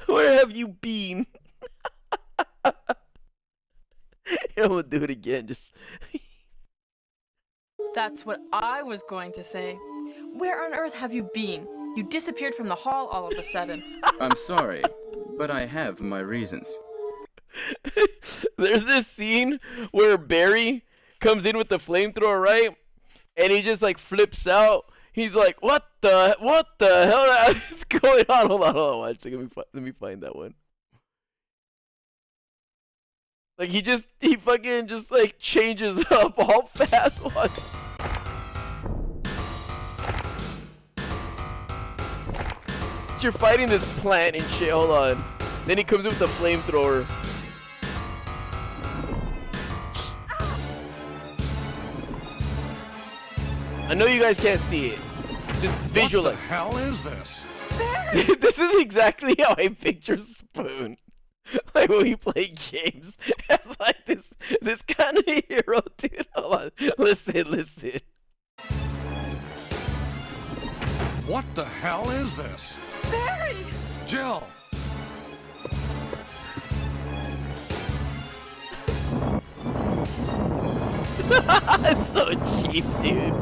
Where have you been? I'm gonna do it again. Just. That's what I was going to say. Where on earth have you been? You disappeared from the hall all of a sudden. I'm sorry, but I have my reasons. There's this scene where Barry comes in with the flamethrower, right? And he just like flips out. He's like, "What the hell is going on?" Hold on. Watch. Let me find that one. Like he fucking just like changes up all fast. Watch. You're fighting this plant and shit. Hold on. Then he comes in with the flamethrower. I know you guys can't see it. Just visualize. What the hell is this? This is exactly how I picture Spoon. Like when we play games, it's like this kind of hero, dude. Hold on. Listen. What the hell is this? Barry! Jill! It's so cheap, dude.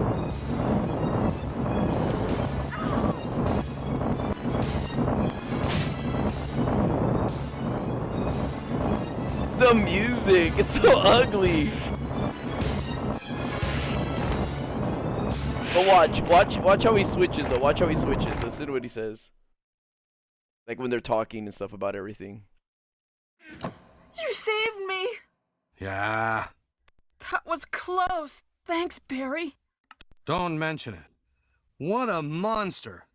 The music, it's so ugly. But watch how he switches though. Watch how he switches. Listen to what he says. Like when they're talking and stuff about everything. You saved me! Yeah. That was close. Thanks, Barry. Don't mention it. What a monster.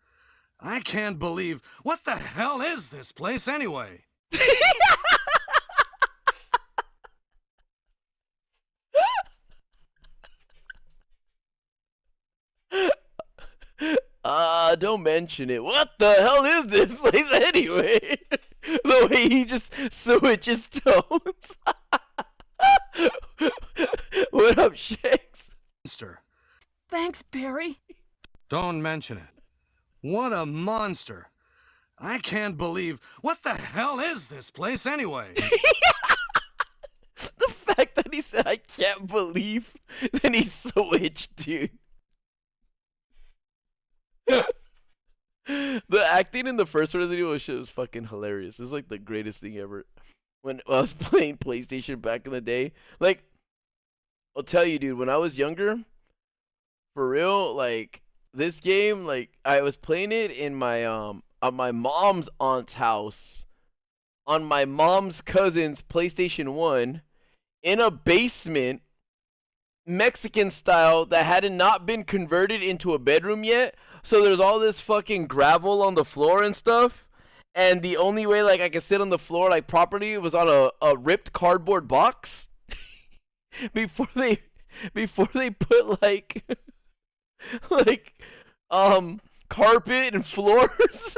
I can't believe... What the hell is this place anyway? Don't mention it. What the hell is this place anyway? The way he just switches tones. What up, Shanks? Monster. Thanks, Barry. Don't mention it. What a monster. I can't believe... What the hell is this place anyway? The fact that he said, I can't believe, then he switched, dude. The acting in the first Resident Evil shit was fucking hilarious. It's like the greatest thing ever. When I was playing PlayStation back in the day, like, I'll tell you, dude, when I was younger, for real, like, this game, like, I was playing it in my, on my mom's aunt's house, on my mom's cousin's PlayStation 1, in a basement, Mexican style, that hadn't not been converted into a bedroom yet. So there's all this fucking gravel on the floor and stuff. And the only way, like, I could sit on the floor, like, properly was on a ripped cardboard box. before they put, like, like, carpet and floors.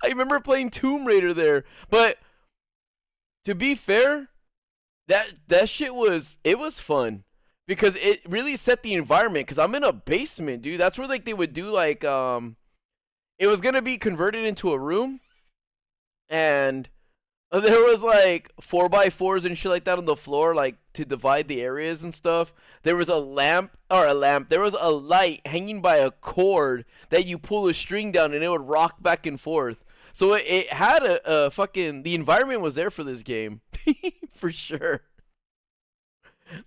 I remember playing Tomb Raider there. But, to be fair, that shit was, it was fun. Because it really set the environment. Because I'm in a basement, dude. That's where, like, they would do, like, it was going to be converted into a room. And there was, like, 4x4s and shit like that on the floor, like, to divide the areas and stuff. There was there was a light hanging by a cord that you pull a string down and it would rock back and forth. So it had a fucking, the environment was there for this game. For sure.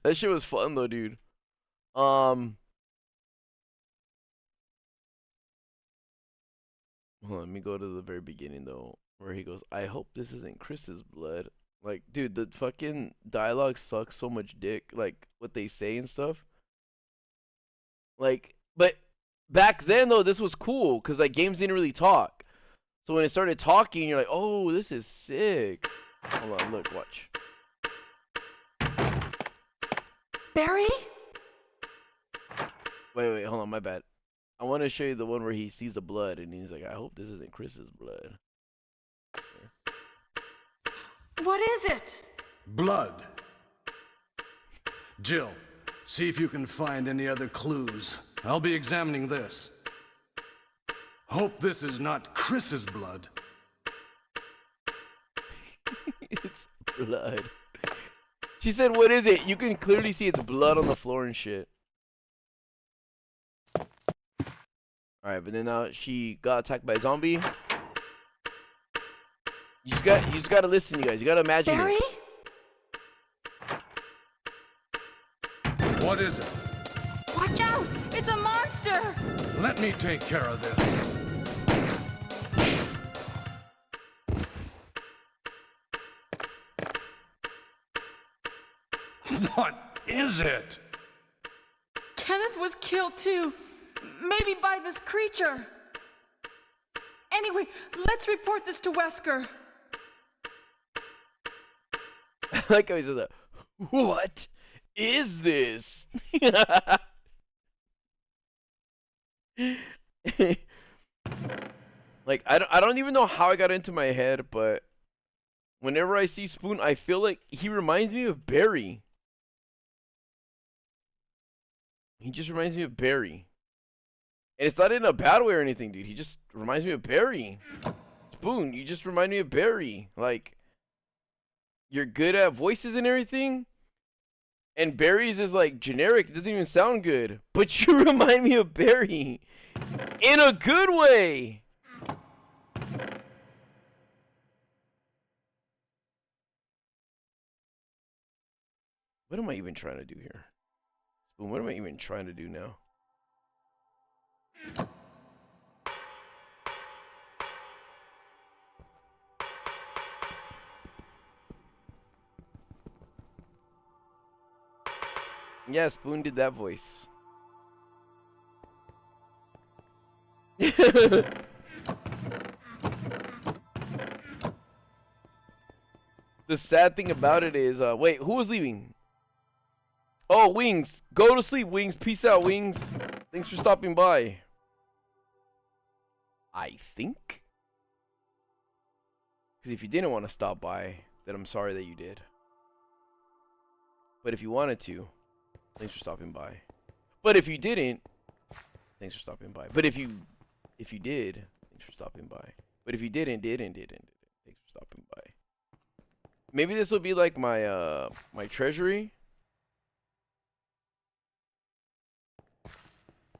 That shit was fun though, dude. Hold on, let me go to the very beginning though, where he goes, I hope this isn't Chris's blood. Like, dude, the fucking dialogue sucks so much dick, like what they say and stuff. Like, but back then though, this was cool because like games didn't really talk. So when it started talking, you're like, oh, this is sick. Hold on, look, watch. Barry? Wait, hold on, my bad. I want to show you the one where he sees the blood and he's like, I hope this isn't Chris's blood. What is it? Blood. Jill, see if you can find any other clues. I'll be examining this. Hope this is not Chris's blood. It's blood. She said, what is it? You can clearly see it's blood on the floor and shit. Alright, but then now she got attacked by a zombie. You just gotta listen, you guys. You gotta imagine Barry? it. What is it? Watch out! It's a monster! Let me take care of this. What is it? Kenneth was killed too. Maybe by this creature. Anyway, let's report this to Wesker. I like how he said that. What is this? Like, I don't even know how I got into my head, but whenever I see Spoon, I feel like he reminds me of Barry. He just reminds me of Barry. And it's not in a bad way or anything, dude. He just reminds me of Barry. Spoon, you just remind me of Barry. Like, you're good at voices and everything. And Barry's is like generic. It doesn't even sound good. But you remind me of Barry. In a good way. What am I even trying to do here? Spoon, what am I even trying to do now? Yeah, Spoon did that voice. The sad thing about it is, wait, who was leaving? Oh, Wings. Go to sleep, Wings. Peace out, Wings. Thanks for stopping by. I think. Because if you didn't want to stop by, then I'm sorry that you did. But if you wanted to, thanks for stopping by. But if you didn't, thanks for stopping by. But if you did, thanks for stopping by. But if you didn't, thanks for stopping by. Maybe this will be like my my treasury.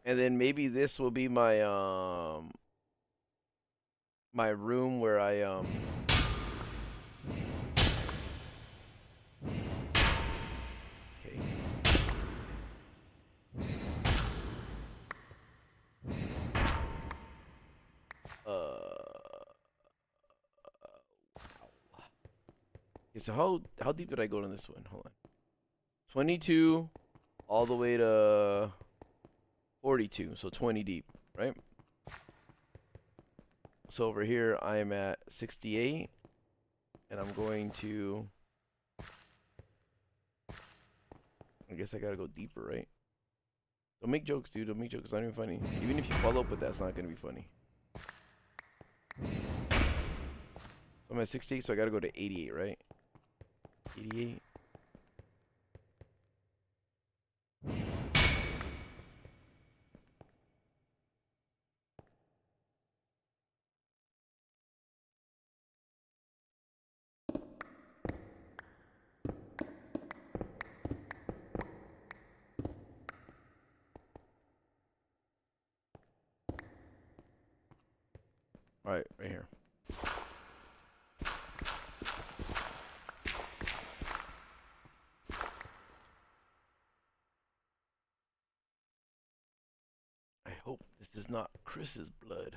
And then maybe this will be my my room where I okay. Okay, so how deep did I go in this one? Hold on. 22 all the way to 42, so 20 deep, right? So over here I am at 68, and I'm going to, I guess I gotta go deeper, right? Don't make jokes, dude. Don't make jokes. It's not even funny. Even if you follow up with that, it's not gonna be funny. So I'm at 68, so I gotta go to 88, right? 88. Alright, right here. I hope this is not Chris's blood.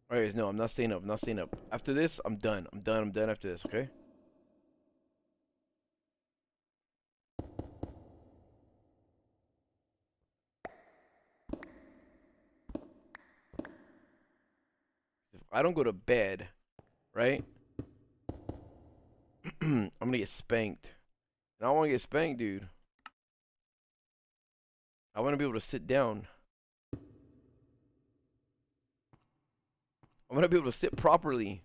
Alright, no, I'm not staying up. I'm not staying up. After this, I'm done. I'm done after this, okay? If I don't go to bed, right? I'm gonna get spanked. And I don't want to get spanked, dude. I want to be able to sit down. I want to be able to sit properly.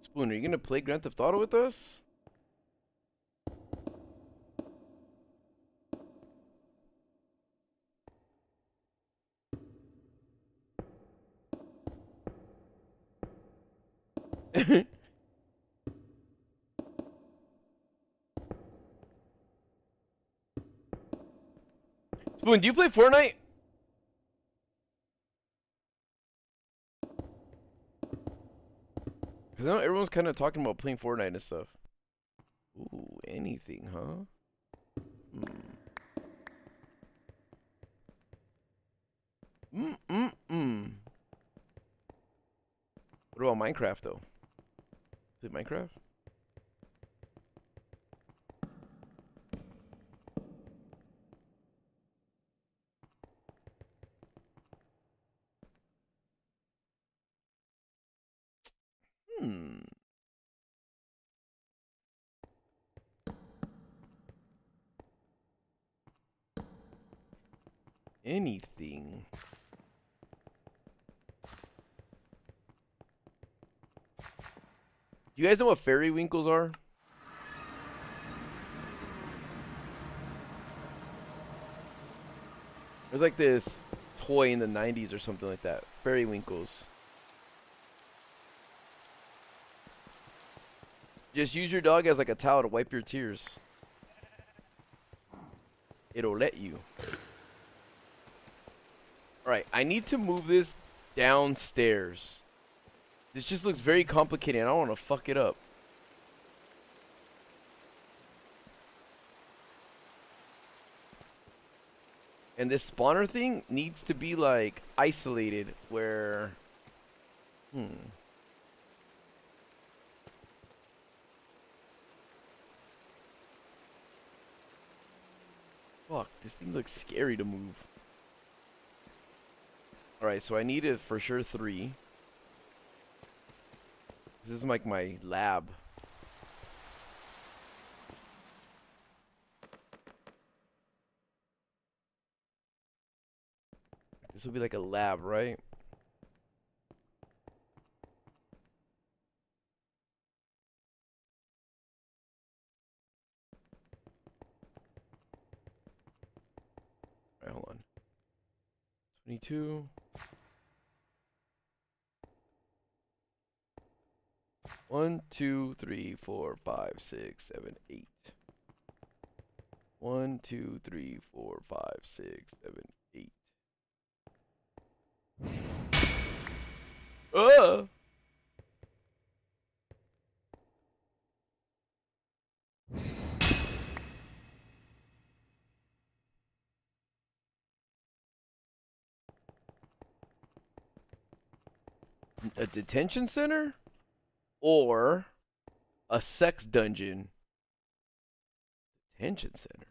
Spoon, are you gonna play Grand Theft Auto with us? Spoon, do you play Fortnite? Because I know everyone's kind of talking about playing Fortnite and stuff. Ooh, anything, huh? What about Minecraft, though? Is it Minecraft? Anything. Do you guys know what fairy winkles are? There's like this toy in the 90s or something like that. Fairy winkles. Just use your dog as like a towel to wipe your tears. It'll let you. Alright, I need to move this downstairs. This just looks very complicated. I don't want to fuck it up. And this spawner thing needs to be like isolated where... Fuck, this thing looks scary to move. Alright, so I needed for sure 3. This is like my lab. This will be like a lab, right? Alright, hold on. 22. 1, 2, 3, 4, 5, 6, 7, 8. 1, 2, 3, 4, 5, 6, 7, 8. A detention center? Or a sex dungeon? Detention center.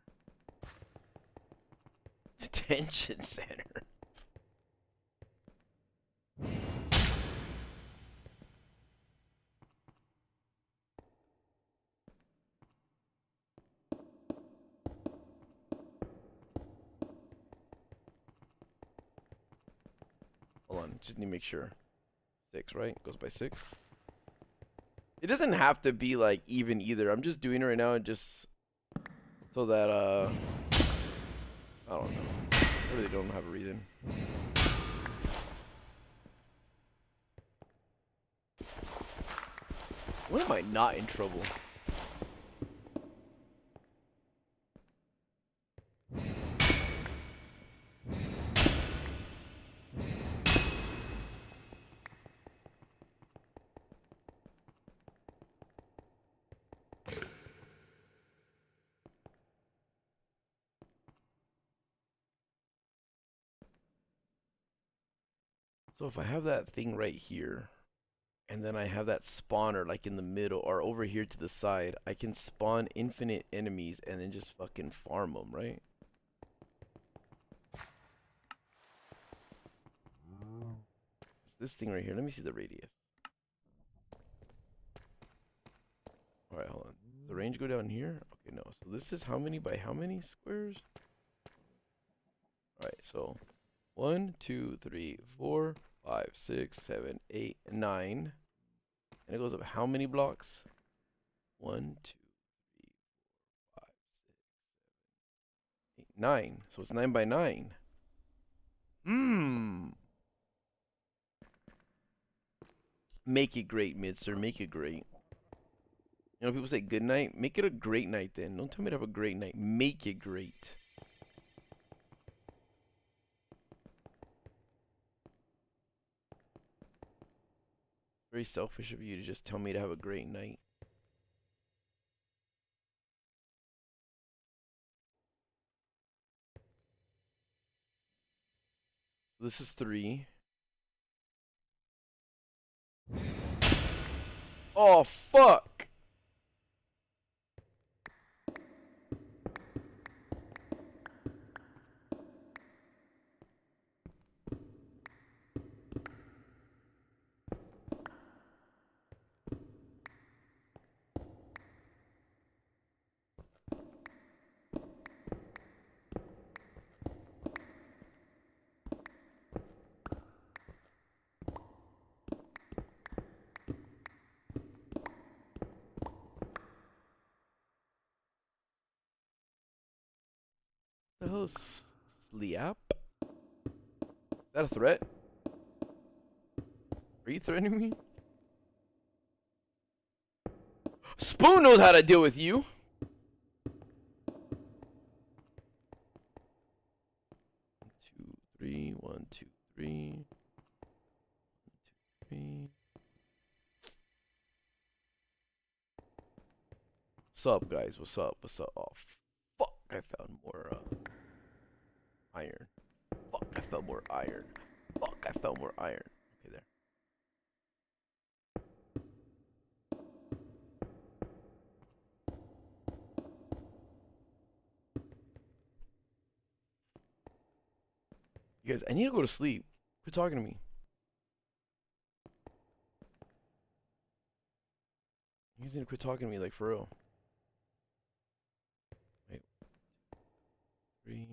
Detention center. Hold on, just need to make sure. 6, right? Goes by 6. It doesn't have to be like even either. I'm just doing it right now just so that I don't know. I really don't have a reason. When am I not in trouble? So if I have that thing right here, and then I have that spawner like in the middle or over here to the side, I can spawn infinite enemies and then just fucking farm them, right? This thing right here, let me see the radius. Alright, hold on. Does the range go down here? Okay, no. So this is how many by how many squares? Alright, so 1, 2, 3, 4, 5, 6, 7, 8, 9. And it goes up how many blocks? 1, 2, 3, 4, 5, 6, 7, 8, 9. So it's 9 by 9. Make it great, Midster. Make it great. You know, people say good night. Make it a great night then. Don't tell me to have a great night. Make it great. Very selfish of you to just tell me to have a great night. This is 3. Oh, fuck! The hell is Sleep? Is that a threat? Are you threatening me? Spoon knows how to deal with you. 2, 3, 1, 2, 3. 1, 2, 3. What's up, guys? What's up? What's up? Oh, fuck! I found more iron. Fuck! I found more iron. Fuck! I found more iron. Okay, there. You guys, I need to go to sleep. Quit talking to me. You guys need to quit talking to me, like, for real. Wait. 3,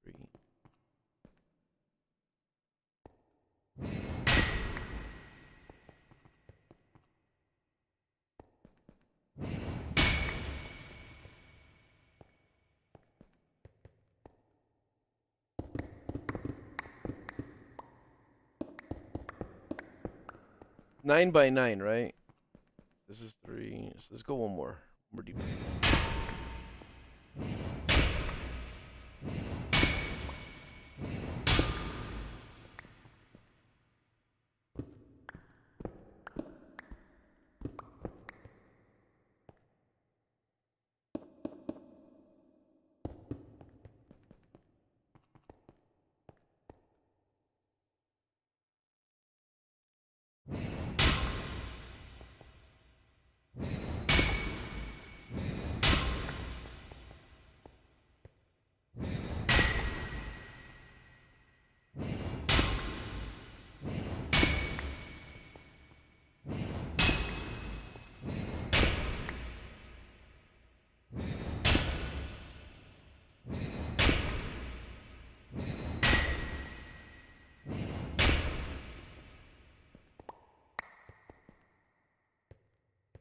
3. Nine by 9, right? This is 3. So let's go one more. More deeper.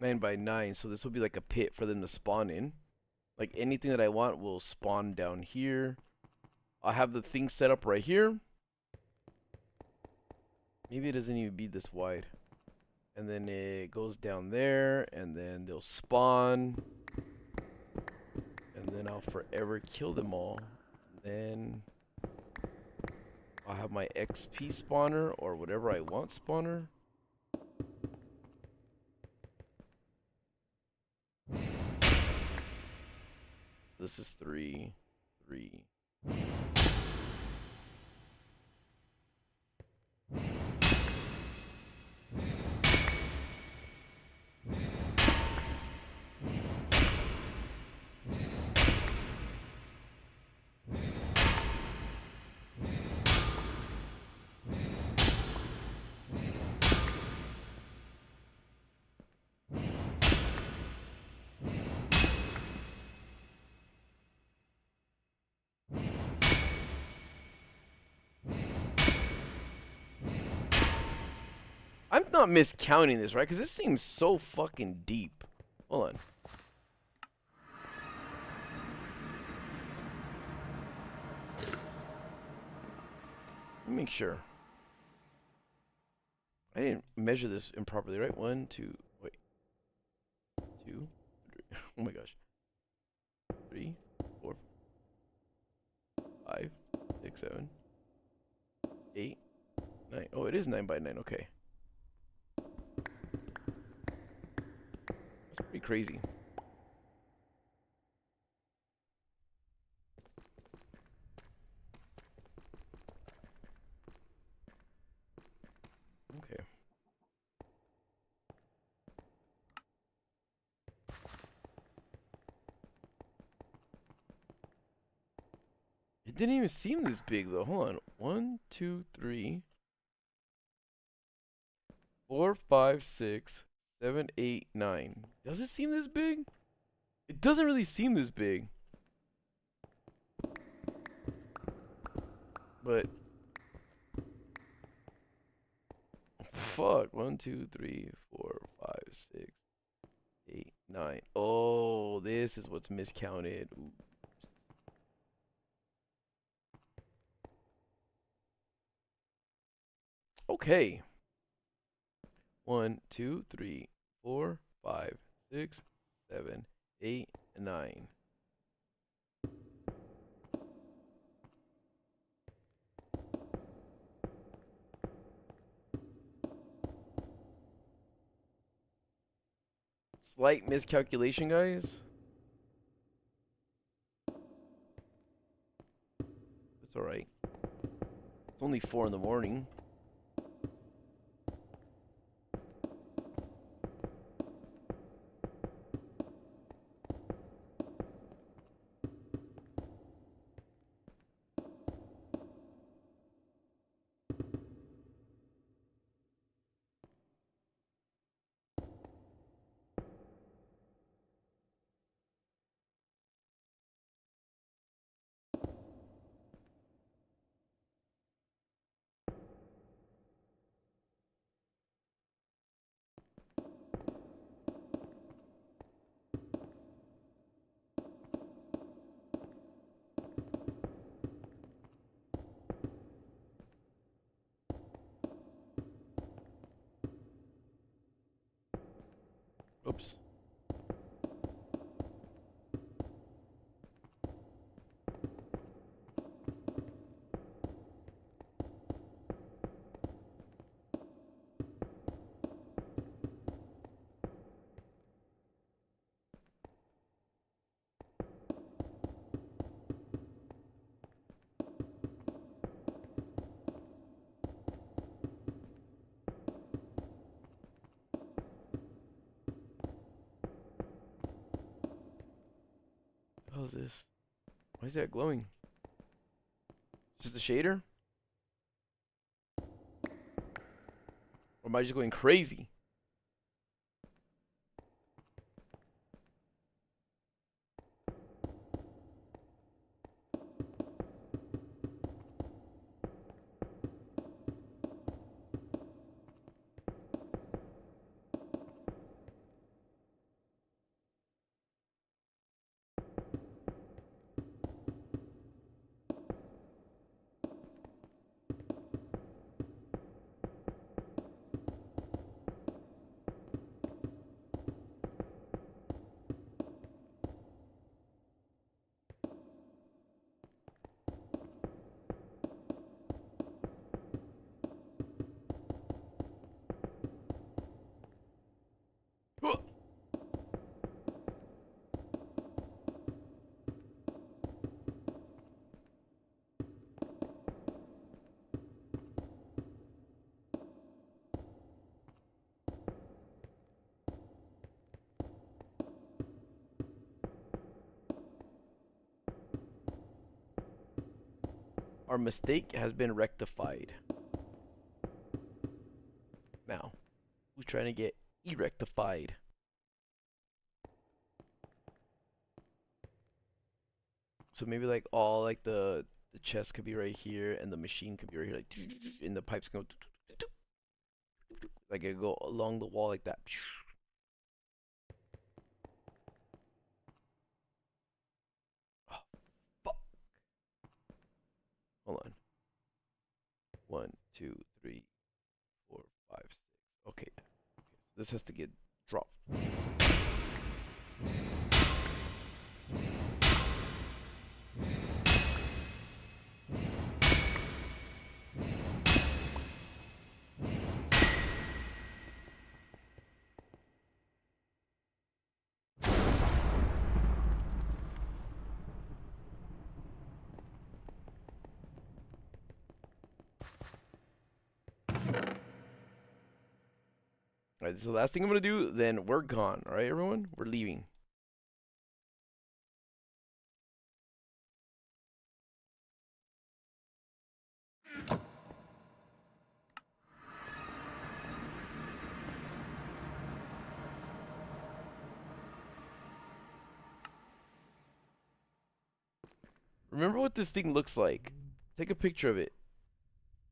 Nine by 9, so this will be like a pit for them to spawn in. Like anything that I want will spawn down here. I'll have the thing set up right here. Maybe it doesn't even be this wide. And then it goes down there, and then they'll spawn. And then I'll forever kill them all. And then I'll have my XP spawner, or whatever I want spawner. This is 3, 3. I'm not miscounting this, right? Because this seems so fucking deep. Hold on. Let me make sure. I didn't measure this improperly, right? 1, 2, wait. 2, 3. Oh my gosh. 3, 4, 5, 6, 7, 8, 9. Oh, it is 9 by 9. Okay. That's pretty crazy. Okay. It didn't even seem this big though. Hold on. 1, 2, 3, 4, 5, 6, 7, 8, 9. Does it seem this big? It doesn't really seem this big. But fuck. 1, 2, 3, 4, 5, 6, 8, 9. Oh, this is what's miscounted. Ooh. Okay. 1, 2, 3, 4, 5, 6, 7, 8, 9. Slight miscalculation, guys. That's alright. It's only 4 in the morning. Oops. What is this? Why is that glowing? Is this a shader? Or am I just going crazy? Huh. Our mistake has been rectified. Now, who's trying to get erectified? So maybe like all like the chest could be right here and the machine could be right here, like, and the pipes go like it go along the wall like that. Oh, fuck. Hold on. 1, 2, 3, 4, 5, 6. Okay. This has to get dropped. Alright, this is the last thing I'm gonna do, then we're gone. Alright, everyone? We're leaving. Remember what this thing looks like. Take a picture of it.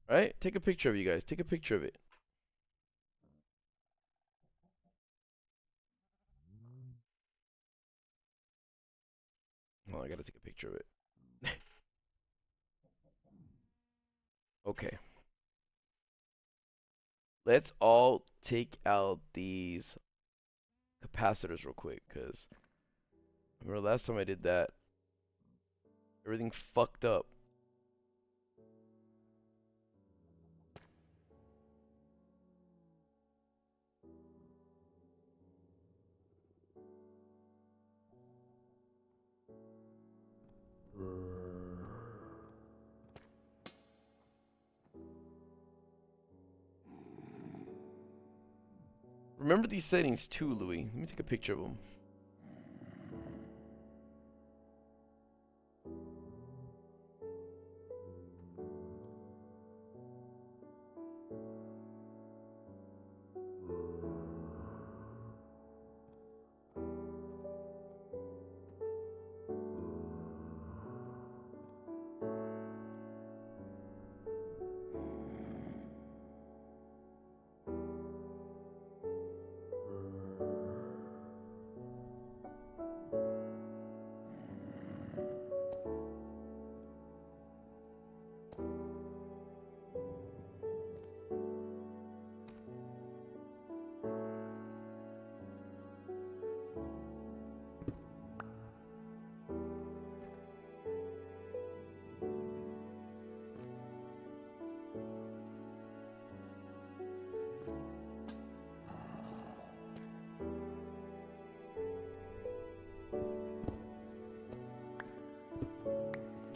Alright? Take a picture of it, you guys. Take a picture of it. Oh, I gotta take a picture of it. Okay. Let's all take out these capacitors real quick, because I remember last time I did that, everything fucked up. Remember these settings too, Louis. Let me take a picture of them.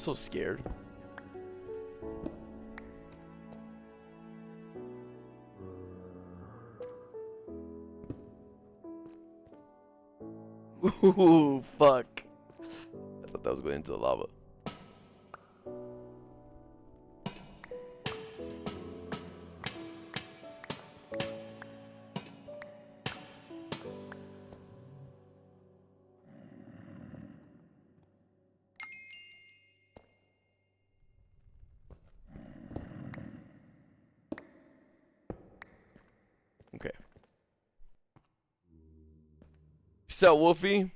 so scared. Ooh, fuck. I thought that was going into the lava. Okay. Peace out, Wolfie.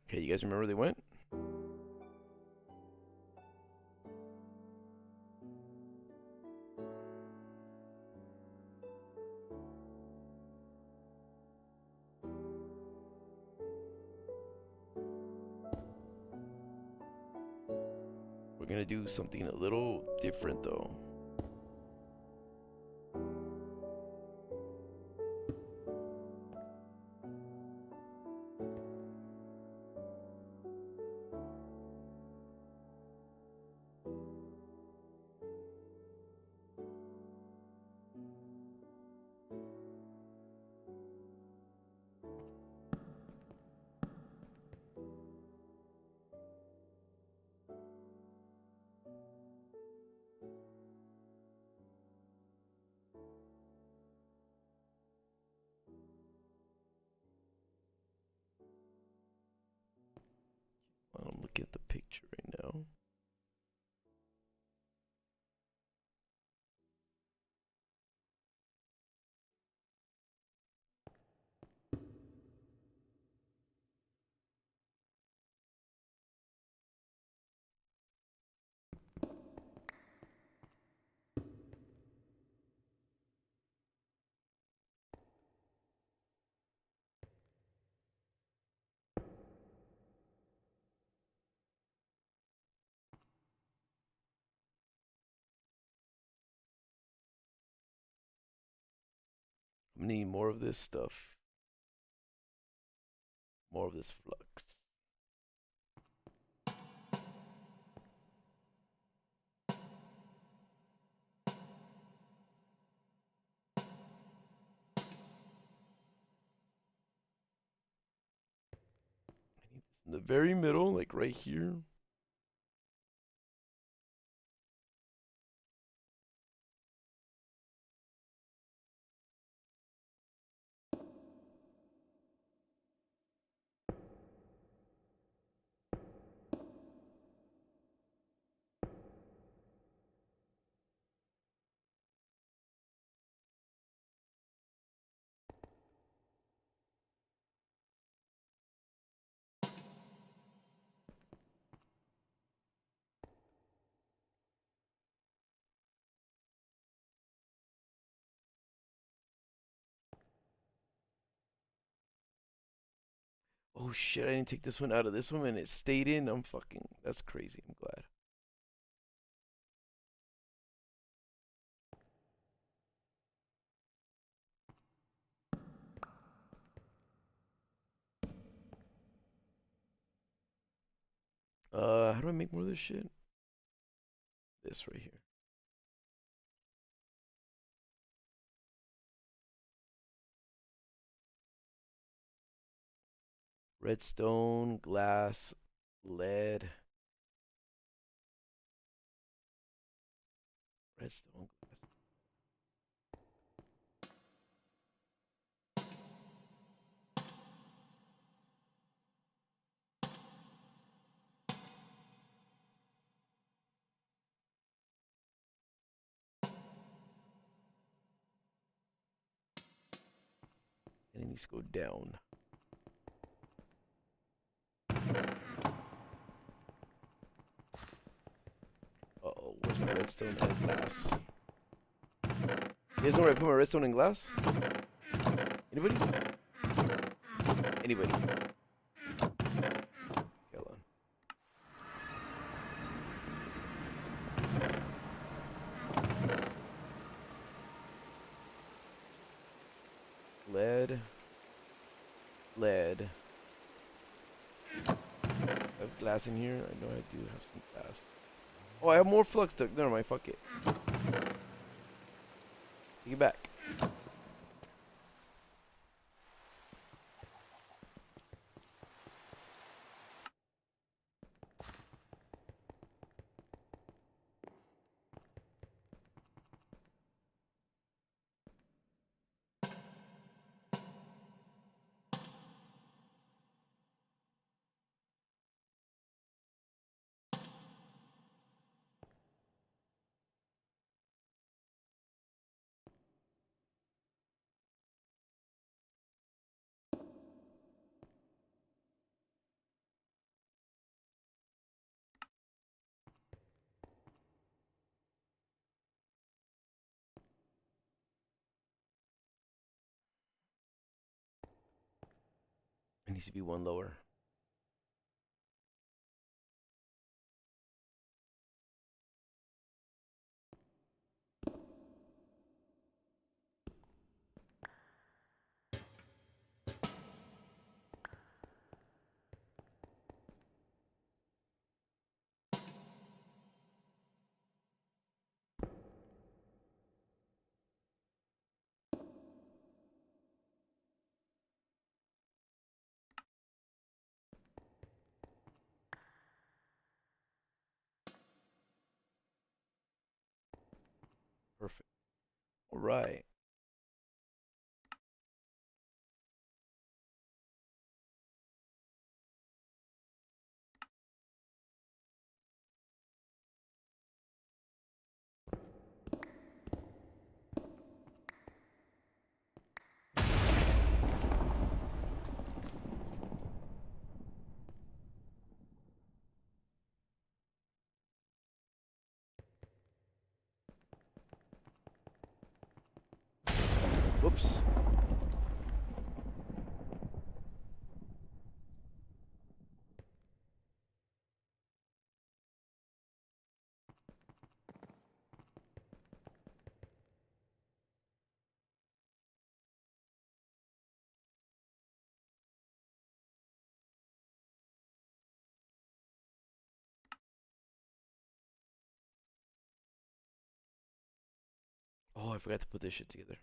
Okay, you guys remember where they went? We're gonna do something a little different though. I'm looking at the picture right now. I need more of this stuff. More of this flux. I need this in the very middle, like right here. Oh shit, I didn't take this one out of this one and it stayed in. I'm fucking, that's crazy. I'm glad. How do I make more of this shit? This right here. Redstone, glass, lead. Redstone, glass. And it needs to go down. Uh-oh, where's my redstone and glass? You guys know where I put my redstone and glass? Anybody? Anybody. Hold on. Lead. Lead. I have glass in here. I know I do have some glass. Oh, I have more flux duct. Never mind. Fuck it. Take it back. It needs to be one lower. Perfect. All right. Whoops. Oh, I forgot to put this shit together.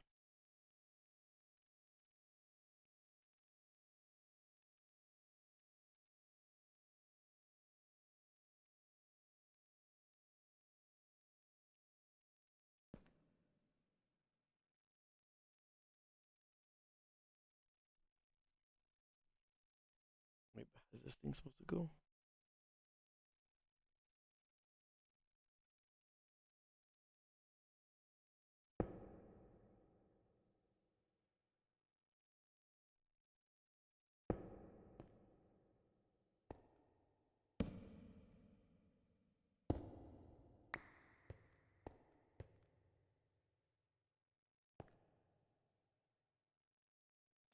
Wait, is this thing supposed to go?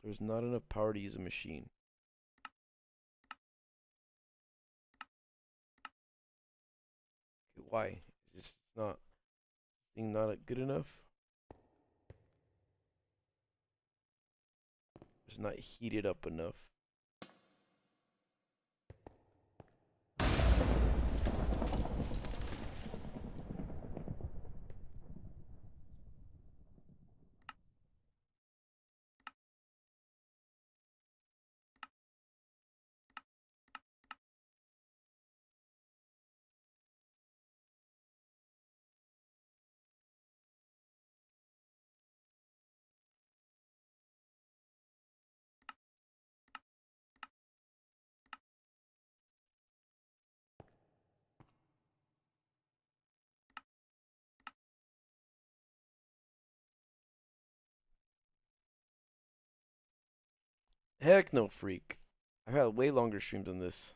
There's not enough power to use a machine. Okay, why? Is this not thing not good enough? It's not heated up enough. Heck no, freak. I've had way longer streams than this.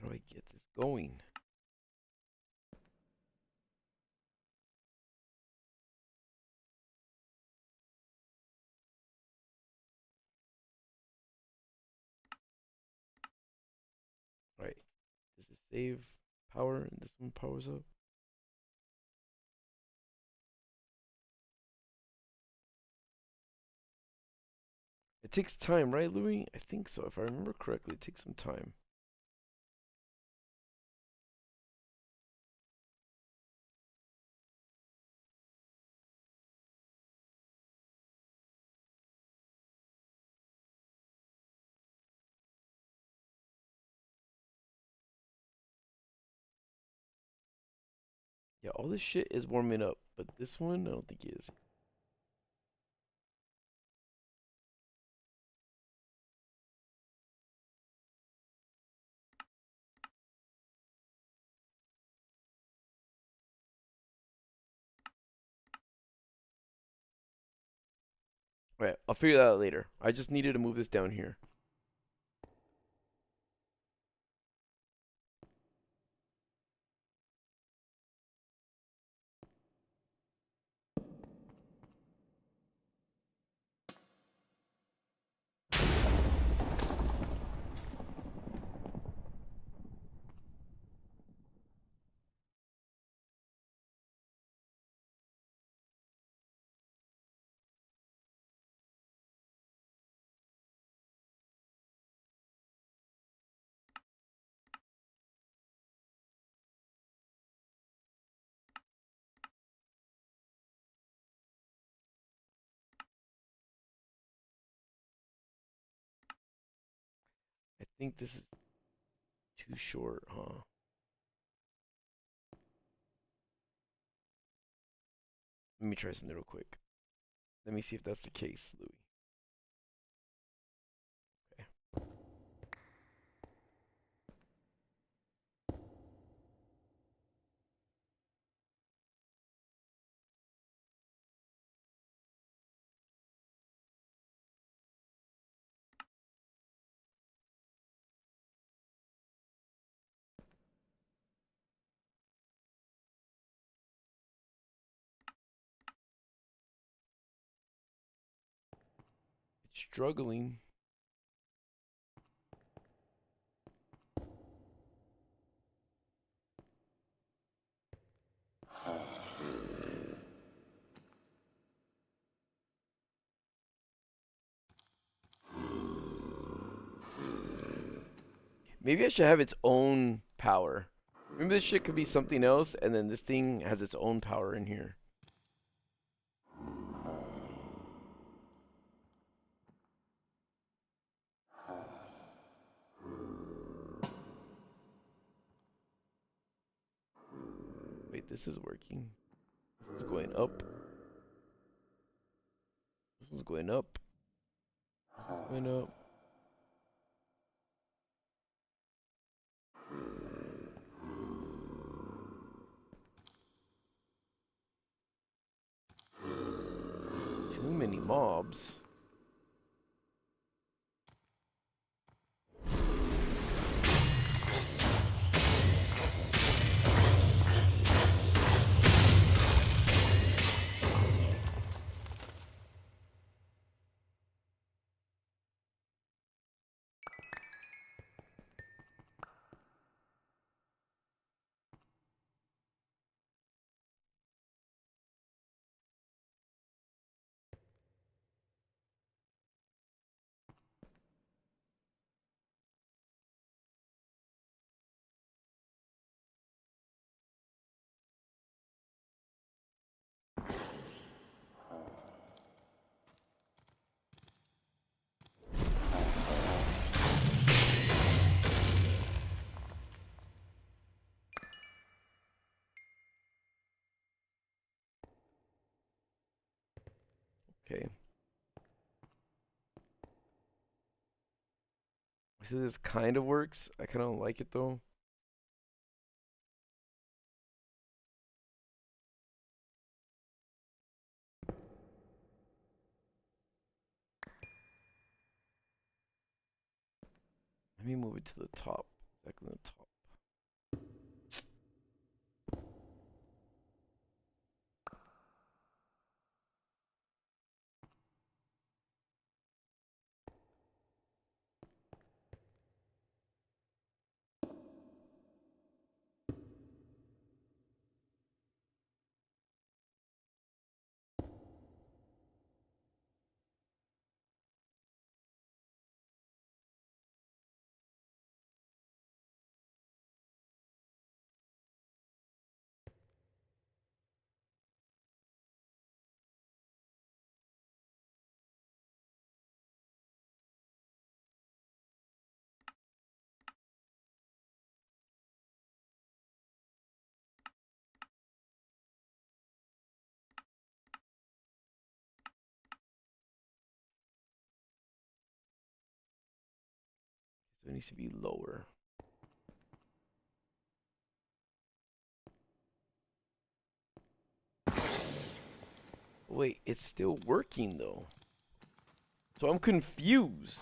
How do I get this going? Alright. Does it save power and this one powers up? It takes time, right, Louis? I think so. If I remember correctly, it takes some time. Yeah, all this shit is warming up, but this one, I don't think it is. Alright, I'll figure that out later. I just needed to move this down here. I think this is too short, huh? Let me try something real quick. Let me see if that's the case, Louis. Okay. It's struggling. Maybe I should have its own power. Maybe this shit could be something else, and then this thing has its own power in here. Wait, this is working. This is going up. This one's going up. This one's going up. Too many mobs. Okay. So this kind of works. I kind of don't like it though. Let me move it to the top. Exactly the top. So it needs to be lower. Wait, it's still working though. So I'm confused.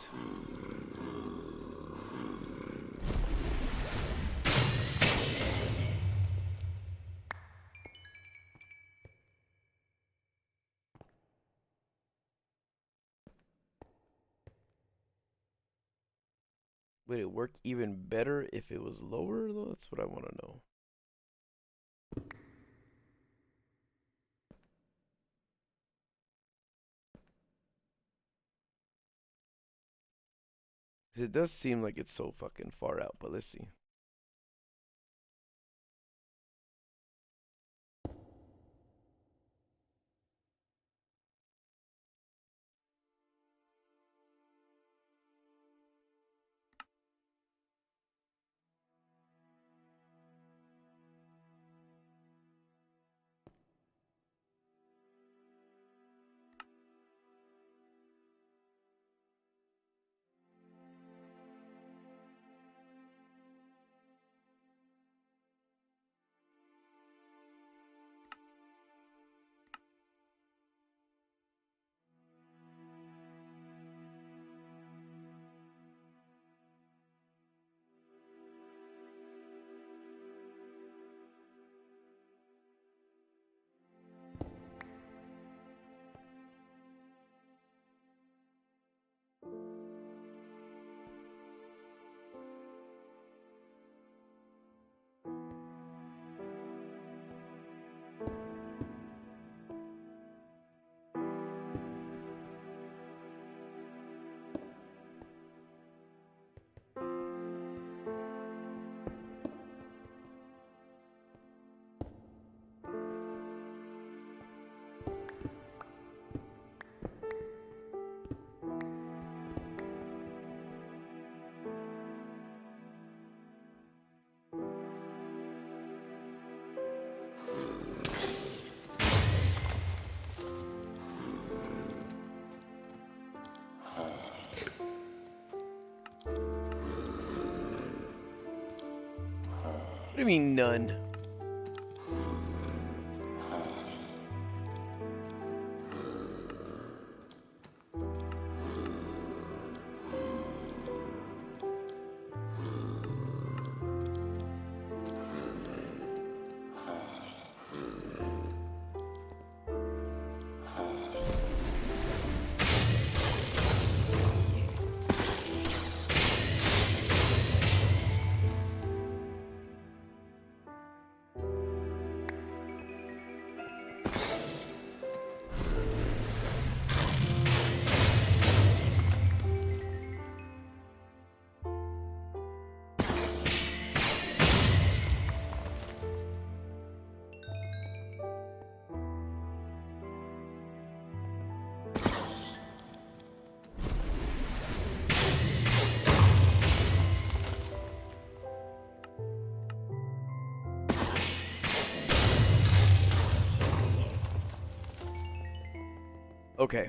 Would it work even better if it was lower though? That's what I want to know. It does seem like it's so fucking far out, but let's see. What do you mean none? Okay.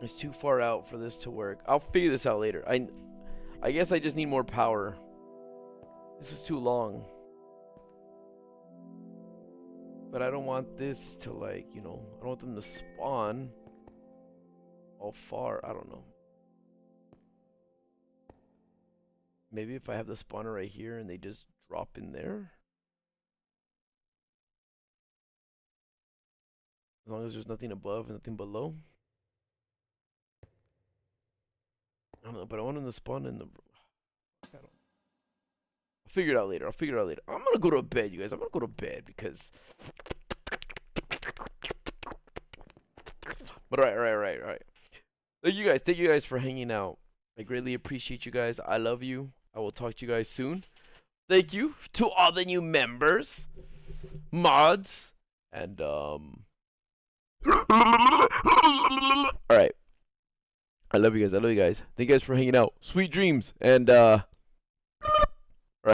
It's too far out for this to work. I'll figure this out later. I guess I just need more power. This is too long. But I don't want this to, like, you know, I don't want them to spawn all far. I don't know. Maybe if I have the spawner right here and they just drop in there. As long as there's nothing above and nothing below. I don't know, but I want them to spawn in the... I'll figure it out later. I'm gonna go to bed, you guys. I'm gonna go to bed because... But alright. Thank you guys for hanging out. I greatly appreciate you guys. I love you. I will talk to you guys soon. Thank you to all the new members, mods, and Alright. I love you guys. Thank you guys for hanging out. Sweet dreams. And